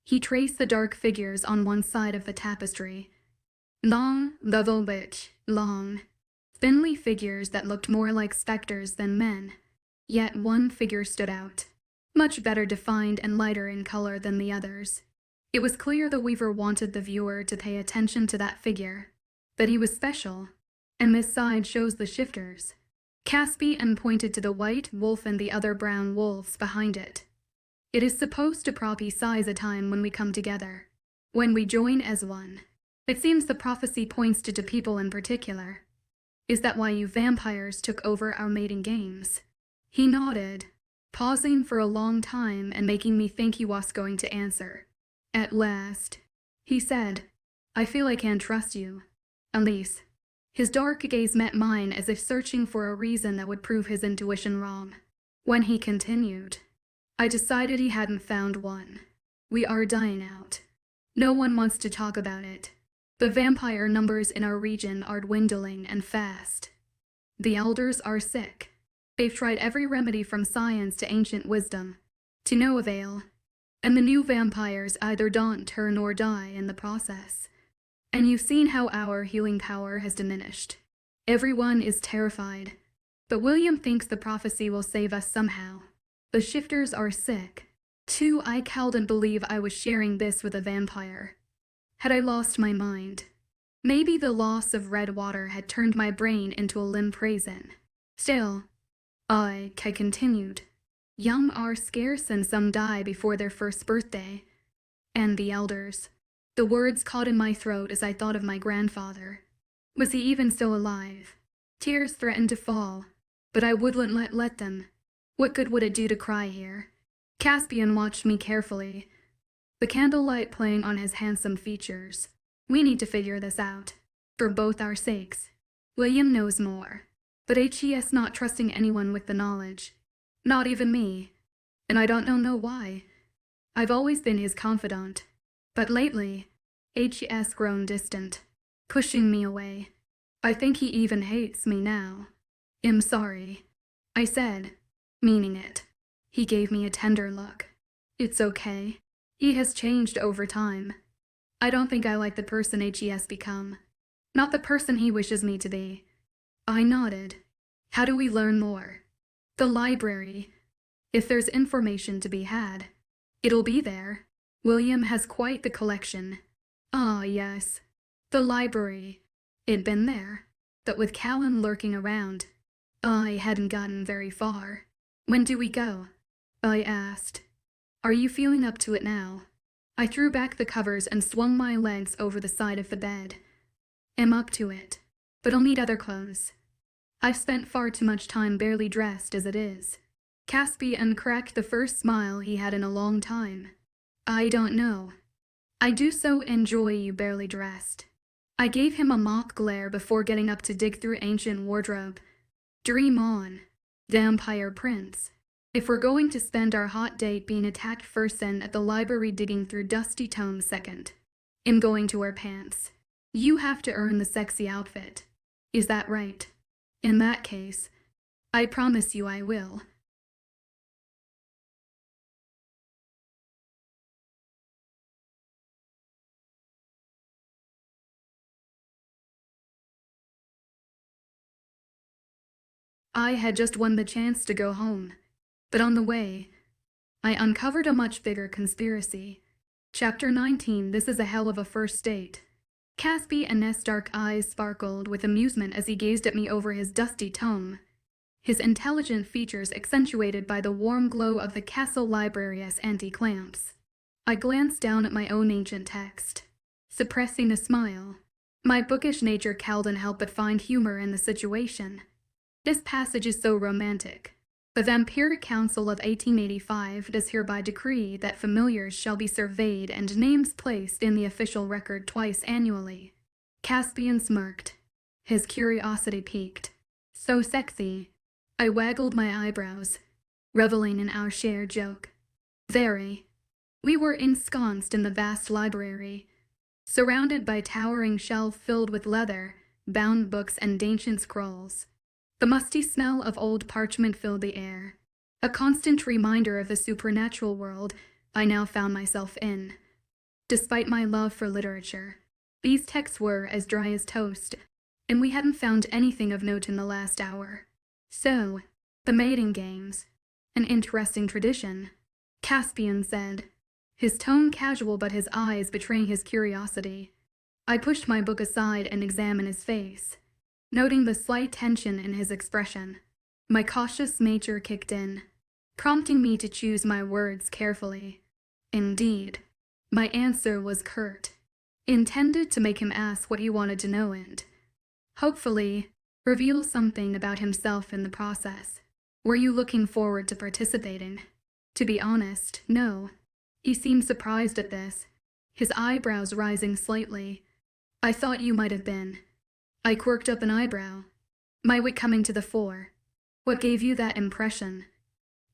He traced the dark figures on one side of the tapestry. Long, little bit, long. Thinly figures that looked more like specters than men. Yet one figure stood out, much better defined and lighter in color than the others. It was clear the weaver wanted the viewer to pay attention to that figure, that he was special, and this side shows the shifters. Caspian pointed to the white wolf and the other brown wolves behind it. It is supposed to prophesy a time when we come together, when we join as one. It seems the prophecy points to two people in particular. Is that why you vampires took over our mating games? He nodded, pausing for a long time and making me think he was going to answer. At last, he said, "I feel I can't trust you. Elise." His dark gaze met mine as if searching for a reason that would prove his intuition wrong. When he continued, "I decided he hadn't found one. We are dying out. No one wants to talk about it. The vampire numbers in our region are dwindling and fast. The elders are sick. They've tried every remedy from science to ancient wisdom, to no avail. And the new vampires either don't turn or die in the process. And you've seen how our healing power has diminished. Everyone is terrified. But William thinks the prophecy will save us somehow. The shifters are sick. Too, I couldn't believe I was sharing this with a vampire. Had I lost my mind? Maybe the loss of red water had turned my brain into a limb prison. Still, I continued. Young are scarce and some die before their first birthday. And the elders. The words caught in my throat as I thought of my grandfather. Was he even still alive? Tears threatened to fall, but I wouldn't let them. What good would it do to cry here? Caspian watched me carefully, the candlelight playing on his handsome features. We need to figure this out, for both our sakes. William knows more, but HES not trusting anyone with the knowledge. Not even me, and I don't know why. I've always been his confidant, but lately, HES grown distant, pushing me away. I think he even hates me now. "I'm sorry," I said, meaning it. He gave me a tender look. "It's okay. He has changed over time. I don't think I like the person HES become. Not the person he wishes me to be." I nodded. "How do we learn more?" "The library. If there's information to be had, it'll be there. William has quite the collection." "Ah, yes. The library. It'd been there, but with Callan lurking around, I hadn't gotten very far." "When do we go?" I asked. "Are you feeling up to it now?" I threw back the covers and swung my legs over the side of the bed. "I'm up to it, but I'll need other clothes. I've spent far too much time barely dressed as it is." Caspian cracked the first smile he had in a long time. "I don't know. I do so enjoy you barely dressed." I gave him a mock glare before getting up to dig through ancient wardrobe. "Dream on, vampire prince. If we're going to spend our hot date being attacked first and at the library digging through dusty tomes second, I'm going to wear pants. You have to earn the sexy outfit. Is that right? In that case, I promise you I will." I had just won the chance to go home, but on the way, I uncovered a much bigger conspiracy. Chapter 19, this is a hell of a first date. Caspian's dark eyes sparkled with amusement as he gazed at me over his dusty tome, his intelligent features accentuated by the warm glow of the castle library's antique lamps. I glanced down at my own ancient text, suppressing a smile. My bookish nature couldn't help but find humor in the situation. This passage is so romantic. The Vampiric Council of 1885 does hereby decree that familiars shall be surveyed and names placed in the official record twice annually. Caspian smirked. His curiosity piqued. So sexy. I waggled my eyebrows, reveling in our shared joke. Very. We were ensconced in the vast library, surrounded by towering shelves filled with leather, bound books and ancient scrolls. The musty smell of old parchment filled the air, a constant reminder of the supernatural world I now found myself in. Despite my love for literature, these texts were as dry as toast, and we hadn't found anything of note in the last hour. So, the mating games, an interesting tradition, Caspian said, his tone casual but his eyes betraying his curiosity. I pushed my book aside and examined his face, noting the slight tension in his expression. My cautious nature kicked in, prompting me to choose my words carefully. Indeed, my answer was curt, intended to make him ask what he wanted to know and, hopefully, reveal something about himself in the process. Were you looking forward to participating? To be honest, no. He seemed surprised at this, his eyebrows rising slightly. I thought you might have been. I quirked up an eyebrow, my wit coming to the fore. What gave you that impression?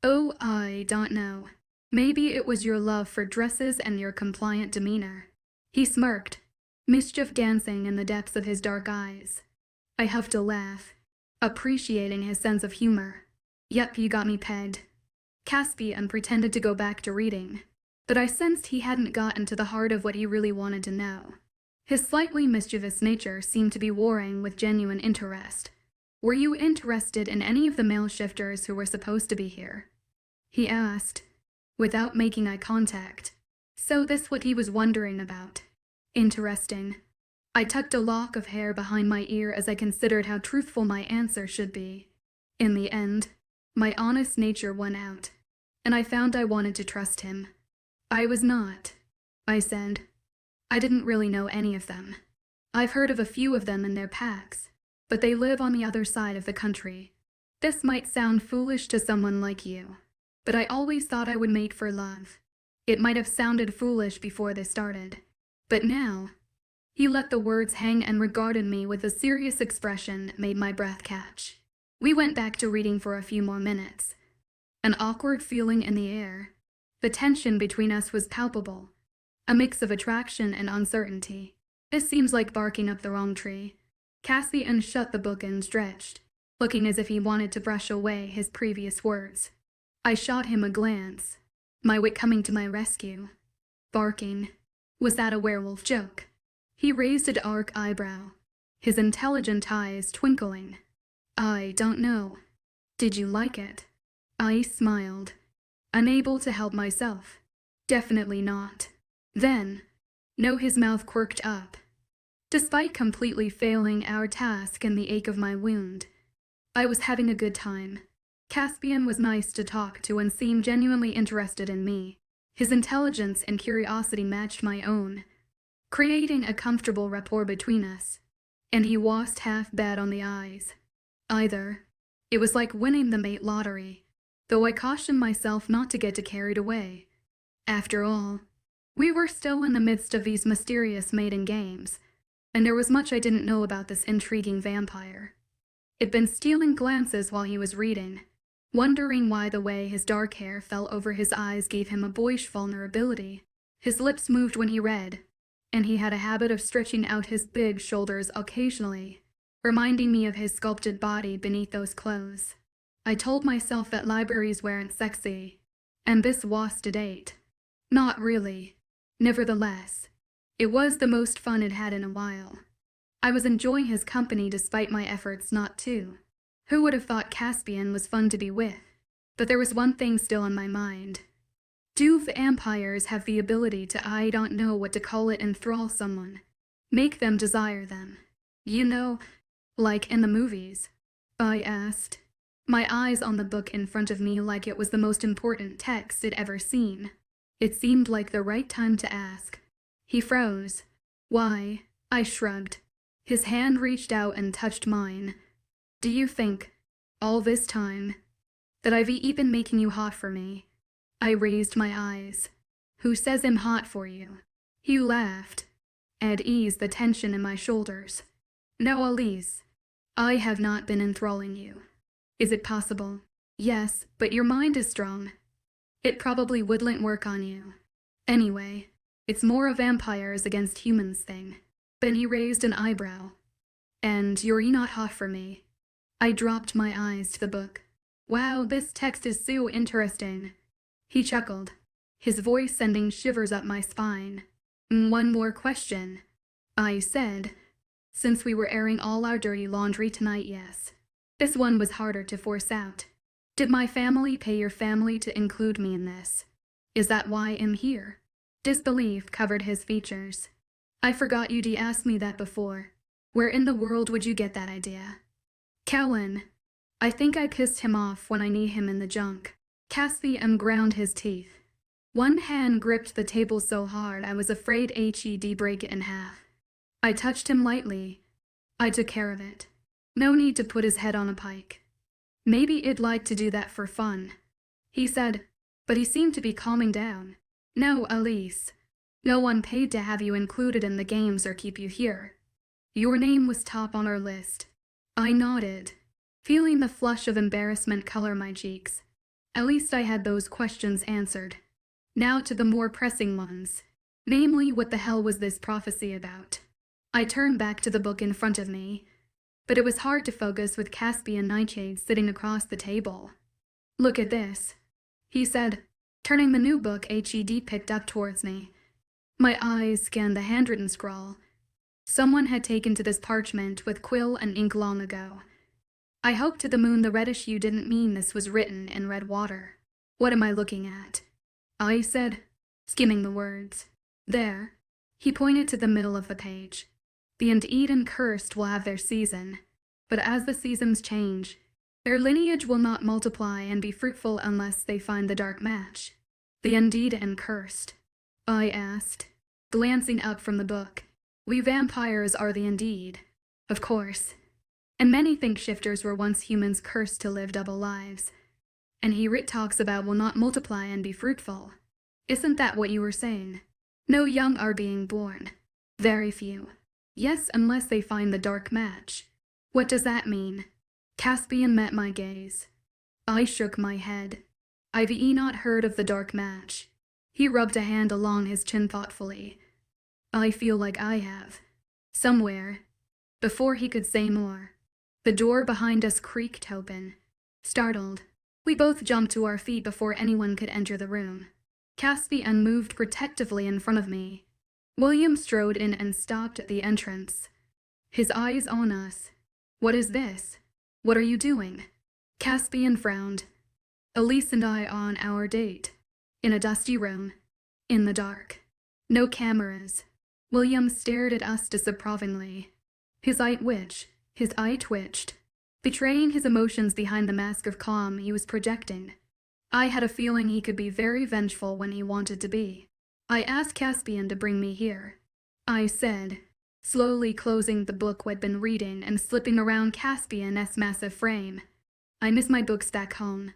Oh, I don't know. Maybe it was your love for dresses and your compliant demeanor. He smirked, mischief dancing in the depths of his dark eyes. I huffed a laugh, appreciating his sense of humor. Yep, you got me pegged. Caspian pretended to go back to reading, but I sensed he hadn't gotten to the heart of what he really wanted to know. His slightly mischievous nature seemed to be warring with genuine interest. Were you interested in any of the male shifters who were supposed to be here? He asked, without making eye contact. So this what he was wondering about. Interesting. I tucked a lock of hair behind my ear as I considered how truthful my answer should be. In the end, my honest nature won out, and I found I wanted to trust him. I was not, I said. I didn't really know any of them. I've heard of a few of them in their packs, but they live on the other side of the country. This might sound foolish to someone like you, but I always thought I would mate for love. It might have sounded foolish before this started, but now, he let the words hang and regarded me with a serious expression made my breath catch. We went back to reading for a few more minutes, an awkward feeling in the air. The tension between us was palpable, a mix of attraction and uncertainty. This seems like barking up the wrong tree. Caspian shut the book and stretched, looking as if he wanted to brush away his previous words. I shot him a glance, my wit coming to my rescue. Barking. Was that a werewolf joke? He raised a dark eyebrow, his intelligent eyes twinkling. I don't know. Did you like it? I smiled, unable to help myself. Definitely not. Then, no, his mouth quirked up. Despite completely failing our task and the ache of my wound, I was having a good time. Caspian was nice to talk to and seemed genuinely interested in me. His intelligence and curiosity matched my own, creating a comfortable rapport between us, and he wasn't half bad on the eyes, either. It was like winning the mate lottery, though I cautioned myself not to get too carried away. After all, we were still in the midst of these mysterious mating games, and there was much I didn't know about this intriguing vampire. I'd been stealing glances while he was reading, wondering why the way his dark hair fell over his eyes gave him a boyish vulnerability. His lips moved when he read, and he had a habit of stretching out his big shoulders occasionally, reminding me of his sculpted body beneath those clothes. I told myself that libraries weren't sexy, and this was to date. Not really. Nevertheless, it was the most fun it had in a while. I was enjoying his company despite my efforts not to. Who would have thought Caspian was fun to be with? But there was one thing still on my mind. Do vampires have the ability to, I don't know what to call it, enthrall someone? Make them desire them? You know, like in the movies? I asked, my eyes on the book in front of me like it was the most important text I'd ever seen. It seemed like the right time to ask. He froze. Why? I shrugged. His hand reached out and touched mine. Do you think, all this time, that I've been making you hot for me? I raised my eyes. Who says I'm hot for you? He laughed, and eased the tension in my shoulders. No, Elise. I have not been enthralling you. Is it possible? Yes, but your mind is strong. It probably wouldn't work on you. Anyway, it's more a vampires against humans thing. Then he raised an eyebrow. And you're not hot for me. I dropped my eyes to the book. Wow, this text is so interesting. He chuckled, his voice sending shivers up my spine. One more question, I said. Since we were airing all our dirty laundry tonight, yes. This one was harder to force out. Did my family pay your family to include me in this? Is that why I'm here? Disbelief covered his features. I forgot you'd asked me that before. Where in the world would you get that idea? Cowan. I think I kissed him off when I knee him in the junk. Caspian ground his teeth. One hand gripped the table so hard I was afraid he'd break it in half. I touched him lightly. I took care of it. No need to put his head on a pike. Maybe it'd like to do that for fun, he said, but he seemed to be calming down. No, Elise. No one paid to have you included in the games or keep you here. Your name was top on our list. I nodded, feeling the flush of embarrassment color my cheeks. At least I had those questions answered. Now to the more pressing ones. Namely, what the hell was this prophecy about? I turned back to the book in front of me, but it was hard to focus with Caspian Nightshade sitting across the table. Look at this, he said, turning the new book he'd picked up towards me. My eyes scanned the handwritten scrawl. Someone had taken to this parchment with quill and ink long ago. I hope to the moon the reddish hue didn't mean this was written in red water. What am I looking at? I said, skimming the words. There. He pointed to the middle of the page. The Undead and Cursed will have their season, but as the seasons change, their lineage will not multiply and be fruitful unless they find the dark match. The Undead and Cursed, I asked, glancing up from the book. We vampires are the Undead, of course. And many think shifters were once humans cursed to live double lives. And he talks about will not multiply and be fruitful. Isn't that what you were saying? No young are being born. Very few. Yes, unless they find the dark match. What does that mean? Caspian met my gaze. I shook my head. I've not heard of the dark match. He rubbed a hand along his chin thoughtfully. I feel like I have. Somewhere. Before he could say more, the door behind us creaked open. Startled, we both jumped to our feet before anyone could enter the room. Caspian moved protectively in front of me. William strode in and stopped at the entrance, his eyes on us. What is this? What are you doing? Caspian frowned. Elise and I on our date. In a dusty room. In the dark. No cameras. William stared at us disapprovingly. His eye twitched, betraying his emotions behind the mask of calm he was projecting. I had a feeling he could be very vengeful when he wanted to be. I asked Caspian to bring me here, I said, slowly closing the book we'd been reading and slipping around Caspian's massive frame. I miss my books back home,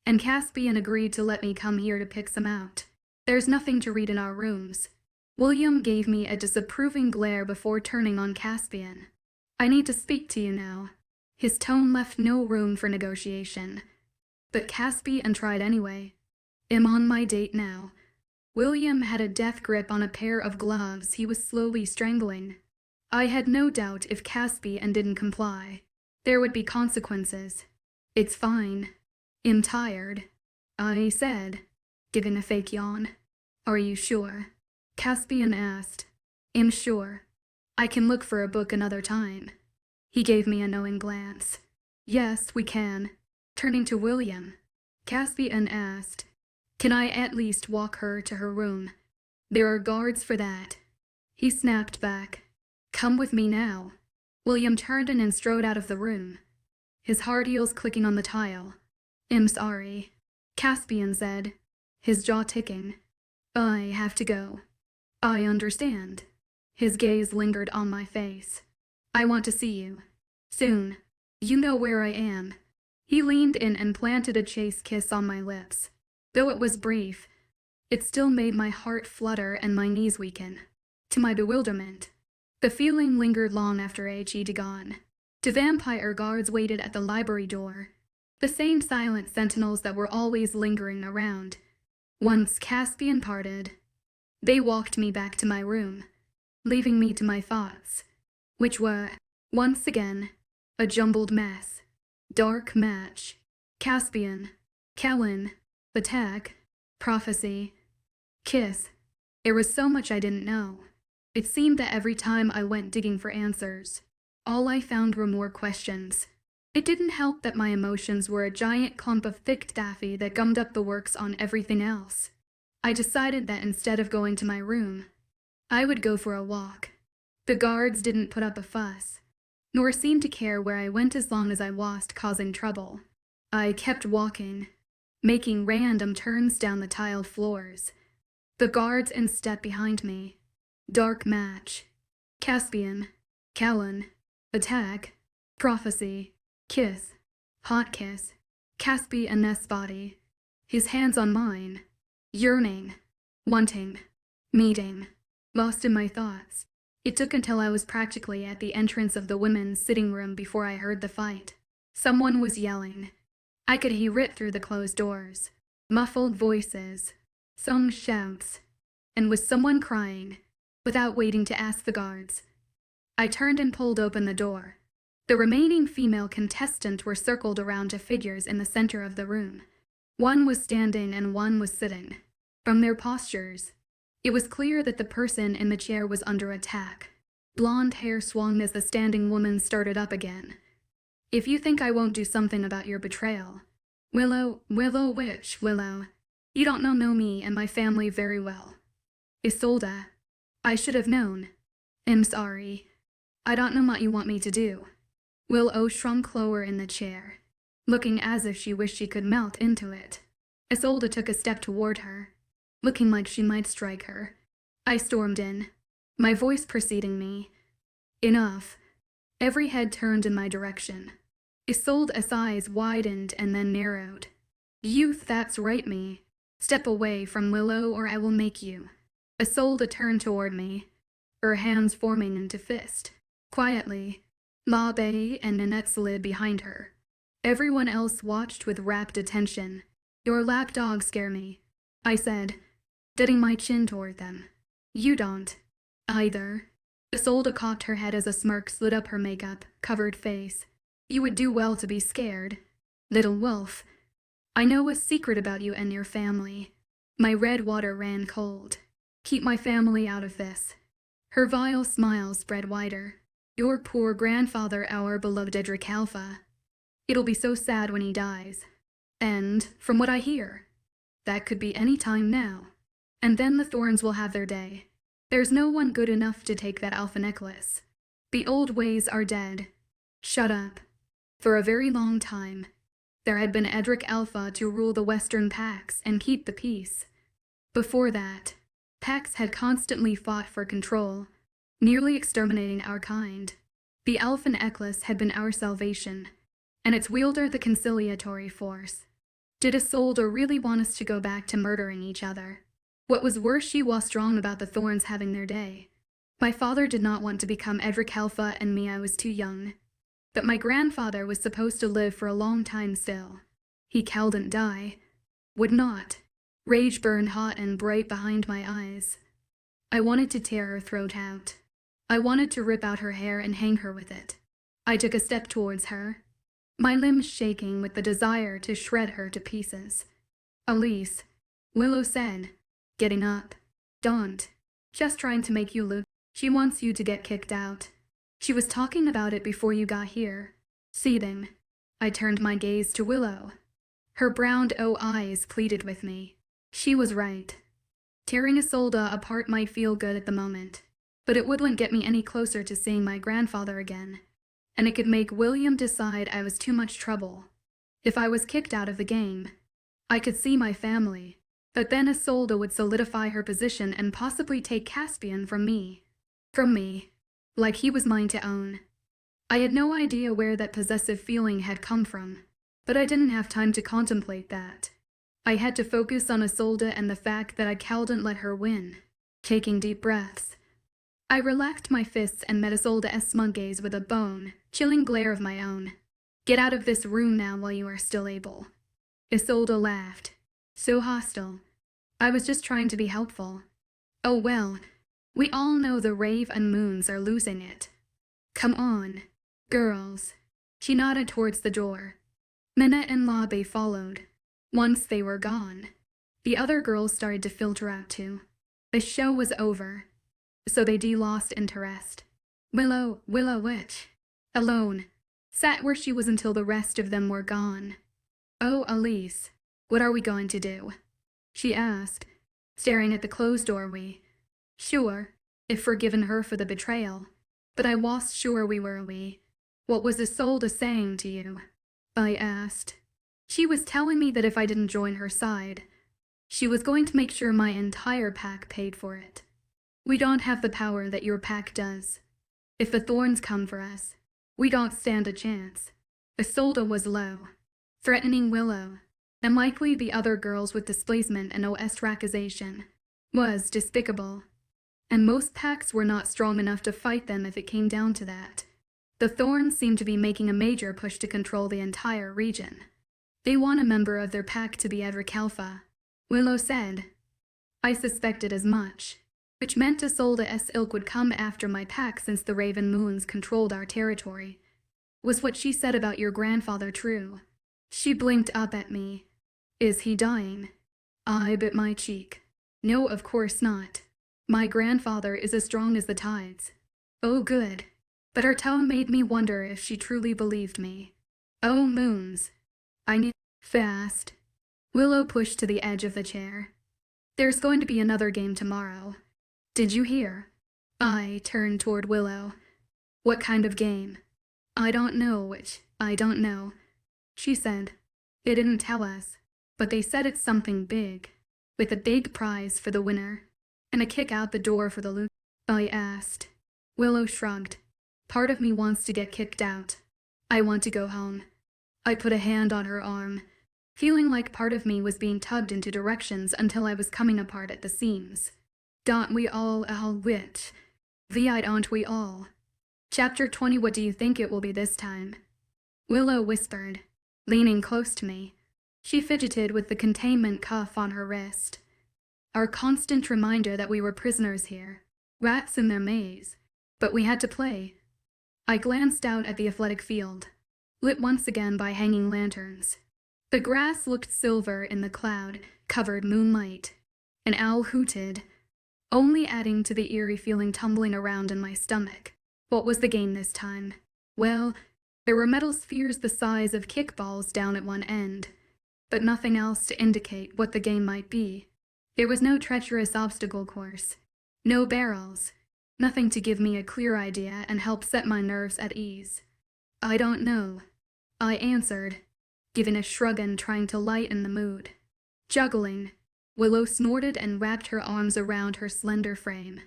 and Caspian agreed to let me come here to pick some out. There's nothing to read in our rooms. William gave me a disapproving glare before turning on Caspian. I need to speak to you now. His tone left no room for negotiation. But Caspian tried anyway. I'm on my date now. William had a death grip on a pair of gloves he was slowly strangling. I had no doubt if Caspian didn't comply, there would be consequences. It's fine. I'm tired, I said, giving a fake yawn. Are you sure? Caspian asked. I'm sure. I can look for a book another time. He gave me a knowing glance. Yes, we can. Turning to William, Caspian asked, can I at least walk her to her room? There are guards for that. He snapped back. Come with me now. William turned and strode out of the room, his hard heels clicking on the tile. I'm sorry, Caspian said, his jaw ticking. I have to go. I understand. His gaze lingered on my face. I want to see you. Soon. You know where I am. He leaned in and planted a chaste kiss on my lips. Though it was brief, it still made my heart flutter and my knees weaken. To my bewilderment, The feeling lingered long after I'd gone. The vampire guards waited at the library door, the same silent sentinels that were always lingering around. Once Caspian parted, they walked me back to my room, leaving me to my thoughts, which were, once again, a jumbled mess. Dark match, Caspian, Callan, attack, prophecy, kiss. There was so much I didn't know. It seemed that every time I went digging for answers, all I found were more questions. It didn't help that my emotions were a giant clump of thick taffy that gummed up the works on everything else. I decided that instead of going to my room, I would go for a walk. The guards didn't put up a fuss, nor seem to care where I went as long as I wasn't causing trouble. I kept walking, making random turns down the tiled floors. The guards in step behind me. Dark match. Caspian. Callan. Attack. Prophecy. Kiss. Hot kiss. Caspi and Ness body. His hands on mine. Yearning. Wanting. Meeting. Lost in my thoughts. It took until I was practically at the entrance of the women's sitting room before I heard the fight. Someone was yelling. I could hear it through the closed doors. Muffled voices. Some shouts. And was someone crying? Without waiting to ask the guards, I turned and pulled open the door. The remaining female contestants were circled around to figures in the center of the room. One was standing and one was sitting. From their postures, it was clear that the person in the chair was under attack. Blonde hair swung as the standing woman started up again. If you think I won't do something about your betrayal, Willow, you don't know me and my family very well. Isolde, I should have known. I'm sorry. I don't know what you want me to do. Willow shrunk lower in the chair, looking as if she wished she could melt into it. Isolde took a step toward her, looking like she might strike her. I stormed in, my voice preceding me. Enough. Every head turned in my direction. Isolde's eyes widened and then narrowed. Youth, that's right, me. Step away from Willow or I will make you. Isolde turned toward me, her hands forming into fist. Quietly, Ma Betty and Nanette slid behind her. Everyone else watched with rapt attention. Your lapdogs scare me, I said, setting my chin toward them. You don't, either. Isolde cocked her head as a smirk slid up her makeup-covered face. You would do well to be scared, little wolf. I know a secret about you and your family. My red water ran cold. Keep my family out of this. Her vile smile spread wider. Your poor grandfather, our beloved Edric Alpha. It'll be so sad when he dies. And, from what I hear, that could be any time now. And then the Thorns will have their day. There's no one good enough to take that Alpha necklace. The old ways are dead. Shut up. For a very long time, there had been Edric Alpha to rule the Western Pax and keep the peace. Before that, Pax had constantly fought for control, nearly exterminating our kind. The Alpha necklace had been our salvation, and its wielder the conciliatory force. Did Isolde really want us to go back to murdering each other? What was worse, she was strong about the Thorns having their day. My father did not want to become Edric Alpha, and me, I was too young. But my grandfather was supposed to live for a long time still. He couldn't die. Would not. Rage burned hot and bright behind my eyes. I wanted to tear her throat out. I wanted to rip out her hair and hang her with it. I took a step towards her, my limbs shaking with the desire to shred her to pieces. Elise, Willow said, getting up. Don't. Just trying to make you look. She wants you to get kicked out. She was talking about it before you got here. Seething. I turned my gaze to Willow. Her browned eyes pleaded with me. She was right. Tearing Isolde apart might feel good at the moment, but it wouldn't get me any closer to seeing my grandfather again, and it could make William decide I was too much trouble. If I was kicked out of the game, I could see my family, but then Isolde would solidify her position and possibly take Caspian from me. From me. Like he was mine to own. I had no idea where that possessive feeling had come from, but I didn't have time to contemplate that. I had to focus on Isolde and the fact that I couldn't let her win. Taking deep breaths, I relaxed my fists and met Isolde's smug gaze with a bone, chilling glare of my own. Get out of this room now while you are still able. Isolde laughed. So hostile. I was just trying to be helpful. Oh well, we all know the Rave and Moons are losing it. Come on, girls. She nodded towards the door. Minette and Labe followed. Once they were gone, the other girls started to filter out too. The show was over, so they lost interest. Willow Witch, alone, sat where she was until the rest of them were gone. Oh, Elise, what are we going to do? She asked, staring at the closed doorway. Sure, if forgiven her for the betrayal, but I was sure we were away. What was Isolde saying to you? I asked. She was telling me that if I didn't join her side, she was going to make sure my entire pack paid for it. We don't have the power that your pack does. If the Thorns come for us, we don't stand a chance. Isolde was low, threatening Willow, and likely the other girls with displacement and ostracization, was despicable. And most packs were not strong enough to fight them if it came down to that. The Thorns seemed to be making a major push to control the entire region. They want a member of their pack to be Edric Alpha, Willow said. I suspected as much, which meant Isolde's ilk would come after my pack since the Raven Moons controlled our territory. Was what she said about your grandfather true? She blinked up at me. Is he dying? I bit my cheek. No, of course not. My grandfather is as strong as the tides. Oh, good. But her tone made me wonder if she truly believed me. Oh, moons. I need fast. Willow pushed to the edge of the chair. There's going to be another game tomorrow. Did you hear? I turned toward Willow. What kind of game? I don't know, she said. They didn't tell us, but they said it's something big, with a big prize for the winner, and a kick out the door for the loser. I asked. Willow shrugged. Part of me wants to get kicked out. I want to go home. I put a hand on her arm, feeling like part of me was being tugged into directions until I was coming apart at the seams. Don't we all wit? Aren't we all? Chapter 20. What do you think it will be this time? Willow whispered, leaning close to me. She fidgeted with the containment cuff on her wrist. Our constant reminder that we were prisoners here, rats in their maze, but we had to play. I glanced out at the athletic field, lit once again by hanging lanterns. The grass looked silver in the cloud-covered moonlight. An owl hooted, only adding to the eerie feeling tumbling around in my stomach. What was the game this time? Well, there were metal spheres the size of kickballs down at one end, but nothing else to indicate what the game might be. There was no treacherous obstacle course, no barrels, nothing to give me a clear idea and help set my nerves at ease. I don't know, I answered, giving a shrug and trying to lighten the mood. Juggling, Willow snorted and wrapped her arms around her slender frame.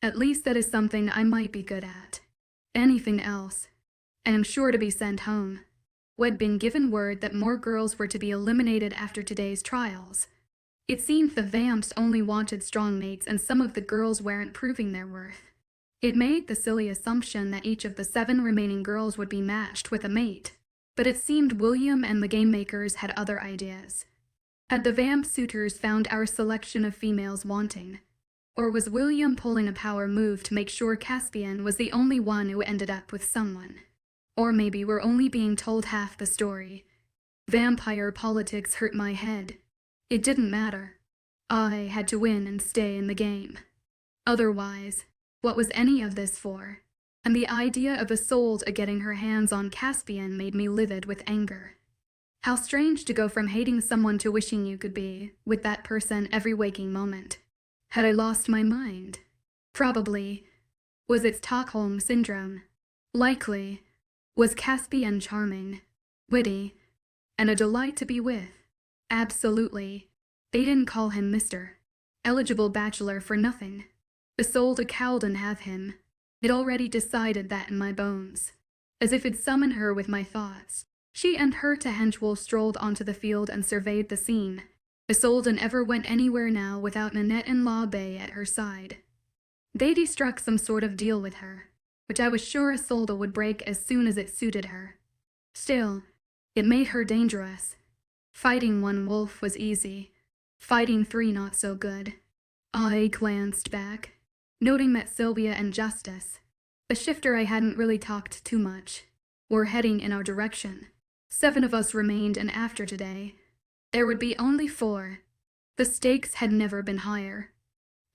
At least that is something I might be good at. Anything else, and I'm sure to be sent home. We'd been given word that more girls were to be eliminated after today's trials. It seemed the vamps only wanted strong mates and some of the girls weren't proving their worth. It made the silly assumption that each of the 7 remaining girls would be matched with a mate, but it seemed William and the game makers had other ideas. Had the vamp suitors found our selection of females wanting? Or was William pulling a power move to make sure Caspian was the only one who ended up with someone? Or maybe we're only being told half the story. Vampire politics hurt my head. It didn't matter. I had to win and stay in the game. Otherwise, what was any of this for? And the idea of Isolde getting her hands on Caspian made me livid with anger. How strange to go from hating someone to wishing you could be with that person every waking moment. Had I lost my mind? Probably. Was it Stockholm Syndrome? Likely. Was Caspian charming, witty, and a delight to be with? Absolutely. They didn't call him Mr. Eligible Bachelor for nothing. Isolde cowled and have him. It already decided that in my bones. As if it'd summon her with my thoughts. She and her Henchwool strolled onto the field and surveyed the scene. Isolde never went anywhere now without Nanette and Labe at her side. They'd struck some sort of deal with her, which I was sure Isolde would break as soon as it suited her. Still, it made her dangerous. Fighting one wolf was easy. Fighting three not so good. I glanced back, noting that Sylvia and Justice, the shifter I hadn't really talked too much, were heading in our direction. 7 of us remained, and after today, there would be only 4. The stakes had never been higher.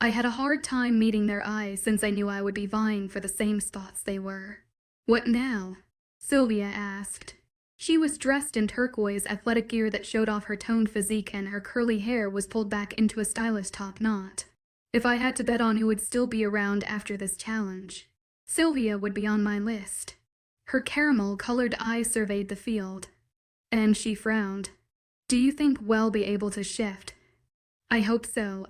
I had a hard time meeting their eyes since I knew I would be vying for the same spots they were. What now? Sylvia asked. She was dressed in turquoise athletic gear that showed off her toned physique, and her curly hair was pulled back into a stylish top knot. If I had to bet on who would still be around after this challenge, Sylvia would be on my list. Her caramel-colored eyes surveyed the field, and she frowned. Do you think we'll be able to shift? I hope so,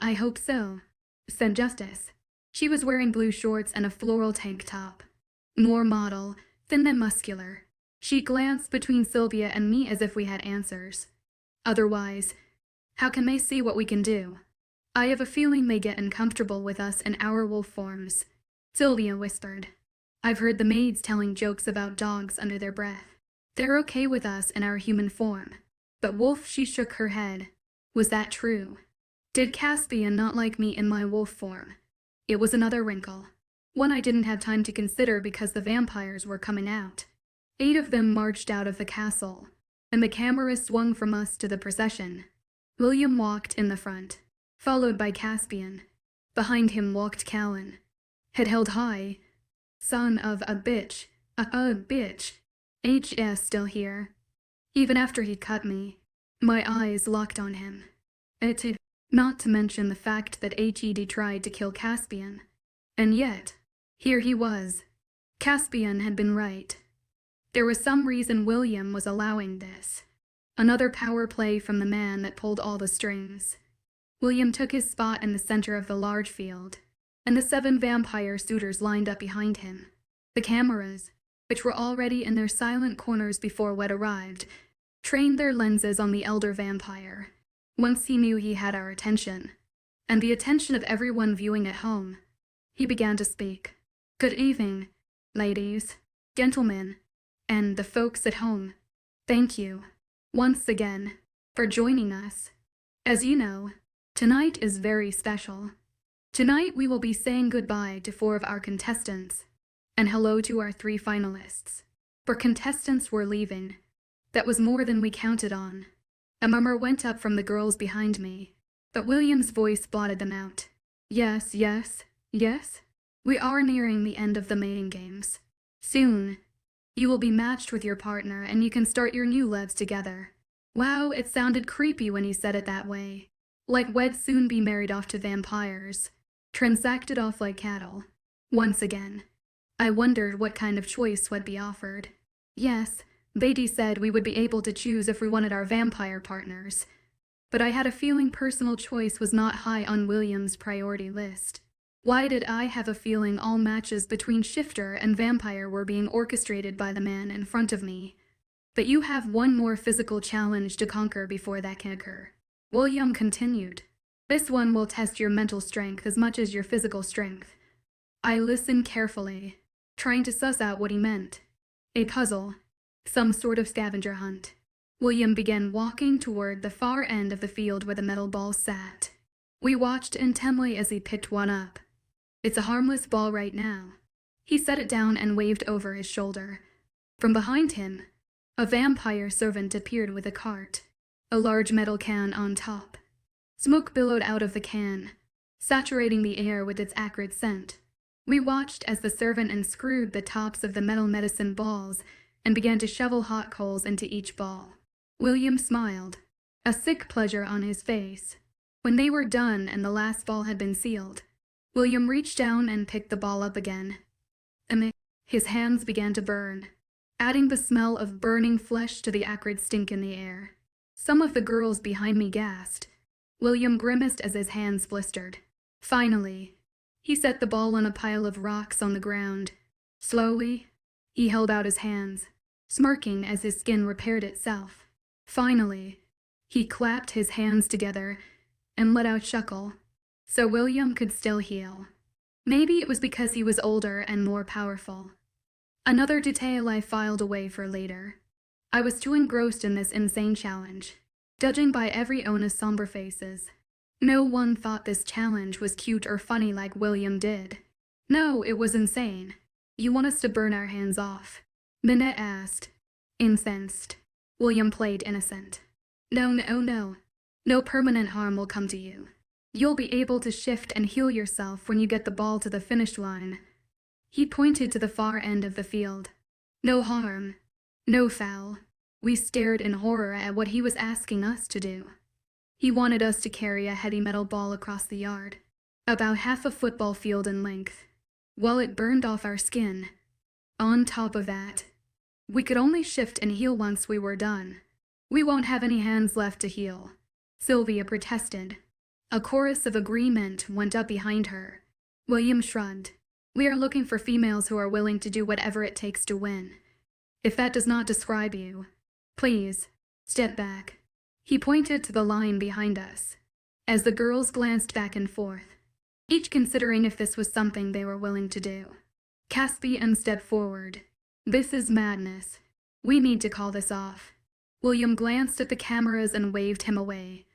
said Justice. She was wearing blue shorts and a floral tank top. More model, thin than muscular. She glanced between Sylvia and me as if we had answers. Otherwise, how can they see what we can do? I have a feeling they get uncomfortable with us in our wolf forms, Sylvia whispered. I've heard the maids telling jokes about dogs under their breath. They're okay with us in our human form. But wolf, she shook her head. Was that true? Did Caspian not like me in my wolf form? It was another wrinkle. One I didn't have time to consider because the vampires were coming out. 8 of them marched out of the castle, and the camera swung from us to the procession. William walked in the front, followed by Caspian. Behind him walked Callan, head held high. Son of a bitch, bitch. HS still here. Even after he'd cut me, my eyes locked on him. Not to mention the fact that HED tried to kill Caspian. And yet, here he was. Caspian had been right. There was some reason William was allowing this. Another power play from the man that pulled all the strings. William took his spot in the center of the large field, and the 7 vampire suitors lined up behind him. The cameras, which were already in their silent corners before Wed arrived, trained their lenses on the elder vampire. Once he knew he had our attention, and the attention of everyone viewing at home, he began to speak. Good evening, ladies, gentlemen, and the folks at home. Thank you, once again, for joining us. As you know, tonight is very special. Tonight we will be saying goodbye to 4 of our contestants, and hello to our 3 finalists. For contestants were leaving. That was more than we counted on. A murmur went up from the girls behind me, but William's voice blotted them out. Yes. We are nearing the end of the mating games. Soon, you will be matched with your partner and you can start your new lives together. Wow, it sounded creepy when he said it that way. Like we'd soon be married off to vampires. Transacted off like cattle. Once again. I wondered what kind of choice would be offered. Yes, Beatty said we would be able to choose if we wanted our vampire partners. But I had a feeling personal choice was not high on William's priority list. Why did I have a feeling all matches between shifter and vampire were being orchestrated by the man in front of me? But you have one more physical challenge to conquer before that can occur. William continued. This one will test your mental strength as much as your physical strength. I listened carefully, trying to suss out what he meant. A puzzle, some sort of scavenger hunt. William began walking toward the far end of the field where the metal ball sat. We watched intently as he picked one up. It's a harmless ball right now. He set it down and waved over his shoulder. From behind him, a vampire servant appeared with a cart, a large metal can on top. Smoke billowed out of the can, saturating the air with its acrid scent. We watched as the servant unscrewed the tops of the metal medicine balls and began to shovel hot coals into each ball. William smiled, a sick pleasure on his face. When they were done and the last ball had been sealed, William reached down and picked the ball up again. His hands began to burn, adding the smell of burning flesh to the acrid stink in the air. Some of the girls behind me gasped. William grimaced as his hands blistered. Finally, he set the ball on a pile of rocks on the ground. Slowly, he held out his hands, smirking as his skin repaired itself. Finally, he clapped his hands together and let out a chuckle, so William could still heal. Maybe it was because he was older and more powerful. Another detail I filed away for later. I was too engrossed in this insane challenge, judging by every owner's somber faces. No one thought this challenge was cute or funny like William did. No, it was insane. You want us to burn our hands off? Minette asked, incensed. William played innocent. No. No permanent harm will come to you. You'll be able to shift and heal yourself when you get the ball to the finish line. He pointed to the far end of the field. No harm. No foul. We stared in horror at what he was asking us to do. He wanted us to carry a heavy metal ball across the yard, about half a football field in length, while it burned off our skin. On top of that, we could only shift and heal once we were done. We won't have any hands left to heal, Sylvia protested. A chorus of agreement went up behind her. William shrugged. We are looking for females who are willing to do whatever it takes to win. If that does not describe you, please, step back. He pointed to the line behind us, as the girls glanced back and forth, each considering if this was something they were willing to do. Caspian stepped forward. This is madness. We need to call this off. William glanced at the cameras and waved him away.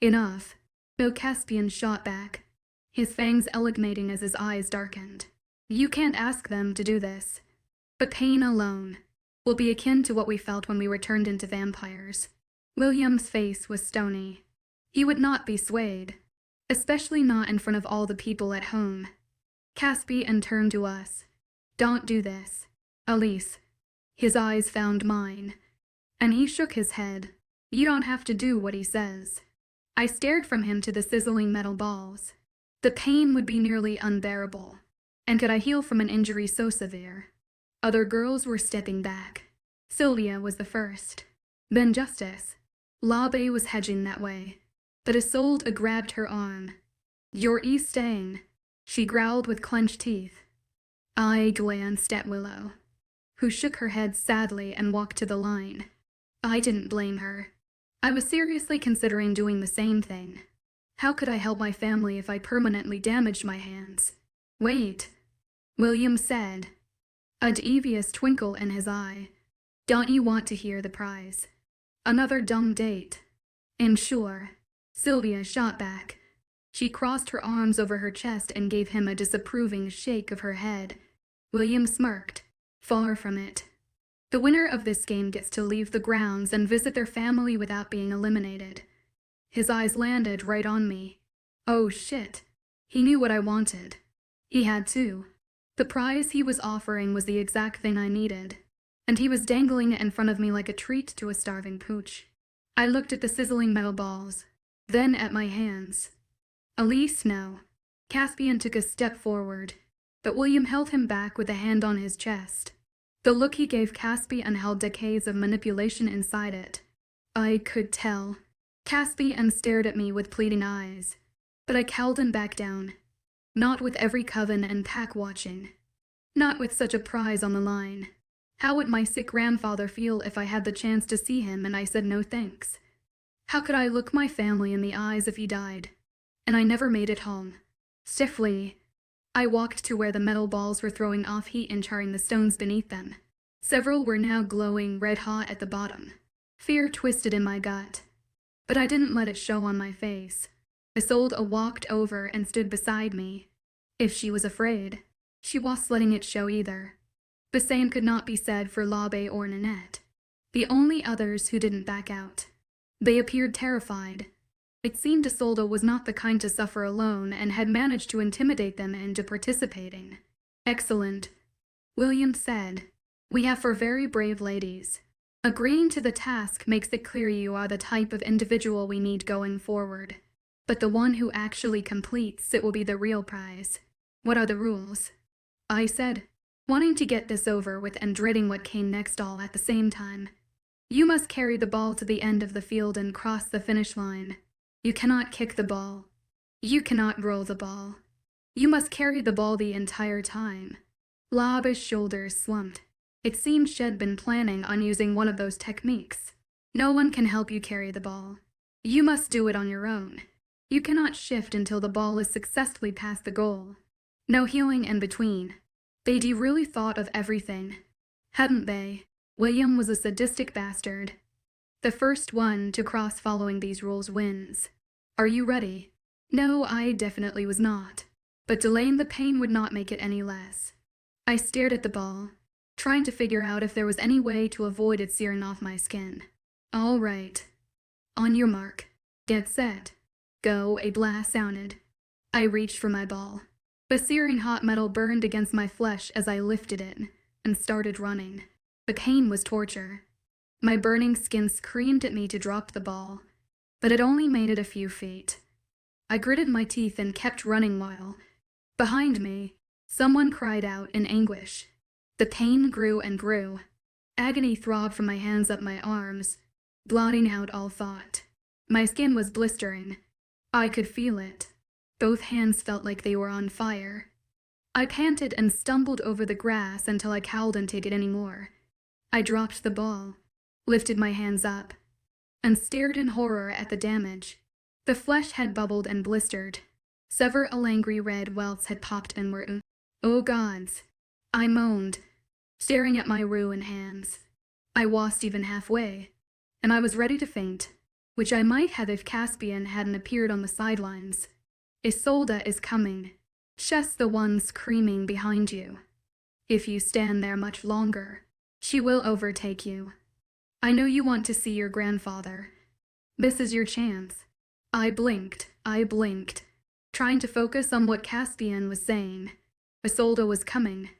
Enough. Though Caspian shot back, his fangs eliminating as his eyes darkened. You can't ask them to do this. But pain alone will be akin to what we felt when we were turned into vampires. William's face was stony. He would not be swayed, especially not in front of all the people at home. Caspian turned to us. Don't do this, Elise. His eyes found mine, and he shook his head. You don't have to do what he says. I stared from him to the sizzling metal balls. The pain would be nearly unbearable. And could I heal from an injury so severe? Other girls were stepping back. Sylvia was the first. Then Justice. Labe was hedging that way. But Isolde grabbed her arm. You're staying, she growled with clenched teeth. I glanced at Willow, who shook her head sadly and walked to the line. I didn't blame her. I was seriously considering doing the same thing. How could I help my family if I permanently damaged my hands? Wait, William said, a devious twinkle in his eye. Don't you want to hear the prize? Another dumb date. And sure, Sylvia shot back. She crossed her arms over her chest and gave him a disapproving shake of her head. William smirked. Far from it. The winner of this game gets to leave the grounds and visit their family without being eliminated. His eyes landed right on me. Oh shit. He knew what I wanted. He had to. The prize he was offering was the exact thing I needed, and he was dangling it in front of me like a treat to a starving pooch. I looked at the sizzling metal balls, then at my hands. Elise, no. Caspian took a step forward, but William held him back with a hand on his chest. The look he gave Caspian held decades of manipulation inside it. I could tell. Caspian stared at me with pleading eyes, but I cowed him back down. Not with every coven and pack watching. Not with such a prize on the line. How would my sick grandfather feel if I had the chance to see him and I said no thanks? How could I look my family in the eyes if he died? And I never made it home. Stiffly, I walked to where the metal balls were throwing off heat and charring the stones beneath them. Several were now glowing red-hot at the bottom. Fear twisted in my gut, but I didn't let it show on my face. Isolde walked over and stood beside me. If she was afraid, she wasn't letting it show either. The same could not be said for Labe or Nanette, the only others who didn't back out. They appeared terrified. It seemed Isolde was not the kind to suffer alone and had managed to intimidate them into participating. Excellent, William said. We have 4 very brave ladies. Agreeing to the task makes it clear you are the type of individual we need going forward. But the one who actually completes it will be the real prize. What are the rules? I said, wanting to get this over with and dreading what came next all at the same time. You must carry the ball to the end of the field and cross the finish line. You cannot kick the ball. You cannot roll the ball. You must carry the ball the entire time. Labe's shoulders slumped. It seemed she'd been planning on using one of those techniques. No one can help you carry the ball. You must do it on your own. You cannot shift until the ball is successfully past the goal. No healing in between. They'd really thought of everything, hadn't they? William was a sadistic bastard. The first one to cross following these rules wins. Are you ready? No, I definitely was not. But delaying the pain would not make it any less. I stared at the ball, trying to figure out if there was any way to avoid it searing off my skin. All right. On your mark. Get set. Go, a blast sounded. I reached for my ball. The searing hot metal burned against my flesh as I lifted it and started running. The pain was torture. My burning skin screamed at me to drop the ball, but it only made it a few feet. I gritted my teeth and kept running while, behind me, someone cried out in anguish. The pain grew and grew. Agony throbbed from my hands up my arms, blotting out all thought. My skin was blistering. I could feel it. Both hands felt like they were on fire. I panted and stumbled over the grass until I couldn't take it anymore. I dropped the ball, lifted my hands up, and stared in horror at the damage. The flesh had bubbled and blistered. Several angry red welts had popped inward. Oh gods, I moaned, staring at my ruined hands. I wasn't even halfway, and I was ready to faint, which I might have if Caspian hadn't appeared on the sidelines. Isolde is coming. She's the one screaming behind you. If you stand there much longer, she will overtake you. I know you want to see your grandfather. This is your chance. I blinked, trying to focus on what Caspian was saying. Isolde was coming.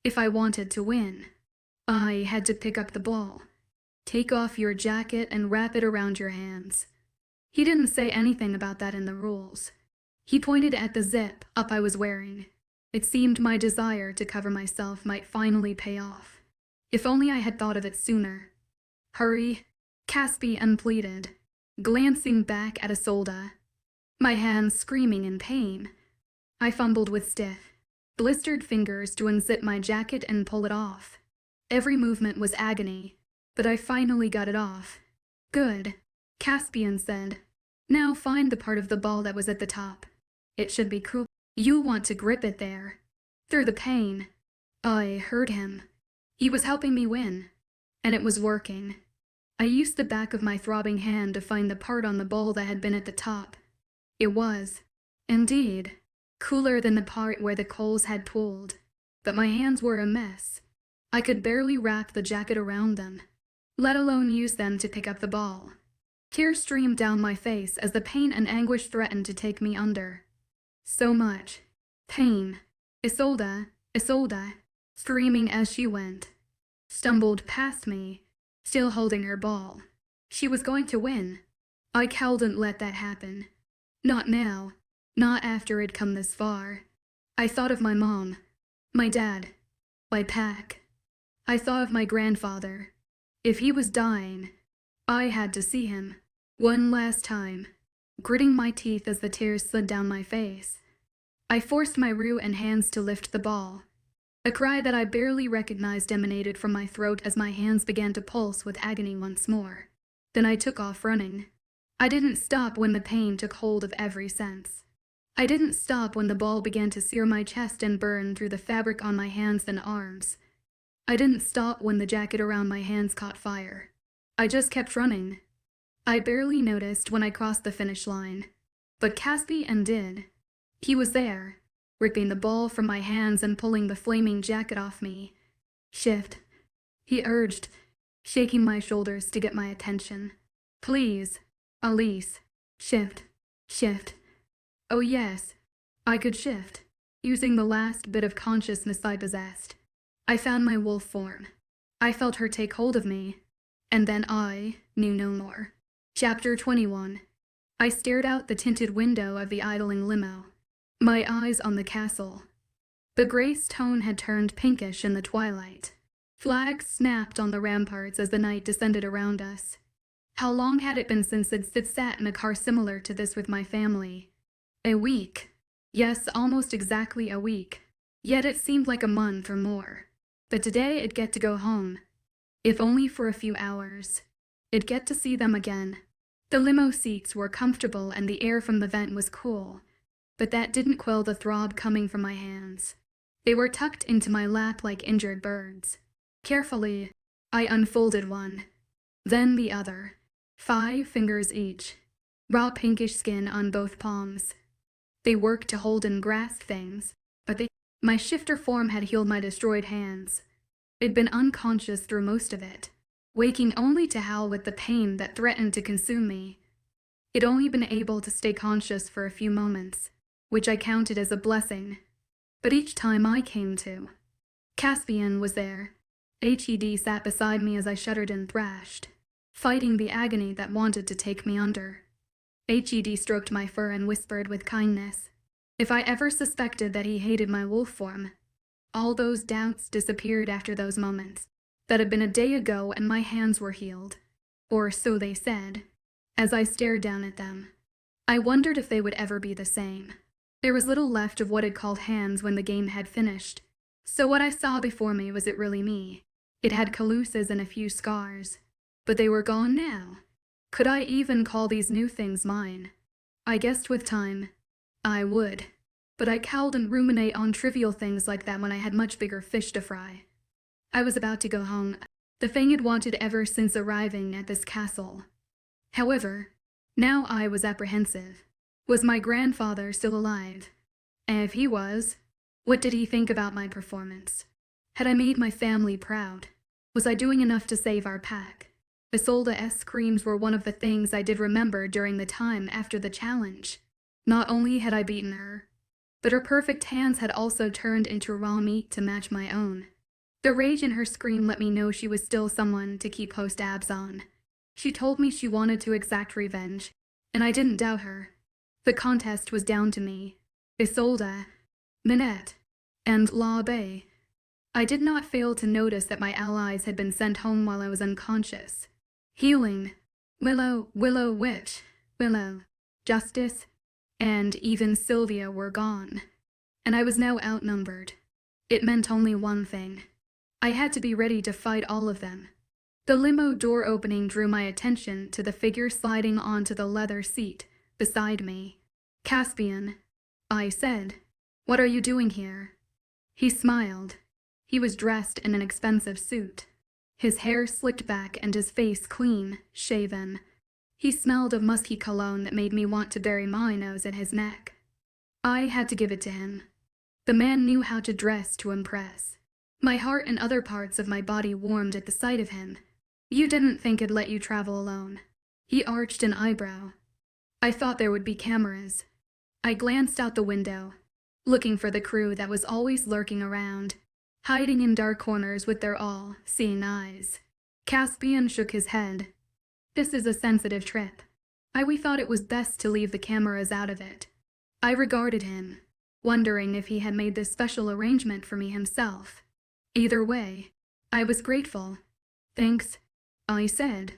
If I wanted to win, I had to pick up the ball. Take off your jacket and wrap it around your hands. He didn't say anything about that in the rules. He pointed at the zip up I was wearing. It seemed my desire to cover myself might finally pay off. If only I had thought of it sooner. Hurry, Caspian pleaded, glancing back at Isolde. My hands screaming in pain. I fumbled with stiff, blistered fingers to unzip my jacket and pull it off. Every movement was agony, but I finally got it off. Good, Caspian said. Now find the part of the ball that was at the top. It should be cool. You want to grip it there. Through the pain. I heard him. He was helping me win, and it was working. I used the back of my throbbing hand to find the part on the ball that had been at the top. It was, indeed, cooler than the part where the coals had pooled, but my hands were a mess. I could barely wrap the jacket around them, let alone use them to pick up the ball. Tears streamed down my face as the pain and anguish threatened to take me under. So much pain. Isolde, screaming as she went, stumbled past me, still holding her ball. She was going to win. I couldn't let that happen. Not now. Not after it'd come this far. I thought of my mom, my dad, my pack. I thought of my grandfather. If he was dying, I had to see him. One last time, gritting my teeth as the tears slid down my face. I forced my ruined hands to lift the ball. A cry that I barely recognized emanated from my throat as my hands began to pulse with agony once more. Then I took off running. I didn't stop when the pain took hold of every sense. I didn't stop when the ball began to sear my chest and burn through the fabric on my hands and arms. I didn't stop when the jacket around my hands caught fire. I just kept running. I barely noticed when I crossed the finish line, but Caspian did. He was there, ripping the ball from my hands and pulling the flaming jacket off me. Shift, he urged, shaking my shoulders to get my attention. Please, Elise, shift. Oh yes, I could shift, using the last bit of consciousness I possessed. I found my wolf form. I felt her take hold of me, and then I knew no more. Chapter 21. I stared out the tinted window of the idling limo, my eyes on the castle. The gray stone had turned pinkish in the twilight. Flags snapped on the ramparts as the night descended around us. How long had it been since I'd sat in a car similar to this with my family? A week. Yes, almost exactly a week. Yet it seemed like a month or more. But today I'd get to go home. If only for a few hours. I'd get to see them again. The limo seats were comfortable and the air from the vent was cool. but that didn't quell the throb coming from my hands. They were tucked into my lap like injured birds. Carefully, I unfolded one, then the other, 5 fingers each, raw pinkish skin on both palms. They worked to hold and grasp things, but my shifter form had healed my destroyed hands. I'd been unconscious through most of it, waking only to howl with the pain that threatened to consume me. I'd only been able to stay conscious for a few moments, which I counted as a blessing. But each time I came to, Caspian was there. Hed sat beside me as I shuddered and thrashed, fighting the agony that wanted to take me under. Hed stroked my fur and whispered with kindness. If I ever suspected that he hated my wolf form, all those doubts disappeared after those moments. That had been a day ago and my hands were healed. Or so they said, as I stared down at them. I wondered if they would ever be the same. There was little left of what I'd called hands when the game had finished. So what I saw before me wasn't really me. It had calluses and a few scars. But they were gone now. Could I even call these new things mine? I guessed with time, I would. But I cowled and ruminate on trivial things like that when I had much bigger fish to fry. I was about to go home, the thing I'd wanted ever since arriving at this castle. However, now I was apprehensive. Was my grandfather still alive? And if he was, what did he think about my performance? Had I made my family proud? Was I doing enough to save our pack? Isolde's screams were one of the things I did remember during the time after the challenge. Not only had I beaten her, but her perfect hands had also turned into raw meat to match my own. The rage in her scream let me know she was still someone to keep close tabs on. She told me she wanted to exact revenge, and I didn't doubt her. The contest was down to me, Isolde, Minette, and l'Abbé. I did not fail to notice that my allies had been sent home while I was unconscious. Healing, Willow Witch, Willow, Justice, and even Sylvia were gone, and I was now outnumbered. It meant only one thing. I had to be ready to fight all of them. The limo door opening drew my attention to the figure sliding onto the leather seat beside me. Caspian, I said. What are you doing here? He smiled. He was dressed in an expensive suit. His hair slicked back and his face clean, shaven. He smelled of musky cologne that made me want to bury my nose in his neck. I had to give it to him. The man knew how to dress to impress. My heart and other parts of my body warmed at the sight of him. You didn't think I'd let you travel alone. He arched an eyebrow. I thought there would be cameras. I glanced out the window, looking for the crew that was always lurking around, hiding in dark corners with their all-seeing eyes. Caspian shook his head. This is a sensitive trip. We thought it was best to leave the cameras out of it. I regarded him, wondering if he had made this special arrangement for me himself. Either way, I was grateful. Thanks, I said.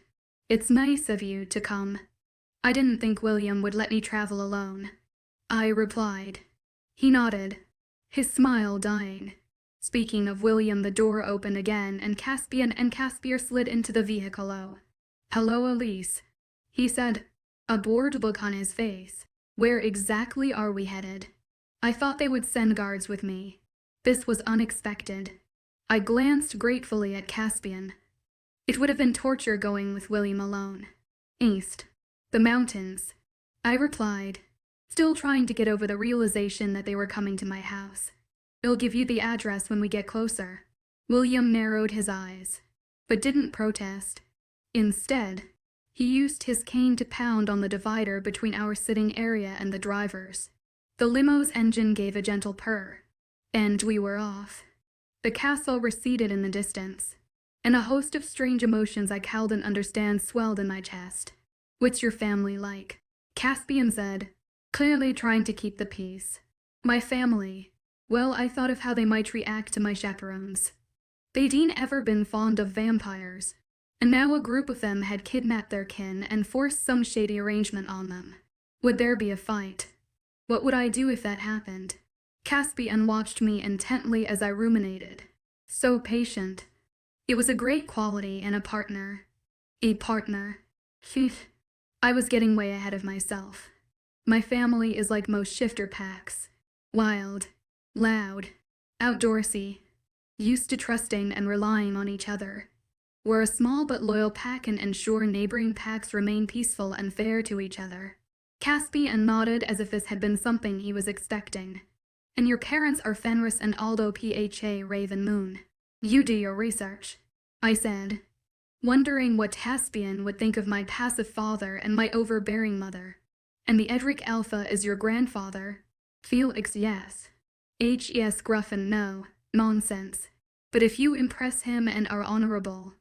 It's nice of you to come. I didn't think William would let me travel alone. I replied. He nodded, his smile dying. Speaking of William, the door opened again and Caspian and Caspier slid into the vehicle. Hello, Elise, he said, a bored look on his face. Where exactly are we headed? I thought they would send guards with me. This was unexpected. I glanced gratefully at Caspian. It would have been torture going with William alone. East. The mountains. I replied, still trying to get over the realization that they were coming to my house. I'll give you the address when we get closer. William narrowed his eyes, but didn't protest. Instead, he used his cane to pound on the divider between our sitting area and the driver's. The limo's engine gave a gentle purr, and we were off. The castle receded in the distance, and a host of strange emotions I couldn't understand swelled in my chest. What's your family like? Caspian said, clearly trying to keep the peace. My family. Well, I thought of how they might react to my chaperones. They'd ever been fond of vampires, and now a group of them had kidnapped their kin and forced some shady arrangement on them. Would there be a fight? What would I do if that happened? Caspian watched me intently as I ruminated. So patient. It was a great quality in a partner. A partner. I was getting way ahead of myself. My family is like most shifter packs. Wild, loud, outdoorsy, used to trusting and relying on each other. We're a small but loyal pack and ensure neighboring packs remain peaceful and fair to each other. Caspian nodded as if this had been something he was expecting. And your parents are Fenris and Aldo Pha Raven Moon. You do your research, I said, wondering what Caspian would think of my passive father and my overbearing mother. And the Edric Alpha is your grandfather? Felix, yes. Hes Gruffin, no. Nonsense. But if you impress him and are honorable,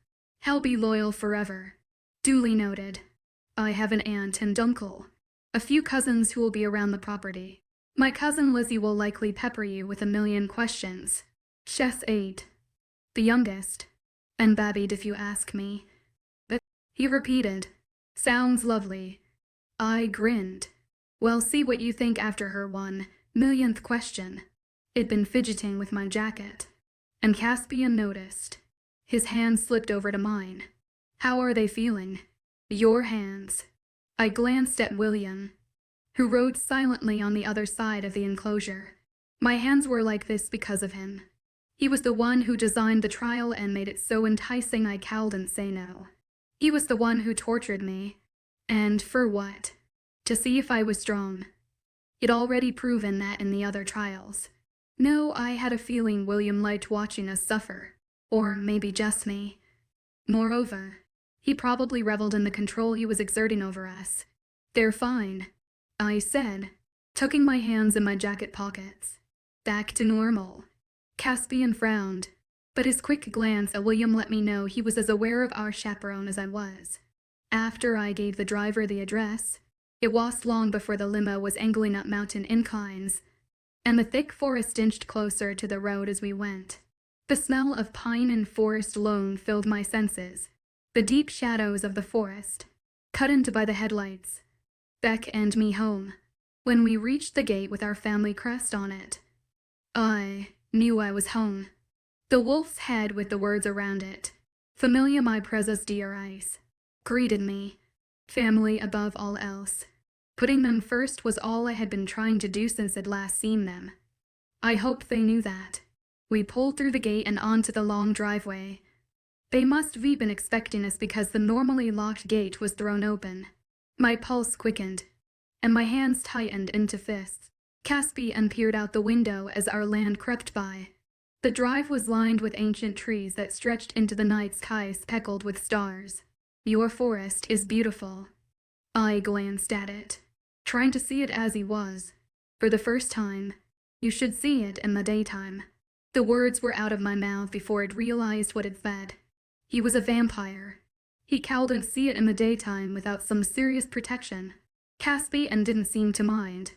he'll be loyal forever. Duly noted. I have an aunt and uncle. A few cousins who will be around the property. My cousin Lizzie will likely pepper you with a million questions. She's 8. The youngest. And babbied if you ask me. But he repeated. Sounds lovely. I grinned. Well, see what you think after her 1,000,000th question. It'd been fidgeting with my jacket. And Caspian noticed. His hand slipped over to mine. How are they feeling? Your hands. I glanced at William, who rode silently on the other side of the enclosure. My hands were like this because of him. He was the one who designed the trial and made it so enticing I couldn't say no. He was the one who tortured me. And for what? To see if I was strong. He'd already proven that in the other trials. No, I had a feeling William liked watching us suffer. Or maybe just me. Moreover, he probably reveled in the control he was exerting over us. They're fine, I said, tucking my hands in my jacket pockets. Back to normal. Caspian frowned, but his quick glance at William let me know he was as aware of our chaperone as I was. After I gave the driver the address, it wasn't long before the limo was angling up mountain inclines, and the thick forest inched closer to the road as we went. The smell of pine and forest alone filled my senses. The deep shadows of the forest, cut into by the headlights, beckoned me home. When we reached the gate with our family crest on it, I knew I was home. The wolf's head with the words around it, Familia my presas dierais, greeted me. Family above all else. Putting them first was all I had been trying to do since I'd last seen them. I hoped they knew that. We pulled through the gate and onto the long driveway. They must have been expecting us because the normally locked gate was thrown open. My pulse quickened, and my hands tightened into fists. Caspian peered out the window as our land crept by. The drive was lined with ancient trees that stretched into the night sky speckled with stars. Your forest is beautiful. I glanced at it, trying to see it as he was. For the first time, you should see it in the daytime. The words were out of my mouth before I'd realized what it said. He was a vampire. He couldn't see it in the daytime without some serious protection. Caspian didn't seem to mind,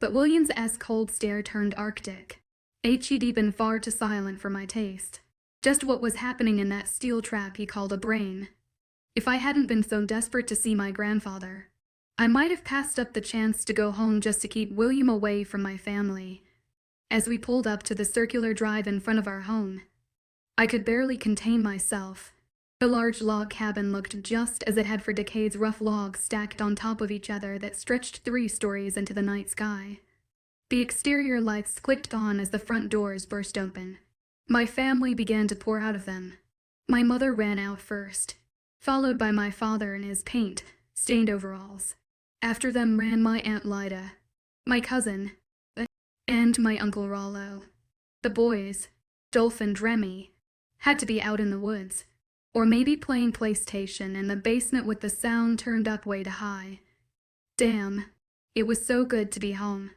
but William's cold stare turned arctic. He'd been far too silent for my taste. Just what was happening in that steel trap he called a brain. If I hadn't been so desperate to see my grandfather, I might have passed up the chance to go home just to keep William away from my family. As we pulled up to the circular drive in front of our home, I could barely contain myself. The large log cabin looked just as it had for decades, rough logs stacked on top of each other that stretched 3 stories into the night sky. The exterior lights clicked on as the front doors burst open. My family began to pour out of them. My mother ran out first, followed by my father in his paint-stained overalls. After them ran my Aunt Lyda, my cousin, and my Uncle Rollo. The boys, Dolph and Remy, had to be out in the woods, or maybe playing PlayStation in the basement with the sound turned up way too high. Damn, it was so good to be home.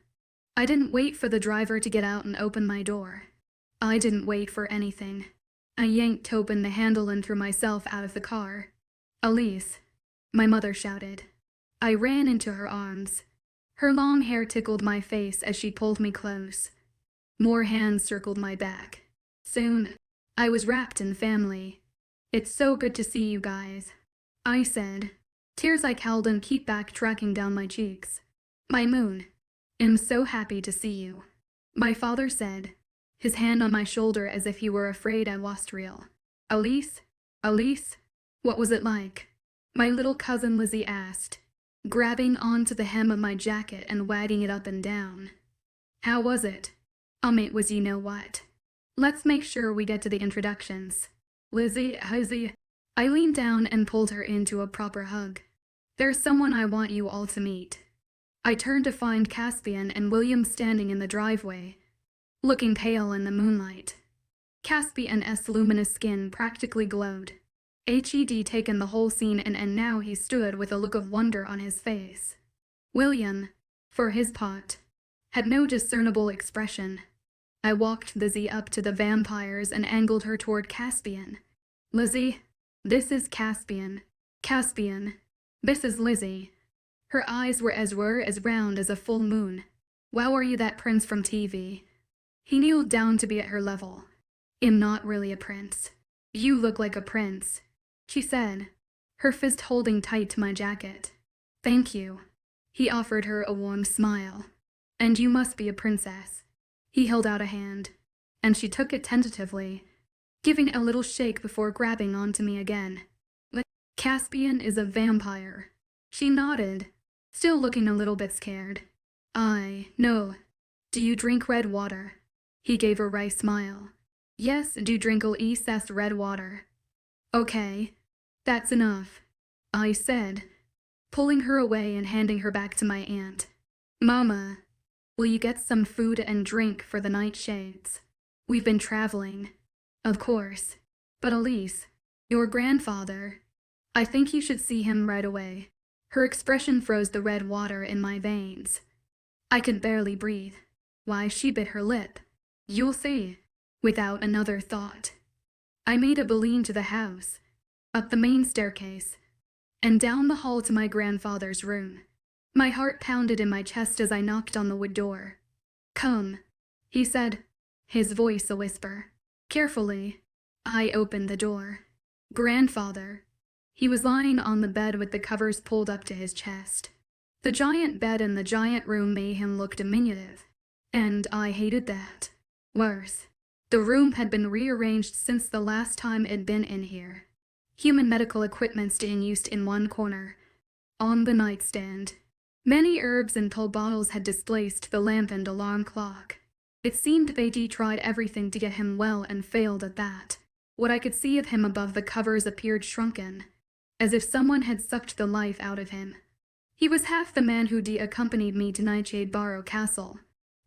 I didn't wait for the driver to get out and open my door. I didn't wait for anything. I yanked open the handle and threw myself out of the car. Elise, my mother shouted. I ran into her arms. Her long hair tickled my face as she pulled me close. More hands circled my back. Soon, I was wrapped in family. It's so good to see you guys, I said. Tears I couldn't keep backtracking down my cheeks. My moon, I'm so happy to see you, my father said, his hand on my shoulder as if he were afraid I wasn't real. Elise, what was it like? My little cousin Lizzie asked. grabbing onto the hem of my jacket and wagging it up and down. How was it? It was you know what. Let's make sure we get to the introductions. Lizzie. I leaned down and pulled her into a proper hug. There's someone I want you all to meet. I turned to find Caspian and William standing in the driveway, looking pale in the moonlight. Caspian's luminous skin practically glowed. He'd taken the whole scene and now he stood with a look of wonder on his face. William, for his part, had no discernible expression. I walked Lizzie up to the vampires and angled her toward Caspian. Lizzie, this is Caspian. Caspian, this is Lizzie. Her eyes were as round as a full moon. Wow, are you that prince from TV? He kneeled down to be at her level. I'm not really a prince. You look like a prince, she said, her fist holding tight to my jacket. Thank you. He offered her a warm smile. And you must be a princess. He held out a hand, and she took it tentatively, giving a little shake before grabbing onto me again. Caspian is a vampire. She nodded, still looking a little bit scared. No. Do you drink red water? He gave a wry smile. Yes, do drinkle says red water. Okay, that's enough, I said, pulling her away and handing her back to my aunt. Mama, will you get some food and drink for the Nightshades? We've been traveling. Of course. But Elise, your grandfather, I think you should see him right away. Her expression froze the red water in my veins. I could barely breathe. Why, she bit her lip. You'll see. Without another thought, I made a beeline to the house, up the main staircase, and down the hall to my grandfather's room. My heart pounded in my chest as I knocked on the wood door. Come, he said, his voice a whisper. Carefully, I opened the door. Grandfather. He was lying on the bed with the covers pulled up to his chest. The giant bed in the giant room made him look diminutive, and I hated that. Worse, the room had been rearranged since the last time it'd been in here. Human medical equipment staying used in one corner, on the nightstand. Many herbs and pill bottles had displaced the lamp and alarm clock. It seemed they'd tried everything to get him well and failed at that. What I could see of him above the covers appeared shrunken, as if someone had sucked the life out of him. He was half the man who'd accompanied me to Nightshade Barrow Castle.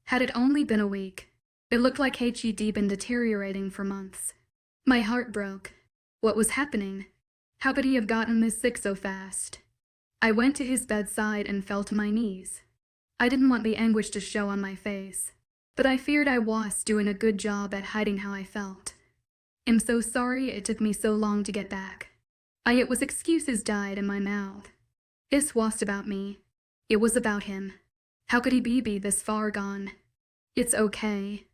Had it only been a week, it looked like he'd been deteriorating for months. My heart broke. What was happening? How could he have gotten this sick so fast? I went to his bedside and fell to my knees. I didn't want the anguish to show on my face, but I feared I was doing a good job at hiding how I felt. I'm so sorry it took me so long to get back. It was excuses died in my mouth. This wasn't about me. It was about him. How could he be this far gone? It's okay,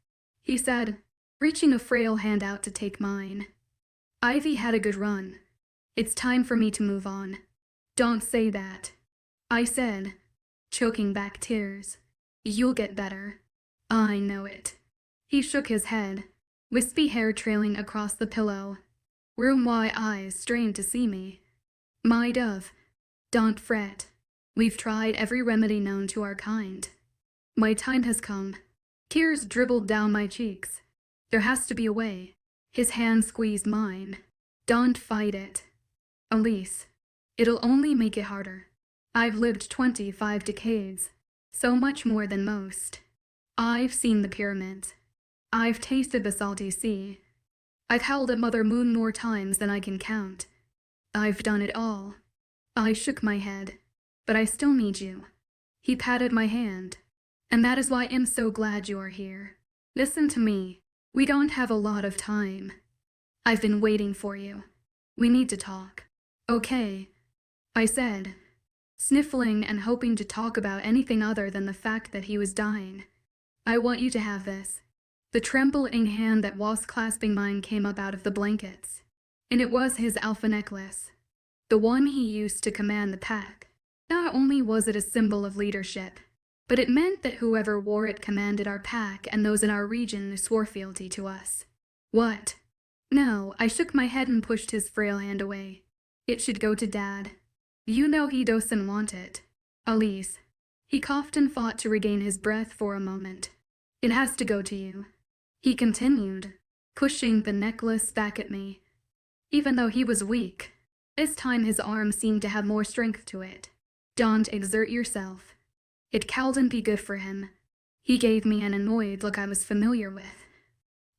he said, reaching a frail hand out to take mine. Ivy had a good run. It's time for me to move on. Don't say that, I said, choking back tears. You'll get better. I know it. He shook his head, wispy hair trailing across the pillow. Room-wide eyes strained to see me. My dove, don't fret. We've tried every remedy known to our kind. My time has come. Tears dribbled down my cheeks. There has to be a way. His hand squeezed mine. Don't fight it. Elise, it'll only make it harder. I've lived 25 decades, so much more than most. I've seen the pyramids. I've tasted the salty sea. I've held at Mother Moon more times than I can count. I've done it all. I shook my head, but I still need you. He patted my hand, and that is why I'm so glad you are here. Listen to me. We don't have a lot of time. I've been waiting for you. We need to talk. Okay, I said, sniffling and hoping to talk about anything other than the fact that he was dying. I want you to have this. The trembling hand that was clasping mine came up out of the blankets, and it was his alpha necklace, the one he used to command the pack. Not only was it a symbol of leadership, but it meant that whoever wore it commanded our pack and those in our region swore fealty to us. What? No, I shook my head and pushed his frail hand away. It should go to Dad. You know he doesn't want it. Elise. He coughed and fought to regain his breath for a moment. It has to go to you, he continued, pushing the necklace back at me. Even though he was weak, this time his arm seemed to have more strength to it. Don't exert yourself. It couldn't be good for him. He gave me an annoyed look I was familiar with.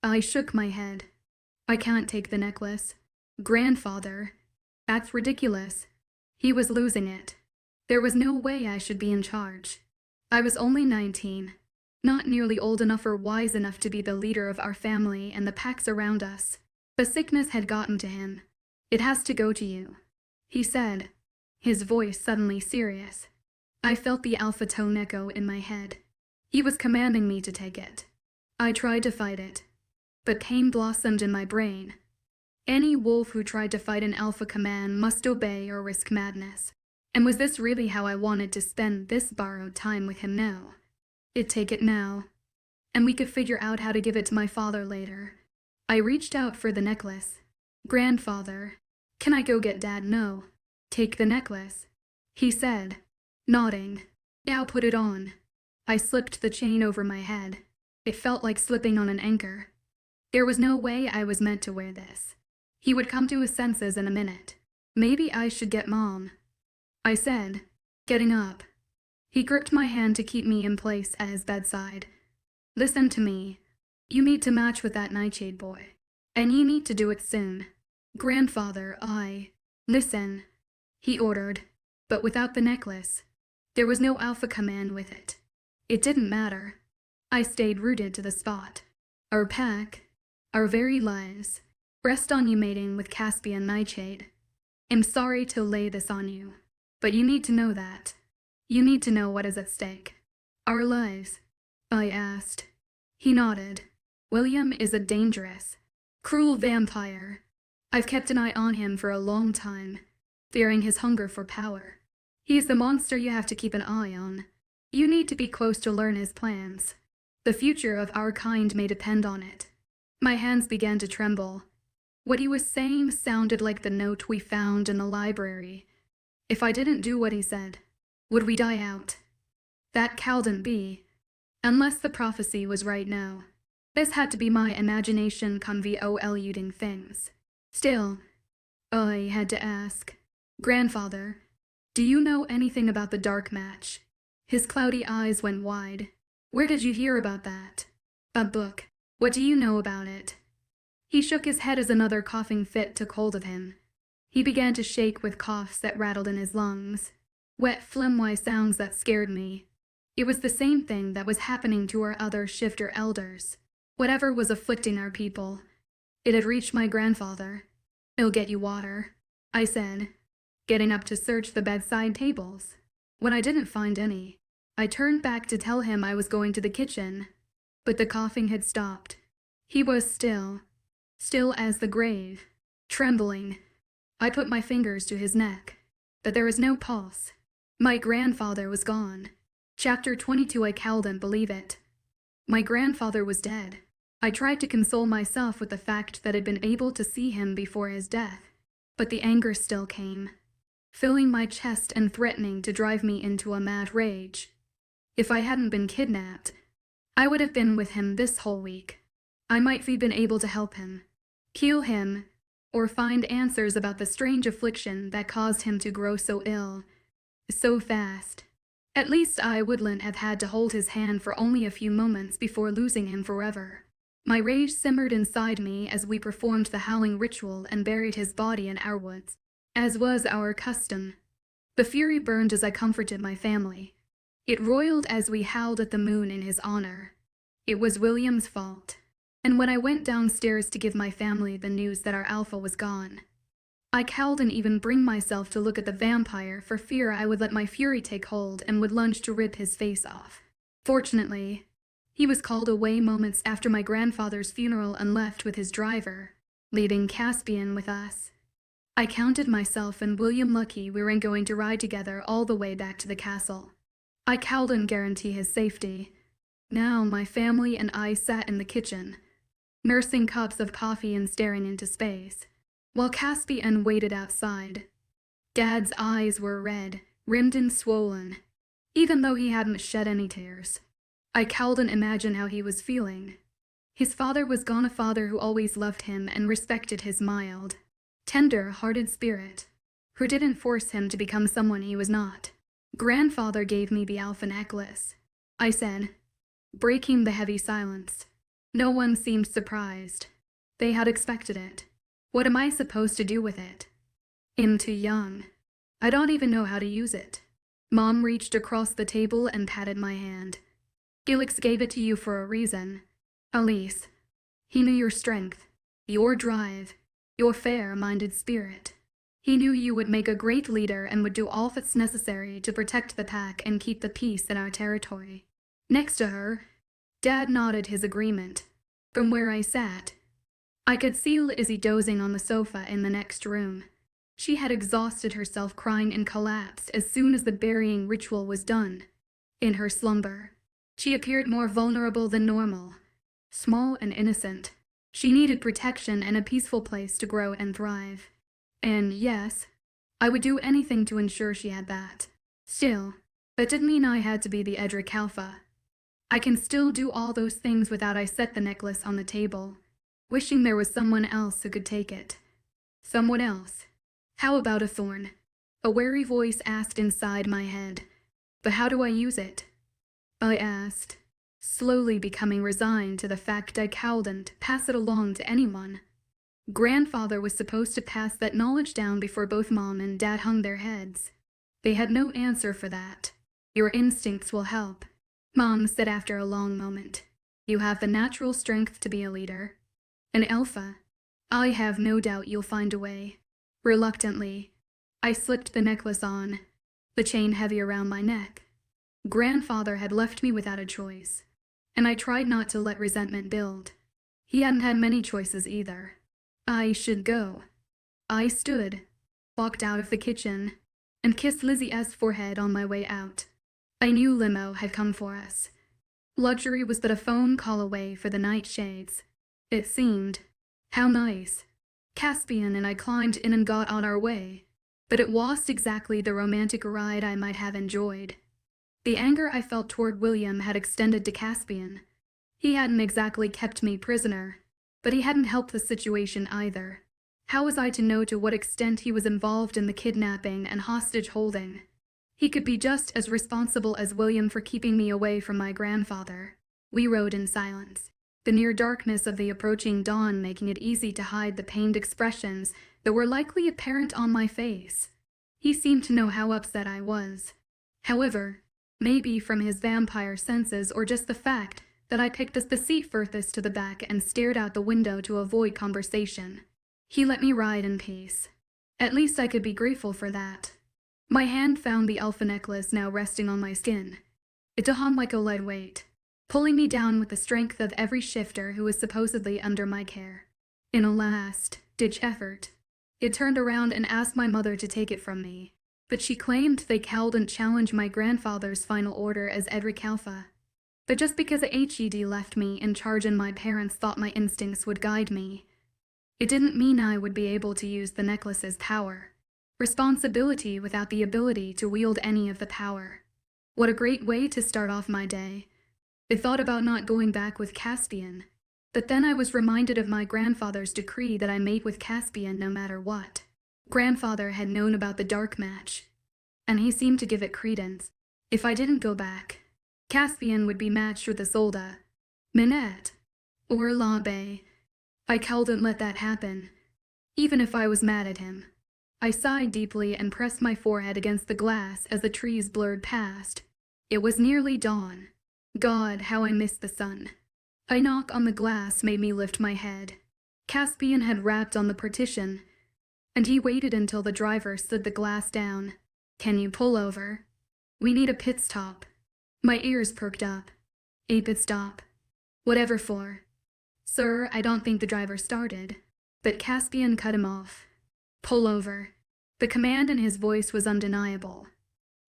I shook my head. I can't take the necklace. Grandfather. That's ridiculous. He was losing it. There was no way I should be in charge. I was only 19, not nearly old enough or wise enough to be the leader of our family and the packs around us. The sickness had gotten to him. It has to go to you, he said, his voice suddenly serious. I felt the alpha tone echo in my head. He was commanding me to take it. I tried to fight it, but pain blossomed in my brain. Any wolf who tried to fight an alpha command must obey or risk madness. And was this really how I wanted to spend this borrowed time with him now? I'd take it now, and we could figure out how to give it to my father later. I reached out for the necklace. Grandfather, can I go get Dad? No. Take the necklace, he said, nodding. Now put it on. I slipped the chain over my head. It felt like slipping on an anchor. There was no way I was meant to wear this. He would come to his senses in a minute. Maybe I should get Mom, I said, getting up. He gripped my hand to keep me in place at his bedside. Listen to me. You need to match with that Nightshade boy. And you need to do it soon. Grandfather, Listen, he ordered, but without the necklace. There was no alpha command with it. It didn't matter. I stayed rooted to the spot. Our pack, our very lives, rest on you mating with Caspian Nightshade. I'm sorry to lay this on you, but you need to know that. You need to know what is at stake. Our lives, I asked. He nodded. William is a dangerous, cruel vampire. I've kept an eye on him for a long time, fearing his hunger for power. He's the monster you have to keep an eye on. You need to be close to learn his plans. The future of our kind may depend on it. My hands began to tremble. What he was saying sounded like the note we found in the library. If I didn't do what he said, would we die out? That couldn't be. Unless the prophecy was right now. This had to be my imagination convoluting things. Still, I had to ask, Grandfather, do you know anything about the dark match? His cloudy eyes went wide. Where did you hear about that? A book. What do you know about it? He shook his head as another coughing fit took hold of him. He began to shake with coughs that rattled in his lungs. Wet, phlegm-wise sounds that scared me. It was the same thing that was happening to our other shifter elders. Whatever was afflicting our people. It had reached my grandfather. I'll get you water, I said, getting up to search the bedside tables. When I didn't find any, I turned back to tell him I was going to the kitchen. But the coughing had stopped. He was still as the grave, trembling. I put my fingers to his neck, but there was no pulse. My grandfather was gone. Chapter 22. I couldn't believe it. My grandfather was dead. I tried to console myself with the fact that I'd been able to see him before his death, but the anger still came, filling my chest and threatening to drive me into a mad rage. If I hadn't been kidnapped, I would have been with him this whole week. I might have been able to help him, heal him, or find answers about the strange affliction that caused him to grow so ill, so fast. At least I wouldn't have had to hold his hand for only a few moments before losing him forever. My rage simmered inside me as we performed the howling ritual and buried his body in our woods, as was our custom. The fury burned as I comforted my family. It roiled as we howled at the moon in his honor. It was William's fault. And when I went downstairs to give my family the news that our alpha was gone, I couldn't even bring myself to look at the vampire for fear I would let my fury take hold and would lunge to rip his face off. Fortunately, he was called away moments after my grandfather's funeral and left with his driver, leaving Caspian with us. I counted myself and William lucky we weren't going to ride together all the way back to the castle. I couldn't guarantee his safety. Now my family and I sat in the kitchen, nursing cups of coffee and staring into space, while Caspian waited outside. Dad's eyes were red, rimmed and swollen, even though he hadn't shed any tears. I couldn't imagine how he was feeling. His father was gone, a father who always loved him and respected his mild, tender-hearted spirit, who didn't force him to become someone he was not. Grandfather gave me the alpha necklace, I said, breaking the heavy silence. No one seemed surprised. They had expected it. What am I supposed to do with it? I'm too young. I don't even know how to use it. Mom reached across the table and patted my hand. Gilix gave it to you for a reason. Elise. He knew your strength, your drive, your fair-minded spirit. He knew you would make a great leader and would do all that's necessary to protect the pack and keep the peace in our territory. Next to her, Dad nodded his agreement. From where I sat, I could see Lizzie dozing on the sofa in the next room. She had exhausted herself crying and collapsed as soon as the burying ritual was done. In her slumber, she appeared more vulnerable than normal. Small and innocent, she needed protection and a peaceful place to grow and thrive. And yes, I would do anything to ensure she had that. Still, that didn't mean I had to be the Edric Alpha. I can still do all those things without. I set the necklace on the table, wishing there was someone else who could take it. Someone else. How about a thorn? A wary voice asked inside my head. But how do I use it? I asked, slowly becoming resigned to the fact I couldn't pass it along to anyone. Grandfather was supposed to pass that knowledge down before both Mom and Dad hung their heads. They had no answer for that. Your instincts will help, Mom said after a long moment. You have the natural strength to be a leader. An alpha. I have no doubt you'll find a way. Reluctantly, I slipped the necklace on, the chain heavy around my neck. Grandfather had left me without a choice, and I tried not to let resentment build. He hadn't had many choices either. I should go. I stood, walked out of the kitchen, and kissed Lizzie's forehead on my way out. I knew limo had come for us. Luxury was but a phone call away for the Nightshades. It seemed. How nice. Caspian and I climbed in and got on our way, but it wasn't exactly the romantic ride I might have enjoyed. The anger I felt toward William had extended to Caspian. He hadn't exactly kept me prisoner, but he hadn't helped the situation either. How was I to know to what extent he was involved in the kidnapping and hostage holding? He could be just as responsible as William for keeping me away from my grandfather. We rode in silence, the near darkness of the approaching dawn making it easy to hide the pained expressions that were likely apparent on my face. He seemed to know how upset I was. However, maybe from his vampire senses or just the fact that I picked the seat furthest to the back and stared out the window to avoid conversation, he let me ride in peace. At least I could be grateful for that. My hand found the alpha necklace now resting on my skin. It hung like a lead weight, pulling me down with the strength of every shifter who was supposedly under my care. In a last-ditch effort, it turned around and asked my mother to take it from me, but she claimed they couldn't challenge my grandfather's final order as Edric Alpha. But just because HED left me in charge and my parents thought my instincts would guide me, it didn't mean I would be able to use the necklace's power. Responsibility without the ability to wield any of the power. What a great way to start off my day. I thought about not going back with Caspian, but then I was reminded of my grandfather's decree that I mate with Caspian no matter what. Grandfather had known about the dark match, and he seemed to give it credence. If I didn't go back, Caspian would be matched with Isolde, Minette, or Labe. I couldn't let that happen, even if I was mad at him. I sighed deeply and pressed my forehead against the glass as the trees blurred past. It was nearly dawn. God, how I missed the sun. A knock on the glass made me lift my head. Caspian had rapped on the partition, and he waited until the driver slid the glass down. Can you pull over? We need a pit stop. My ears perked up. A pit stop. Whatever for. Sir, I don't think the driver started. But Caspian cut him off. Pull over. The command in his voice was undeniable.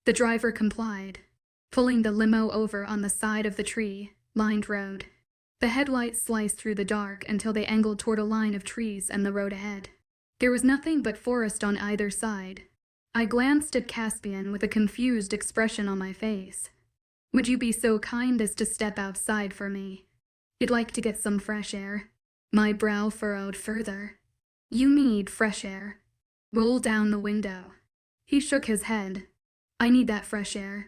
The driver complied, pulling the limo over on the side of the tree-lined road. The headlights sliced through the dark until they angled toward a line of trees and the road ahead. There was nothing but forest on either side. I glanced at Caspian with a confused expression on my face. Would you be so kind as to step outside for me? I'd like to get some fresh air. My brow furrowed further. You need fresh air. Roll down the window. He shook his head. I need that fresh air.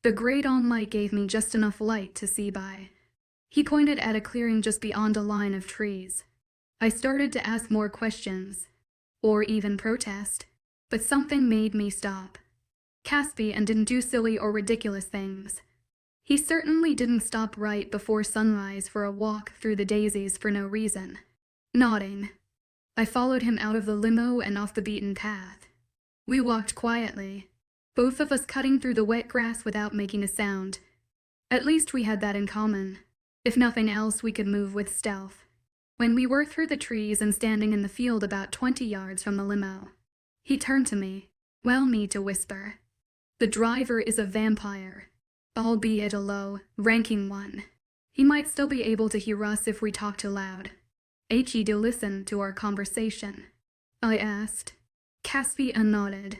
The great all-light gave me just enough light to see by. He pointed at a clearing just beyond a line of trees. I started to ask more questions, or even protest, but something made me stop. Caspian didn't do silly or ridiculous things. He certainly didn't stop right before sunrise for a walk through the daisies for no reason. Nodding, I followed him out of the limo and off the beaten path. We walked quietly, both of us cutting through the wet grass without making a sound. At least we had that in common. If nothing else, we could move with stealth. When we were through the trees and standing in the field about 20 yards from the limo, he turned to me, me to whisper. The driver is a vampire, albeit a low, ranking one. He might still be able to hear us if we talked aloud. He to listen to our conversation? I asked. Caspian nodded.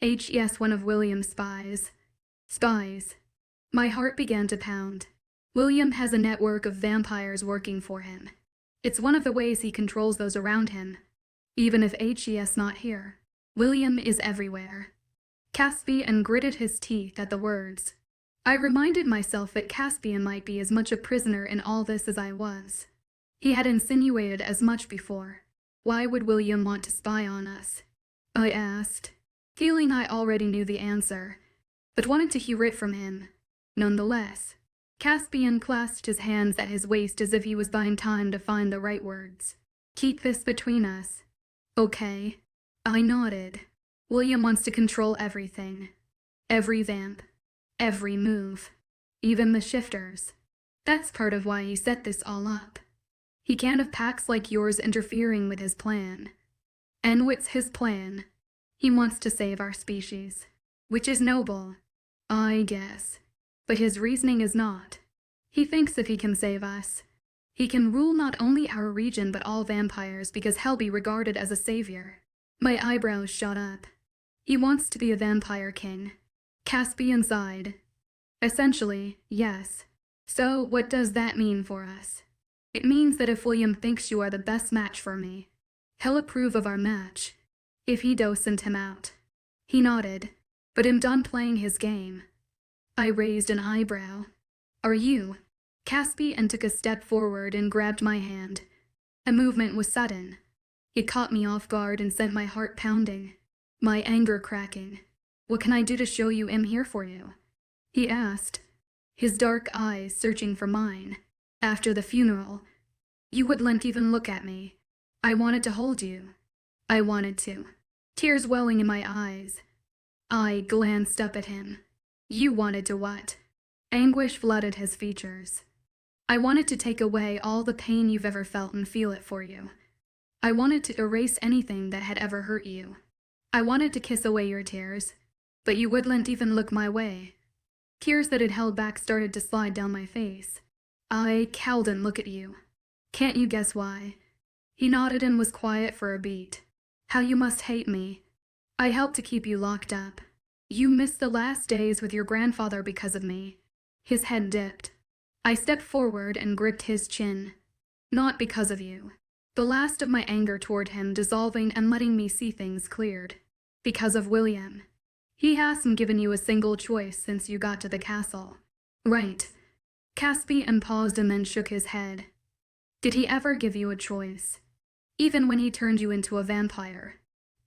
Yes, one of William's spies. Spies. My heart began to pound. William has a network of vampires working for him. It's one of the ways he controls those around him. Even if HES not here, William is everywhere. Caspian gritted his teeth at the words. I reminded myself that Caspian might be as much a prisoner in all this as I was. He had insinuated as much before. Why would William want to spy on us? I asked, feeling I already knew the answer, but wanted to hear it from him. Nonetheless, Caspian clasped his hands at his waist as if he was buying time to find the right words. Keep this between us. Okay. I nodded. William wants to control everything. Every vamp. Every move. Even the shifters. That's part of why he set this all up. He can't have packs like yours interfering with his plan. And what's his plan? He wants to save our species. Which is noble, I guess. But his reasoning is not. He thinks if he can save us, he can rule not only our region but all vampires because he'll be regarded as a savior. My eyebrows shot up. He wants to be a vampire king. Caspian sighed. Essentially, yes. So what does that mean for us? It means that if William thinks you are the best match for me, he'll approve of our match. If he docent him out. He nodded, but I'm done playing his game. I raised an eyebrow. Are you? Caspian took a step forward and grabbed my hand. A movement was sudden. It caught me off guard and sent my heart pounding, my anger cracking. What can I do to show you I'm here for you? He asked, his dark eyes searching for mine. After the funeral, you wouldn't even look at me. I wanted to hold you. I wanted to. Tears welling in my eyes. I glanced up at him. You wanted to what? Anguish flooded his features. I wanted to take away all the pain you've ever felt and feel it for you. I wanted to erase anything that had ever hurt you. I wanted to kiss away your tears, but you wouldn't even look my way. Tears that had held back started to slide down my face. I cowed and looked at you. Can't you guess why? He nodded and was quiet for a beat. How you must hate me. I helped to keep you locked up. You missed the last days with your grandfather because of me. His head dipped. I stepped forward and gripped his chin. Not because of you. The last of my anger toward him dissolving and letting me see things cleared. Because of William. He hasn't given you a single choice since you got to the castle. Right. Caspian paused and then shook his head. Did he ever give you a choice? Even when he turned you into a vampire.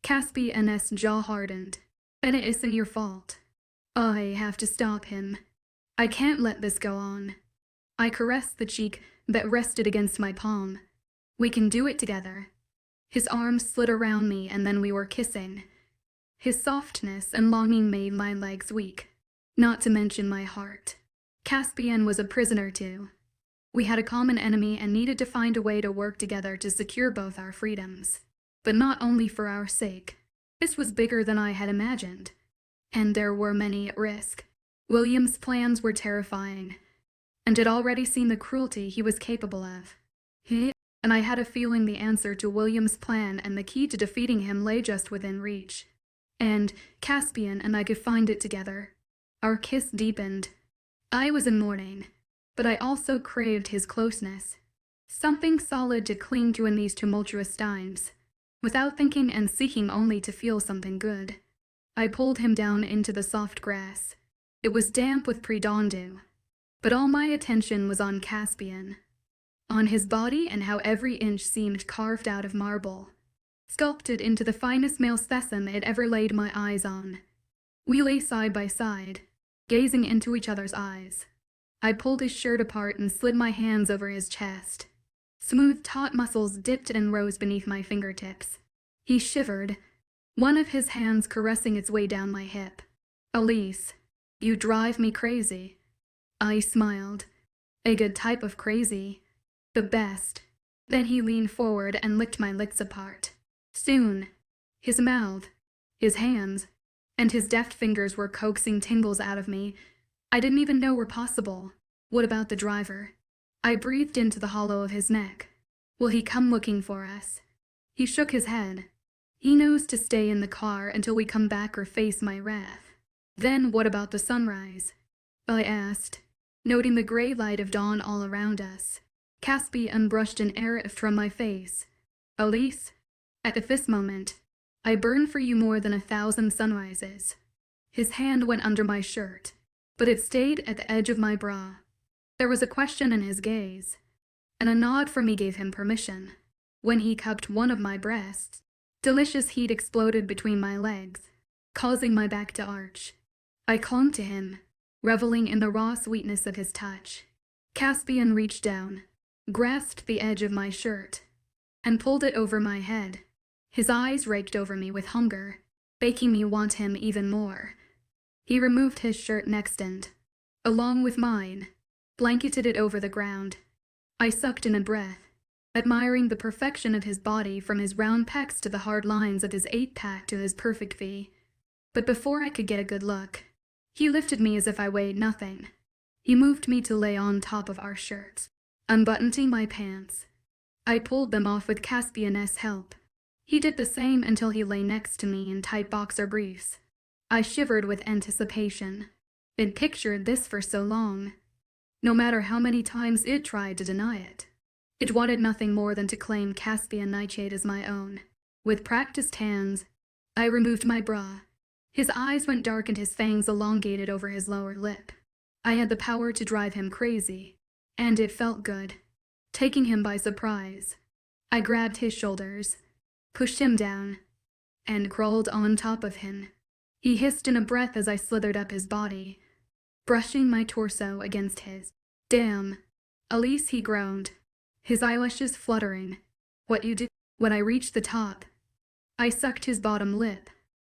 Caspian's jaw hardened. And it isn't your fault. I have to stop him. I can't let this go on. I caressed the cheek that rested against my palm. We can do it together. His arms slid around me and then we were kissing. His softness and longing made my legs weak, not to mention my heart. Caspian was a prisoner too. We had a common enemy and needed to find a way to work together to secure both our freedoms. But not only for our sake. This was bigger than I had imagined. And there were many at risk. William's plans were terrifying. And had already seen the cruelty he was capable of. And I had a feeling the answer to William's plan and the key to defeating him lay just within reach. and Caspian and I could find it together. Our kiss deepened. I was in mourning, but I also craved his closeness. Something solid to cling to in these tumultuous times, without thinking and seeking only to feel something good. I pulled him down into the soft grass. It was damp with pre-dawn dew, but all my attention was on Caspian, on his body and how every inch seemed carved out of marble, sculpted into the finest male specimen it ever laid my eyes on. We lay side by side, gazing into each other's eyes. I pulled his shirt apart and slid my hands over his chest. Smooth, taut muscles dipped and rose beneath my fingertips. He shivered, one of his hands caressing its way down my hip. "Elise, you drive me crazy." I smiled. "A good type of crazy. The best." Then he leaned forward and licked my lips apart. Soon, his mouth, his hands, and his deft fingers were coaxing tingles out of me I didn't even know were possible. What about the driver? I breathed into the hollow of his neck. Will he come looking for us? He shook his head. He knows to stay in the car until we come back or face my wrath. Then what about the sunrise? I asked, noting the gray light of dawn all around us. Caspian brushed an air from my face. "Elise, at this moment, I burn for you more than 1,000 sunrises." His hand went under my shirt, but it stayed at the edge of my bra. There was a question in his gaze, and a nod from me gave him permission. When he cupped one of my breasts, delicious heat exploded between my legs, causing my back to arch. I clung to him, reveling in the raw sweetness of his touch. Caspian reached down, grasped the edge of my shirt, and pulled it over my head. His eyes raked over me with hunger, making me want him even more. He removed his shirt next and, along with mine, blanketed it over the ground. I sucked in a breath, admiring the perfection of his body from his round pecs to the hard lines of his 8-pack to his perfect V. But before I could get a good look, he lifted me as if I weighed nothing. He moved me to lay on top of our shirts, unbuttoning my pants. I pulled them off with Caspian's help. He did the same until he lay next to me in tight boxer briefs. I shivered with anticipation. I'd pictured this for so long. No matter how many times it tried to deny it. It wanted nothing more than to claim Caspian Nightshade as my own. With practiced hands, I removed my bra. His eyes went dark and his fangs elongated over his lower lip. I had the power to drive him crazy, and it felt good. Taking him by surprise, I grabbed his shoulders, pushed him down, and crawled on top of him. He hissed in a breath as I slithered up his body, brushing my torso against his. "Damn, Elise," he groaned, his eyelashes fluttering. "What you did?" When I reached the top, I sucked his bottom lip,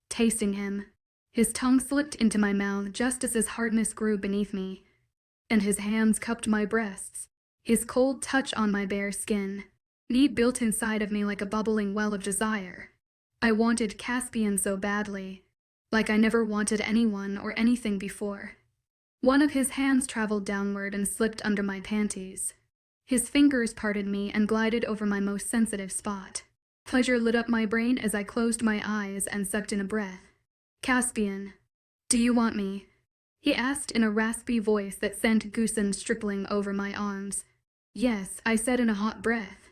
tasting him. His tongue slipped into my mouth just as his hardness grew beneath me, and his hands cupped my breasts. His cold touch on my bare skin, need built inside of me like a bubbling well of desire. I wanted Caspian so badly, like I never wanted anyone or anything before. One of his hands traveled downward and slipped under my panties. His fingers parted me and glided over my most sensitive spot. Pleasure lit up my brain as I closed my eyes and sucked in a breath. "Caspian, do you want me?" he asked in a raspy voice that sent goosebumps stripling over my arms. "Yes," I said in a hot breath.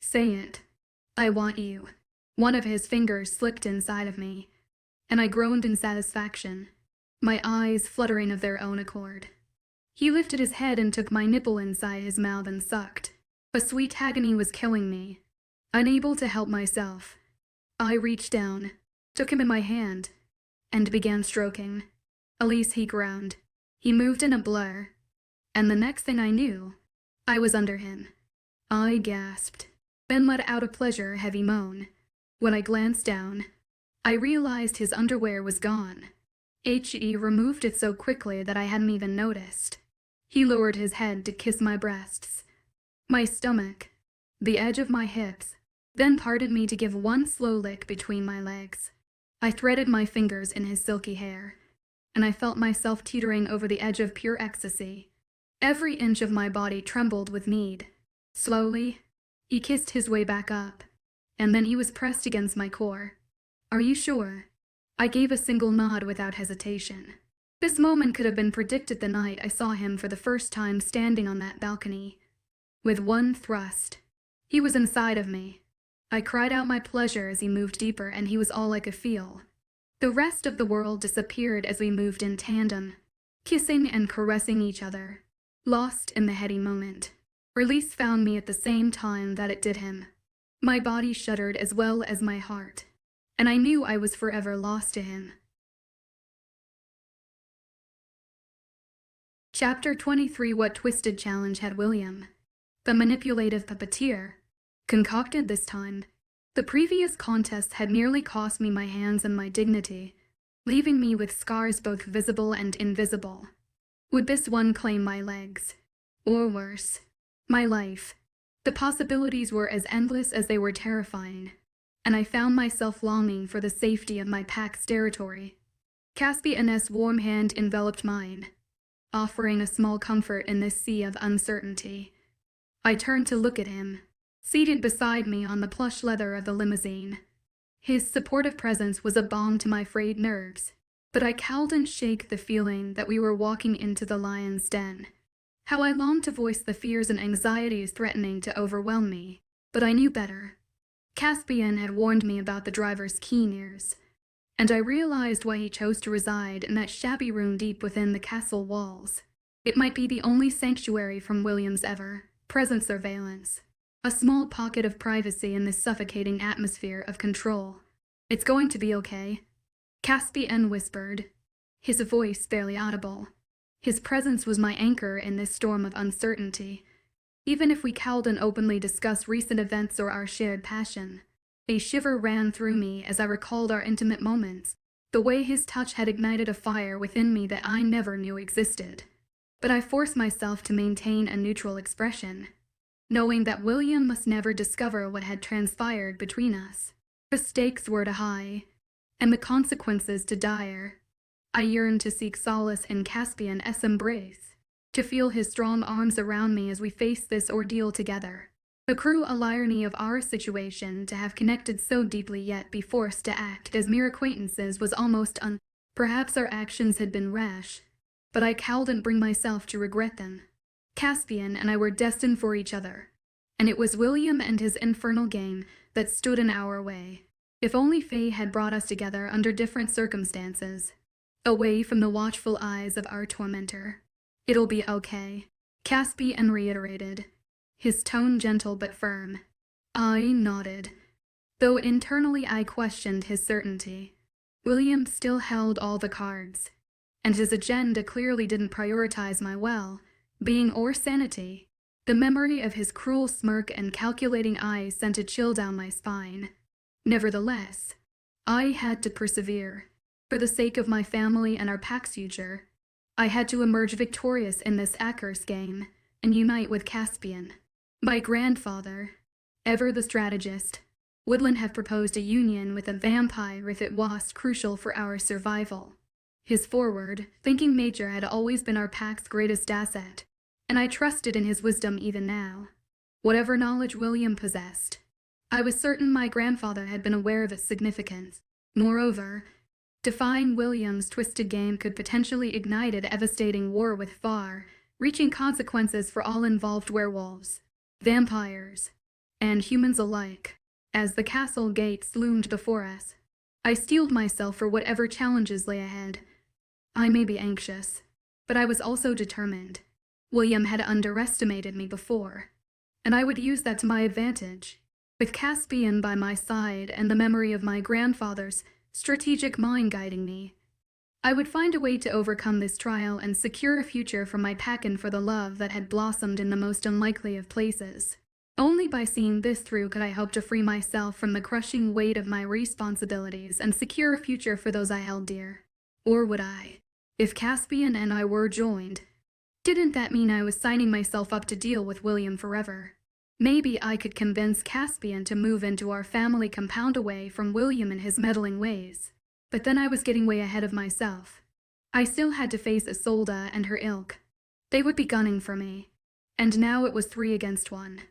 "Say it. I want you." One of his fingers slipped inside of me, and I groaned in satisfaction, my eyes fluttering of their own accord. He lifted his head and took my nipple inside his mouth and sucked. A sweet agony was killing me. Unable to help myself, I reached down, took him in my hand, and began stroking. "Elise," he groaned. He moved in a blur, and the next thing I knew, I was under him. I gasped, then let out a pleasure-heavy moan. When I glanced down, I realized his underwear was gone. He removed it so quickly that I hadn't even noticed. He lowered his head to kiss my breasts, my stomach, the edge of my hips, then parted me to give one slow lick between my legs. I threaded my fingers in his silky hair, and I felt myself teetering over the edge of pure ecstasy. Every inch of my body trembled with need. Slowly, he kissed his way back up, and then he was pressed against my core. "Are you sure?" I gave a single nod without hesitation. This moment could have been predicted the night I saw him for the first time standing on that balcony. With one thrust, he was inside of me. I cried out my pleasure as he moved deeper, and he was all I could feel. The rest of the world disappeared as we moved in tandem, kissing and caressing each other, lost in the heady moment. Release found me at the same time that it did him. My body shuddered as well as my heart, and I knew I was forever lost to him. Chapter 23. What twisted challenge had William, the manipulative puppeteer, concocted this time? The previous contest had nearly cost me my hands and my dignity, leaving me with scars both visible and invisible. Would this one claim my legs? Or worse, my life? The possibilities were as endless as they were terrifying, and I found myself longing for the safety of my pack's territory. Caspian's warm hand enveloped mine, offering a small comfort in this sea of uncertainty. I turned to look at him, seated beside me on the plush leather of the limousine. His supportive presence was a balm to my frayed nerves, but I couldn't shake the feeling that we were walking into the lion's den. How I longed to voice the fears and anxieties threatening to overwhelm me, but I knew better. Caspian had warned me about the driver's keen ears, and I realized why he chose to reside in that shabby room deep within the castle walls. It might be the only sanctuary from William's ever-present surveillance, a small pocket of privacy in this suffocating atmosphere of control. "It's going to be okay," Caspian whispered, his voice barely audible. His presence was my anchor in this storm of uncertainty. Even if we couldn't openly discuss recent events or our shared passion, a shiver ran through me as I recalled our intimate moments, the way his touch had ignited a fire within me that I never knew existed. But I forced myself to maintain a neutral expression, knowing that William must never discover what had transpired between us. The stakes were too high, and the consequences too dire. I yearned to seek solace in Caspian's embrace, to feel his strong arms around me as we faced this ordeal together. The cruel irony of our situation, to have connected so deeply yet be forced to act as mere acquaintances, was almost Perhaps our actions had been rash, but I couldn't bring myself to regret them. Caspian and I were destined for each other, and it was William and his infernal game that stood in our way. If only fate had brought us together under different circumstances, away from the watchful eyes of our tormentor. "It'll be okay," Caspian reiterated, his tone gentle but firm. I nodded, though internally I questioned his certainty. William still held all the cards, and his agenda clearly didn't prioritize my well-being or sanity. The memory of his cruel smirk and calculating eyes sent a chill down my spine. Nevertheless, I had to persevere. For the sake of my family and our pack's future, I had to emerge victorious in this accursed game and unite with Caspian. My grandfather, ever the strategist, wouldn't have proposed a union with a vampire if it was crucial for our survival. His forward-thinking nature had always been our pack's greatest asset, and I trusted in his wisdom even now. Whatever knowledge William possessed, I was certain my grandfather had been aware of its significance. Moreover, defying William's twisted game could potentially ignite a devastating war with far-reaching consequences for all involved werewolves, vampires, and humans alike. As the castle gates loomed before us, I steeled myself for whatever challenges lay ahead. I may be anxious, but I was also determined. William had underestimated me before, and I would use that to my advantage. With Caspian by my side and the memory of my grandfather's strategic mind guiding me, I would find a way to overcome this trial and secure a future for my pack and for the love that had blossomed in the most unlikely of places. Only by seeing this through could I hope to free myself from the crushing weight of my responsibilities and secure a future for those I held dear. Or would I? If Caspian and I were joined, didn't that mean I was signing myself up to deal with William forever? Maybe I could convince Caspian to move into our family compound away from William and his meddling ways. But then I was getting way ahead of myself. I still had to face Isolde and her ilk. They would be gunning for me, and now it was 3 against 1.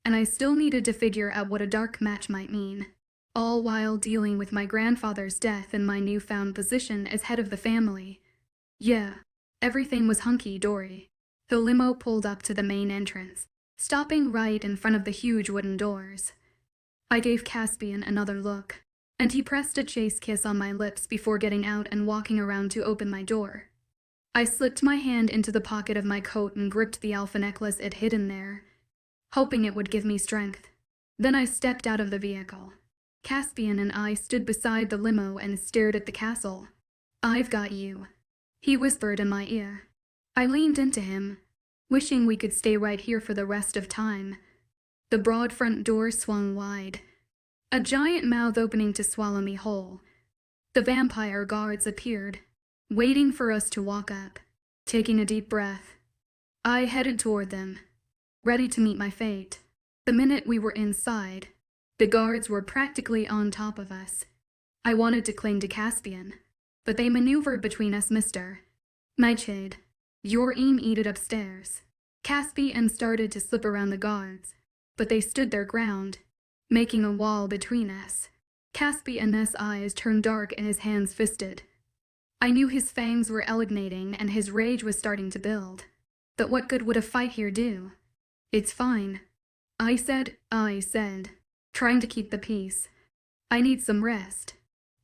And I still needed to figure out what a dark match might mean. all while dealing with my grandfather's death and my newfound position as head of the family. Yeah, everything was hunky-dory. The limo pulled up to the main entrance, stopping right in front of the huge wooden doors. I gave Caspian another look, and he pressed a chaste kiss on my lips before getting out and walking around to open my door. I slipped my hand into the pocket of my coat and gripped the alpha necklace it hidden there, hoping it would give me strength. Then I stepped out of the vehicle. Caspian and I stood beside the limo and stared at the castle. "I've got you," he whispered in my ear. I leaned into him, wishing we could stay right here for the rest of time. The broad front door swung wide, a giant mouth opening to swallow me whole. The vampire guards appeared, waiting for us to walk up. Taking a deep breath, I headed toward them, ready to meet my fate. The minute we were inside, the guards were practically on top of us. I wanted to cling to Caspian, but they maneuvered between us. "Mr. Nightshade, your aim eated upstairs." Caspian started to slip around the guards, but they stood their ground, making a wall between us. Caspian's eyes turned dark and his hands fisted. I knew his fangs were elongating and his rage was starting to build. But what good would a fight here do? "It's fine," I said, trying to keep the peace. "I need some rest.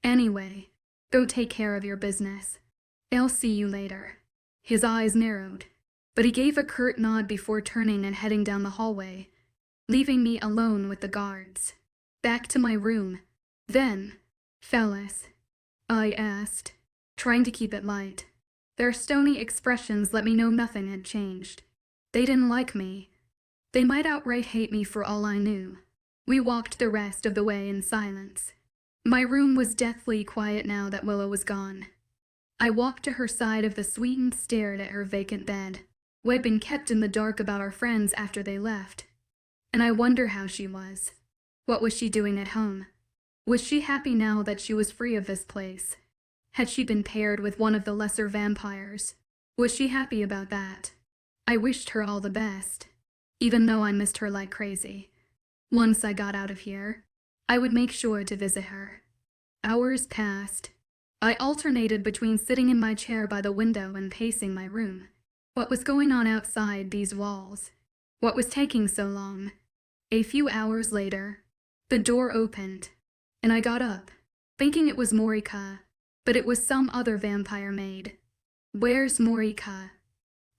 Anyway, go take care of your business. I'll see you later." His eyes narrowed, but he gave a curt nod before turning and heading down the hallway, leaving me alone with the guards. Back to my room. Then, "Fellas?" I asked, trying to keep it light. Their stony expressions let me know nothing had changed. They didn't like me. They might outright hate me for all I knew. We walked the rest of the way in silence. My room was deathly quiet now that Willow was gone. I walked to her side of the suite and stared at her vacant bed. We'd been kept in the dark about our friends after they left, and I wonder how she was. What was she doing at home? Was she happy now that she was free of this place? Had she been paired with one of the lesser vampires? Was she happy about that? I wished her all the best, even though I missed her like crazy. Once I got out of here, I would make sure to visit her. Hours passed. I alternated between sitting in my chair by the window and pacing my room. What was going on outside these walls? What was taking so long? A few hours later, the door opened, and I got up, thinking it was Morika, but it was some other vampire maid. "Where's Morika?"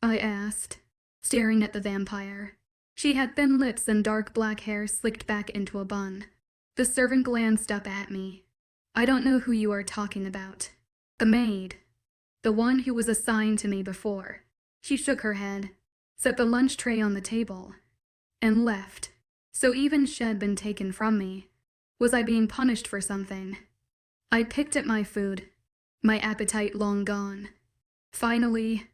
I asked, staring at the vampire. She had thin lips and dark black hair slicked back into a bun. The servant glanced up at me. "I don't know who you are talking about." "The maid. The one who was assigned to me before." She shook her head, set the lunch tray on the table, and left. So even she'd been taken from me. Was I being punished for something? I picked at my food, my appetite long gone. Finally,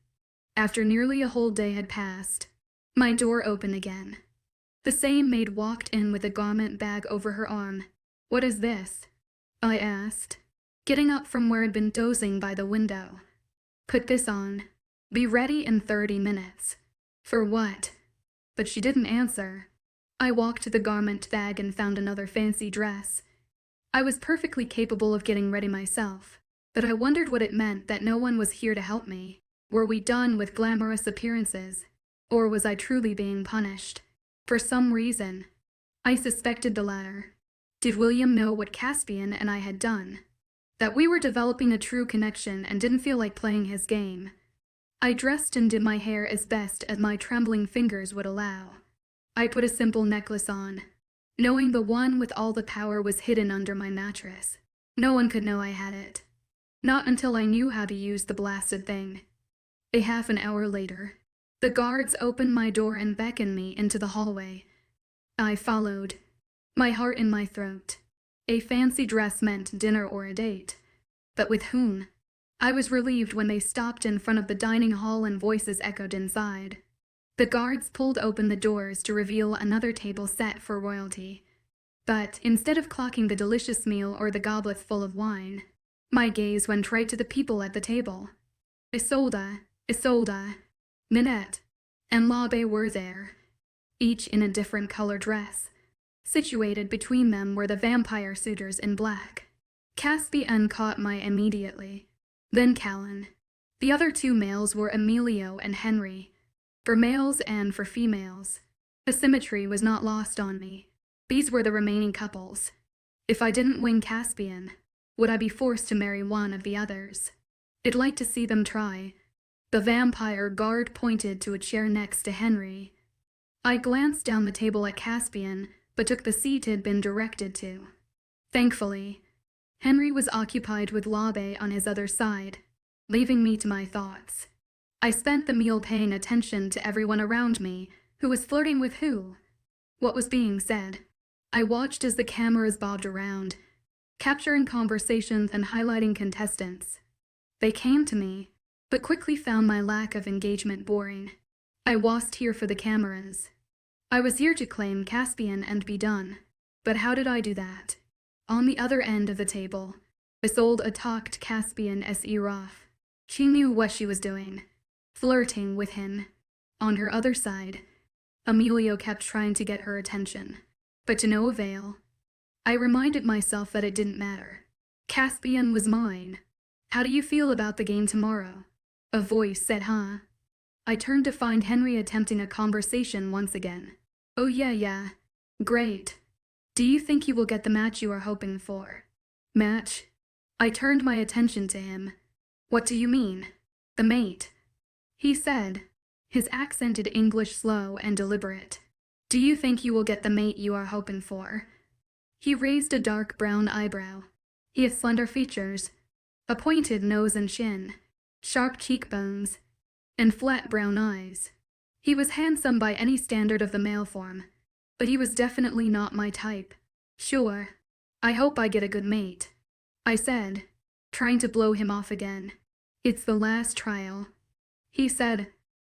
after nearly a whole day had passed, my door opened again. The same maid walked in with a garment bag over her arm. "What is this?" I asked, getting up from where I'd been dozing by the window. "Put this on. Be ready in 30 minutes. "For what?" But she didn't answer. I walked to the garment bag and found another fancy dress. I was perfectly capable of getting ready myself, but I wondered what it meant that no one was here to help me. Were we done with glamorous appearances, or was I truly being punished? For some reason, I suspected the latter. Did William know what Caspian and I had done? That we were developing a true connection and didn't feel like playing his game? I dressed and did my hair as best as my trembling fingers would allow. I put a simple necklace on, knowing the one with all the power was hidden under my mattress. No one could know I had it. Not until I knew how to use the blasted thing. A half an hour later, the guards opened my door and beckoned me into the hallway. I followed, my heart in my throat. A fancy dress meant dinner or a date. But with whom? I was relieved when they stopped in front of the dining hall and voices echoed inside. The guards pulled open the doors to reveal another table set for royalty. But instead of clocking the delicious meal or the goblets full of wine, my gaze went right to the people at the table. Isolde, Ninette, and Labe were there, each in a different color dress. Situated between them were the vampire suitors in black. Caspian caught my immediately. Then Callan. The other two males were Emilio and Henry. For males and for females. The symmetry was not lost on me. These were the remaining couples. If I didn't win Caspian, would I be forced to marry one of the others? I'd like to see them try. The vampire guard pointed to a chair next to Henry. I glanced down the table at Caspian, but took the seat he'd been directed to. Thankfully, Henry was occupied with Labe on his other side, leaving me to my thoughts. I spent the meal paying attention to everyone around me, who was flirting with who, what was being said. I watched as the cameras bobbed around, capturing conversations and highlighting contestants. They came to me, but quickly found my lack of engagement boring. I wasn't here for the cameras. I was here to claim Caspian and be done. But how did I do that? On the other end of the table, Isolde attacked Caspian as Eroth. She knew what she was doing, flirting with him. On her other side, Emilio kept trying to get her attention, but to no avail. I reminded myself that it didn't matter. Caspian was mine. How do you feel about the game tomorrow? A voice said, huh? I turned to find Henry attempting a conversation once again. Oh yeah. Great. Do you think you will get the match you are hoping for? Match? I turned my attention to him. What do you mean? The mate. He said, his accented English slow and deliberate. Do you think you will get the mate you are hoping for? He raised a dark brown eyebrow. He has slender features, a pointed nose and chin, sharp cheekbones, and flat brown eyes. He was handsome by any standard of the male form, but he was definitely not my type. Sure, I hope I get a good mate, I said, trying to blow him off again. It's the last trial. He said,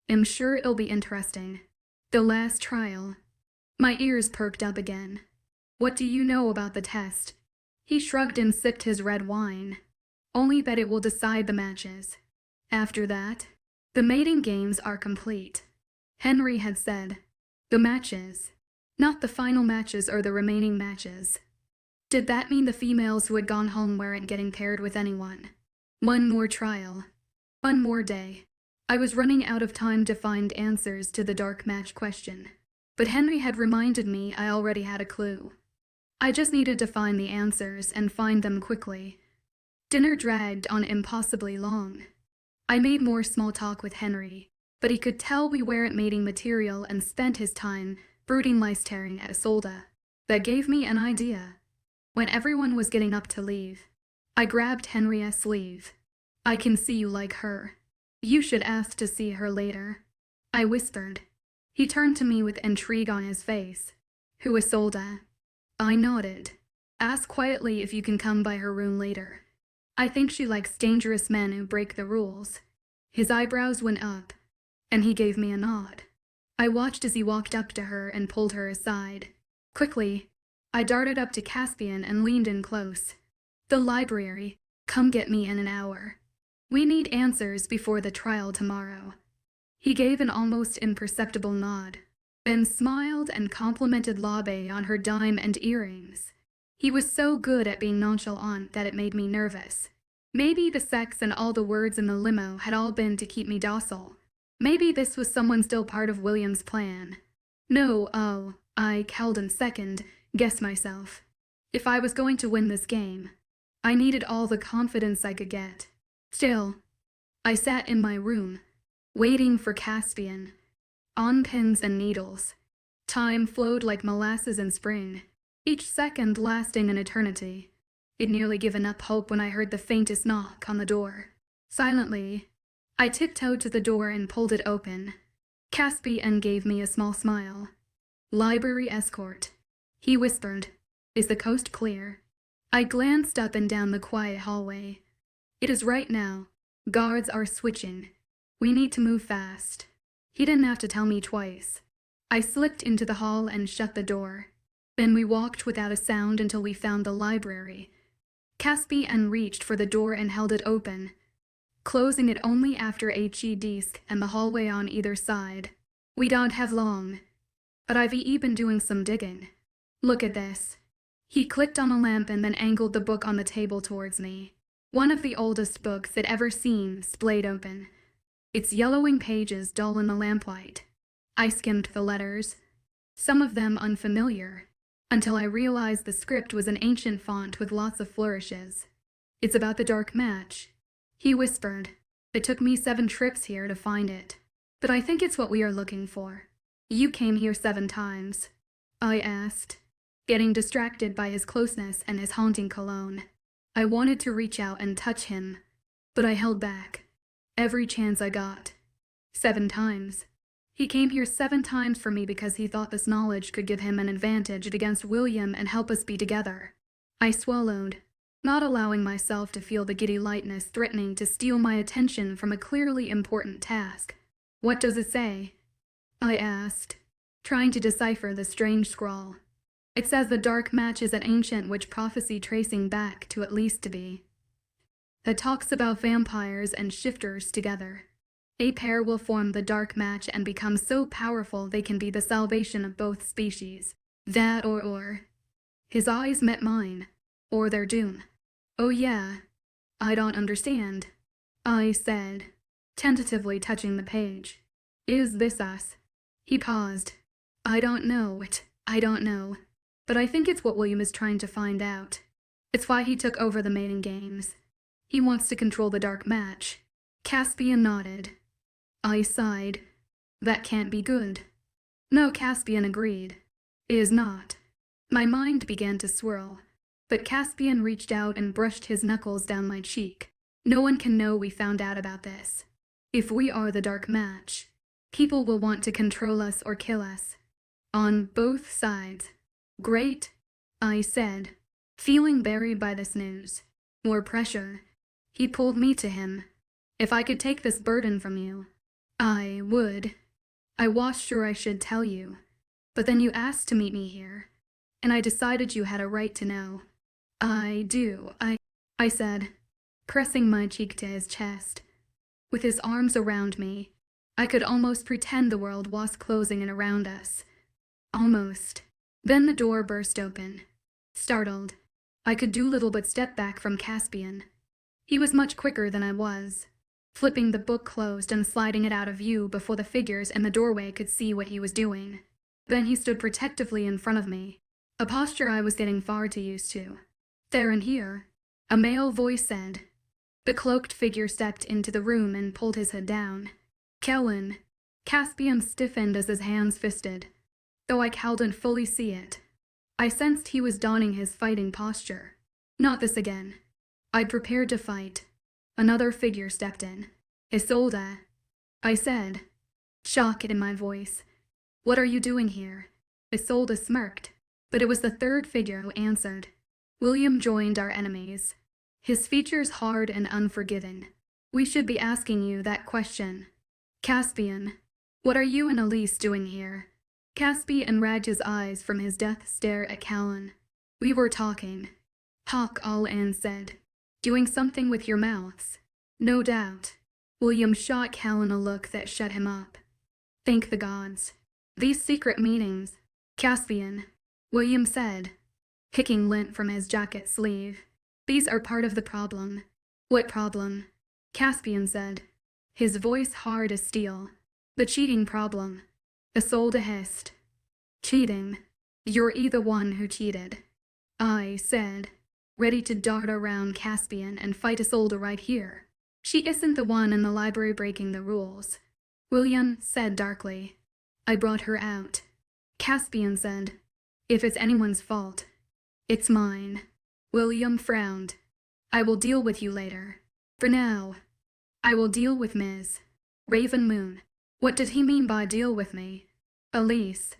I'm sure it'll be interesting. The last trial. My ears perked up again. What do you know about the test? He shrugged and sipped his red wine. Only that it will decide the matches. After that, the mating games are complete. Henry had said, the matches, not the final matches or the remaining matches. Did that mean the females who had gone home weren't getting paired with anyone? One more trial. One more day. I was running out of time to find answers to the dark match question. But Henry had reminded me I already had a clue. I just needed to find the answers and find them quickly. Dinner dragged on impossibly long. I made more small talk with Henry, but he could tell we weren't mating material and spent his time brooding my staring at Isolde. That gave me an idea. When everyone was getting up to leave, I grabbed Henriette's sleeve. I can see you like her. You should ask to see her later, I whispered. He turned to me with intrigue on his face. Who is Isolde? I nodded. Ask quietly if you can come by her room later. I think she likes dangerous men who break the rules. His eyebrows went up, and he gave me a nod. I watched as he walked up to her and pulled her aside. Quickly, I darted up to Caspian and leaned in close. The library. Come get me in an hour. We need answers before the trial tomorrow. He gave an almost imperceptible nod, then smiled and complimented Labe on her dime and earrings. He was so good at being nonchalant that it made me nervous. Maybe the sex and all the words in the limo had all been to keep me docile. Maybe this was someone still part of William's plan. No, I cowled in second, guessed myself. If I was going to win this game, I needed all the confidence I could get. Still, I sat in my room, waiting for Caspian, on pins and needles. Time flowed like molasses in spring, each second lasting an eternity. I'd nearly given up hope when I heard the faintest knock on the door. Silently, I tiptoed to the door and pulled it open. Caspian gave me a small smile. Library escort, he whispered. Is the coast clear? I glanced up and down the quiet hallway. It is right now. Guards are switching. We need to move fast. He didn't have to tell me twice. I slipped into the hall and shut the door. Then we walked without a sound until we found the library. Caspian reached for the door and held it open, closing it only after HE desk and the hallway on either side. We don't have long, but I've been doing some digging. Look at this. He clicked on a lamp and then angled the book on the table towards me. One of the oldest books I'd ever seen, splayed open. Its yellowing pages dull in the lamplight. I skimmed the letters, some of them unfamiliar, until I realized the script was an ancient font with lots of flourishes. It's about the dark match, he whispered. It took me 7 trips here to find it, but I think it's what we are looking for. You came here 7 times, I asked, getting distracted by his closeness and his haunting cologne. I wanted to reach out and touch him, but I held back. Every chance I got. 7 times. He came here 7 times for me because he thought this knowledge could give him an advantage against William and help us be together. I swallowed, not allowing myself to feel the giddy lightness threatening to steal my attention from a clearly important task. What does it say? I asked, trying to decipher the strange scrawl. It says the dark match is an ancient witch prophecy tracing back to at least to be. That talks about vampires and shifters together. A pair will form the dark match and become so powerful they can be the salvation of both species. That or. His eyes met mine. Or their doom. Oh yeah. I don't understand, I said, tentatively touching the page. Is this us? He paused. I don't know. But I think it's what William is trying to find out. It's why he took over the mating games. He wants to control the dark match. Caspian nodded. I sighed. That can't be good. No, Caspian agreed. Is not. My mind began to swirl, but Caspian reached out and brushed his knuckles down my cheek. No one can know we found out about this. If we are the dark match, people will want to control us or kill us. On both sides. Great, I said, feeling buried by this news. More pressure. He pulled me to him. If I could take this burden from you, I would. I was sure I should tell you, but then you asked to meet me here, and I decided you had a right to know. I do, I said, pressing my cheek to his chest. With his arms around me, I could almost pretend the world was closing in around us. Almost. Then the door burst open. Startled, I could do little but step back from Caspian. He was much quicker than I was, flipping the book closed and sliding it out of view before the figures in the doorway could see what he was doing. Then he stood protectively in front of me, a posture I was getting far too used to. There and here, a male voice said. The cloaked figure stepped into the room and pulled his hood down. Kellen. Caspian stiffened as his hands fisted, though I couldn't fully see it. I sensed he was donning his fighting posture. Not this again. I'd prepared to fight. Another figure stepped in. Isolde, I said, shock in my voice. What are you doing here? Isolde smirked, but it was the third figure who answered. William joined our enemies, his features hard and unforgiving. We should be asking you that question. Caspian, what are you and Elise doing here? Caspian ragged his eyes from his death stare at Callan. We were talking. Hawk all and said. Doing something with your mouths. No doubt. William shot Callan a look that shut him up. Thank the gods. These secret meetings. Caspian, William said, picking lint from his jacket sleeve. These are part of the problem. What problem? Caspian said, his voice hard as steel. The cheating problem. Isolde hissed. Cheating. You're the one who cheated. I said, ready to dart around Caspian and fight Isolde right here. She isn't the one in the library breaking the rules. William said darkly. I brought her out. Caspian said, if it's anyone's fault, it's mine. William frowned. I will deal with you later. For now, I will deal with Ms. Raven Moon. What did he mean by deal with me? Elise,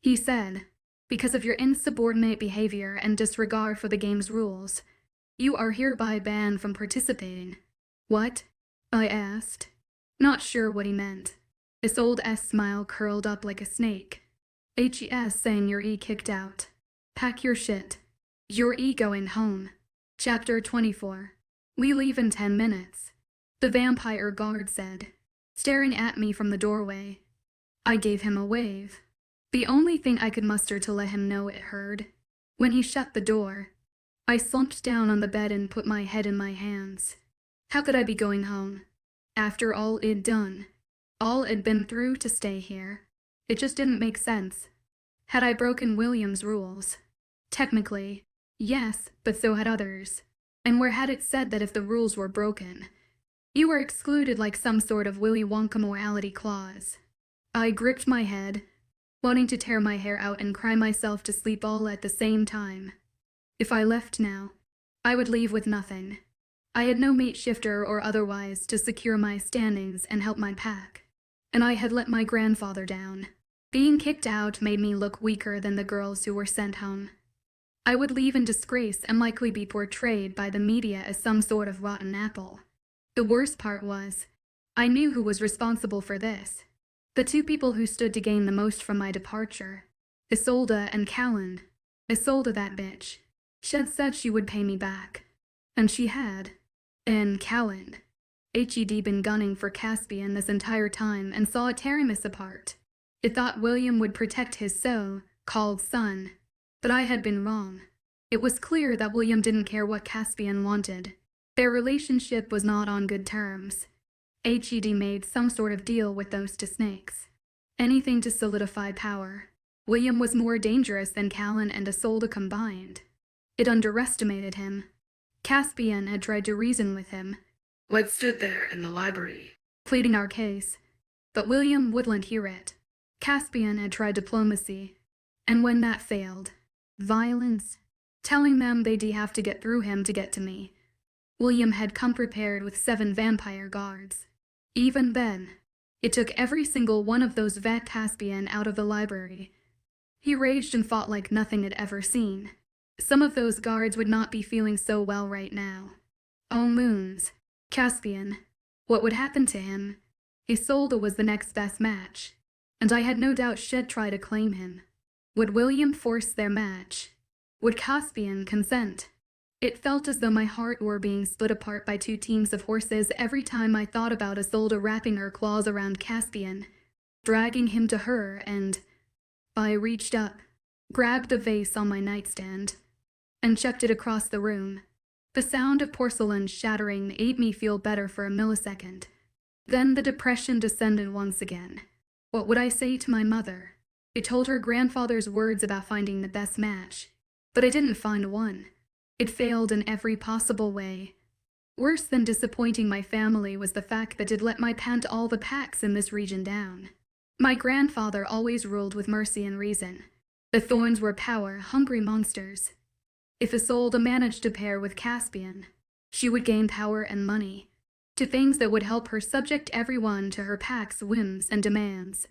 he said, because of your insubordinate behavior and disregard for the game's rules, you are hereby banned from participating. What? I asked, not sure what he meant. Isolde's smile curled up like a snake. HES saying you're kicked out. Pack your shit. You're going home. Chapter 24. We leave in 10 minutes. The vampire guard said, staring at me from the doorway. I gave him a wave. The only thing I could muster to let him know it heard. When he shut the door, I slumped down on the bed and put my head in my hands. How could I be going home? After all it'd done, all it'd been through to stay here. It just didn't make sense. Had I broken William's rules? Technically, yes, but so had others. And where had it said that if the rules were broken, you were excluded like some sort of Willy Wonka morality clause? I gripped my head, wanting to tear my hair out and cry myself to sleep all at the same time. If I left now, I would leave with nothing. I had no makeshifter or otherwise to secure my standings and help my pack, and I had let my grandfather down. Being kicked out made me look weaker than the girls who were sent home. I would leave in disgrace and likely be portrayed by the media as some sort of rotten apple. The worst part was, I knew who was responsible for this. The two people who stood to gain the most from my departure. Isolde and Callan. Isolde, that bitch. She'd said she would pay me back. And she had. And Callan. Hed been gunning for Caspian this entire time and saw it tearing us apart. It thought William would protect his so-called son. But I had been wrong. It was clear that William didn't care what Caspian wanted. Their relationship was not on good terms. Hed made some sort of deal with those two snakes. Anything to solidify power. William was more dangerous than Callan and Isolde combined. It underestimated him. Caspian had tried to reason with him. We'd stood there in the library, Pleading our case. But William wouldn't hear it. Caspian had tried diplomacy. And when that failed, violence. Telling them they'd have to get through him to get to me. William had come prepared with 7 vampire guards. Even then, it took every single one of those vet Caspian out of the library. He raged and fought like nothing had ever seen. Some of those guards would not be feeling so well right now. Oh moons. Caspian. What would happen to him? Isolde was the next best match, and I had no doubt she'd try to claim him. Would William force their match? Would Caspian consent? It felt as though my heart were being split apart by 2 teams of horses every time I thought about Isolde wrapping her claws around Caspian, dragging him to her, and I reached up, grabbed the vase on my nightstand, and chucked it across the room. The sound of porcelain shattering made me feel better for a millisecond. Then the depression descended once again. What would I say to my mother? I told her grandfather's words about finding the best match, but I didn't find one. It failed in every possible way. Worse than disappointing my family was the fact that it let my pant all the packs in this region down. My grandfather always ruled with mercy and reason. The thorns were power-hungry monsters. If Isolde managed to pair with Caspian, she would gain power and money, to things that would help her subject everyone to her pack's whims and demands.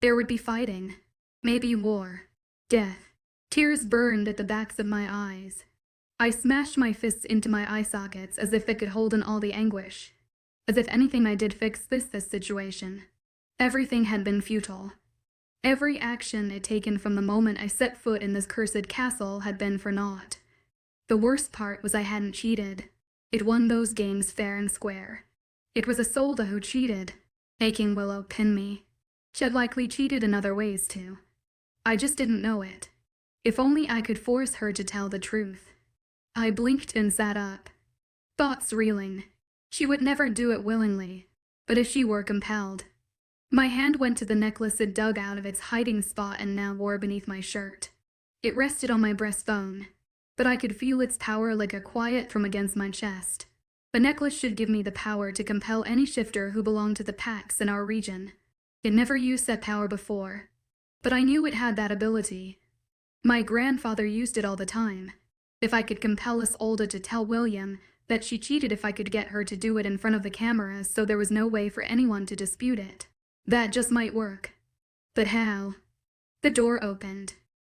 There would be fighting, maybe war, death. Tears burned at the backs of my eyes. I smashed my fists into my eye sockets as if it could hold in all the anguish, as if anything I did fix this situation. Everything had been futile. Every action I'd taken from the moment I set foot in this cursed castle had been for naught. The worst part was I hadn't cheated. It won those games fair and square. It was Isolde who cheated, making Willow pin me. She'd likely cheated in other ways too. I just didn't know it. If only I could force her to tell the truth. I blinked and sat up. Thoughts reeling. She would never do it willingly, but if she were compelled. My hand went to the necklace it dug out of its hiding spot and now wore beneath my shirt. It rested on my breastbone, but I could feel its power like a quiet from against my chest. The necklace should give me the power to compel any shifter who belonged to the packs in our region. It never used that power before, but I knew it had that ability. My grandfather used it all the time. If I could compel Isolde to tell William that she cheated, if I could get her to do it in front of the cameras so there was no way for anyone to dispute it, that just might work. But how? The door opened.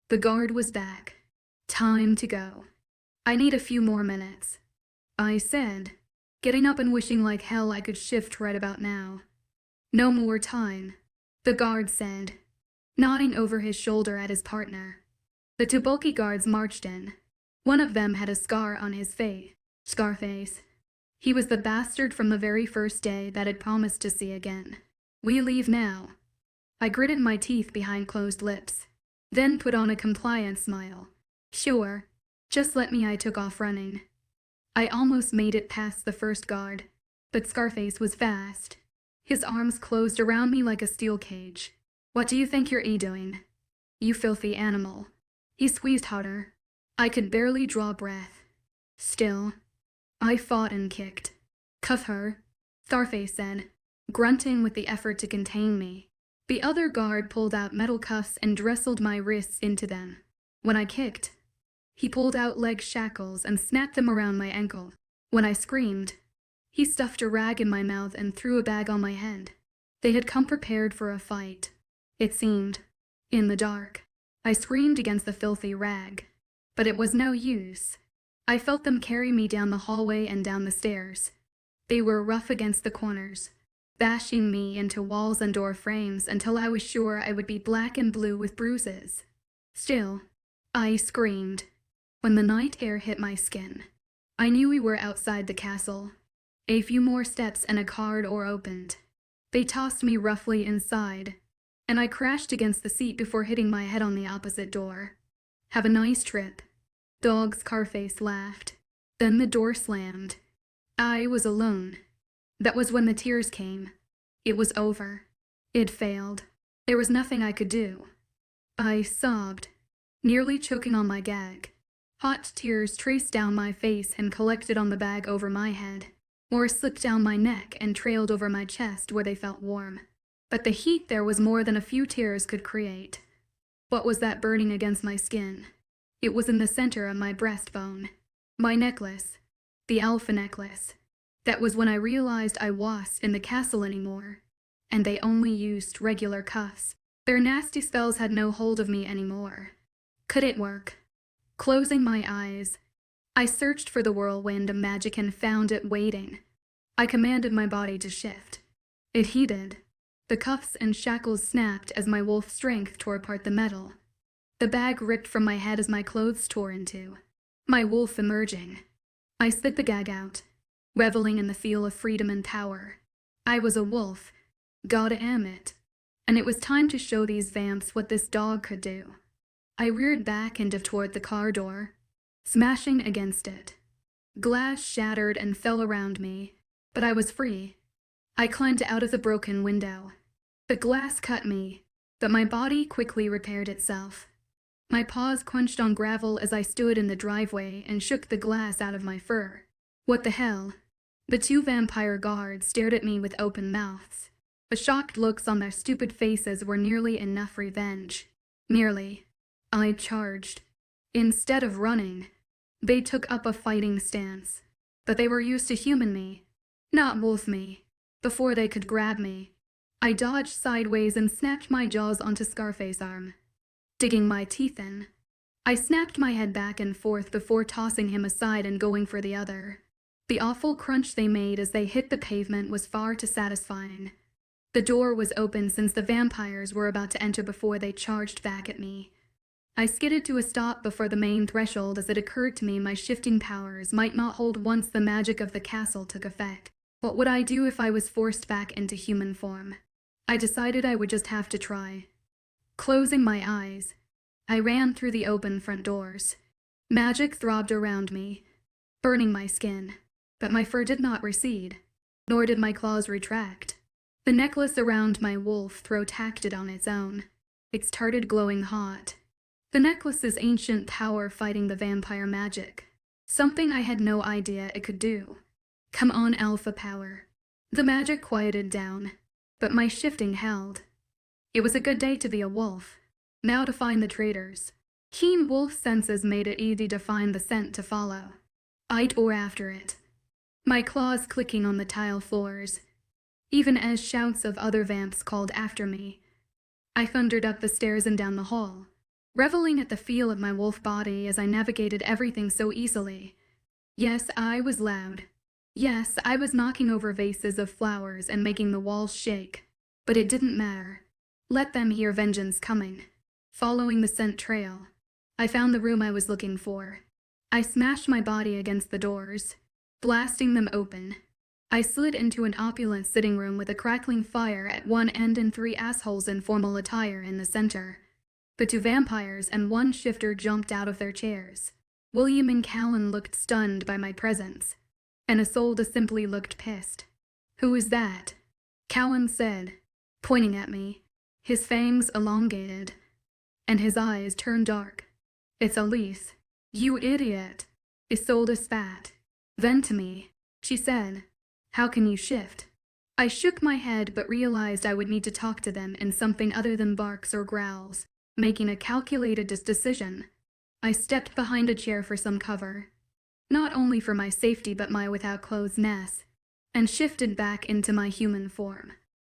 The guard was back. Time to go. I need a few more minutes, I said, getting up and wishing like hell I could shift right about now. No more time, the guard said, nodding over his shoulder at his partner. The 2 bulky guards marched in. One of them had a scar on his face. Scarface. He was the bastard from the very first day that had promised to see again. We leave now. I gritted my teeth behind closed lips, then put on a compliant smile. Sure, just let me. I took off running. I almost made it past the first guard, but Scarface was fast. His arms closed around me like a steel cage. What do you think you're doing? You filthy animal. He squeezed harder. I could barely draw breath. Still, I fought and kicked. Cuff her, Scarface said, grunting with the effort to contain me. The other guard pulled out metal cuffs and wrestled my wrists into them. When I kicked, he pulled out leg shackles and snapped them around my ankle. When I screamed, he stuffed a rag in my mouth and threw a bag on my head. They had come prepared for a fight, it seemed. In the dark, I screamed against the filthy rag, but it was no use. I felt them carry me down the hallway and down the stairs. They were rough against the corners, bashing me into walls and door frames until I was sure I would be black and blue with bruises. Still, I screamed. When the night air hit my skin, I knew we were outside the castle. A few more steps and a car door opened. They tossed me roughly inside, and I crashed against the seat before hitting my head on the opposite door. Have a nice trip. Dog Scarface laughed. Then the door slammed. I was alone. That was when the tears came. It was over. It failed. There was nothing I could do. I sobbed, nearly choking on my gag. Hot tears traced down my face and collected on the bag over my head. More slipped down my neck and trailed over my chest where they felt warm. But the heat there was more than a few tears could create. What was that burning against my skin? It was in the center of my breastbone. My necklace. The alpha necklace. That was when I realized I wasn't in the castle anymore, and they only used regular cuffs. Their nasty spells had no hold of me anymore. Could it work? Closing my eyes, I searched for the whirlwind of magic and found it waiting. I commanded my body to shift. It heated. The cuffs and shackles snapped as my wolf strength tore apart the metal. The bag ripped from my head as my clothes tore into. My wolf emerging. I spit the gag out, reveling in the feel of freedom and power. I was a wolf. God damn it. And it was time to show these vamps what this dog could do. I reared back and dove toward the car door, smashing against it. Glass shattered and fell around me, but I was free. I climbed out of the broken window. The glass cut me, but my body quickly repaired itself. My paws crunched on gravel as I stood in the driveway and shook the glass out of my fur. What the hell? The two vampire guards stared at me with open mouths. The shocked looks on their stupid faces were nearly enough revenge. Nearly. I charged. Instead of running, they took up a fighting stance. But they were used to human me, not wolf me. Before they could grab me, I dodged sideways and snapped my jaws onto Scarface's arm. Digging my teeth in, I snapped my head back and forth before tossing him aside and going for the other. The awful crunch they made as they hit the pavement was far too satisfying. The door was open since the vampires were about to enter before they charged back at me. I skidded to a stop before the main threshold as it occurred to me my shifting powers might not hold once the magic of the castle took effect. What would I do if I was forced back into human form? I decided I would just have to try. Closing my eyes, I ran through the open front doors. Magic throbbed around me, burning my skin, but my fur did not recede, nor did my claws retract. The necklace around my wolf throat acted on its own. It started glowing hot. The necklace's ancient power fighting the vampire magic, something I had no idea it could do. Come on, alpha power. The magic quieted down, but my shifting held. It was a good day to be a wolf. Now to find the traitors. Keen wolf senses made it easy to find the scent to follow. I tore after it, my claws clicking on the tile floors, even as shouts of other vamps called after me. I thundered up the stairs and down the hall, reveling at the feel of my wolf body as I navigated everything so easily. Yes, I was loud. Yes, I was knocking over vases of flowers and making the walls shake. But it didn't matter. Let them hear vengeance coming. Following the scent trail, I found the room I was looking for. I smashed my body against the doors, blasting them open. I slid into an opulent sitting room with a crackling fire at one end and 3 assholes in formal attire in the center. The 2 vampires and 1 shifter jumped out of their chairs. William and Callan looked stunned by my presence, and Isolde simply looked pissed. "Who is that?" Callan said, pointing at me, his fangs elongated, and his eyes turned dark. "It's Elise." "You idiot!" Isolde spat. Then to me, she said, "How can you shift?" I shook my head but realized I would need to talk to them in something other than barks or growls, making a calculated decision. I stepped behind a chair for some cover, not only for my safety but my without clothes-ness, and shifted back into my human form.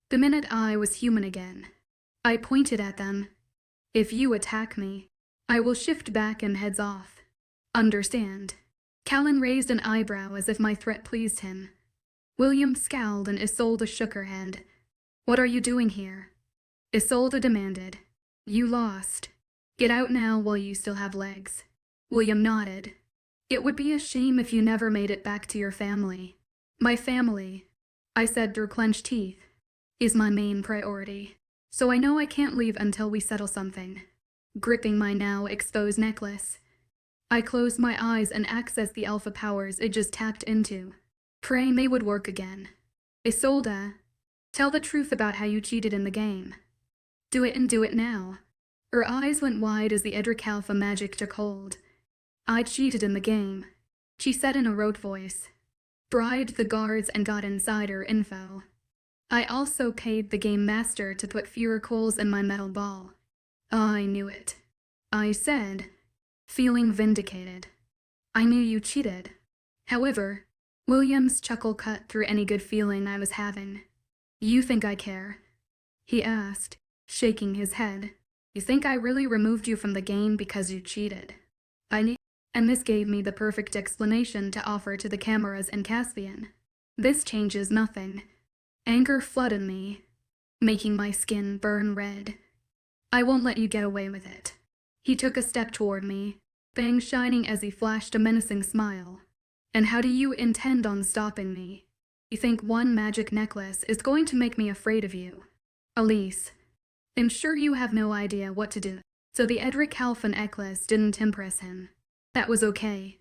The minute I was human again, I pointed at them. "If you attack me, I will shift back and heads off. Understand?" Callan raised an eyebrow as if my threat pleased him. William scowled and Isolde shook her head. "What are you doing here?" Isolde demanded. "You lost. Get out now while you still have legs." William nodded. "It would be a shame if you never made it back to your family." "My family," I said through clenched teeth, "is my main priority, so I know I can't leave until we settle something." Gripping my now exposed necklace, I closed my eyes and accessed the alpha powers it just tapped into. Praying they would work again. "Isolde, tell the truth about how you cheated in the game. Do it and do it now." Her eyes went wide as the Edric Alpha magic took hold. "I cheated in the game," she said in a rote voice. "Bribed the guards and got insider info. I also paid the game master to put fewer coals in my metal ball." "I knew it," I said, feeling vindicated. "I knew you cheated." However, William's chuckle cut through any good feeling I was having. "You think I care?" he asked, shaking his head. "You think I really removed you from the game because you cheated?" And this gave me the perfect explanation to offer to the cameras and Caspian. "This changes nothing." Anger flooded me, making my skin burn red. "I won't let you get away with it." He took a step toward me, fangs shining as he flashed a menacing smile. "And how do you intend on stopping me? You think 1 magic necklace is going to make me afraid of you?" "Elise, I'm sure you have no idea what to do." So the Edric Alpha necklace didn't impress him. That was okay.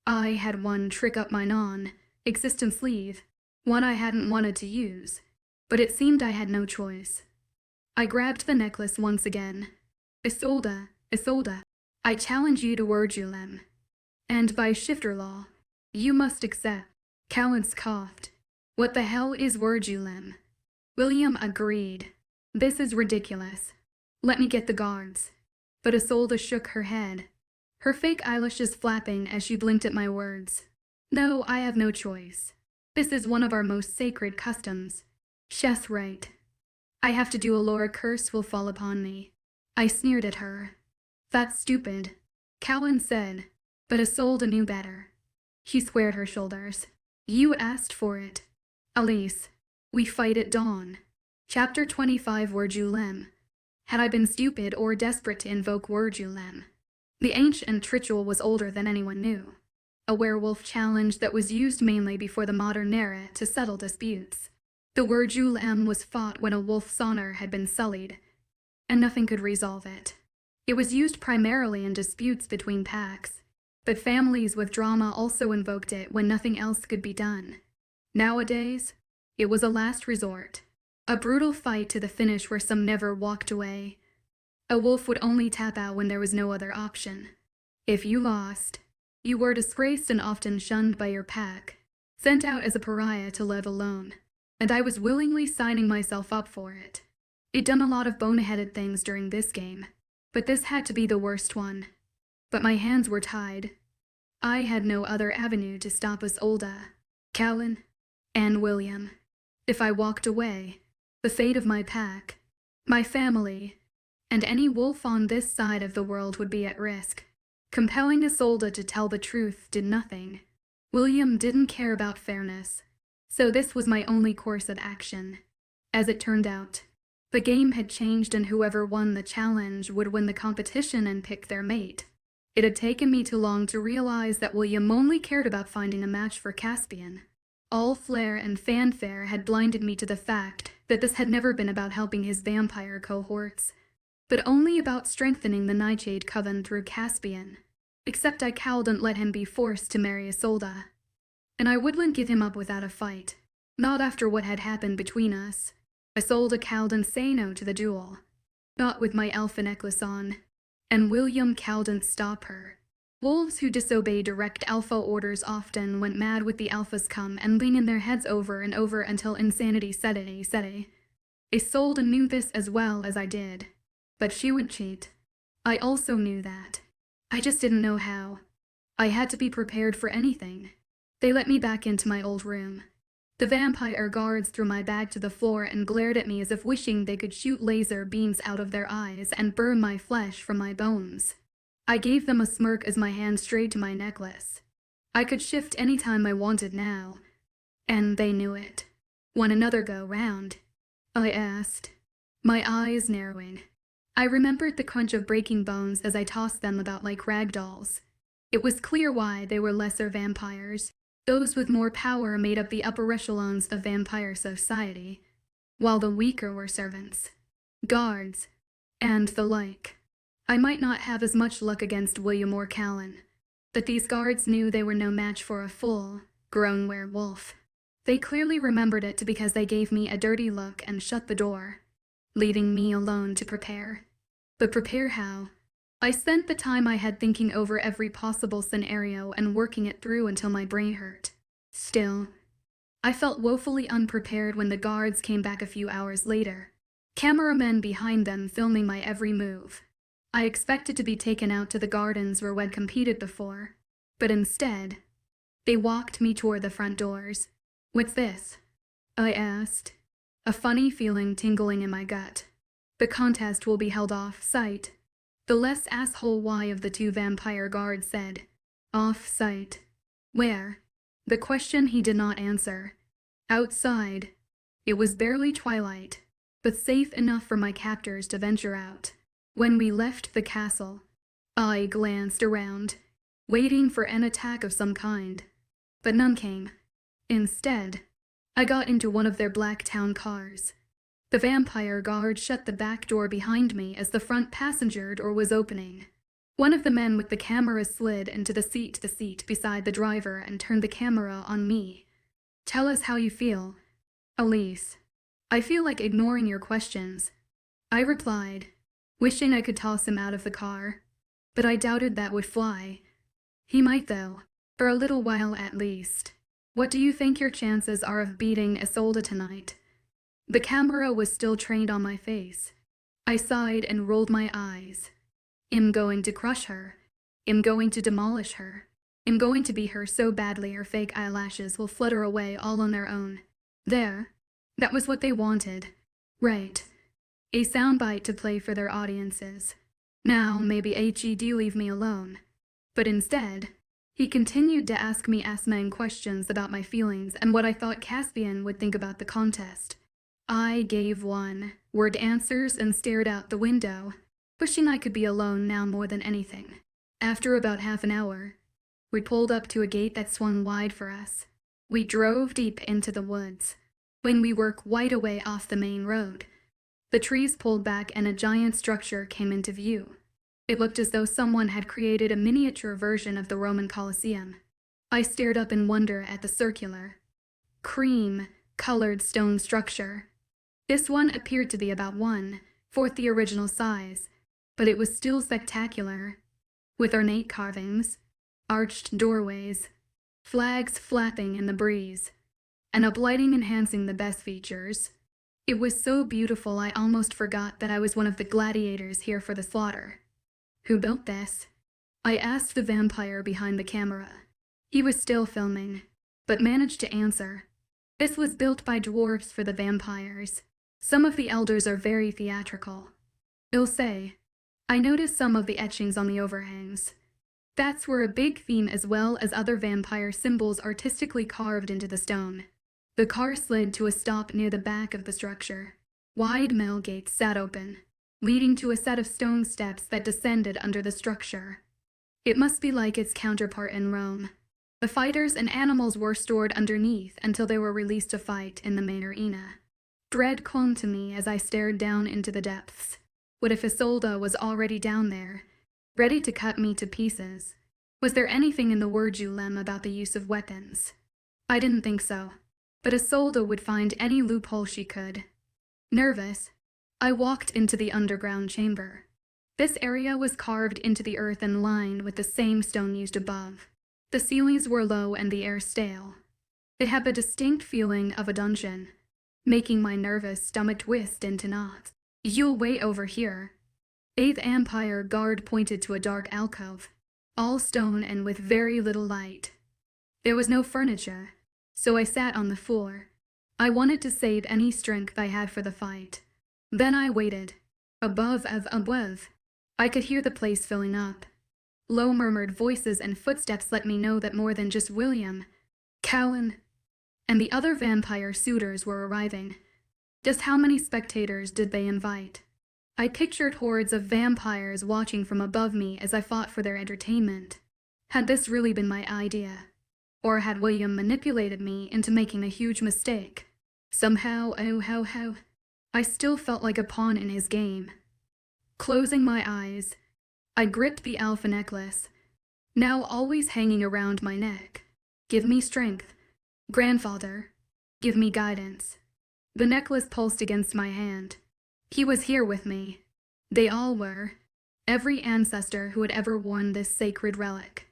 I had 1 trick up my non-existent sleeve, one I hadn't wanted to use, but it seemed I had no choice. I grabbed the necklace once again. "Isolde, Isolde, I challenge you to duel. And by shifter law, you must accept." Callan coughed. "What the hell is duel?" William agreed. "This is ridiculous. Let me get the guards." But Isolde shook her head, her fake eyelashes flapping as she blinked at my words. "No, I have no choice. This is one of our most sacred customs." "She's right. I have to duel or a curse will fall upon me." I sneered at her. "That's stupid," Callan said, but Isolde knew better. She squared her shoulders. "You asked for it. Elise, we fight at dawn." Chapter 25 duel. Had I been stupid or desperate to invoke duel? The ancient ritual was older than anyone knew. A werewolf challenge that was used mainly before the modern era to settle disputes. The duel was fought when a wolf's honor had been sullied, and nothing could resolve it. It was used primarily in disputes between packs, but families with drama also invoked it when nothing else could be done. Nowadays, it was a last resort. A brutal fight to the finish where some never walked away. A wolf would only tap out when there was no other option. If you lost, you were disgraced and often shunned by your pack, sent out as a pariah to live alone, and I was willingly signing myself up for it. I'd done a lot of boneheaded things during this game, but this had to be the worst one. But my hands were tied. I had no other avenue to stop Isolde, Callan, and William. If I walked away, the fate of my pack, my family, and any wolf on this side of the world would be at risk. Compelling Isolde to tell the truth did nothing. William didn't care about fairness, so this was my only course of action. As it turned out, the game had changed and whoever won the challenge would win the competition and pick their mate. It had taken me too long to realize that William only cared about finding a match for Caspian. All flair and fanfare had blinded me to the fact that this had never been about helping his vampire cohorts, but only about strengthening the Nightshade coven through Caspian. Except I couldn't let him be forced to marry Isolde, and I wouldn't give him up without a fight, not after what had happened between us. Isolde couldn't say no to the duel, not with my elfin necklace on, and William couldn't stop her. Wolves who disobey direct alpha orders often went mad with the alphas come and lean in their heads over and over until insanity set in. Isolde knew this as well as I did, but she would cheat. I also knew that. I just didn't know how. I had to be prepared for anything. They let me back into my old room. The vampire guards threw my bag to the floor and glared at me as if wishing they could shoot laser beams out of their eyes and burn my flesh from my bones. I gave them a smirk as my hand strayed to my necklace. I could shift any time I wanted now, and they knew it. Want another go round? I asked, my eyes narrowing. I remembered the crunch of breaking bones as I tossed them about like rag dolls. It was clear why they were lesser vampires. Those with more power made up the upper echelons of vampire society, while the weaker were servants, guards, and the like. I might not have as much luck against William or Callan, but these guards knew they were no match for a full-grown werewolf. They clearly remembered it because they gave me a dirty look and shut the door, leaving me alone to prepare. But prepare how? I spent the time I had thinking over every possible scenario and working it through until my brain hurt. Still, I felt woefully unprepared when the guards came back a few hours later, cameramen behind them filming my every move. I expected to be taken out to the gardens where we'd competed before, but instead, they walked me toward the front doors. What's this? I asked, a funny feeling tingling in my gut. The contest will be held off-site. The less asshole Y of the two vampire guards said, off-site. Where? The question he did not answer. Outside. It was barely twilight, but safe enough for my captors to venture out. When we left the castle, I glanced around, waiting for an attack of some kind, but none came. Instead, I got into one of their black town cars. The vampire guard shut the back door behind me as the front passenger door was opening. One of the men with the camera slid into the seat beside the driver and turned the camera on me. Tell us how you feel. Elise. I feel like ignoring your questions. I replied, wishing I could toss him out of the car, but I doubted that would fly. He might though, for a little while at least. What do you think your chances are of beating Isolde tonight? The camera was still trained on my face. I sighed and rolled my eyes. I'm going to crush her. I'm going to demolish her. I'm going to beat her so badly her fake eyelashes will flutter away all on their own. There. That was what they wanted. Right. A soundbite to play for their audiences. Now, maybe HED leave me alone. But instead, he continued to ask me asinine questions about my feelings and what I thought Caspian would think about the contest. I gave one-word answers and stared out the window, wishing I could be alone now more than anything. After about half an hour, we pulled up to a gate that swung wide for us. We drove deep into the woods. When we were quite a way off the main road, the trees pulled back and a giant structure came into view. It looked as though someone had created a miniature version of the Roman Colosseum. I stared up in wonder at the circular, cream-colored stone structure. This one appeared to be about 1/4 the original size, but it was still spectacular, with ornate carvings, arched doorways, flags flapping in the breeze, and a lighting enhancing the best features. It was so beautiful I almost forgot that I was one of the gladiators here for the slaughter. Who built this? I asked the vampire behind the camera. He was still filming, but managed to answer. This was built by dwarves for the vampires. Some of the elders are very theatrical. They'll say, I noticed some of the etchings on the overhangs. That's where a big theme as well as other vampire symbols artistically carved into the stone. The car slid to a stop near the back of the structure. Wide metal gates sat open, leading to a set of stone steps that descended under the structure. It must be like its counterpart in Rome. The fighters and animals were stored underneath until they were released to fight in the main arena. Dread clung to me as I stared down into the depths. What if Isolde was already down there, ready to cut me to pieces? Was there anything in the word Julem about the use of weapons? I didn't think so, but Isolde would find any loophole she could. Nervous, I walked into the underground chamber. This area was carved into the earth and lined with the same stone used above. The ceilings were low and the air stale. It had the distinct feeling of a dungeon, making my nervous stomach twist into knots. "You'll wait over here." 8th Empire guard pointed to a dark alcove, all stone and with very little light. There was no furniture, so I sat on the floor. I wanted to save any strength I had for the fight. Then I waited. Above, I could hear the place filling up. Low murmured voices and footsteps let me know that more than just William, Callan, and the other vampire suitors were arriving. Just how many spectators did they invite? I pictured hordes of vampires watching from above me as I fought for their entertainment. Had this really been my idea? Or had William manipulated me into making a huge mistake? Somehow, I still felt like a pawn in his game. Closing my eyes, I gripped the alpha necklace, now always hanging around my neck. Give me strength. Grandfather, give me guidance. The necklace pulsed against my hand. He was here with me. They all were. Every ancestor who had ever worn this sacred relic.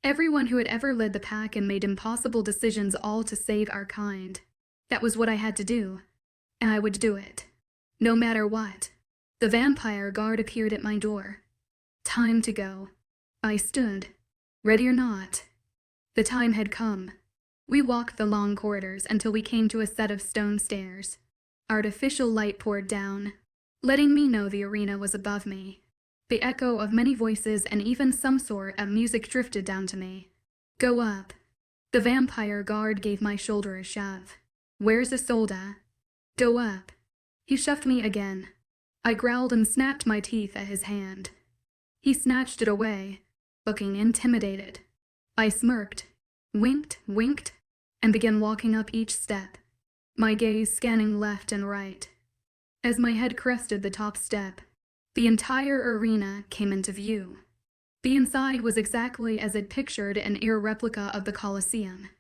Everyone who had ever led the pack and made impossible decisions, all to save our kind. That was what I had to do, and I would do it, no matter what. The vampire guard appeared at my door. Time to go. I stood, ready or not. The time had come. We walked the long corridors until we came to a set of stone stairs. Artificial light poured down, letting me know the arena was above me. The echo of many voices and even some sort of music drifted down to me. Go up. The vampire guard gave my shoulder a shove. Where's Isolde? Go up. He shoved me again. I growled and snapped my teeth at his hand. He snatched it away, looking intimidated. I smirked, winked, and began walking up each step, my gaze scanning left and right. As my head crested the top step, the entire arena came into view. The inside was exactly as I'd pictured an ear replica of the Colosseum.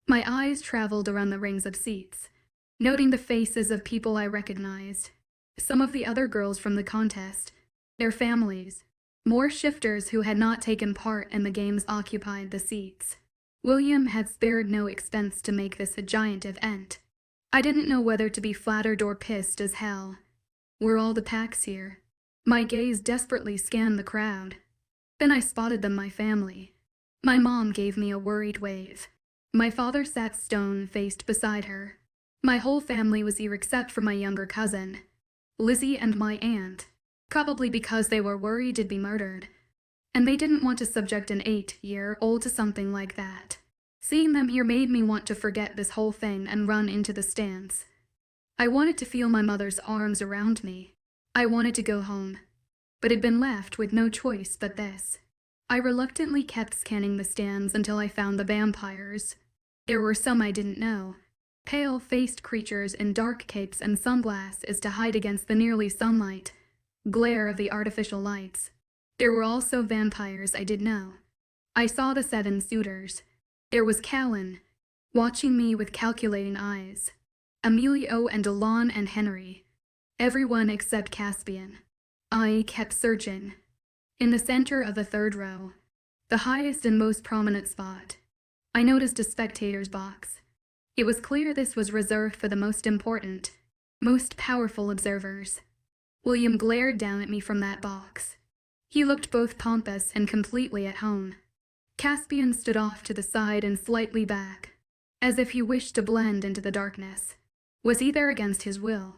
My eyes traveled around the rings of seats, noting the faces of people I recognized. Some of the other girls from the contest, their families. More shifters who had not taken part in the games occupied the seats. William had spared no expense to make this a giant event. I didn't know whether to be flattered or pissed as hell. Were all the packs here? My gaze desperately scanned the crowd. Then I spotted them, my family. My mom gave me a worried wave. My father sat stone-faced beside her. My whole family was here except for my younger cousin, Lizzie, and my aunt. Probably because they were worried to be murdered, and they didn't want to subject an 8-year-old to something like that. Seeing them here made me want to forget this whole thing and run into the stands. I wanted to feel my mother's arms around me. I wanted to go home, but had been left with no choice but this. I reluctantly kept scanning the stands until I found the vampires. There were some I didn't know. Pale-faced creatures in dark capes and sunglasses to hide against the nearly sunlight glare of the artificial lights. There were also vampires I did know. I saw the 7 suitors. There was Callan, watching me with calculating eyes. Emilio and Alon and Henry. Everyone except Caspian. I kept searching. In the center of the 3rd row, the highest and most prominent spot, I noticed a spectator's box. It was clear this was reserved for the most important, most powerful observers. William glared down at me from that box. He looked both pompous and completely at home. Caspian stood off to the side and slightly back, as if he wished to blend into the darkness. Was he there against his will?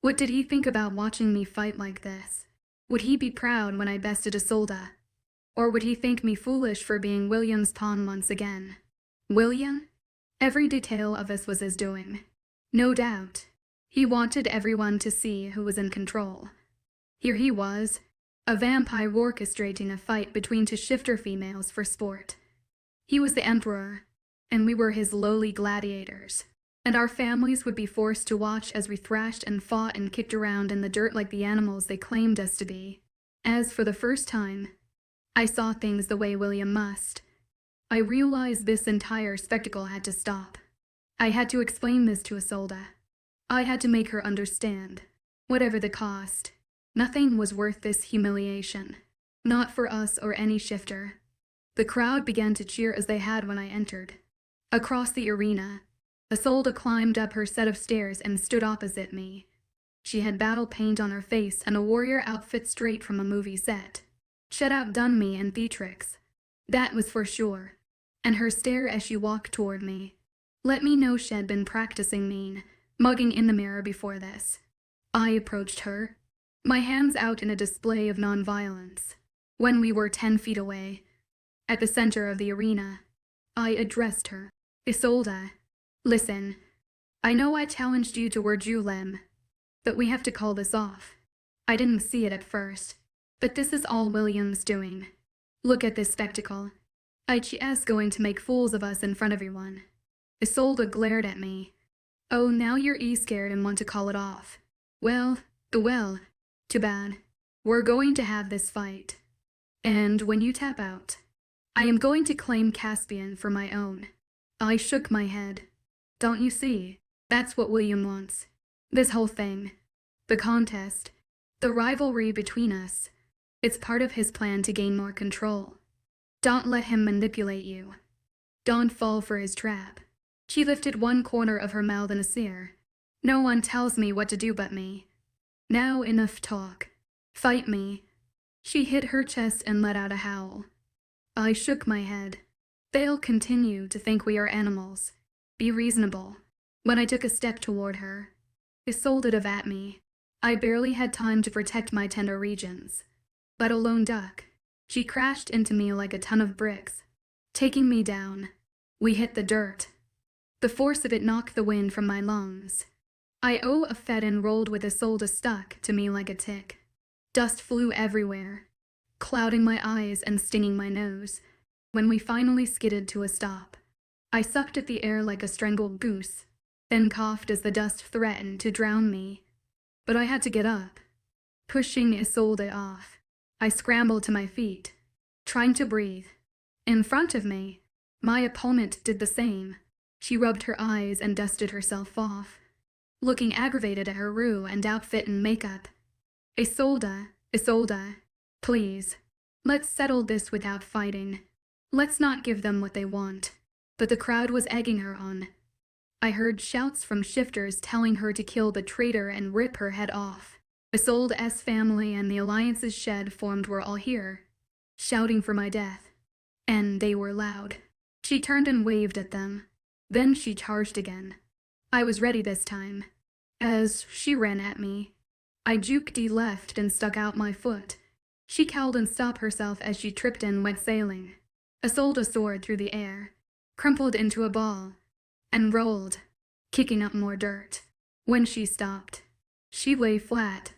What did he think about watching me fight like this? Would he be proud when I bested Isolde? Or would he think me foolish for being William's pawn once again? William? Every detail of this was his doing. No doubt. He wanted everyone to see who was in control. Here he was, a vampire orchestrating a fight between 2 shifter females for sport. He was the emperor, and we were his lowly gladiators. And our families would be forced to watch as we thrashed and fought and kicked around in the dirt like the animals they claimed us to be. As for the first time, I saw things the way William must. I realized this entire spectacle had to stop. I had to explain this to Isolde. I had to make her understand. Whatever the cost, nothing was worth this humiliation. Not for us or any shifter. The crowd began to cheer as they had when I entered. Across the arena, Isolde climbed up her set of stairs and stood opposite me. She had battle paint on her face and a warrior outfit straight from a movie set. She'd outdone me in theatrics. That was for sure. And her stare as she walked toward me let me know she'd been practicing mean mugging in the mirror before this. I approached her, my hands out in a display of nonviolence. When we were 10 feet away, at the center of the arena, I addressed her. Isolde, listen. I know I challenged you to duel, but we have to call this off. I didn't see it at first, but this is all William's doing. Look at this spectacle. IGS going to make fools of us in front of everyone. Isolde glared at me. Oh, now you're scared and want to call it off. Well, too bad. We're going to have this fight. And when you tap out, I am going to claim Caspian for my own. I shook my head. Don't you see? That's what William wants. This whole thing. The contest. The rivalry between us. It's part of his plan to gain more control. Don't let him manipulate you. Don't fall for his trap. She lifted one corner of her mouth in a sneer. No one tells me what to do but me. Now enough talk. Fight me. She hit her chest and let out a howl. I shook my head. They'll continue to think we are animals. Be reasonable. When I took a step toward her, Isolde dove at me. I barely had time to protect my tender regions. But a lone duck. She crashed into me like a ton of bricks, taking me down. We hit the dirt. The force of it knocked the wind from my lungs. I fed and rolled with Isolde stuck to me like a tick. Dust flew everywhere, clouding my eyes and stinging my nose. When we finally skidded to a stop, I sucked at the air like a strangled goose, then coughed as the dust threatened to drown me. But I had to get up. Pushing Isolde off, I scrambled to my feet, trying to breathe. In front of me, my opponent did the same. She rubbed her eyes and dusted herself off, looking aggravated at her roux and outfit and makeup. Isolde, please. Let's settle this without fighting. Let's not give them what they want. But the crowd was egging her on. I heard shouts from shifters telling her to kill the traitor and rip her head off. Isolde's family and the alliance's shed formed were all here, shouting for my death. And they were loud. She turned and waved at them. Then she charged again. I was ready this time. As she ran at me, I juked left and stuck out my foot. She cowled and stopped herself as she tripped and went sailing. Isolde soared through the air, crumpled into a ball, and rolled, kicking up more dirt. When she stopped, she lay flat,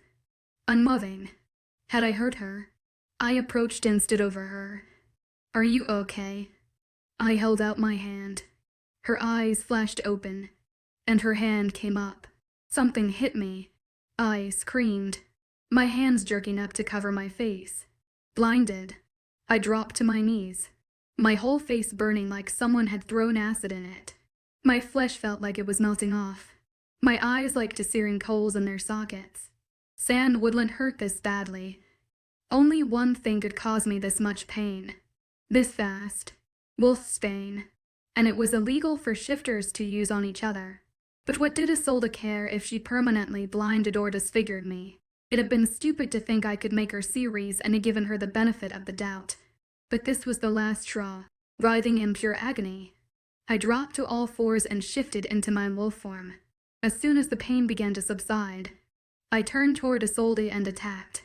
unmoving. Had I hurt her? I approached and stood over her. Are you okay? I held out my hand. Her eyes flashed open, and her hand came up. Something hit me. I screamed, my hands jerking up to cover my face. Blinded, I dropped to my knees, my whole face burning like someone had thrown acid in it. My flesh felt like it was melting off, my eyes like to searing coals in their sockets. Sand wouldn't hurt this badly. Only one thing could cause me this much pain. This fast. Wolfsbane. And it was illegal for shifters to use on each other. But what did Isolde care if she permanently blinded or disfigured me? It had been stupid to think I could make her series and had given her the benefit of the doubt. But this was the last straw, writhing in pure agony. I dropped to all fours and shifted into my wolf form. As soon as the pain began to subside, I turned toward Isolde and attacked.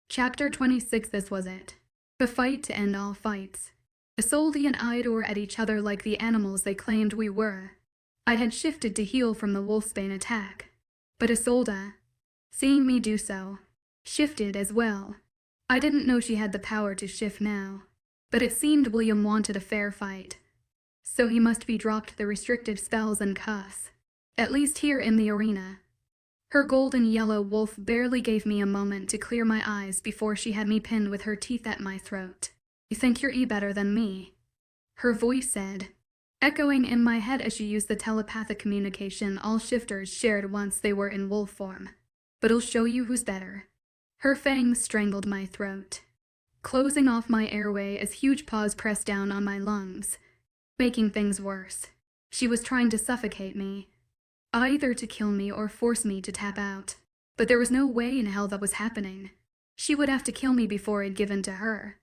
Chapter 26. This was it. The fight to end all fights. Isolde and I were at each other like the animals they claimed we were. I had shifted to heal from the wolfsbane attack, but Isolde, seeing me do so, shifted as well. I didn't know she had the power to shift now, but it seemed William wanted a fair fight. So he must be dropped the restrictive spells and cuffs, at least here in the arena. Her golden yellow wolf barely gave me a moment to clear my eyes before she had me pinned with her teeth at my throat. "You think you're better than me?" her voice said, echoing in my head as she used the telepathic communication all shifters shared once they were in wolf form. "But I'll show you who's better." Her fangs strangled my throat, closing off my airway as huge paws pressed down on my lungs, making things worse. She was trying to suffocate me, either to kill me or force me to tap out. But there was no way in hell that was happening. She would have to kill me before I'd given to her.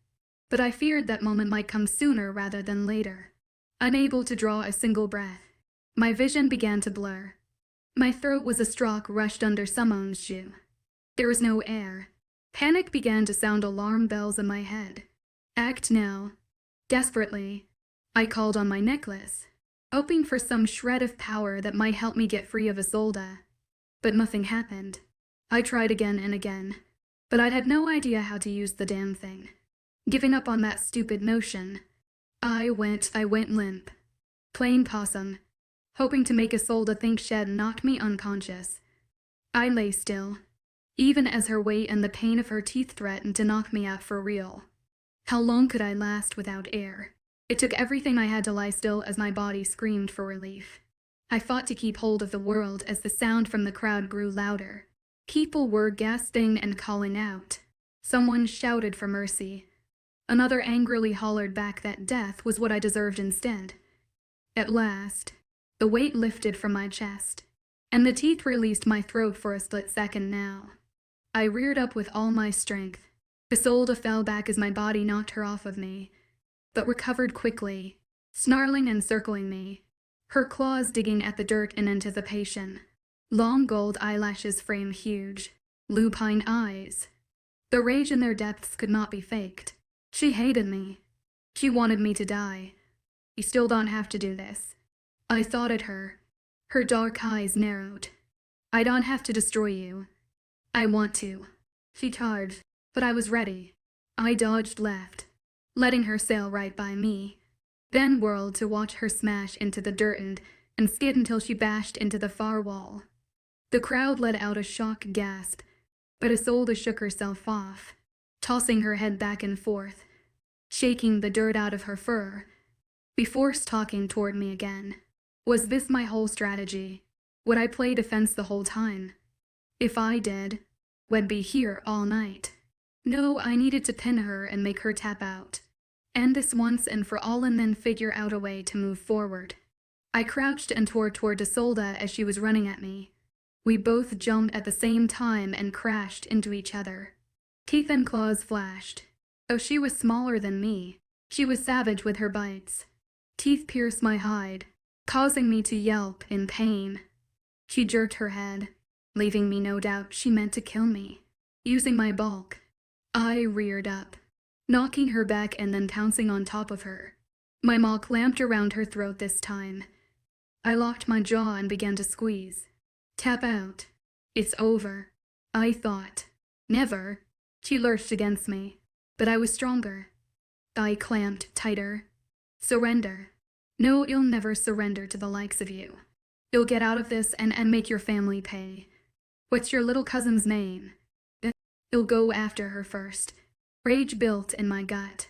But I feared that moment might come sooner rather than later. Unable to draw a single breath, my vision began to blur. My throat was a stroke rushed under someone's shoe. There was no air. Panic began to sound alarm bells in my head. Act now. Desperately, I called on my necklace, hoping for some shred of power that might help me get free of Isolde. But nothing happened. I tried again and again, but I'd had no idea how to use the damn thing. Giving up on that stupid notion, I went limp. Plain possum, hoping to make Isolde think she'd knocked me unconscious. I lay still, even as her weight and the pain of her teeth threatened to knock me out for real. How long could I last without air? It took everything I had to lie still as my body screamed for relief. I fought to keep hold of the world as the sound from the crowd grew louder. People were gasping and calling out. Someone shouted for mercy. Another angrily hollered back that death was what I deserved instead. At last, the weight lifted from my chest, and the teeth released my throat for a split second now. I reared up with all my strength. Isolde fell back as my body knocked her off of me, but recovered quickly, snarling and circling me, her claws digging at the dirt in anticipation. Long gold eyelashes framed huge, lupine eyes. The rage in their depths could not be faked. She hated me. She wanted me to die. "You still don't have to do this." I thought at her. Her dark eyes narrowed. "I don't have to destroy you. I want to." She charged, but I was ready. I dodged left, letting her sail right by me, then whirled to watch her smash into the dirt and skid until she bashed into the far wall. The crowd let out a shocked gasp, but Isolde shook herself off, tossing her head back and forth, shaking the dirt out of her fur, before stalking toward me again. Was this my whole strategy? Would I play defense the whole time? If I did, we'd be here all night. No, I needed to pin her and make her tap out. End this once and for all and then figure out a way to move forward. I crouched and tore toward Isolde as she was running at me. We both jumped at the same time and crashed into each other. Teeth and claws flashed. Though she was smaller than me, she was savage with her bites. Teeth pierced my hide, causing me to yelp in pain. She jerked her head, leaving me no doubt she meant to kill me. Using my bulk, I reared up, knocking her back and then pouncing on top of her. My maw clamped around her throat this time. I locked my jaw and began to squeeze. Tap out. It's over, I thought. Never. She lurched against me, but I was stronger. I clamped tighter. Surrender. No, you'll never surrender to the likes of you. You'll get out of this and make your family pay. What's your little cousin's name? You'll go after her first. Rage built in my gut.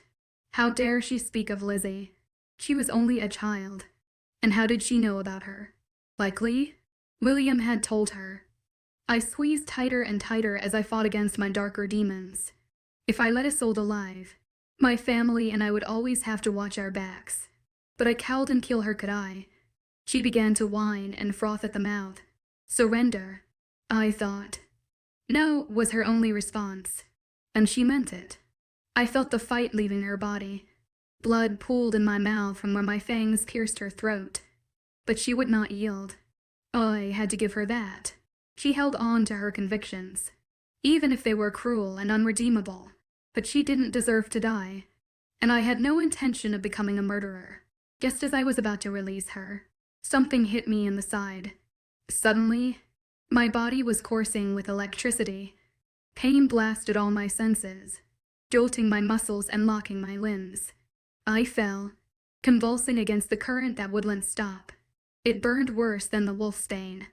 How dare she speak of Lizzie? She was only a child. And how did she know about her? Likely, William had told her. I squeezed tighter and tighter as I fought against my darker demons. If I let Isolde alive, my family and I would always have to watch our backs. But I cowed and kill her, could I? She began to whine and froth at the mouth. Surrender, I thought. No, was her only response. And she meant it. I felt the fight leaving her body. Blood pooled in my mouth from where my fangs pierced her throat. But she would not yield. I had to give her that. She held on to her convictions, even if they were cruel and unredeemable. But she didn't deserve to die, and I had no intention of becoming a murderer. Just as I was about to release her, something hit me in the side. Suddenly, my body was coursing with electricity. Pain blasted all my senses, jolting my muscles and locking my limbs. I fell, convulsing against the current that wouldn't stop. It burned worse than the wolf stain,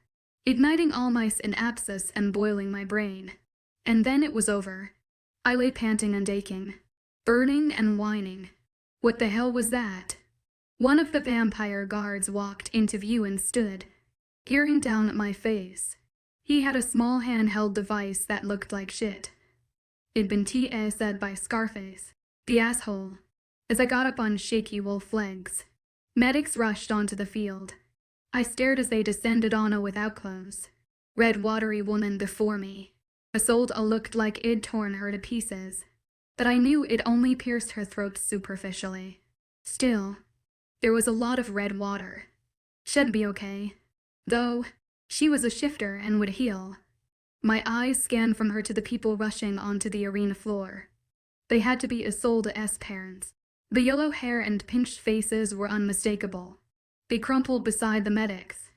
igniting all my synapses and boiling my brain. And then it was over. I lay panting and aching, burning and whining. What the hell was that? One of the vampire guards walked into view and stood, peering down at my face. He had a small handheld device that looked like shit. It'd been said by Scarface, the asshole, as I got up on shaky wolf legs. Medics rushed onto the field. I stared as they descended on a without clothes, red watery woman before me. Isolde looked like it'd torn her to pieces, but I knew it only pierced her throat superficially. Still, there was a lot of red water. She'd be okay, though she was a shifter and would heal. My eyes scanned from her to the people rushing onto the arena floor. They had to be Isolde's parents. The yellow hair and pinched faces were unmistakable. They crumpled beside the medics.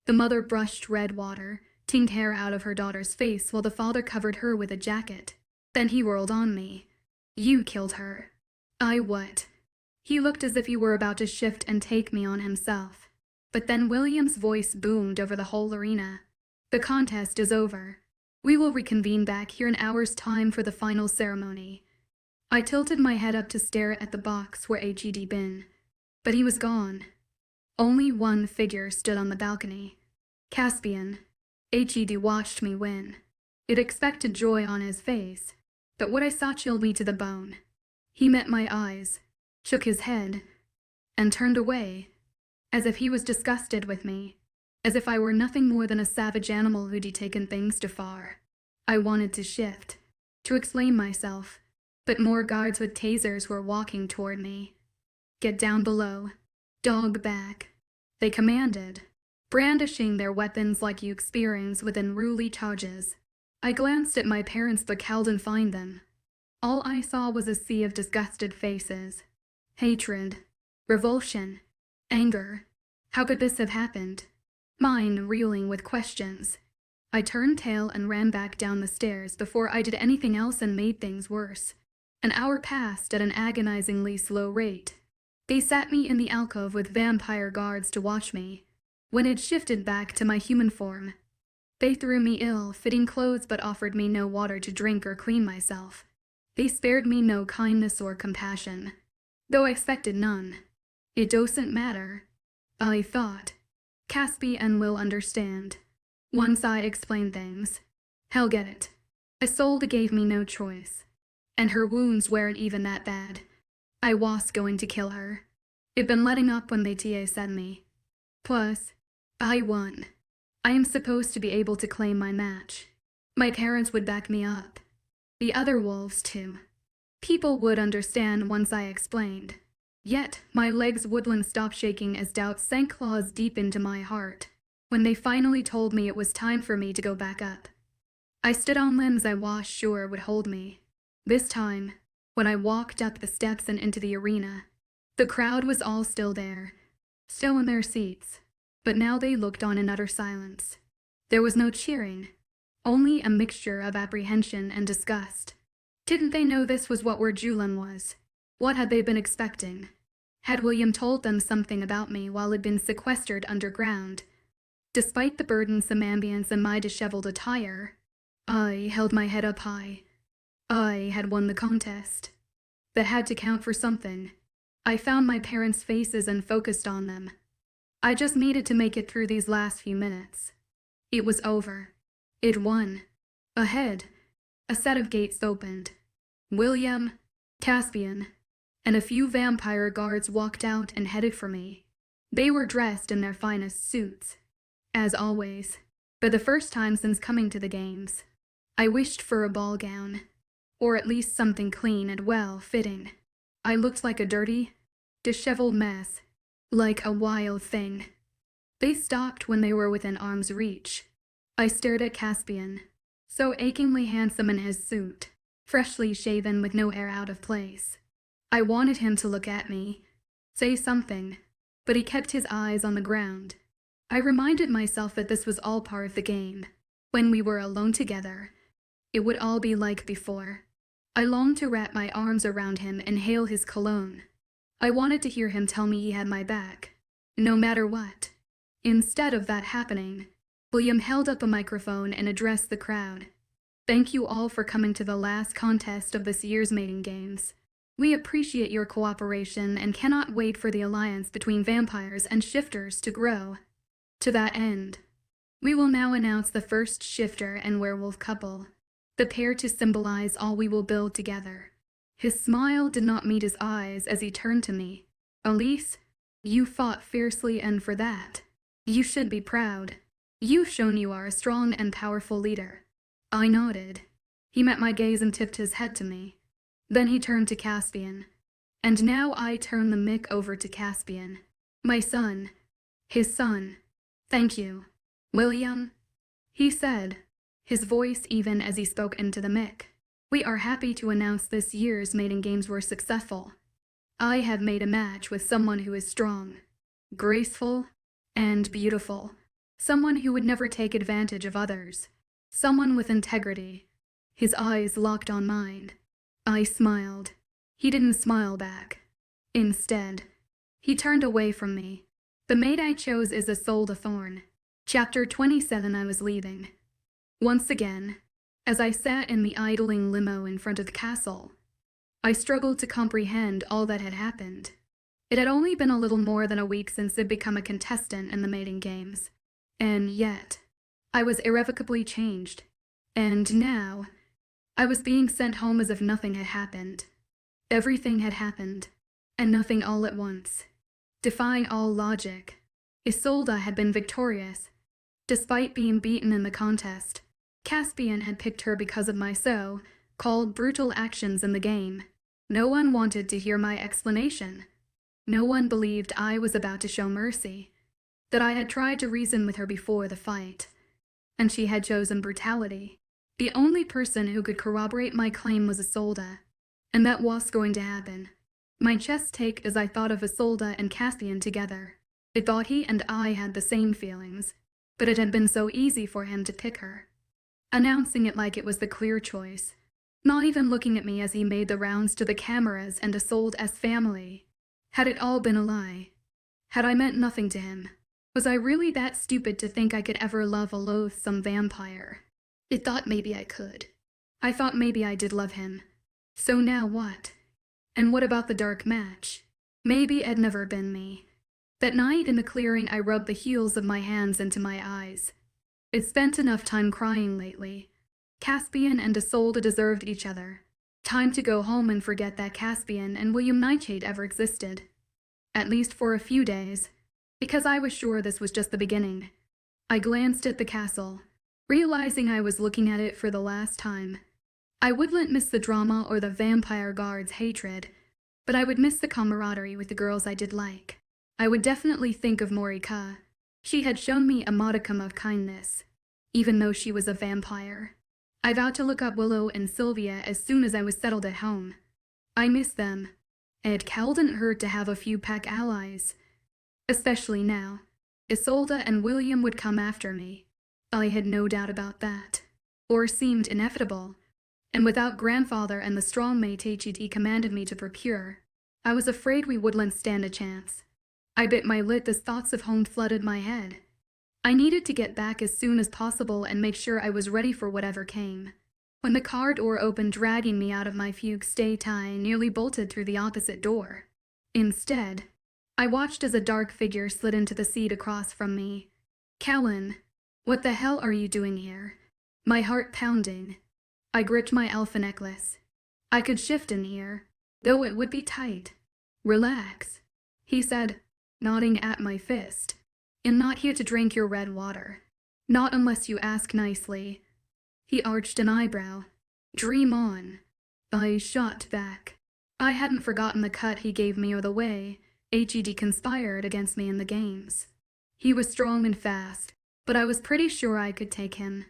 The mother brushed red water, tinged hair out of her daughter's face while the father covered her with a jacket. Then he whirled on me. You killed her. I what? He looked as if he were about to shift and take me on himself. But then William's voice boomed over the whole arena. The contest is over. We will reconvene back here in an hour's time for the final ceremony. I tilted my head up to stare at the box where Had been, but he was gone. Only one figure stood on the balcony. Caspian. Had watched me win. It expected joy on his face, but what I saw chilled me to the bone. He met my eyes, shook his head, and turned away, as if he was disgusted with me, as if I were nothing more than a savage animal who'd taken things too far. I wanted to shift, to explain myself, but more guards with tasers were walking toward me. Get down below. Dog back. They commanded, brandishing their weapons like you experience with unruly charges. I glanced at my parents but couldn't find them. All I saw was a sea of disgusted faces. Hatred, revulsion, anger. How could this have happened? Mine reeling with questions. I turned tail and ran back down the stairs before I did anything else and made things worse. An hour passed at an agonizingly slow rate. They sat me in the alcove with vampire guards to watch me. When it shifted back to my human form, they threw me ill-fitting clothes but offered me no water to drink or clean myself. They spared me no kindness or compassion, though I expected none. It doesn't matter, I thought. Caspian will understand. Once I explain things, he'll get it. Isolde gave me no choice, and her wounds weren't even that bad. I was going to kill her. It'd been letting up when they said me. Plus, I won. I am supposed to be able to claim my match. My parents would back me up. The other wolves, too. People would understand once I explained. Yet, my legs wouldn't stop shaking as doubt sank claws deep into my heart. When they finally told me it was time for me to go back up, I stood on limbs I was sure would hold me. This time, when I walked up the steps and into the arena, the crowd was all still there, still in their seats, but now they looked on in utter silence. There was no cheering, only a mixture of apprehension and disgust. Didn't they know this was what Julian was? What had they been expecting? Had William told them something about me while I'd been sequestered underground? Despite the burdensome ambience and my disheveled attire, I held my head up high. I had won the contest. That had to count for something. I found my parents' faces and focused on them. I just needed to make it through these last few minutes. It was over. It won. Ahead, a set of gates opened. William, Caspian, and a few vampire guards walked out and headed for me. They were dressed in their finest suits, as always, for the first time since coming to the games. I wished for a ball gown, or at least something clean and well-fitting. I looked like a dirty, disheveled mess, like a wild thing. They stopped when they were within arm's reach. I stared at Caspian, so achingly handsome in his suit, freshly shaven with no hair out of place. I wanted him to look at me, say something, but he kept his eyes on the ground. I reminded myself that this was all part of the game. When we were alone together, it would all be like before. I longed to wrap my arms around him and inhale his cologne. I wanted to hear him tell me he had my back, no matter what. Instead of that happening, William held up a microphone and addressed the crowd. Thank you all for coming to the last contest of this year's mating games. We appreciate your cooperation and cannot wait for the alliance between vampires and shifters to grow. To that end, we will now announce the first shifter and werewolf couple, the pair to symbolize all we will build together. His smile did not meet his eyes as he turned to me. Elise, you fought fiercely, and for that, you should be proud. You've shown you are a strong and powerful leader. I nodded. He met my gaze and tipped his head to me. Then he turned to Caspian. And now I turn the mic over to Caspian. My son. His son. Thank you, William, he said, his voice even as he spoke into the mic. We are happy to announce this year's mating games were successful. I have made a match with someone who is strong, graceful, and beautiful. Someone who would never take advantage of others. Someone with integrity. His eyes locked on mine. I smiled. He didn't smile back. Instead, he turned away from me. The mate I chose is Isolde Thorn. Chapter 27. I was leaving. Once again, as I sat in the idling limo in front of the castle, I struggled to comprehend all that had happened. It had only been a little more than a week since I'd become a contestant in the mating games, and yet, I was irrevocably changed, and now, I was being sent home as if nothing had happened. Everything had happened, and nothing all at once. Defying all logic, Isolde had been victorious. Despite being beaten in the contest, Caspian had picked her because of my so-called brutal actions in the game. No one wanted to hear my explanation. No one believed I was about to show mercy, that I had tried to reason with her before the fight, and she had chosen brutality. The only person who could corroborate my claim was Isolde, and that was going to happen. My chest ached as I thought of Isolde and Caspian together. I thought he and I had the same feelings, but it had been so easy for him to pick her, announcing it like it was the clear choice, not even looking at me as he made the rounds to the cameras and Isolde's family. Had it all been a lie? Had I meant nothing to him? Was I really that stupid to think I could ever love a loathsome vampire? I thought maybe I could. I thought maybe I did love him. So now what? And what about the dark match? Maybe it had never been me. That night in the clearing, I rubbed the heels of my hands into my eyes. I'd spent enough time crying lately. Caspian and Isolde deserved each other. Time to go home and forget that Caspian and William Nightshade ever existed. At least for a few days, because I was sure this was just the beginning. I glanced at the castle, realizing I was looking at it for the last time. I wouldn't miss the drama or the vampire guard's hatred, but I would miss the camaraderie with the girls I did like. I would definitely think of Morika. She had shown me a modicum of kindness, even though she was a vampire. I vowed to look up Willow and Sylvia as soon as I was settled at home. I missed them. It couldn't hurt to have a few pack allies. Especially now. Isolde and William would come after me. I had no doubt about that. Or seemed inevitable. And without grandfather and the strong mate Nightshade commanded me to procure, I was afraid we wouldn't stand a chance. I bit my lip as thoughts of home flooded my head. I needed to get back as soon as possible and make sure I was ready for whatever came. When the car door opened, dragging me out of my fugue state, I nearly bolted through the opposite door. Instead, I watched as a dark figure slid into the seat across from me. Callan, what the hell are you doing here? My heart pounding. I gripped my alpha necklace. I could shift in here, though it would be tight. Relax, he said, nodding at my fist. I'm not here to drink your red water. Not unless you ask nicely. He arched an eyebrow. Dream on. I shot back. I hadn't forgotten the cut he gave me or the way Nightshade conspired against me in the games. He was strong and fast, but I was pretty sure I could take him.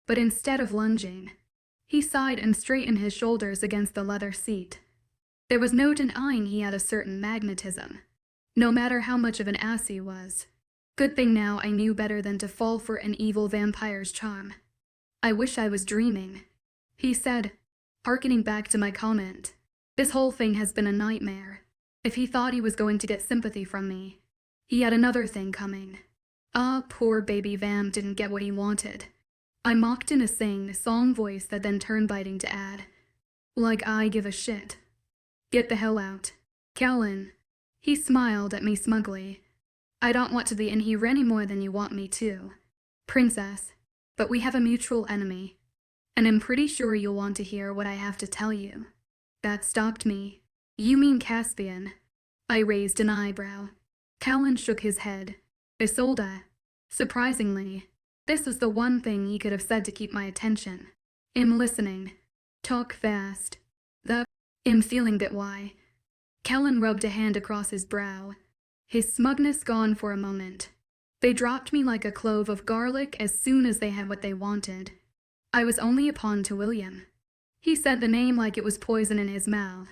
But instead of lunging, he sighed and straightened his shoulders against the leather seat. There was no denying he had a certain magnetism, no matter how much of an ass he was. Good thing now I knew better than to fall for an evil vampire's charm. I wish I was dreaming, he said, hearkening back to my comment. This whole thing has been a nightmare. If he thought he was going to get sympathy from me, he had another thing coming. Ah, poor baby Vam didn't get what he wanted. I mocked in a sing-song voice that then turned biting to add, like I give a shit. Get the hell out. Callan. He smiled at me smugly. I don't want to be in here any more than you want me to, Princess, but we have a mutual enemy, and I'm pretty sure you'll want to hear what I have to tell you. That stopped me. You mean Caspian? I raised an eyebrow. Callan shook his head. Isolde. Surprisingly, this was the one thing he could have said to keep my attention. I'm listening. Talk fast. I'm feeling bit why. Callan rubbed a hand across his brow, his smugness gone for a moment. They dropped me like a clove of garlic as soon as they had what they wanted. I was only a pawn to William. He said the name like it was poison in his mouth.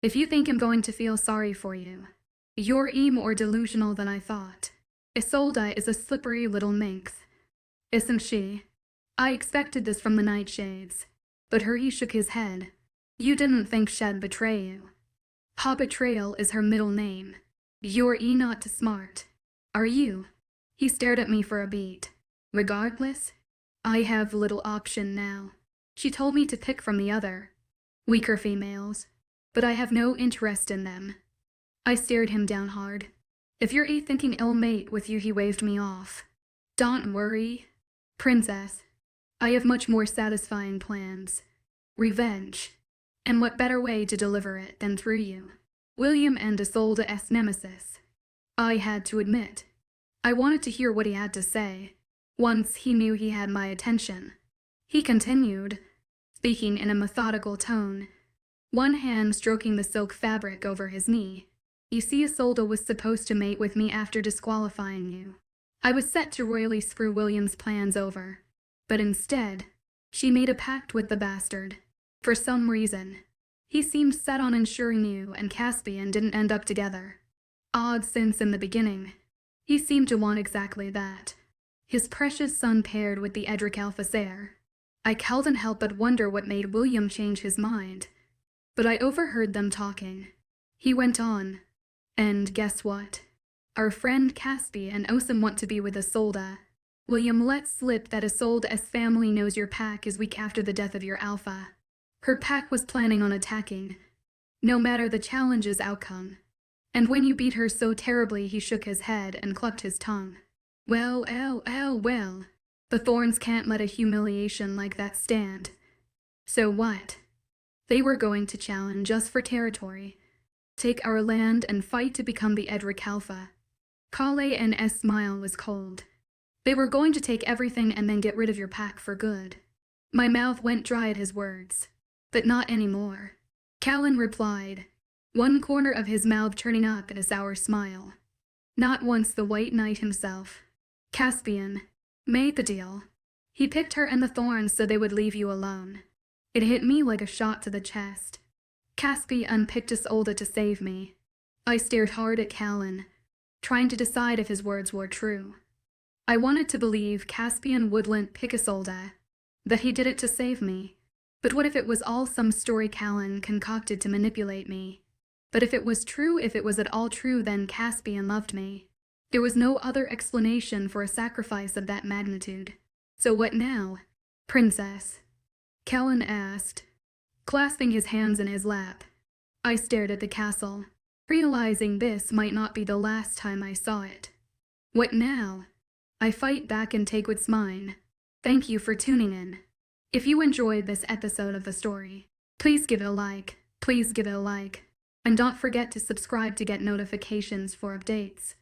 If you think I'm going to feel sorry for you, you're more delusional than I thought. Isolde is a slippery little minx, isn't she? I expected this from the Nightshades, but he shook his head. You didn't think she'd betray you. Ha, betrayal is her middle name. You're not smart, are you? He stared at me for a beat. Regardless, I have little option now. She told me to pick from the other, weaker females, but I have no interest in them. I stared him down hard. If you're thinking ill mate with you, he waved me off. Don't worry, Princess. I have much more satisfying plans. Revenge. And what better way to deliver it than through you? William and Isolde's nemesis. I had to admit, I wanted to hear what he had to say. Once he knew he had my attention. He continued, speaking in a methodical tone, one hand stroking the silk fabric over his knee. You see, Isolde was supposed to mate with me after disqualifying you. I was set to royally screw William's plans over. But instead, she made a pact with the bastard. For some reason, he seemed set on ensuring you and Caspian didn't end up together. Odd, since in the beginning, he seemed to want exactly that. His precious son paired with the Edric Alphasair. I couldn't help but wonder what made William change his mind. But I overheard them talking. He went on, and guess what? Our friend Caspian also want to be with Isolde. William let slip that Isolde's family knows your pack is weak after the death of your alpha. Her pack was planning on attacking, no matter the challenge's outcome. And when you beat her so terribly, he shook his head and clucked his tongue. Well, the Thorns can't let a humiliation like that stand. So what? They were going to challenge us for territory, take our land and fight to become the Edric Alpha. Calais smile was cold. They were going to take everything and then get rid of your pack for good. My mouth went dry at his words. But not anymore. Callan replied, one corner of his mouth turning up in a sour smile. Not once the White Knight himself. Caspian made the deal. He picked her and the Thorns so they would leave you alone. It hit me like a shot to the chest. Caspian picked Isolde to save me. I stared hard at Callan, trying to decide if his words were true. I wanted to believe Caspian wouldn't pick Isolde, that he did it to save me. But what if it was all some story Callan concocted to manipulate me? But if it was true, if it was at all true, then Caspian loved me. There was no other explanation for a sacrifice of that magnitude. So what now, Princess? Callan asked, clasping his hands in his lap. I stared at the castle, realizing this might not be the last time I saw it. What now? I fight back and take what's mine. Thank you for tuning in. If you enjoyed this episode of the story, please give it a like, and don't forget to subscribe to get notifications for updates.